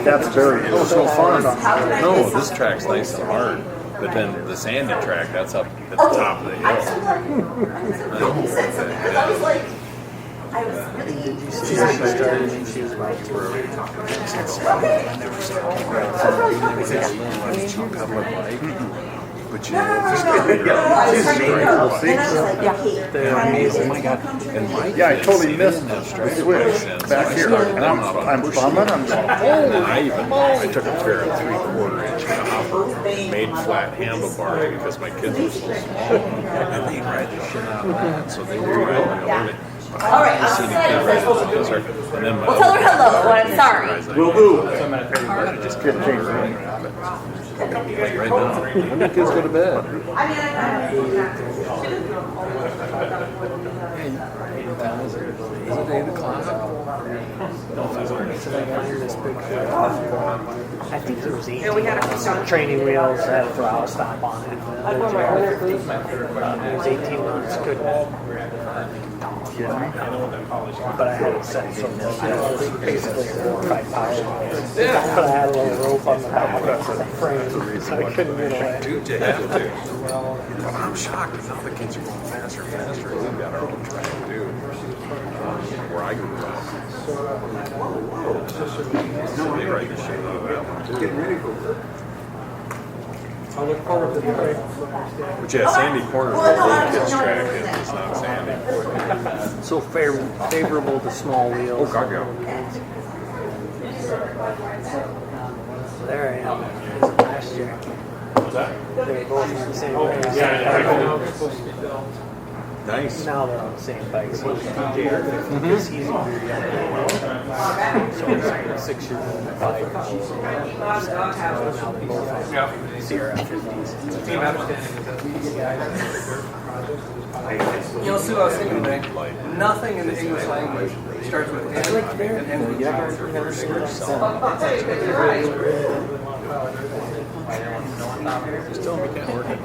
That's very. It was so fun. No, this track's nice and hard. But then the sandy track, that's up at the top of the hill. I was like, I was really. Did you see how she started when she was about 2? But you know, They're amazing. oh my god! And my Yeah, I kids, totally they missed didn't have the stripes switch then, so back I here, started and going out on I'm pushing bumming, it. I'm going, And then I took a pair of 3/4 inch hopper and made flat handlebars because my kids were so small, and they ride the shit out of that. So they were riding. All right, I'm excited. And then my Well, tell her hello. I'm sorry. will do. Just kidding, change the name. Like right now, when the kids go to bed. Is it 8 o'clock? I think there was 18 training wheels that had a throttle stop on it. It was 18 months, couldn't. But I had it set so basically 4 or 5 pounds. But I had a little rope on the back of the frame, so I couldn't get away. Dude, you have to. But I'm shocked that now the kids are going faster and faster. We've got our own track, dude. Where I grew up. So they ride the shit out of that one, too. I look forward to the break. But yeah, Sandy Corner is where the little kids track is. It's not Sandy. So favorable to small wheels. Oh, God, yeah. There I am. Last year. What's that? They were both on the same bike. Nice. Now they're on the same bike. So he's easy to So 6 years old, 5 years old. Now they both have Sierra 50s. You'll see what I was thinking today. Nothing in the English language starts with N and ends with Just tell them we can't work it.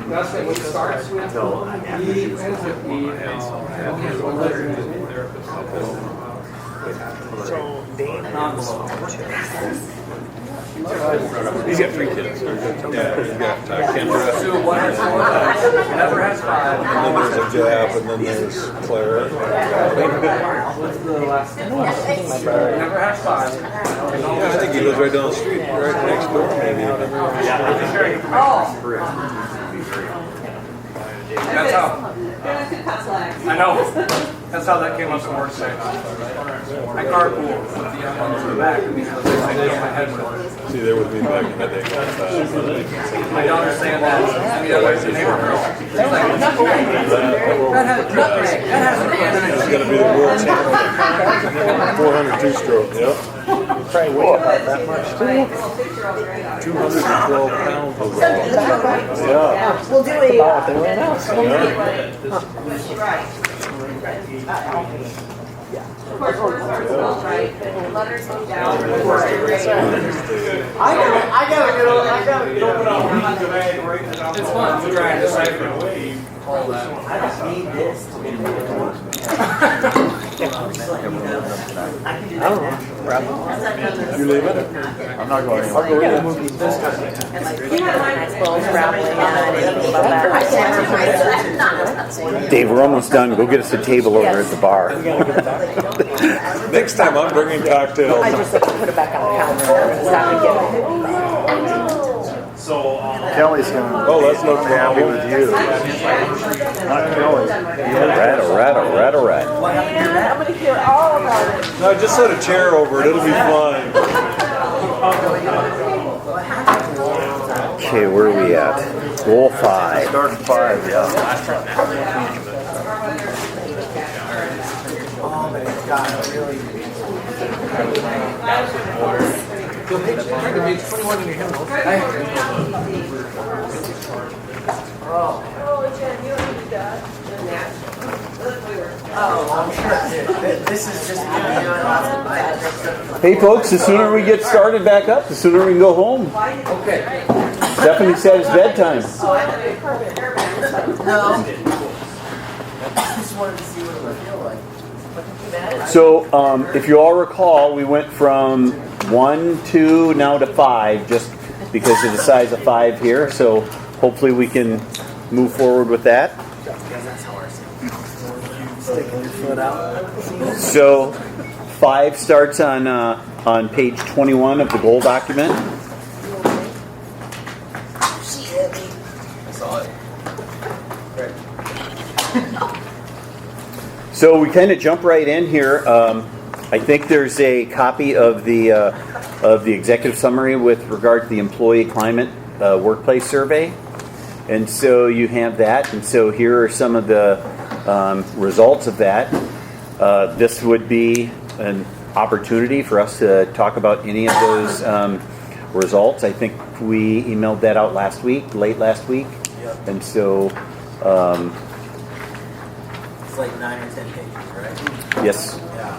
That's what it starts with. E ends with So Dane He's got 3 kids. Yeah, he's got Kendra. So one has 4, never has 5. And then there's a Jeff, and then there's Clara. Never has 5. Yeah, I think he lives right down the street, right next door, maybe. That's how I know. That's how that came up in work session. I carpool with the young ones in the back because I did my head with it. See, they would be back in the day. I don't understand that. I mean, I went to the neighborhood. She's like, that has an end. He's going to be the world champion. 402 stroke, yep. Probably weigh about that much too. 212 pounds. Yeah. We'll do a. About everyone else. Of course, right? Letters go down. I gotta get over on. It's fun to try and decipher all that. I don't need this to be I don't know. You leave it? I'm not going anywhere. I'll go in the movie. Dave, we're almost done. Go get us a table over at the bar. Next time I'm bringing cocktails. I just have to put it back on the calendar. It's not gonna get So, Kelly's gonna Oh, that's no be happy problem. with you. Not Kelly. All right. I'm gonna hear all about it. No, just set a chair over it. It'll be fine. Okay, where are we at? Goal 5. Start at 5, yeah. Oh my God, really. Turn to page 21 in your hymnals. Oh, Jen, you don't need that. Oh, I'm sure. This is just me. Hey folks, the sooner we get started back up, the sooner we can go home. Okay. Stephanie said it's bedtime. No. I just wanted to see what it would feel like. So, if you all recall, we went from 1, 2, now to 5, just because of the size of 5 here. So, hopefully we can move forward with that. Sticking your foot out. So, 5 starts on page 21 of the goal document. I saw it. So we kind of jump right in here. I think there's a copy of the executive summary with regard to the employee climate workplace survey, and so you have that. And so here are some of the results of that. This would be an opportunity for us to talk about any of those results. I think we emailed that out late last week, Yep. and so. It's like 9 or 10 pages, right? Yes. Yeah.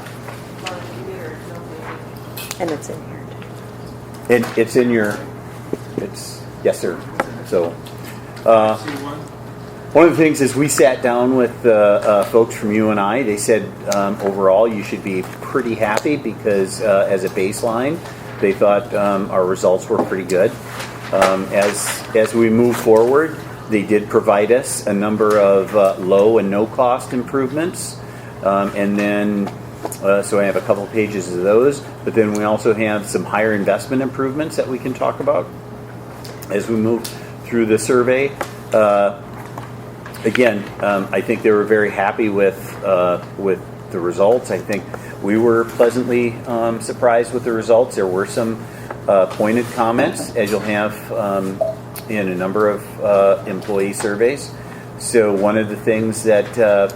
And it's in here. It's in your, yes, sir. So, one of the things is we sat down with folks from UNI. They said overall you should be pretty happy because as a baseline, they thought our results were pretty good. As we move forward, they did provide us a number of low and no cost improvements. And then, so I have a couple pages of those, but then we also have some higher investment improvements that we can talk about as we move through the survey. Again, I think they were very happy with the results. I think we were pleasantly surprised with the results. There were some pointed comments, as you'll have in a number of employee surveys. So one of the things that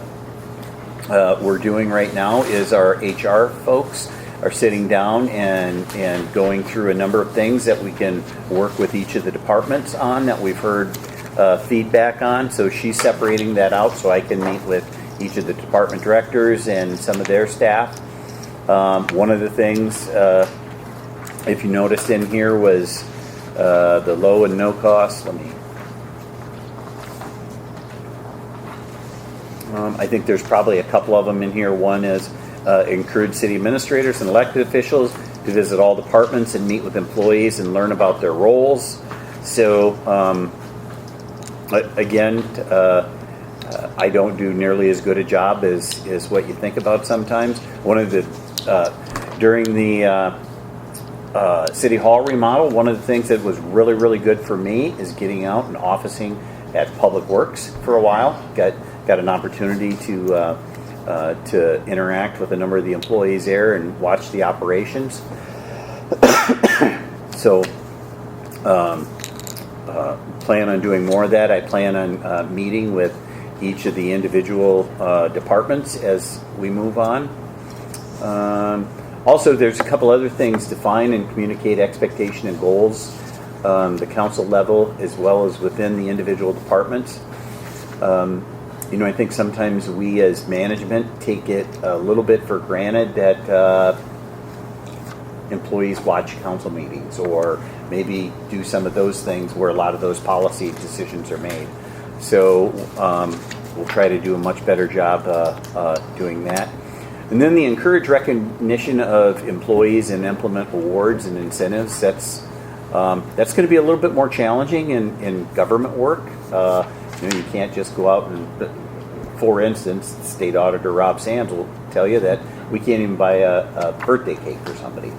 we're doing right now is our HR folks are sitting down and going through a number of things that we can work with each of the departments on that we've heard feedback on. So she's separating that out so I can meet with each of the department directors and some of their staff. One of the things, if you noticed in here, was the low and no cost. I think there's probably a couple of them in here. One is encourage city administrators and elected officials to visit all departments and meet with employees and learn about their roles. So again, I don't do nearly as good a job as what you think about sometimes. One of the during the City Hall remodel, one of the things that was really good for me is getting out and officing at Public Works for a while. Got got an opportunity to interact with a number of the employees there and watch the operations. So plan on doing more of that. I plan on meeting with each of the individual departments as we move on. Also, there's a couple other things: define and communicate expectation and goals, the council level as well as within the individual departments. I think sometimes we as management take it a little bit for granted that employees watch council meetings or maybe do some of those things where a lot of those policy decisions are made. So we'll try to do a much better job doing that. And then the encourage recognition of employees and implement awards and incentives. That's going to be a little bit more challenging in government work. You can't just go out and, for instance, State Auditor Rob Sands will tell you that we can't even buy a birthday cake for somebody.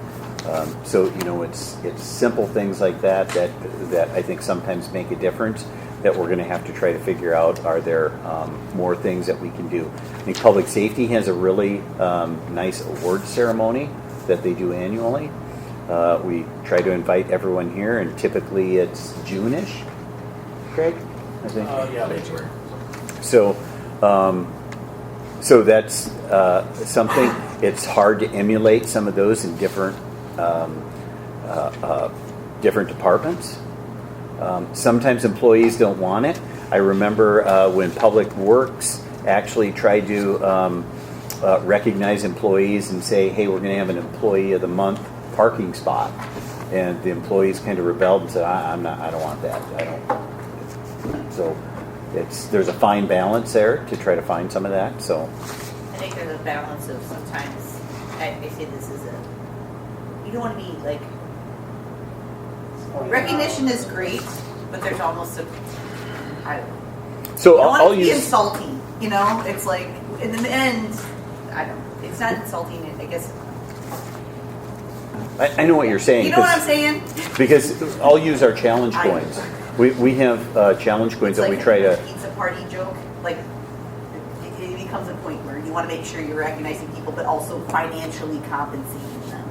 So it's simple things like that I think sometimes make a difference that we're going to have to try to figure out. Are there more things that we can do? I think public safety has a really nice award ceremony that they do annually. We try to invite everyone here, and typically it's June-ish, Craig, I think. Yeah, February. So that's something. It's hard to emulate some of those in different departments. Sometimes employees don't want it. I remember when Public Works actually tried to recognize employees and say, "Hey, we're going to have an Employee of the Month parking spot," and the employees kind of rebelled and said, I don't want that. I don't. So there's a fine balance there to try to find some of that. So I think there's a balance of sometimes I say this is you don't want to be like recognition is great, but there's almost I don't know. So you don't want I'll it to be use insulting. It's like in the end, I don't know. It's not insulting. I guess. I know what you're saying. You know what I'm saying? Because I'll use our challenge coins. We have challenge coins that we try to. Pizza party joke. Like it becomes a point where you want to make sure you're recognizing people, but also financially compensating them.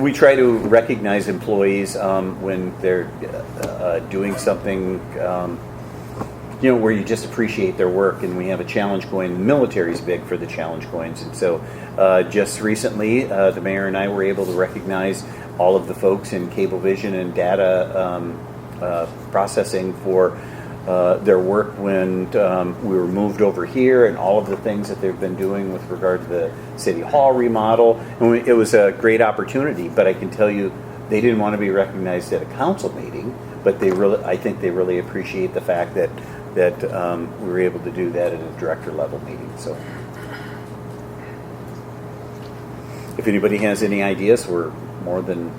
We try to recognize employees when they're doing something, where you just appreciate their work, and we have a challenge coin. The military's big for the challenge coins, and so just recently, the mayor and I were able to recognize all of the folks in Cablevision and data processing for their work when we were moved over here, and all of the things that they've been doing with regard to the City Hall remodel. And it was a great opportunity, but I can tell you they didn't want to be recognized at a council meeting, but I think they really appreciate the fact that we were able to do that at a director level meeting. So if anybody has any ideas, we're more than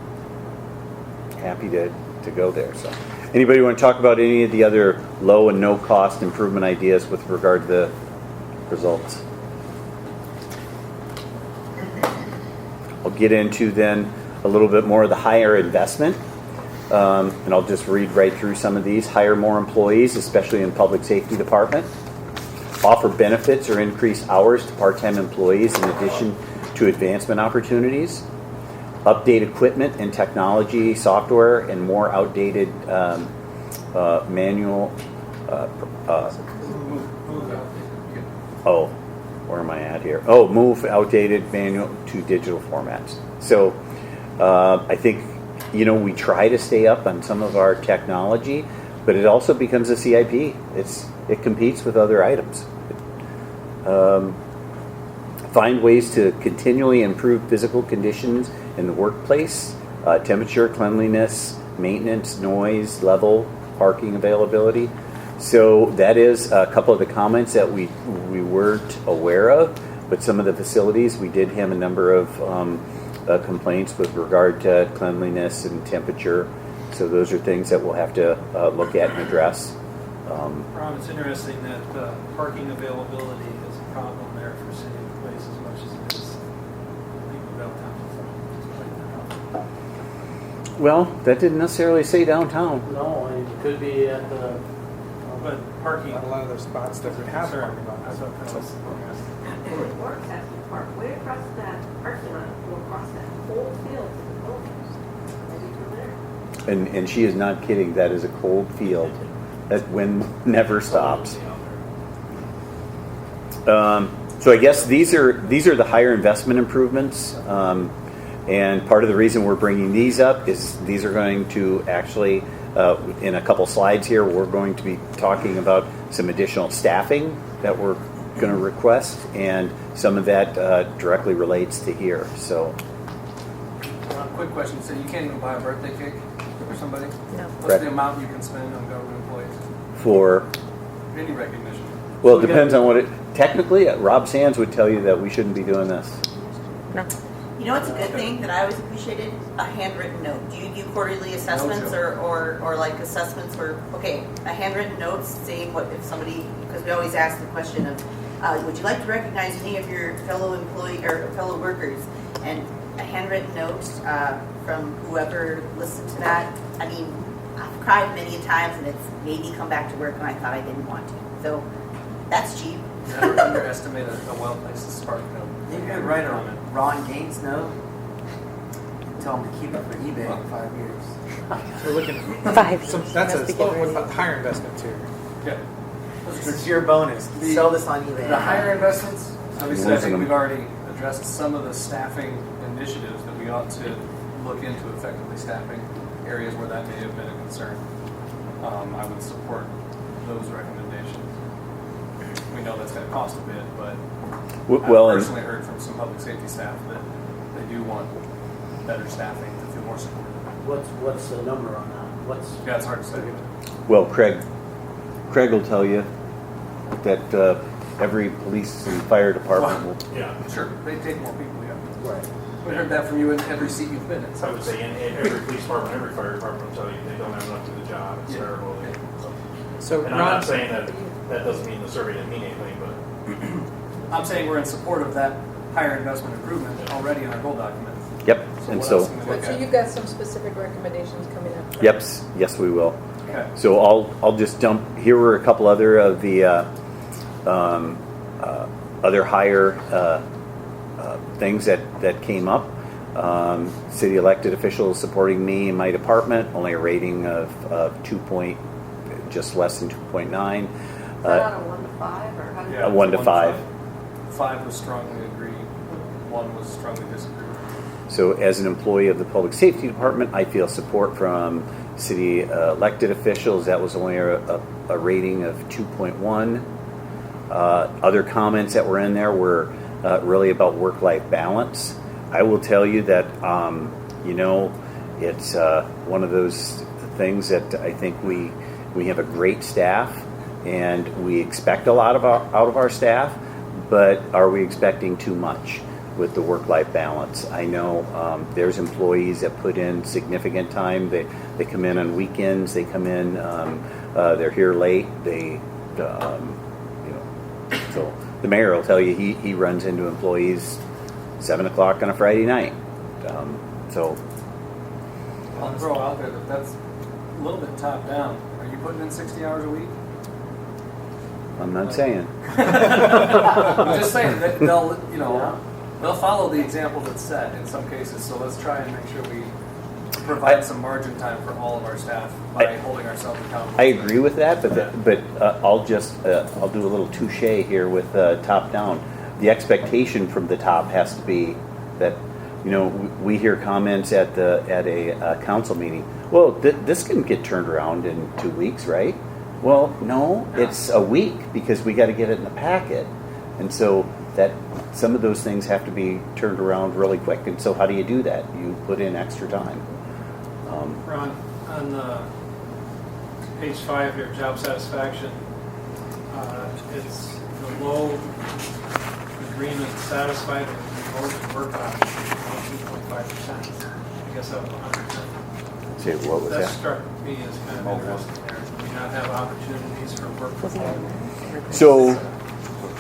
happy to go there. So anybody want to talk about any of the other low and no cost improvement ideas with regard to the results? I'll get into then a little bit more of the higher investment. And I'll just read right through some of these. Hire more employees, especially in public safety department. Offer benefits or increase hours to part-time employees in addition to advancement opportunities. Update equipment and technology, software, and more outdated manual. Where am I at here? Move outdated manual to digital formats. So I think we try to stay up on some of our technology, but it also becomes a CIP. It competes with other items. Find ways to continually improve physical conditions in the workplace, temperature, cleanliness, maintenance, noise level, parking availability. So that is a couple of the comments that we weren't aware of, but some of the facilities we did have a number of complaints with regard to cleanliness and temperature. So those are things that we'll have to look at and address. Ron, it's interesting that parking availability is a problem there for City Place as much as it is people downtown. Well, that didn't necessarily say downtown. No, it could be at the But parking. A lot of those spots that we have parking lots. Public Works has to park way across that parking lot, go across that whole field to the buildings. Maybe from there. And she is not kidding. That is a cold field. That wind never stops. So I guess these are the higher investment improvements. And part of the reason we're bringing these up is these are going to actually, in a couple slides here, we're going to be talking about some additional staffing that we're going to request, and some of that directly relates to here. So, Quick question. So you can't even buy a birthday cake for somebody? No. What's Correct. the amount you can spend on government employees? for, Any recognition? well, it depends on what it, technically, Rob Sands would tell you that we shouldn't be doing this. No. You know what's a good thing that I always appreciated? A handwritten note. Do you do quarterly assessments or like assessments for, okay, a handwritten note saying what if somebody, because we always ask the question of, would you like to recognize any of your fellow employee or fellow workers? And a handwritten note from whoever listened to that. I mean, I've cried many times and it's made me come back to work when I thought I didn't want to. So that's cheap. Never underestimate a well-placed spark note. You could write a Ron Gaines note. Tell him to keep it for eBay in 5 years. So we're looking. 5. That's a. What about the higher investments here? Yeah. It's your bonus. Sell this on eBay. The higher investments, obviously, I think Losing we've them. already addressed some of the staffing initiatives that we ought to look into effectively staffing areas where that may have been a concern. I would support those recommendations. We know that's going to cost a bit, but Well, I've and- personally heard from some public safety staff that they do want better staffing to feel more supported. What's the number on that? Yeah, it's hard to say. Well, Craig will tell you that every police and fire department will. Yeah, Sure, they take more people, yeah. Right. We heard that from you in every seat you've been in. I would say in every police department, every fire department will tell you they don't have enough to do the job. It's Yeah. terrible. So And I'm Ron, not saying that doesn't mean the survey didn't mean anything, but I'm saying we're in support of that higher investment improvement already in our goal document. Yep. So And what so, else can we look So at? you've got some specific recommendations coming up. yep, yes, we will. Okay. So I'll just dump. Here were a couple other of the other higher things that came up. City elected officials supporting me in my department, only a rating of just less than 2.9. Is that on a 1 to 5 or how do you? Yeah, 1 to 5. 5 was strongly agree. 1 was strongly disagree. So as an employee of the public safety department, I feel support from city elected officials. That was only a rating of 2.1. Other comments that were in there were really about work-life balance. I will tell you that, it's one of those things that I think we have a great staff and we expect a lot out of our staff, but are we expecting too much with the work-life balance? I know there's employees that put in significant time. They come in on weekends. They come in. They're here late. So the mayor will tell you he runs into employees 7 o'clock on a Friday night. So I'll throw out there that that's a little bit top down. Are you putting in 60 hours a week? I'm not saying. I'm just saying that they'll follow the example that's set in some cases. So let's try and make sure we provide some margin time for all of our staff by holding ourselves accountable. I agree with that, but I'll do a little touche here with top down. The expectation from the top has to be that we hear comments at a council meeting. Well, this can get turned around in 2 weeks, right? Well, no, it's a week because we got to get it in the packet, and so that some of those things have to be turned around really quick. And so, how do you do that? You put in extra time. Ron, on page 5 here, job satisfaction, it's the low agreement satisfied with remote work option, 2.5%. I guess that was 100%. Say, what was that? Struck me as kind of interesting there. Do we not have opportunities for work from home? So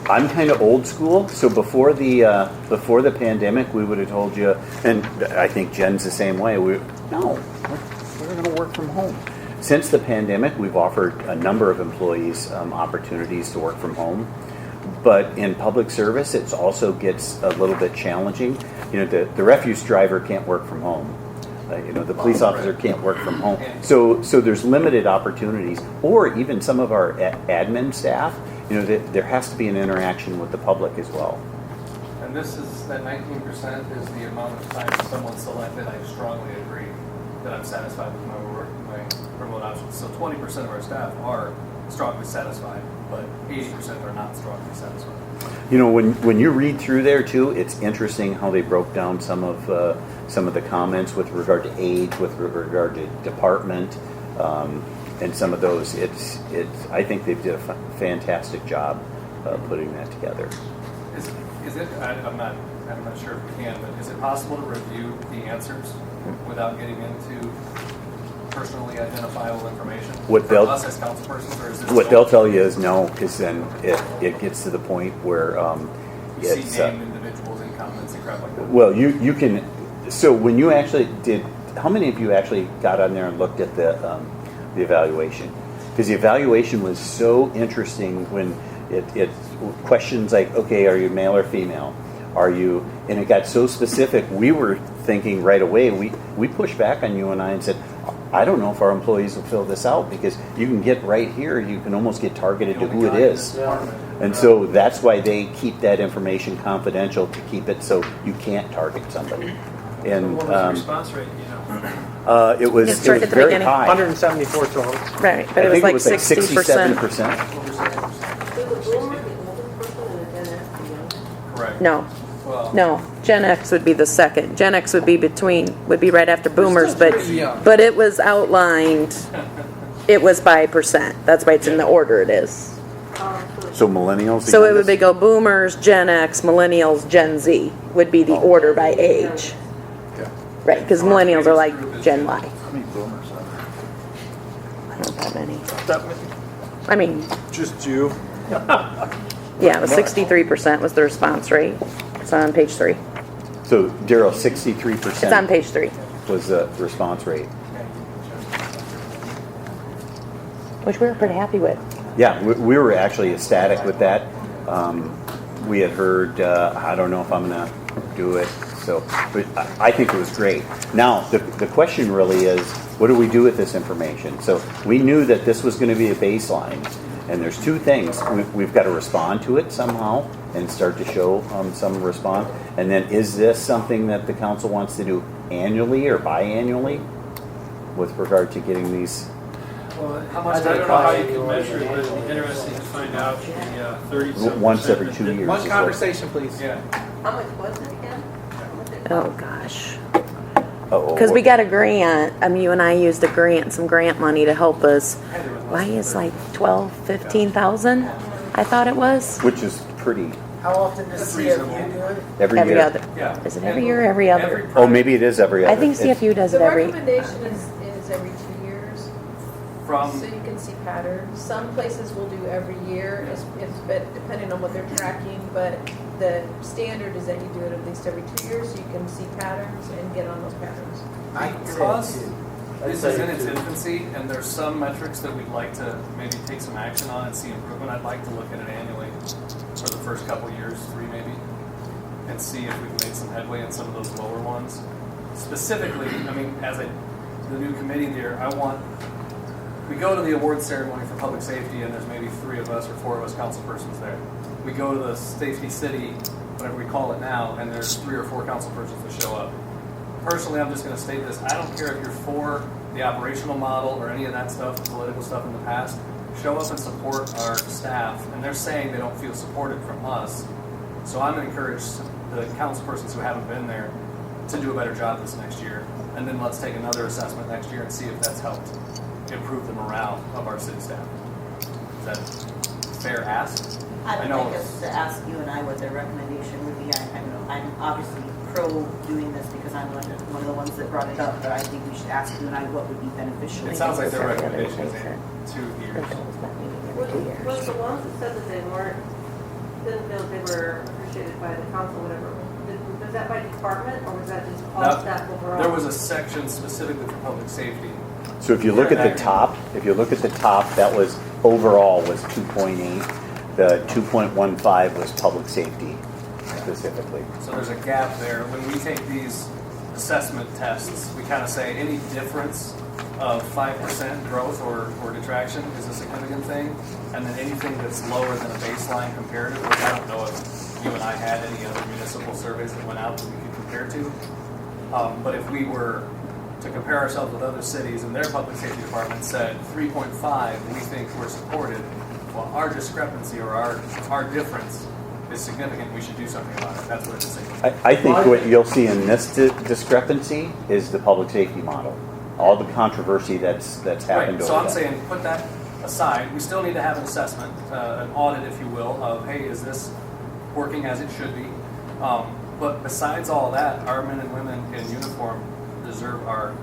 I'm kind of old school. So before the pandemic, we would have told you, and I think Jen's the same way. We're going to work from home. since the pandemic, we've offered a number of employees opportunities to work from home. But in public service, it also gets a little bit challenging. The refuse driver can't work from home. The police officer can't work from home. So there's limited opportunities. Or even some of our admin staff, there has to be an interaction with the public as well. And this is, that 19% is the amount of time someone selected. I strongly agree that I'm satisfied with my work, my remote options. So 20% of our staff are strongly satisfied, but 80% are not strongly satisfied. When you read through there too, it's interesting how they broke down some of the comments with regard to age, with regard to department, and some of those. I think they did a fantastic job putting that together. Is it? I'm not sure if we can, but is it possible to review the answers without getting into personally identifiable information What for us as councilpersons, or is this what they'll tell you is no, because then it gets to the point where you see named individuals in comments and crap like that? Well, you can. So when you actually did, how many of you actually got on there and looked at the evaluation? Because the evaluation was so interesting when it questions like, okay, are you male or female? Are you? And it got so specific. We were thinking right away. We pushed back on you and I and said, I don't know if our employees will fill this out, because you can get right here. You can almost get targeted to who it is. And so that's why they keep that information confidential, to keep it so you can't target somebody. And What was the response rate, it was It's right at the very beginning. high. 174 total. Right, but I it was think like 60%. 67%. Is the boomer the oldest person and the Gen X the youngest? Correct. No, Well, no. Gen X would be the second. Gen X would be right after boomers, still but pretty young. but it was outlined. It was by percent. That's why it's in the order it is. So millennials. So it would be go boomers, Gen X, millennials, Gen Z would be the order by age. Okay. Right, because millennials are like Gen Y. How many boomers are I don't know that many. I mean, Just you. yeah, it was 63% was the response rate. It's on page 3. So Daryl, 63% It's on page 3. was the response rate. Which we were pretty happy with. Yeah, we were actually ecstatic with that. We had heard, I don't know if I'm going to do it. So, but I think it was great. Now, the question really is, what do we do with this information? So we knew that this was going to be a baseline. And there's two things. We've got to respond to it somehow and start to show some response. And then, is this something that the council wants to do annually or biannually with regard to getting these? Well, I don't know how you can measure it, but it'd be interesting to find out the 30-some Once every percent 2 years. One is conversation, please. Yeah. How much was it again? Oh, gosh. Oh, Because we got a grant. I mean, you and I used a grant, some grant money to help us. Why is like 15,000? I thought it was. which is pretty How often does CFU do it? every Every year. other. Yeah. Is it every year or every other? Oh, maybe it is every other. I think It's- CFU does The it every. recommendation is every 2 years, From so you can see patterns. Some places will do every year, but depending on what they're tracking, but the standard is that you do it at least every 2 years, so you can see patterns and get on those patterns. Because this is in its infancy, and there's some metrics that we'd like to maybe take some action on and see improvement, I'd like to look at it annually for the first couple years, 3 maybe, and see if we've made some headway in some of those lower ones. Specifically, I mean, as the new committee there, we go to the award ceremony for public safety, and there's maybe 3 of us or 4 of us councilpersons there. We go to the Safety City, whatever we call it now, and there's 3 or 4 councilpersons that show up. Personally, I'm just going to state this. I don't care if you're for the operational model or any of that stuff, political stuff in the past. Show up and support our staff. And they're saying they don't feel supported from us. So I'm going to encourage the councilpersons who haven't been there to do a better job this next year. And then let's take another assessment next year and see if that's helped improve the morale of our city staff. Is that a fair ask? I would know like us to ask you and I what their recommendation would be. I'm obviously pro doing this because I'm one of the ones that brought it up, but I think we should ask you and I what would be beneficial. It sounds like their recommendation is in 2 years. Was the ones that said that they didn't feel they were appreciated by the council, whatever, was that by department or was that just all No, staff overall? There was a section specifically for public safety, So if you look at the top, that was overall was 2.8. The 2.15 was public safety specifically. So there's a gap there. When we take these assessment tests, we kind of say any difference of 5% growth or detraction is a significant thing. And then anything that's lower than a baseline comparative, which I don't know if you and I had any other municipal surveys that went out that we could compare to. But if we were to compare ourselves with other cities and their public safety department said 3.5, we think we're supported. Well, our discrepancy or our difference is significant. We should do something about it. That's what it's saying. I think what you'll see in this discrepancy is the public safety model. All the controversy that's happened Right. over So I'm that. saying put that aside. We still need to have an assessment, an audit, if you will, of, hey, is this working as it should be? But besides all that, our men and women in uniform deserve our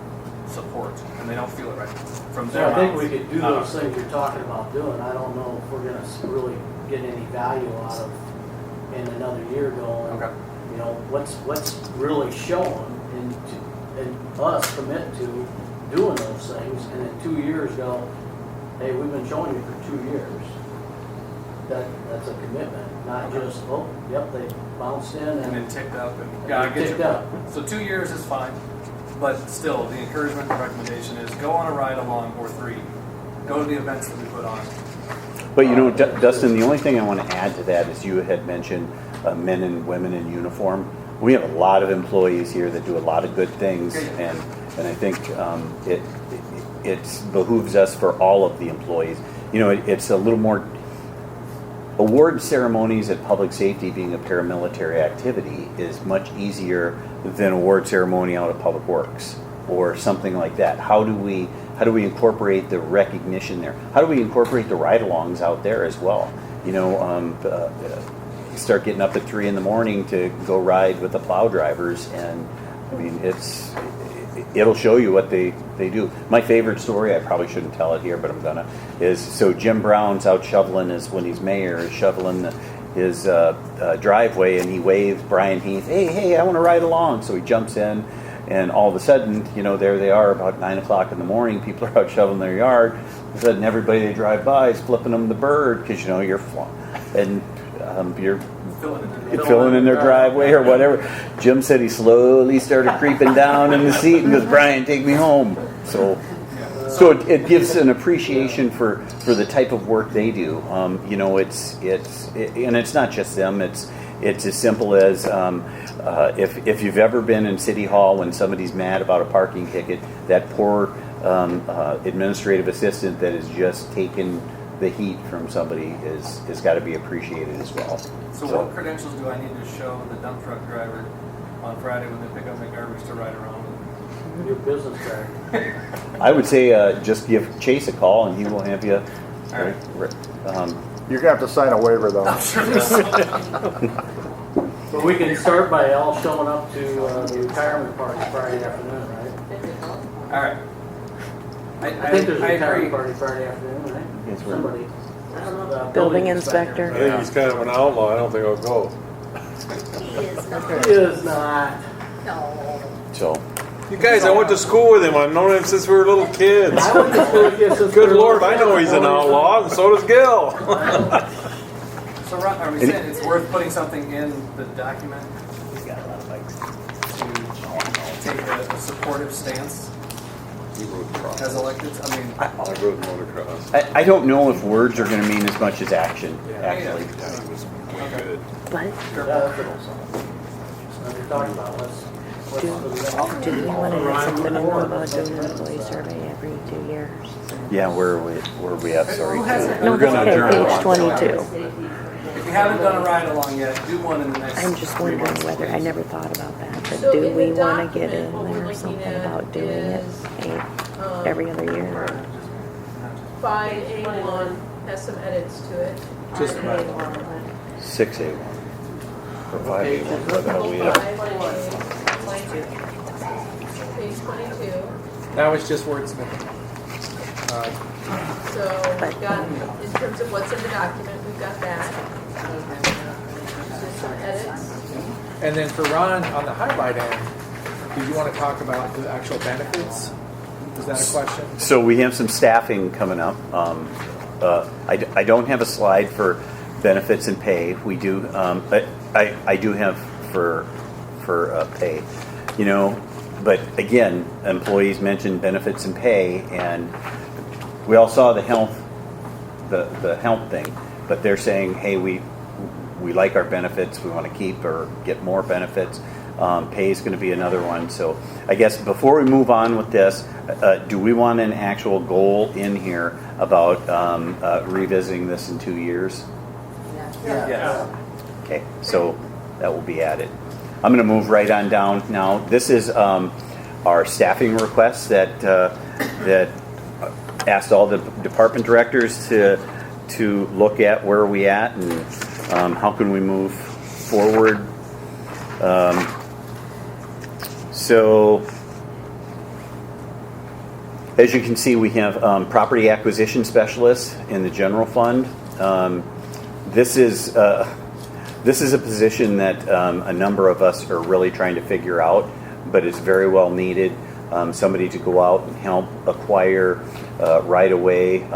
support, and they don't feel it right from So their I think mouths. we could do those things you're talking about doing. I don't know if we're gonna really get any value out of in another year going. Okay. You know, what's really shown and us commit to doing those things, and in 2 years go, hey, we've been showing you for 2 years. That's a commitment, not just, oh, yep, they bounced in And and then ticked up. And, yeah, I get ticked your up. point. So 2 years is fine, but still, the encouragement and recommendation is go on a ride along or 3. Go to the events that we put on. But you know, Dustin, the only thing I want to add to that is you had mentioned men and women in uniform. We have a lot of employees here that do a lot of good things, and I think it behooves us for all of the employees. You know, it's a little more. Award ceremonies at public safety being a paramilitary activity is much easier than award ceremony out of public works or something like that. How do we incorporate the recognition there? How do we incorporate the ride-alongs out there as well? You know, start getting up at 3 a.m. to go ride with the plow drivers, and I mean it'll show you what they do. My favorite story, I probably shouldn't tell it here, but I'm gonna, is so Jim Brown's out shoveling when he's mayor, is shoveling his driveway, and he waves Brian Heath, hey, I want to ride along. So he jumps in, and all of a sudden, you know, there they are about 9 o'clock in the morning. People are out shoveling their yard. All of a sudden, everybody they drive by is flipping them the bird because, you know, you're filling in their driveway or whatever. Jim said he slowly started creeping down in the seat and goes, Brian, take me home. So it gives an appreciation for the type of work they do. You know, and it's not just them. It's as simple as if you've ever been in City Hall when somebody's mad about a parking ticket, that poor administrative assistant that is just taking the heat from somebody is got to be appreciated as well. So what credentials do I need to show the dump truck driver on Friday when they pick up my garbage to ride around with? your business card. I would say just give Chase a call and he will have you. All right. You're gonna have to sign a waiver though. But we can start by all showing up to the retirement party Friday afternoon, right? All right. I think there's a I agree. retirement party Friday afternoon, right? Yes, we're- Somebody. Building inspector. I think he's kind of an outlaw. I don't think I'll go. He is not. He is not. No. So You guys, I went to school with him. I've known him since we were little kids. I went to school with you since Good we were Lord, I little know kids. he's an outlaw, and so does Gil. So Ron, are we saying it's worth putting something in the document he's got a lot of bikes. to take a supportive stance as electeds? I mean, I rode motocross. I don't know if words are going to mean as much as action, actually. Yeah, he was way good. But Yeah, that's what you're talking about. do we want to do something more about doing an employee survey every 2 years? Yeah, where are we at? Sorry. No, We're gonna that's okay, adjourn. page 22. if you haven't done a ride along yet, do one in the next. I'm just 3 wondering months, whether, I please. never thought about that, but So do in we the want to get document, in what we're there looking something at about doing it is, every other year? 5A1 has some edits to it. Just about 6A1. Or 5A1. What the hell we have? 5A, page 22. That was just wordsmithing. So we've got, in terms of what's in the document, we've got that. Just some edits. And then for Ron, on the highlight end, do you want to talk about the actual benefits Was that a question? So we have some staffing coming up. I don't have a slide for benefits and pay. We do, but I do have for pay. You know, but again, employees mentioned benefits and pay, and we all saw the health thing, but they're saying, hey, we like our benefits. We want to keep or get more benefits. Pay is going to be another one. So I guess before we move on with this, do we want an actual goal in here about revisiting this in 2 years? Yeah. Okay, so that will be added. I'm going to move right on down now. This is our staffing request that asked all the department directors to look at where are we at and how can we move forward. So, as you can see, we have property acquisition specialists in the general fund. This is a position that a number of us are really trying to figure out, but it's very well needed. Somebody to go out and help acquire right-of-way,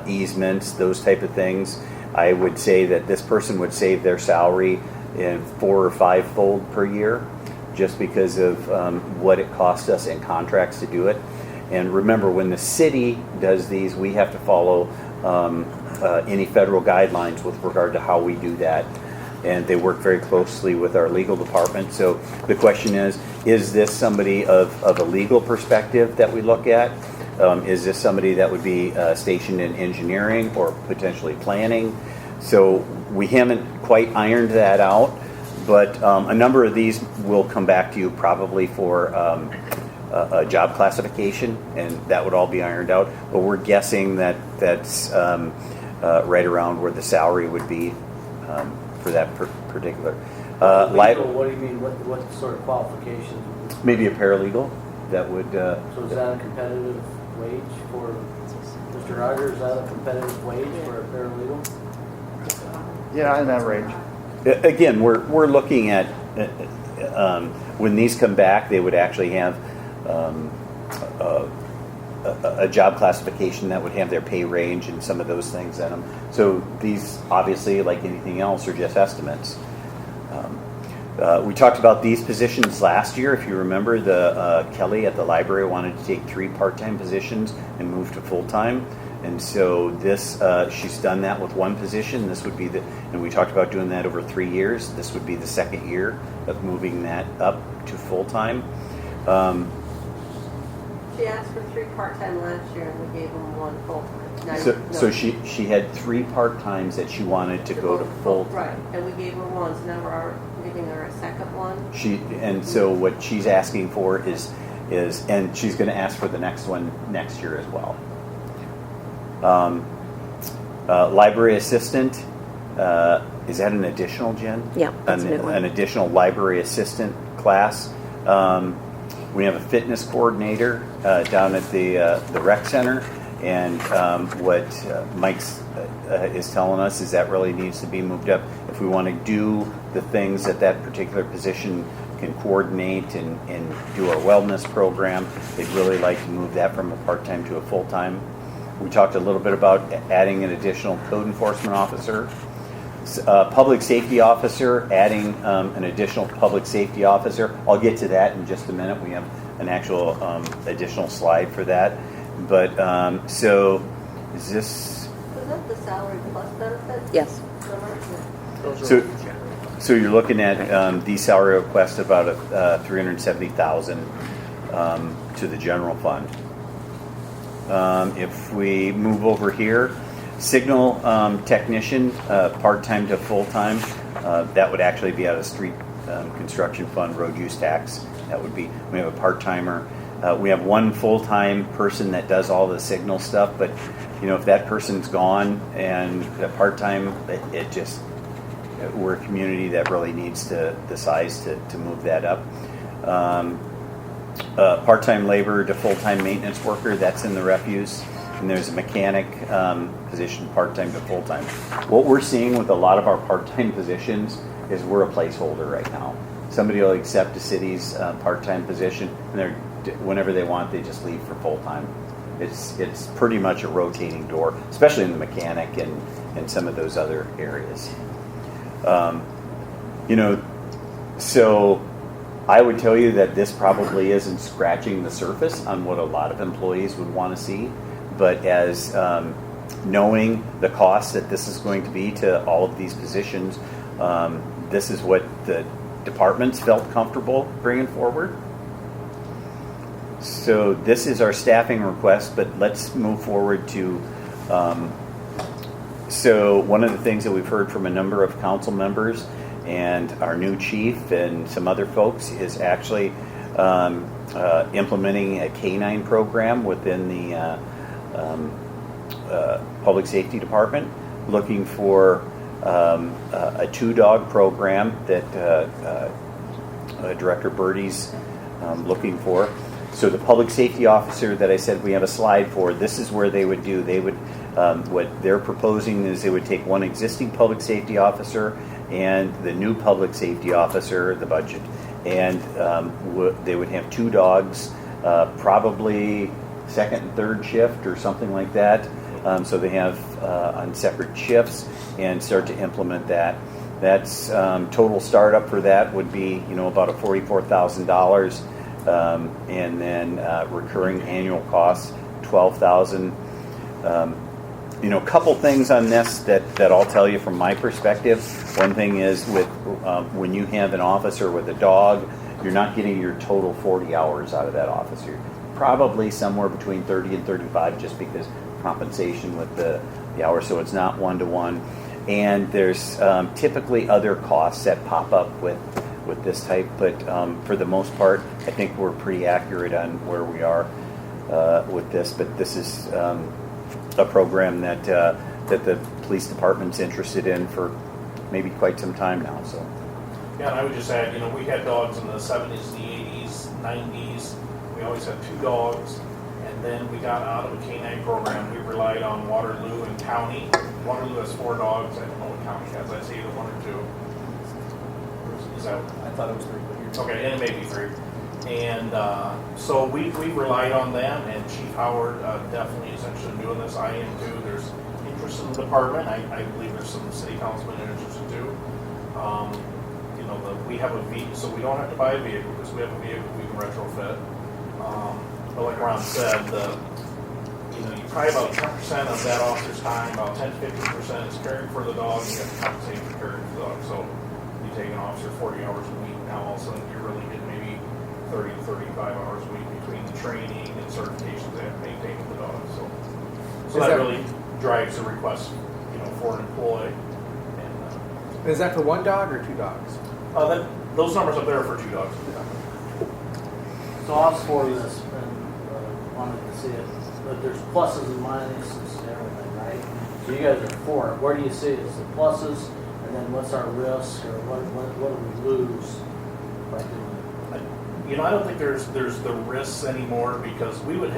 easements, those type of things. I would say that this person would save their salary in 4 or 5-fold per year, just because of what it costs us in contracts to do it. And remember, when the city does these, we have to follow any federal guidelines with regard to how we do that. And they work very closely with our legal department. So the question is this somebody of a legal perspective that we look at? Is this somebody that would be stationed in engineering or potentially planning? So we haven't quite ironed that out, but a number of these will come back to you probably for a job classification, and that would all be ironed out. But we're guessing that that's right around where the salary would be for that particular. What do you mean? What sort of qualifications? Maybe a paralegal that would. So is that a competitive wage for Mr. Rogers? Is that a competitive wage for a paralegal? Yeah, in that range. Again, we're looking at when these come back, they would actually have a job classification that would have their pay range and some of those things in them. So these, obviously, like anything else, are just estimates. We talked about these positions last year. If you remember, the Kelly at the library wanted to take 3 part-time positions and move to full-time. And so this, she's done that with 1 position. This would be and we talked about doing that over 3 years. This would be the 2nd year of moving that up to full-time. She asked for 3 part-time last year, and we gave them 1 full-time. So she had 3 part-times that she wanted to go to full-time. Right, and we gave her 1, so now we're giving her a second one. And so what she's asking for is, and she's going to ask for the next one next year as well. Library assistant, is that an additional, Jen? Yeah, that's a new one. An additional library assistant class. We have a fitness coordinator down at the rec center, and what Mike's is telling us is that really needs to be moved up if we want to do the things that particular position can coordinate and do our wellness program. They'd really like to move that from a part-time to a full-time. We talked a little bit about adding an additional code enforcement officer. Public safety officer, adding an additional public safety officer. I'll get to that in just a minute. We have an actual additional slide for that. But so is this? Was that the salary plus benefits? Yes. So you're looking at these salary requests about $370,000 to the general fund. If we move over here, signal technician, part-time to full-time, that would actually be out of street construction fund, road use tax. That would be, we have a part-timer. We have 1 full-time person that does all the signal stuff, but if that person's gone and the part-time, we're a community that really needs the size to move that up. Part-time labor to full-time maintenance worker, that's in the refuse. And there's a mechanic position, part-time to full-time. What we're seeing with a lot of our part-time positions is we're a placeholder right now. Somebody will accept the city's part-time position, and whenever they want, they just leave for full time. It's pretty much a rotating door, especially in the mechanic and some of those other areas. So I would tell you that this probably isn't scratching the surface on what a lot of employees would want to see, but as knowing the cost that this is going to be to all of these positions, this is what the departments felt comfortable bringing forward. So this is our staffing request, but let's move forward to, so one of the things that we've heard from a number of council members and our new chief and some other folks is actually implementing a K-9 program within the public safety department, looking for a 2-dog program that Director Birdie's looking for. So the public safety officer that I said we have a slide for, this is where they would do. They would, what they're proposing is they would take one existing public safety officer and the new public safety officer, the budget, and they would have 2 dogs, probably second and third shift or something like that. So they have on separate shifts and start to implement that. That's total startup for that would be about a $44,000. And then recurring annual costs, $12,000. A couple things on this that I'll tell you from my perspective. One thing is with when you have an officer with a dog, you're not getting your total 40 hours out of that officer. Probably somewhere between 30 and 35, just because compensation with the hours. So it's not 1-to-1. And there's typically other costs that pop up with this type, but for the most part, I think we're pretty accurate on where we are with this. But this is a program that the police department's interested in for maybe quite some time now. So, yeah, and I would just add, we had dogs in the 70s, the 80s, 90s. We always had 2 dogs, and then we got out of a K-9 program. We relied on Waterloo and County. Waterloo has 4 dogs. I don't know what County has. I'd say either 1 or 2. Is that? I thought it was 3. Okay, and it may be 3. And so we relied on them, and Chief Howard definitely is interested in doing this. I am too. There's interest in the department. I believe there's some city councilmen interested too. We have a vehicle, so we don't have to buy a vehicle because we have a vehicle we can retrofit. But like Ron said, you probably about 10% of that officer's time, about 10 to 15% is caring for the dog. You have to compensate for caring for the dog. So you take an officer 40 hours a week. Now all of a sudden you're really getting maybe 30 to 35 hours a week between the training and certifications they have to maintain with the dog. So that really drives the request, for an employee. And, is that for 1 dog or 2 dogs? Those numbers up there are for 2 dogs. So I was for this and wanted to see it, but there's pluses and minuses and everything, right? So you guys are for it. Where do you see it? Is the pluses, and then what's our risk, or what do we lose by doing it? I don't think there's the risks anymore because we would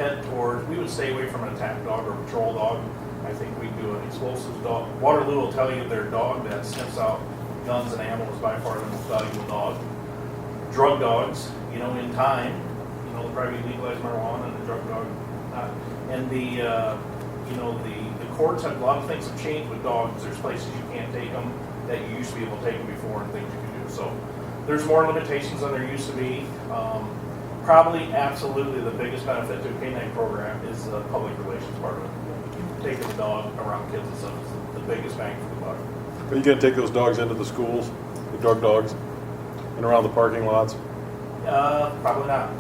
stay away from an attack dog or patrol dog. I think we'd do an explosives dog. Waterloo will tell you their dog that sniffs out guns and ammo is by far the most valuable dog. Drug dogs, in time, they'll probably legalize marijuana and the drug dog not. And the courts have a lot of things have changed with dogs. There's places you can't take them that you used to be able to take them before and things you can do. So there's more limitations than there used to be. Probably, absolutely, the biggest benefit to a K-9 program is the public relations part of it. Taking the dog around kids and stuff is the biggest bang for the buck. Are you going to take those dogs into the schools, the drug dogs, and around the parking lots? Probably not.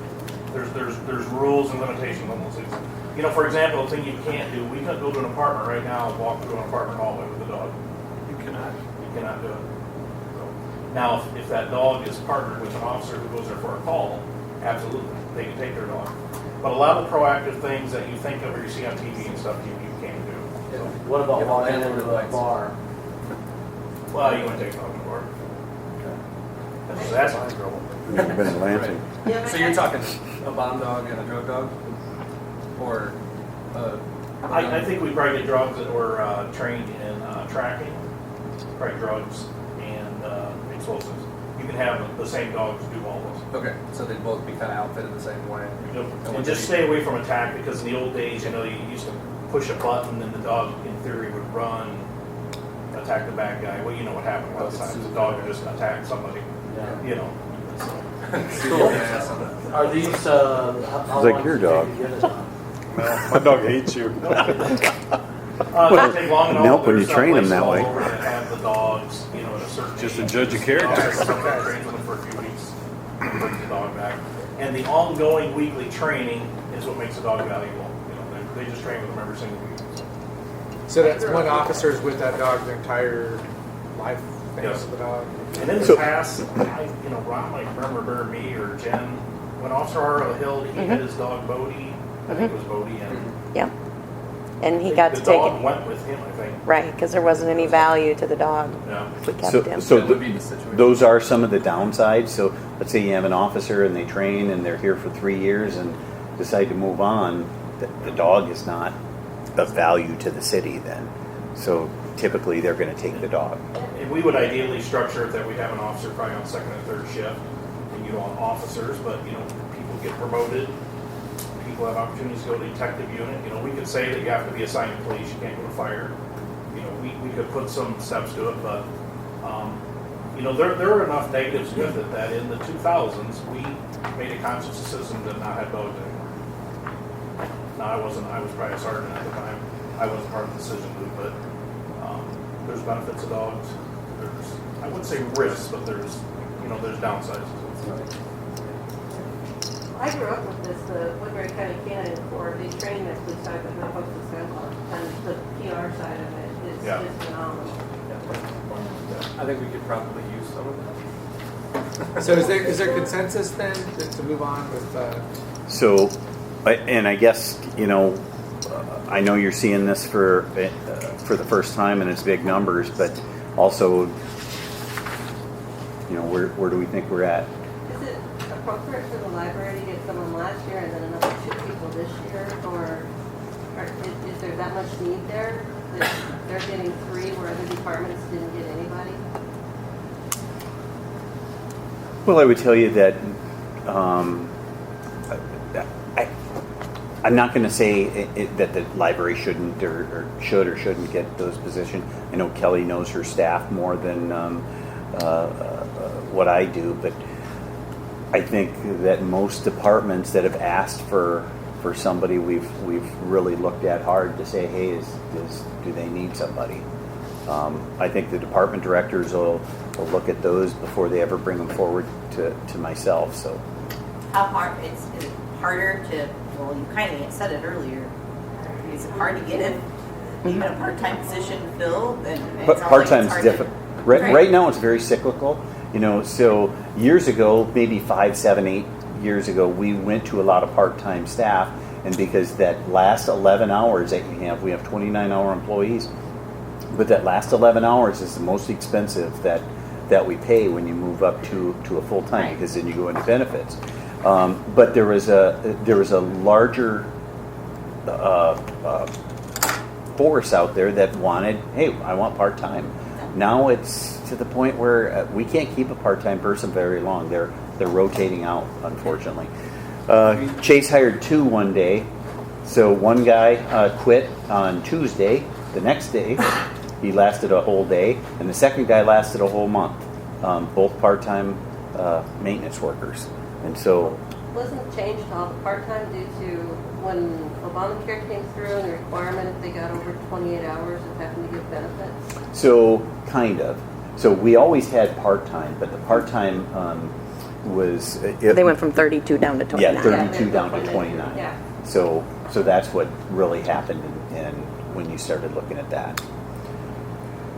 There's rules and limitations on those things. For example, the thing you can't do, we couldn't go to an apartment right now and walk through an apartment hallway with a dog. You cannot do it. Now, if that dog is partnered with an officer who goes there for a call, absolutely, they can take their dog. But a lot of the proactive things that you think of or you see on TV and stuff, you can't do. So, what about walking into a bar? Well, you want to take a dog to the bar. That's not trouble. Never been in Lansing. So you're talking a bomb dog and a drug dog? Or I think we probably get dogs that were trained in tracking, probably drugs, and explosives. you can have the same dogs do all those. Okay, so they'd both be kind of outfitted the same way. And just stay away from attack, because in the old days, you know, you used to push a button and the dog, in theory, would run, attack the bad guy. Well, you know what happened last time. The dog would just attack somebody, you know. Are these, how like long your does it dog. take to get a dog? My dog hates you. It doesn't take long at all. Nope, when you There's train 'em some that places way. all over that have the dogs, you know, at a certain Just to age. judge your character. Sometimes trains them for a few weeks, and brings the dog back. And the ongoing weekly training is what makes a dog valuable. You know, they just train with them every single week. So that's one officer's with that dog their entire life. Yes. Of the dog. And in the So- past, you know, Ron might remember me or Jen, when Officer Harlow Hill, he had his dog Bodie, I think it was Bodie, and Yep. And he got the to take dog it. went with him, I think. Right, because there wasn't any value to the dog Yeah. if we kept So, him. so That would be the situation. those are some of the downsides. So let's say you have an officer and they train and they're here for 3 years and decide to move on. The dog is not of value to the city then. So typically they're going to take the dog. And we would ideally structure it that we have an officer probably on second and third shift, and you want officers, but, you know, people get promoted, people have opportunities to go to detective unit. You know, we could say that you have to be assigned to police, you can't go to fire. You know, we could put some steps to it, but, you know, there are enough negatives with it that in the 2000s, we made a conscious decision to not have dogs anymore. Now, I was probably a sergeant at the time. I wasn't part of the decision, but there's benefits of dogs. There's, I wouldn't say risks, but there's downsides. I grew up with this, the Woodbury County Canine Corps, they train their police dog with no hooks and scent, and the PR side of it is Yeah. just phenomenal. I think we could probably use some of that. So is there consensus then to move on with? So, and I guess, you know, I know you're seeing this for the first time and it's big numbers, but also, you know, where do we think we're at? Is it appropriate for the library to get someone last year and then another 2 people this year, or is there that much need there that they're getting 3 where other departments didn't get anybody? Well, I would tell you that I'm not going to say that the library shouldn't or should or shouldn't get those positions. I know Kelly knows her staff more than what I do, but I think that most departments that have asked for somebody, we've really looked at hard to say, hey, do they need somebody? I think the department directors will look at those before they ever bring them forward to myself. So, How hard, is it harder to, well, you kind of said it earlier, is it hard to get even a part-time position filled? And it sounds like part-time's it's hard different. to- Right now, it's very cyclical. You know, so years ago, maybe 5, 7, 8 years ago, we went to a lot of part-time staff, and because that last 11 hours that you have, we have 29-hour employees, but that last 11 hours is the most expensive that we pay when you move up to a full-time, because then you go into benefits. But there was a larger force out there that wanted, hey, I want part-time. Now it's to the point where we can't keep a part-time person very long. They're rotating out, unfortunately. Chase hired 2 one day. So one guy quit on Tuesday. The next day, he lasted a whole day, and the second guy lasted a whole month. Both part-time maintenance workers. And so, Wasn't it changed to all the part-time due to when Obamacare came through and the requirement if they got over 28 hours of having to give benefits? so kind of. So we always had part-time, but the part-time was... They went from 32 down to 29. Yeah, 32 down to 29. Yeah. So that's what really happened and when you started looking at that.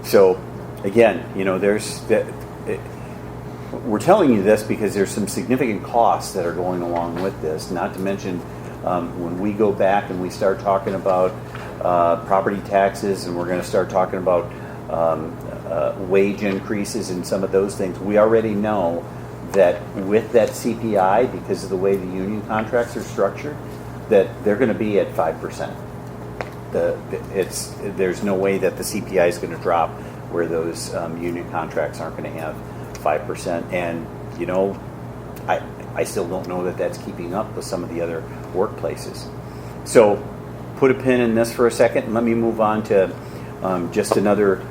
So again, you know, we're telling you this because there's some significant costs that are going along with this, not to mention when we go back and we start talking about property taxes and we're going to start talking about wage increases and some of those things, we already know that with that CPI, because of the way the union contracts are structured, that they're going to be at 5%. There's no way that the CPI is going to drop where those union contracts aren't going to have 5%. And, you know, I still don't know that that's keeping up with some of the other workplaces. So put a pin in this for a second and let me move on to just another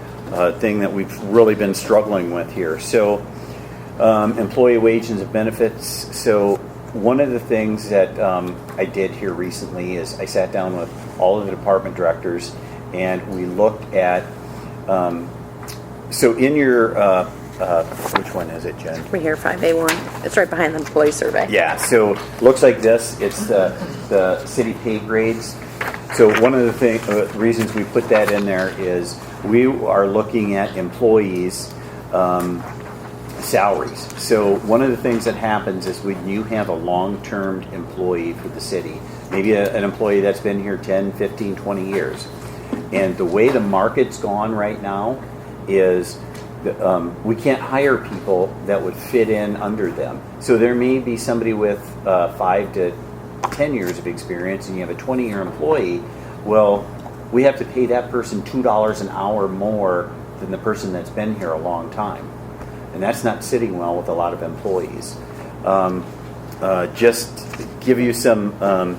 thing that we've really been struggling with here. So employee wages and benefits. So one of the things that I did here recently is I sat down with all of the department directors and we looked at, so in your, which one is it, Jen? Right here, 5A1. It's right behind the employee survey. Yeah, so looks like this. It's the city pay grades. So one of the reasons we put that in there is we are looking at employees' salaries. So one of the things that happens is when you have a long-term employee for the city, maybe an employee that's been here 10, 15, 20 years, and the way the market's gone right now is we can't hire people that would fit in under them. So there may be somebody with 5 to 10 years of experience and you have a 20-year employee. Well, we have to pay that person $2 an hour more than the person that's been here a long time. And that's not sitting well with a lot of employees. Just give you some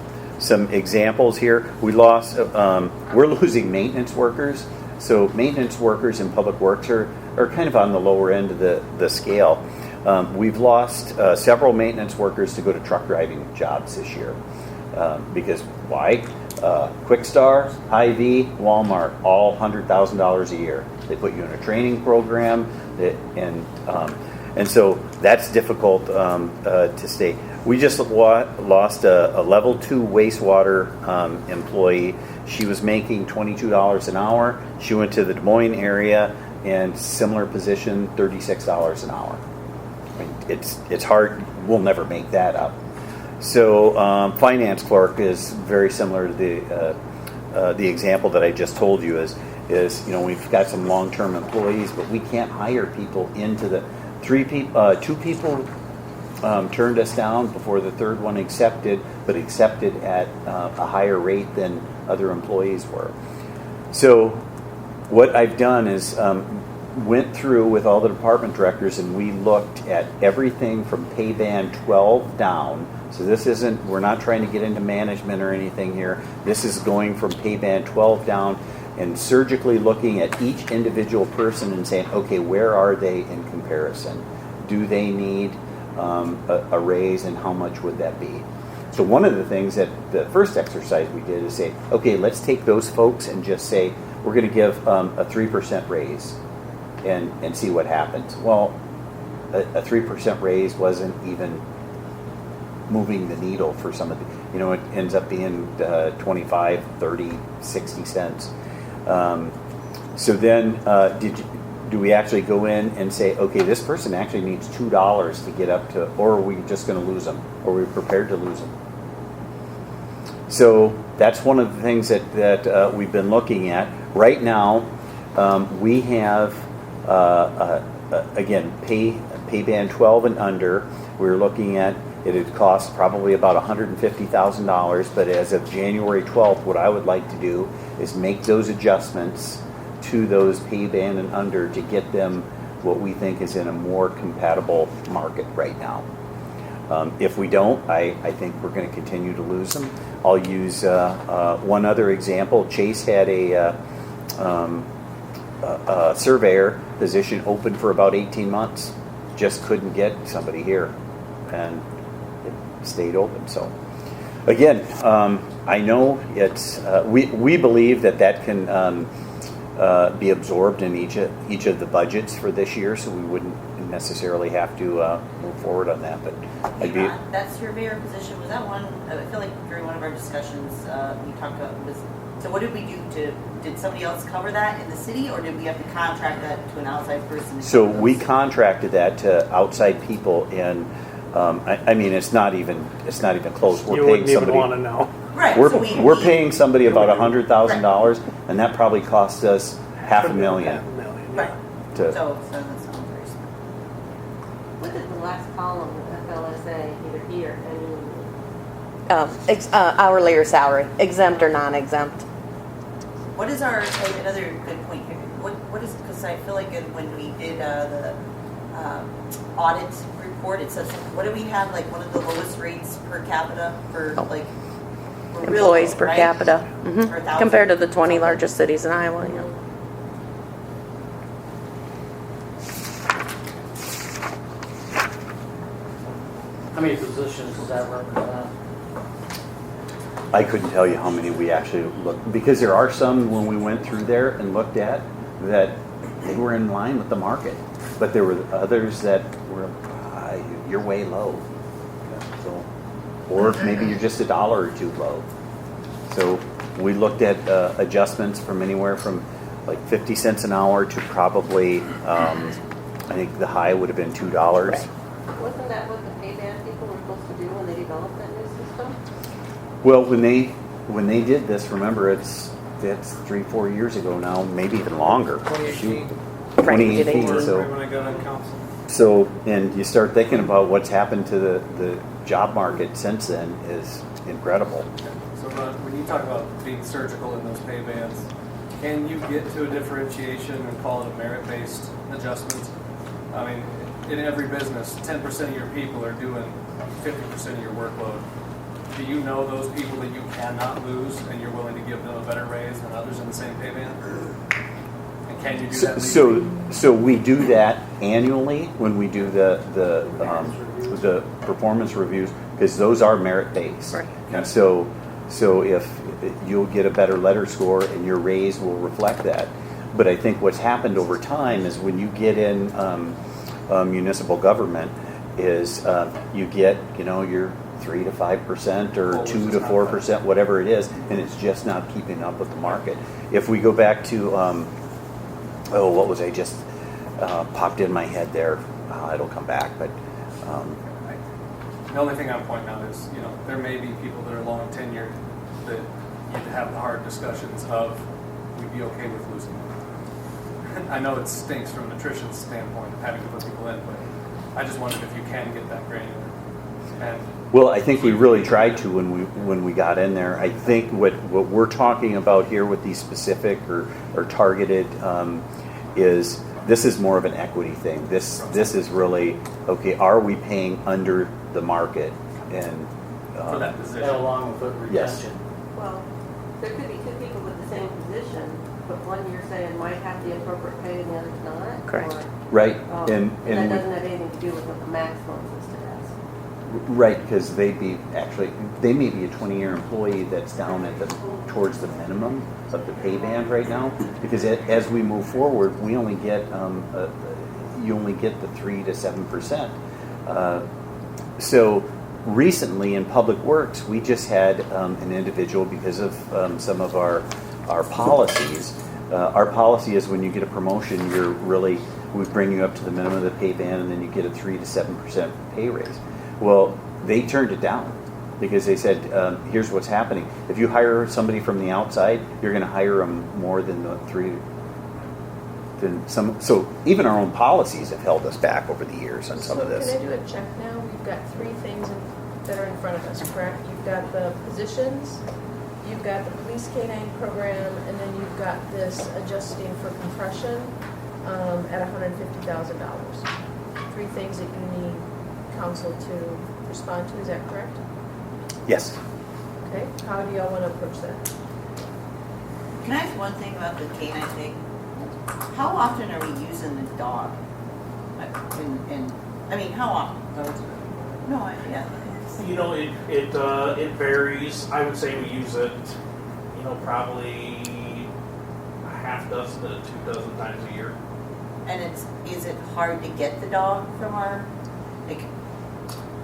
examples here. We're losing maintenance workers. So maintenance workers in public works are kind of on the lower end of the scale. We've lost several maintenance workers to go to truck driving jobs this year. Because why? Quickstar, Hy-Vee, Walmart, all $100,000 a year. They put you in a training program, and so that's difficult to stay. We just lost a level 2 wastewater employee. She was making $22 an hour. She went to the Des Moines area and similar position, $36 an hour. I mean, it's hard. We'll never make that up. So finance clerk is very similar to the example that I just told you. Is we've got some long-term employees, but we can't hire people into the 2 people turned us down before the third one accepted, but accepted at a higher rate than other employees were. So what I've done is went through with all the department directors and we looked at everything from pay band 12 down. So this isn't, we're not trying to get into management or anything here. This is going from pay band 12 down and surgically looking at each individual person and saying, okay, where are they in comparison? Do they need a raise, and how much would that be? So one of the things that the first exercise we did is say, okay, let's take those folks and just say, we're going to give a 3% raise and see what happens. Well, a 3% raise wasn't even moving the needle for some of the, it ends up being 25, 30, 60 cents. So then do we actually go in and say, okay, this person actually needs $2 to get up to, or are we just going to lose them? Or are we prepared to lose them? So that's one of the things that we've been looking at. Right now, we have, again, pay band 12 and under. We're looking at, it would cost probably about $150,000, but as of January 12th, what I would like to do is make those adjustments to those pay band and under to get them what we think is in a more compatible market right now. If we don't, I think we're going to continue to lose them. I'll use one other example. Chase had a surveyor position open for about 18 months. Just couldn't get somebody here, and it stayed open. So again, I know it's we believe that can be absorbed in each of the budgets for this year, so we wouldn't necessarily have to move forward on that. But that surveyor position, was that one? I feel like during one of our discussions we talked about so what did we do did somebody else cover that in the city, or did we have to contract that to an outside person? So we contracted that to outside people, and I mean it's not even close. You wouldn't even want to know. Right. We're paying somebody about $100,000, and that probably cost us $500,000. Right. So that sounds very smart. What did the last column of FLSA either here? Hourly or salary, exempt or non-exempt. What is our another good point here? What is, because I feel like when we did the audit report, it says, what do we have, like one of the lowest rates per capita for like? we're real Employees low, per right? capita, Per thousand. compared to the 20 largest cities in Iowa, yeah. How many positions does that represent? I couldn't tell you how many we actually looked, because there are some when we went through there and looked at that they were in line with the market, but there were others that were, you're way low. So, or maybe you're just $1 or $2 low. So we looked at adjustments from anywhere from like 50 cents an hour to probably, I think the high would have been $2. Wasn't that what the pay band people were supposed to do when they developed that new system? Well, when they did this, remember it's 3-4 years ago now, maybe even longer. 2018. 2018. When So, I got on council. and you start thinking about what's happened to the job market since then is incredible. So Ron, when you talk about being surgical in those pay bands, can you get to a differentiation and call it a merit-based adjustment? I mean, in every business, 10% of your people are doing 50% of your workload. Do you know those people that you cannot lose and you're willing to give them a better raise than others in the same pay band? And can you do that legally? So we do that annually when we do the performance reviews, because those are merit-based. Right. And so if you'll get a better letter score and your raise will reflect that. But I think what's happened over time is when you get in municipal government is you get, your 3 to 5% or 2 to 4%, whatever it is, and it's just not keeping up with the market. If we go back to, what was I just popped in my head there? It'll come back, but. The only thing I'm pointing out is, there may be people that are long tenured that you have the hard discussions of, we'd be okay with losing them. I know it stinks from an attrition standpoint of having to put people in, but I just wondered if you can get that granular. And Well, I think we really tried to when we got in there. I think what we're talking about here with these specific or targeted is this is more of an equity thing. This is really, okay, are we paying under the market? And for that position. And along with retention. Yes. Well, there could be two people with the same position, but one you're saying might have the appropriate pay and the other's not. Correct. Or, Right. and that doesn't have anything to do with what the maximum is listed as. Right, because they may be a 20-year employee that's down at towards the minimum of the pay band right now. Because as we move forward, we only get you only get the 3 to 7%. So recently in Public Works, we just had an individual because of some of our policies. Our policy is when you get a promotion, we bring you up to the minimum of the pay band, and then you get a 3 to 7% pay raise. Well, they turned it down because they said, here's what's happening. If you hire somebody from the outside, you're going to hire them more than the 3 than some. So even our own policies have held us back over the years on some of this. Can I do a check now? We've got 3 things that are in front of us, correct? You've got the positions, you've got the police K-9 program, and then you've got this adjusting for compression at $150,000. 3 things that you need council to respond to, is that correct? Yes. Okay, how do y'all want to approach that? Can I ask one thing about the canine thing? How often are we using the dog? How often? No, yeah. It varies. I would say we use it, probably a half dozen to 2 times a year. And is it hard to get the dog from our,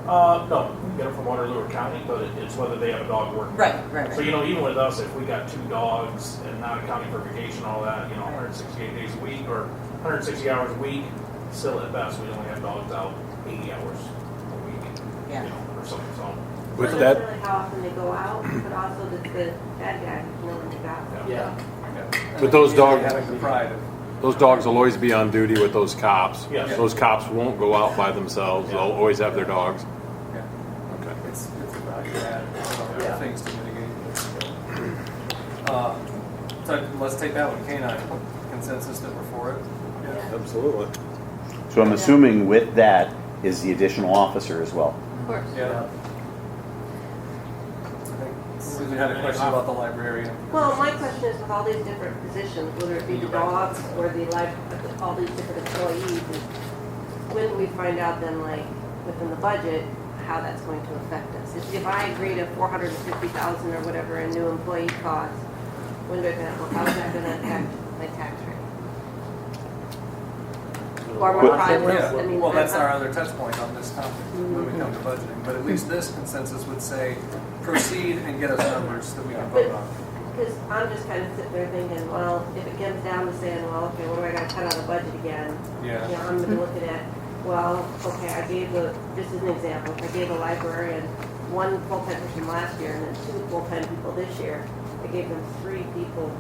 No, we get them from Waterloo or County, but it's whether they have a dog working. Right. So, even with us, if we got 2 dogs and not accounting for vacation, all that, 168 days a week or 160 hours a week, still at best, we only have dogs out 80 hours a week, Yeah. Or something, so. With Not that, necessarily how often they go out, but also does the bad guy know when they got them. Yeah. But those dogs- Having the pride of, those dogs will always be on duty with those cops. Yes. Those cops won't go out by themselves. They'll always have their dogs. Okay. it's a value add, there Yeah. are things to mitigate. So let's take that one, canine consensus that we're for it. Absolutely. So I'm assuming with that is the additional officer as well. Of course. Yeah. We had a question about the librarian. Well, my question is with all these different positions, whether it be the dogs or the all these different employees, is when do we find out then, like, within the budget, how that's going to affect us? If I agree to $450,000 or whatever in new employee costs, when do I find out, how is that gonna impact my tax rate? Or more projects, I mean. Well, that's our other touch point on this topic when we come to budgeting. But at least this consensus would say, proceed and get us numbers that we can vote on. Because I'm just kind of sitting there thinking, well, if it comes down to saying, well, okay, what do I got to cut out of the budget again? Yeah. You know, I'm going to look at, well, okay, I gave just as an example, if I gave a librarian one full-time person last year and then 2 full-time people this year, I gave them 3 people.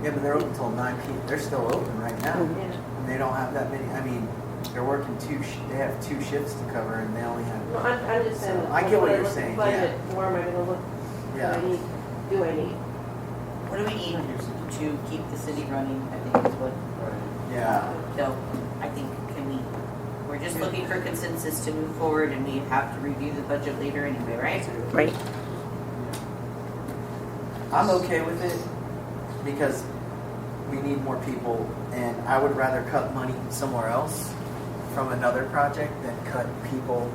Yeah, but they're open until 9 p.m. They're still open right now. Yeah. And they don't have that many. I mean, they're working they have 2 shifts to cover, and they only have. No, I'm just saying. I get what you're saying. Budget, Yeah. where am I going to look? Yeah. Do I need? What do we need to keep the city running, I think is what, Yeah. so, I think, we're just looking for consensus to move forward, and we have to review the budget later anyway, right? Right. I'm okay with it because we need more people, and I would rather cut money somewhere else from another project than cut people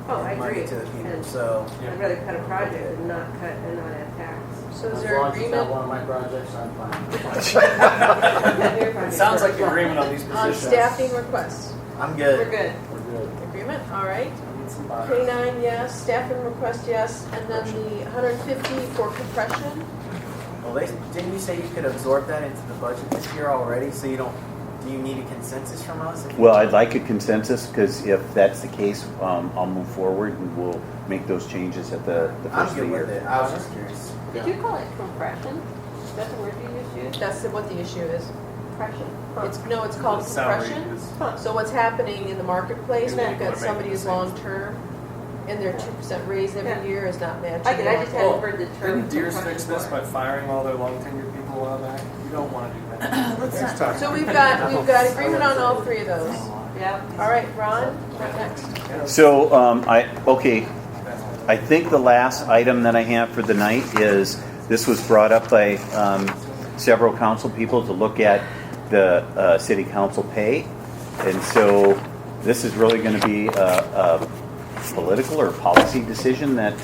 Oh, I and money agree. to the people. And So I'd rather cut a project and not add tax. So is As there long as it's not agreement one of my projects, I'm fine. It sounds like agreement on these on positions. staffing requests? I'm We're good. good. We're good. Agreement, all right. Need some buy. K-9, yes, staffing request, yes, and then the 150 for compression. Well, didn't you say you could absorb that into the budget this year already? So you don't. Do you need a consensus from us? Well, I'd like a consensus because if that's the case, I'll move forward and we'll make those changes at the I'm first of good the with year. it. I was just curious. Did you call it compression? That's the word you used? That's what the issue is. Compression. It's called The salary compression. is- So what's happening in the marketplace when you've People are got making somebody who's the same. long-term and their 2% raise every Yeah. year is not matching. I just the hadn't heard the term. Didn't Deers compression fix this before. by firing all their long tenured people a while back? You don't want to do that. Let's not. So we've got agreement on all 3 of those. Yeah. All right, Ron, what next? So, I think the last item that I have for the night is, this was brought up by several council people to look at the city council pay. And so this is really going to be a political or policy decision that,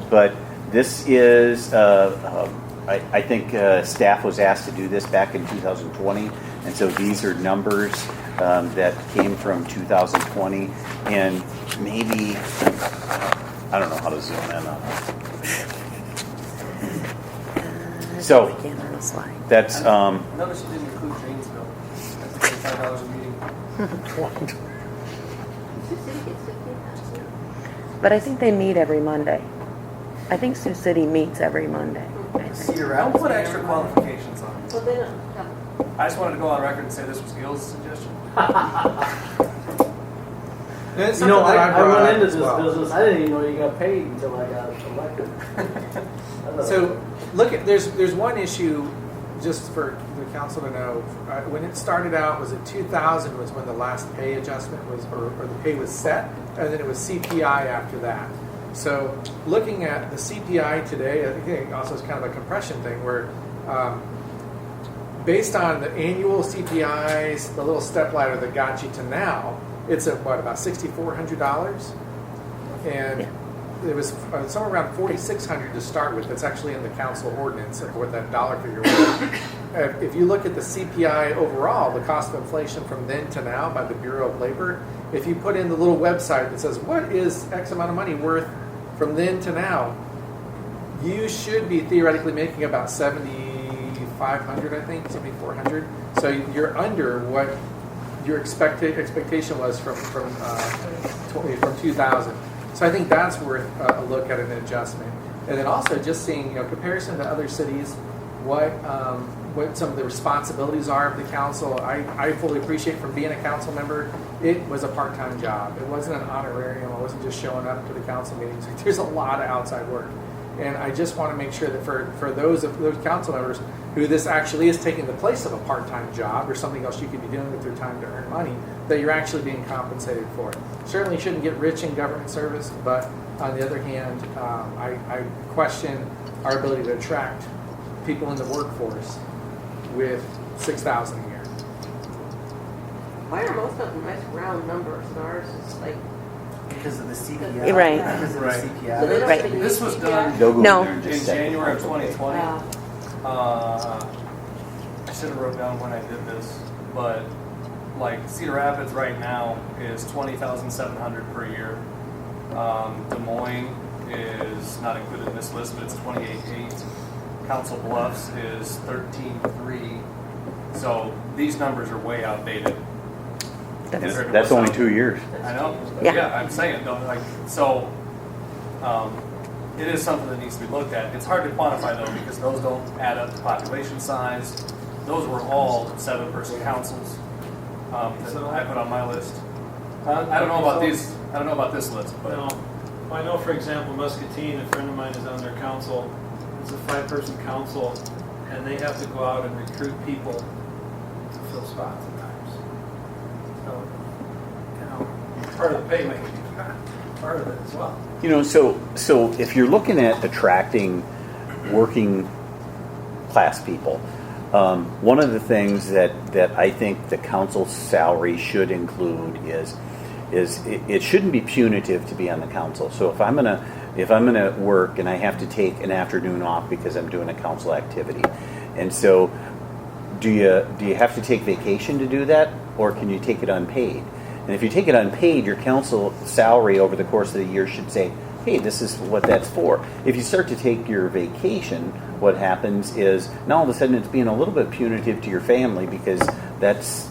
but this is, I think staff was asked to do this back in 2020. And so these are numbers that came from 2020, and maybe, I don't know how to zoom in on it. So that's Notice you didn't include Janesville. That's $25 a meeting. But I think they meet every Monday. I think Sioux City meets every Monday. Cedar Don't Rapids. put extra qualifications on it. Well, they don't. I just wanted to go on record and say this was Gil's suggestion. It's You know, something that I brought went up into as this well. business. I didn't even know you got paid until I got elected. So, look at there's one issue, just for the council to know. When it started out, was it 2000 was when the last pay adjustment was, or the pay was set, and then it was CPI after that. So, looking at the CPI today, I think also is kind of a compression thing where, based on the annual CPIs, the little step ladder that got you to now, it's at what, about $6,400, and it was somewhere around $4,600 to start with. That's actually in the council ordinance of what that dollar figure was. If you look at the CPI overall, the cost of inflation from then to now by the Bureau of Labor, if you put in the little website that says what is X amount of money worth from then to now, you should be theoretically making about $7,500, I think, $7,400. So you're under what your expectation was from 2000. So I think that's worth a look at an adjustment. And then also just seeing, comparison to other cities, what some of the responsibilities are of the council. I fully appreciate from being a council member, it was a part-time job. It wasn't an honorarium. I wasn't just showing up to the council meetings. There's a lot of outside work. And I just want to make sure that for those council members who this actually is taking the place of a part-time job or something else you could be doing with your time to earn money, that you're actually being compensated for it. Certainly shouldn't get rich in government service, but on the other hand, I question our ability to attract people in the workforce with $6,000 a year. Why are most of them nice round numbers and ours is like? Because of the CPI. Right. Because of the Right. CPI. So they don't Right. take the This was CPI? done They'll go No. in there in in just a second. January of 2020. Wow. I should have wrote down when I did this, but like Cedar Rapids right now is 20,700 per year. Des Moines is not included in this list, but it's 28.8. Council Bluffs is 13.3. So these numbers are way outdated. compared to That's what's only out 2 years. I know. Yeah. I'm saying, don't like so. It is something that needs to be looked at. It's hard to quantify though because those don't add up to population size. Those were all 7-person councils that I put on my list. I don't know about these. I don't know about this list, but No. I know, for example, Muscatine, a friend of mine is on their council. It's a 5-person council, and they have to go out and recruit people to fill spots at times. So, you know, part of the pay may be part of it as well. You know, so if you're looking at attracting working class people, one of the things that I think the council's salary should include is it shouldn't be punitive to be on the council. So if I'm gonna work and I have to take an afternoon off because I'm doing a council activity, and so do you have to take vacation to do that, or can you take it unpaid? And if you take it unpaid, your council salary over the course of the year should say, hey, this is what that's for. If you start to take your vacation, what happens is now all of a sudden it's being a little bit punitive to your family because that's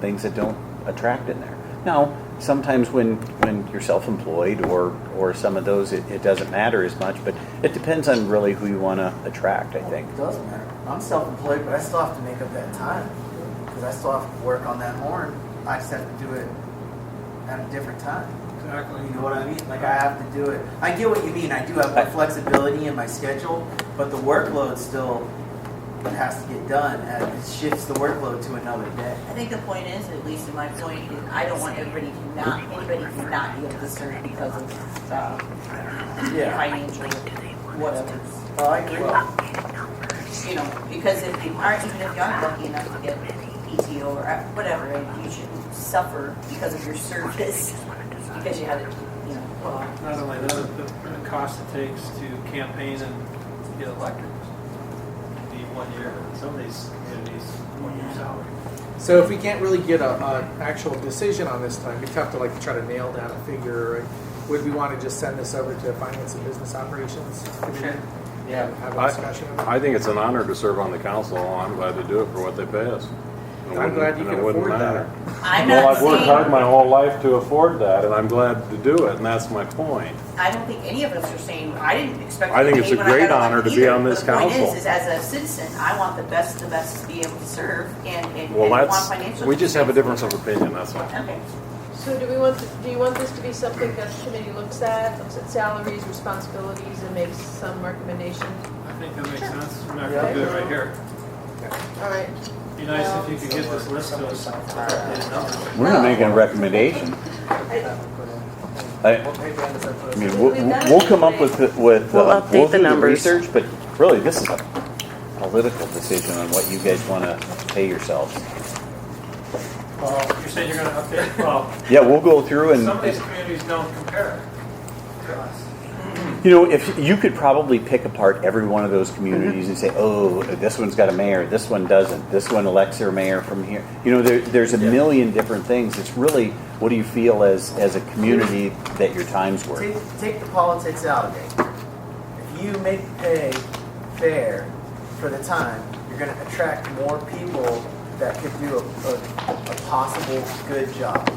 things that don't attract in there. Now, sometimes when you're self-employed or some of those, it doesn't matter as much, but it depends on really who you want to attract, I think. It does matter. I'm self-employed, but I still have to make up that time because I still have to work on that horn. I just have to do it at a different time. Exactly. You know what I mean? Like I have to do it. I get what you mean. I do have more flexibility in my schedule, but the workload still has to get done, and it shifts the workload to another day. I think the point is, at least in my point, is I don't want anybody to not be able to serve because of financial whatever. Oh, I agree. You know, because if you aren't, even if you aren't lucky enough to get PTO or whatever, you shouldn't suffer because of your service because you had it, you know. Well, not only that, the cost it takes to campaign and get elected. Be 1 year. Some of these communities, 1 year salary. So if we can't really get a actual decision on this time, it'd be tough to try to nail down a figure. Right? Would we want to just send this over to Finance and Business Operations Committee? Yeah. And have a discussion on it? I think it's an honor to serve on the council. I'm glad to do it for what they pay us. I'm glad you And can it wouldn't afford that. matter. I'm Well, not I've worked saying, hard my whole life to afford that, and I'm glad to do it, and that's my point. I don't think any of us are saying, I didn't expect I to think get it's a paid when I great got honor to elected be either. on this But the point council. is as a citizen, I want the best to be able to serve and Well, want that's, financial. we just have a difference of opinion, that's all. Okay. So do you want this to be something that the committee looks at salaries, responsibilities, and makes some recommendation? I think that makes sense. We're not going to do it right here. All right. Be nice if you could get this list to us. We're not making a recommendation. I mean, we'll come up with We'll update the do numbers. research, but really, this is a political decision on what you guys want to pay yourselves. You're saying you're going to update? Well, Yeah, we'll go through and. some of these communities don't compare to us. You know, if you could probably pick apart every one of those communities and say, oh, this one's got a mayor, this one doesn't, this one elects their mayor from here. You know, there's a million different things. It's really, what do you feel as a community that your time's worth? Take the politics out of it. If you make pay fair for the time, you're going to attract more people that could do a possible good job.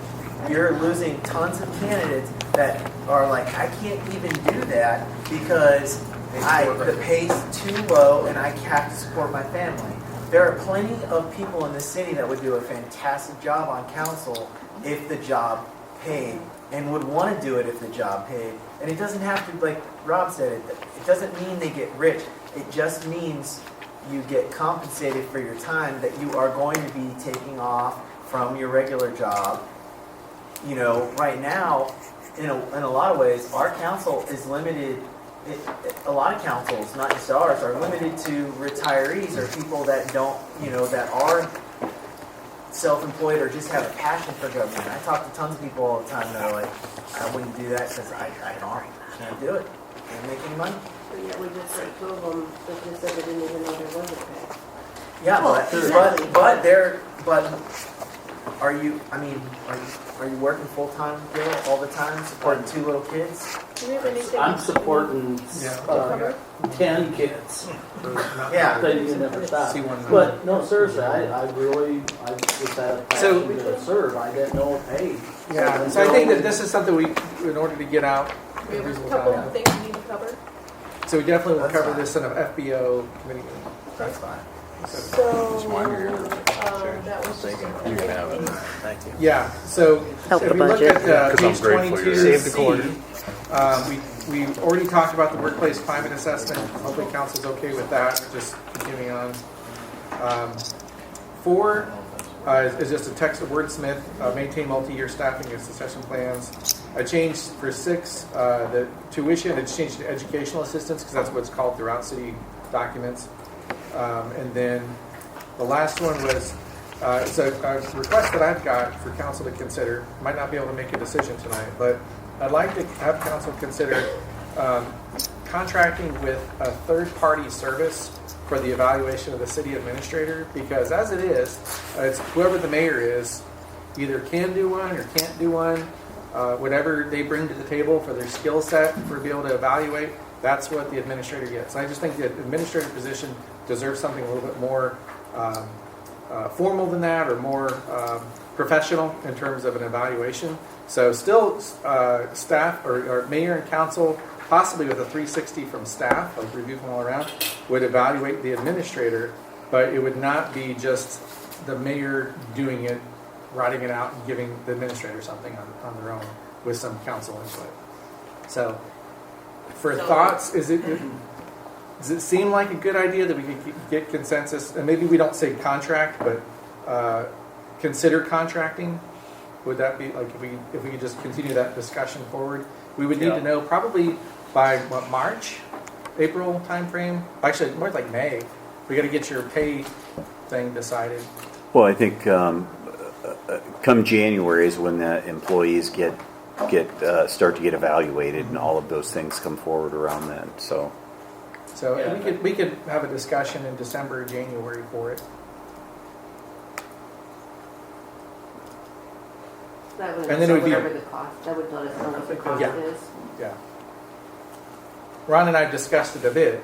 You're losing tons of candidates that are like, I can't even do that because the pay's too low and I have to support my family. There are plenty of people in this city that would do a fantastic job on council if the job paid and would want to do it if the job paid. And it doesn't have to, like Rob said, it doesn't mean they get rich. It just means you get compensated for your time that you are going to be taking off from your regular job. You know, right now, in a lot of ways, our council is limited. A lot of councils, not just ours, are limited to retirees or people that don't, that are self-employed or just have a passion for government. I talk to tons of people all the time that are like, I wouldn't do that because I can't do it. Can't make any money. But yeah, we just heard two of them that just said they didn't even know there was a pay. Yeah, Well, exactly. but are you working full time, Gil, all the time, supporting 2 little kids? Do we have anything? I'm supporting 10 kids. Yeah. That you never stop. See one But no, seriously, I just had a So- passion to serve. I didn't know it paid. Yeah, so I think that this is something in order to get out. We have a reasonable couple time. of things we need to cover. So we definitely will That's cover fine. this in an FBO committee meeting. That's fine. So, that was just. You can have it. Thank you. Yeah, so Help if the we look budget. at Yeah, 'cause I'm page grateful 22, you're- Save Save the quarter. We already talked about the workplace climate assessment. Hopefully council's okay with that, just continuing on. 4 is just a text of wordsmith, maintain multi-year staffing and succession plans. I changed for 6, the tuition, it's changed to educational assistance because that's what it's called throughout city documents. And then the last one was, it's a request that I've got for council to consider. Might not be able to make a decision tonight, but I'd like to have council consider contracting with a third-party service for the evaluation of the city administrator, because as it is, it's whoever the mayor is, either can do one or can't do one. Whatever they bring to the table for their skill set for be able to evaluate, that's what the administrator gets. I just think the administrative position deserves something a little bit more formal than that, or more professional in terms of an evaluation. So still staff or mayor and council, possibly with a 360 from staff, like review from all around, would evaluate the administrator, but it would not be just the mayor doing it, writing it out and giving the administrator something on their own with some council input. So for thoughts, does it seem like a good idea that we could get consensus? And maybe we don't say contract, but consider contracting. Would that be like if we could just continue that discussion forward? We would need to know probably by what, March, April timeframe. Actually, more like May. We got to get your pay thing decided. Well, I think come January is when the employees start to get evaluated, and all of those things come forward around then. So we could have a discussion in December or January for it. That would, And then so it would be- whatever the cost, that would let us know what the cost Yeah. is. Yeah. Ron and I discussed it a bit.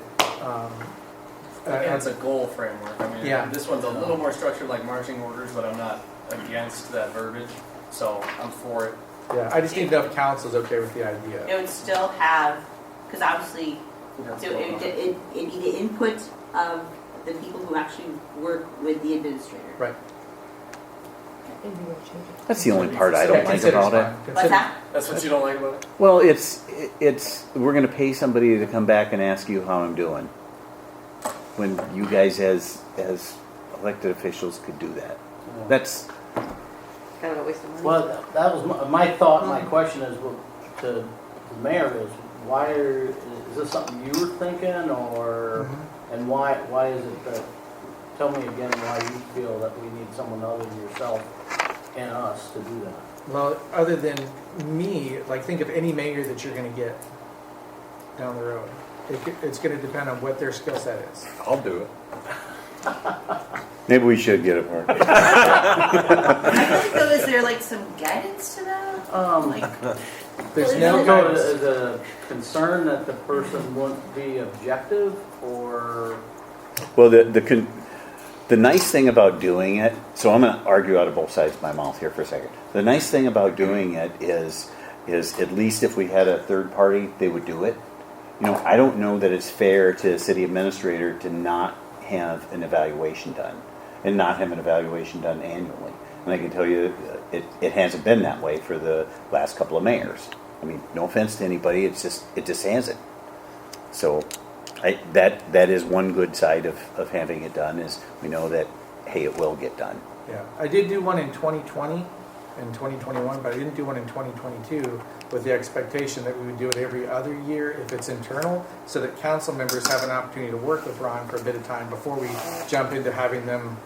Again, it's a goal framework. I mean, Yeah. this one's a little more structured like marching orders, but I'm not against that verbiage, so I'm for it. Yeah, I just need to know if council's okay with the idea. It would still have, because obviously, so it need the input of the people who actually work with the administrator. Right. that's the only part I don't like about it. What's that? That's what you don't like about it? Well, it's we're going to pay somebody to come back and ask you how I'm doing, when you guys as elected officials could do that. That's Kind of a waste of money. Well, that was my thought. My question is to the mayor is is this something you were thinking, or and why is it that? Tell me again why you feel that we need someone other than yourself and us to do that. Well, other than me, like think of any mayor that you're going to get down the road. It's going to depend on what their skill set is. I'll do it. maybe we should get it more. I feel like, is there like some guidance to that? There's Is no it guidance. a concern that the person wouldn't be objective, or Well, the nice thing about doing it, so I'm going to argue out of both sides of my mouth here for a second. The nice thing about doing it is at least if we had a third party, they would do it. I don't know that it's fair to a city administrator to not have an evaluation done, and not have an evaluation done annually. And I can tell you, it hasn't been that way for the last couple of mayors. I mean, no offense to anybody, it just hasn't. So that is one good side of having it done, is we know that, hey, it will get done. Yeah, I did do one in 2020 and 2021, but I didn't do one in 2022 with the expectation that we would do it every other year if it's internal, so that council members have an opportunity to work with Ron for a bit of time before we jump into having them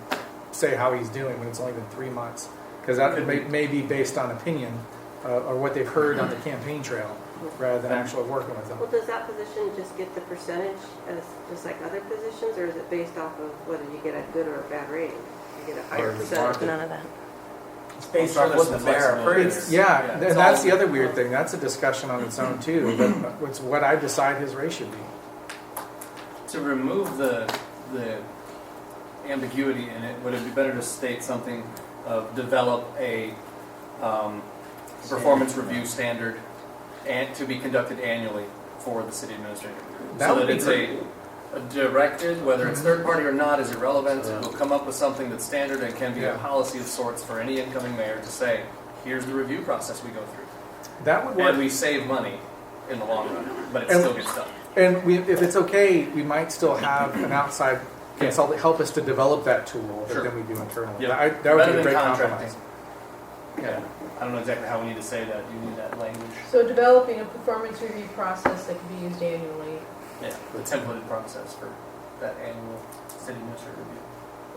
say how he's doing when it's only been 3 months. Because that may be based on opinion or what they've heard on the campaign trail rather than actually working with them. Well, does that position just get the percentage as just like other positions, or is it based off of whether you get a good or a bad rating? You get a higher percentage? None of that. It's based on what the mayor approves. Yeah, and that's the other weird thing. That's a discussion on its own too. But it's what I decide his rate should be. To remove the ambiguity in it, would it be better to state something of develop a performance review standard and to be conducted annually for the city administrator? So that it's a directed, whether it's third party or not is irrelevant. We'll come up with something that's standard and can be a policy of sorts for any incoming mayor to say, here's the review process we go through. That would work. And we save money in the long run, but it still gets done. And if it's okay, we might still have an outside consultant help us to develop that tool that then we do internally. Yeah. That would Better be a than great contracting. compromise. Yeah. I don't know exactly how we need to say that. You need that language. So developing a performance review process that can be used annually. Yeah, the templated process for that annual city administrator review.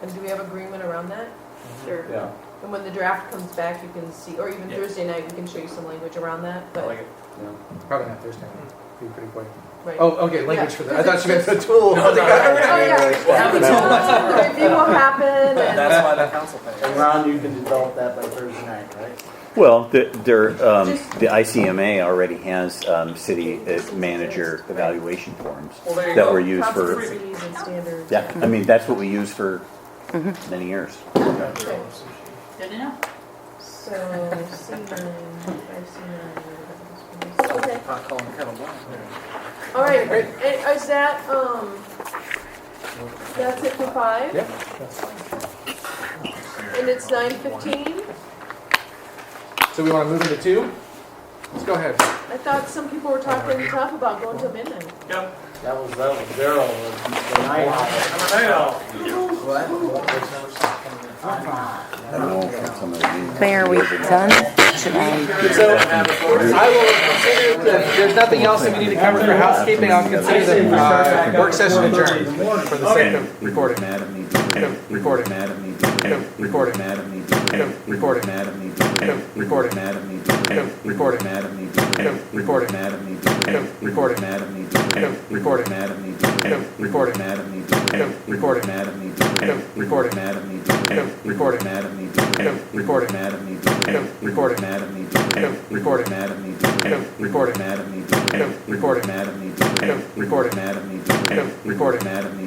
And do we have agreement around that? Sure. Yeah. And when the draft comes back, you can see, or even Thursday night, we can show you some language around that. I But like it. Probably not Thursday. Be pretty quick. right. Oh, okay, language Yeah, for that. I thought you meant because the tool. No, no, We'll have the review will happen. And That's why the council pays. And Ron, you can develop that by Thursday night, right? Well, the ICMA already has city manager evaluation forms Well, there you that go. were used for. processes and standards. Yeah, I mean, that's what we use for many years. Okay. Good to know. So C9, 5C9. Okay. Not calling Kevin Blunt. All right. And is that that's it for 5? Yeah, that's fine. And it's 9:15. So we want to move into 2? Let's go ahead. I thought some people were talking tough about going till midnight. Yep. That was Daryl, the night owl. Mayor, we done? Should I? So I will consider that there's nothing else that we need to cover for housekeeping. I'll consider the work session adjourned for the sake of recording. Recording. Recording. Recording. Recording. Recording. Recording. Recording.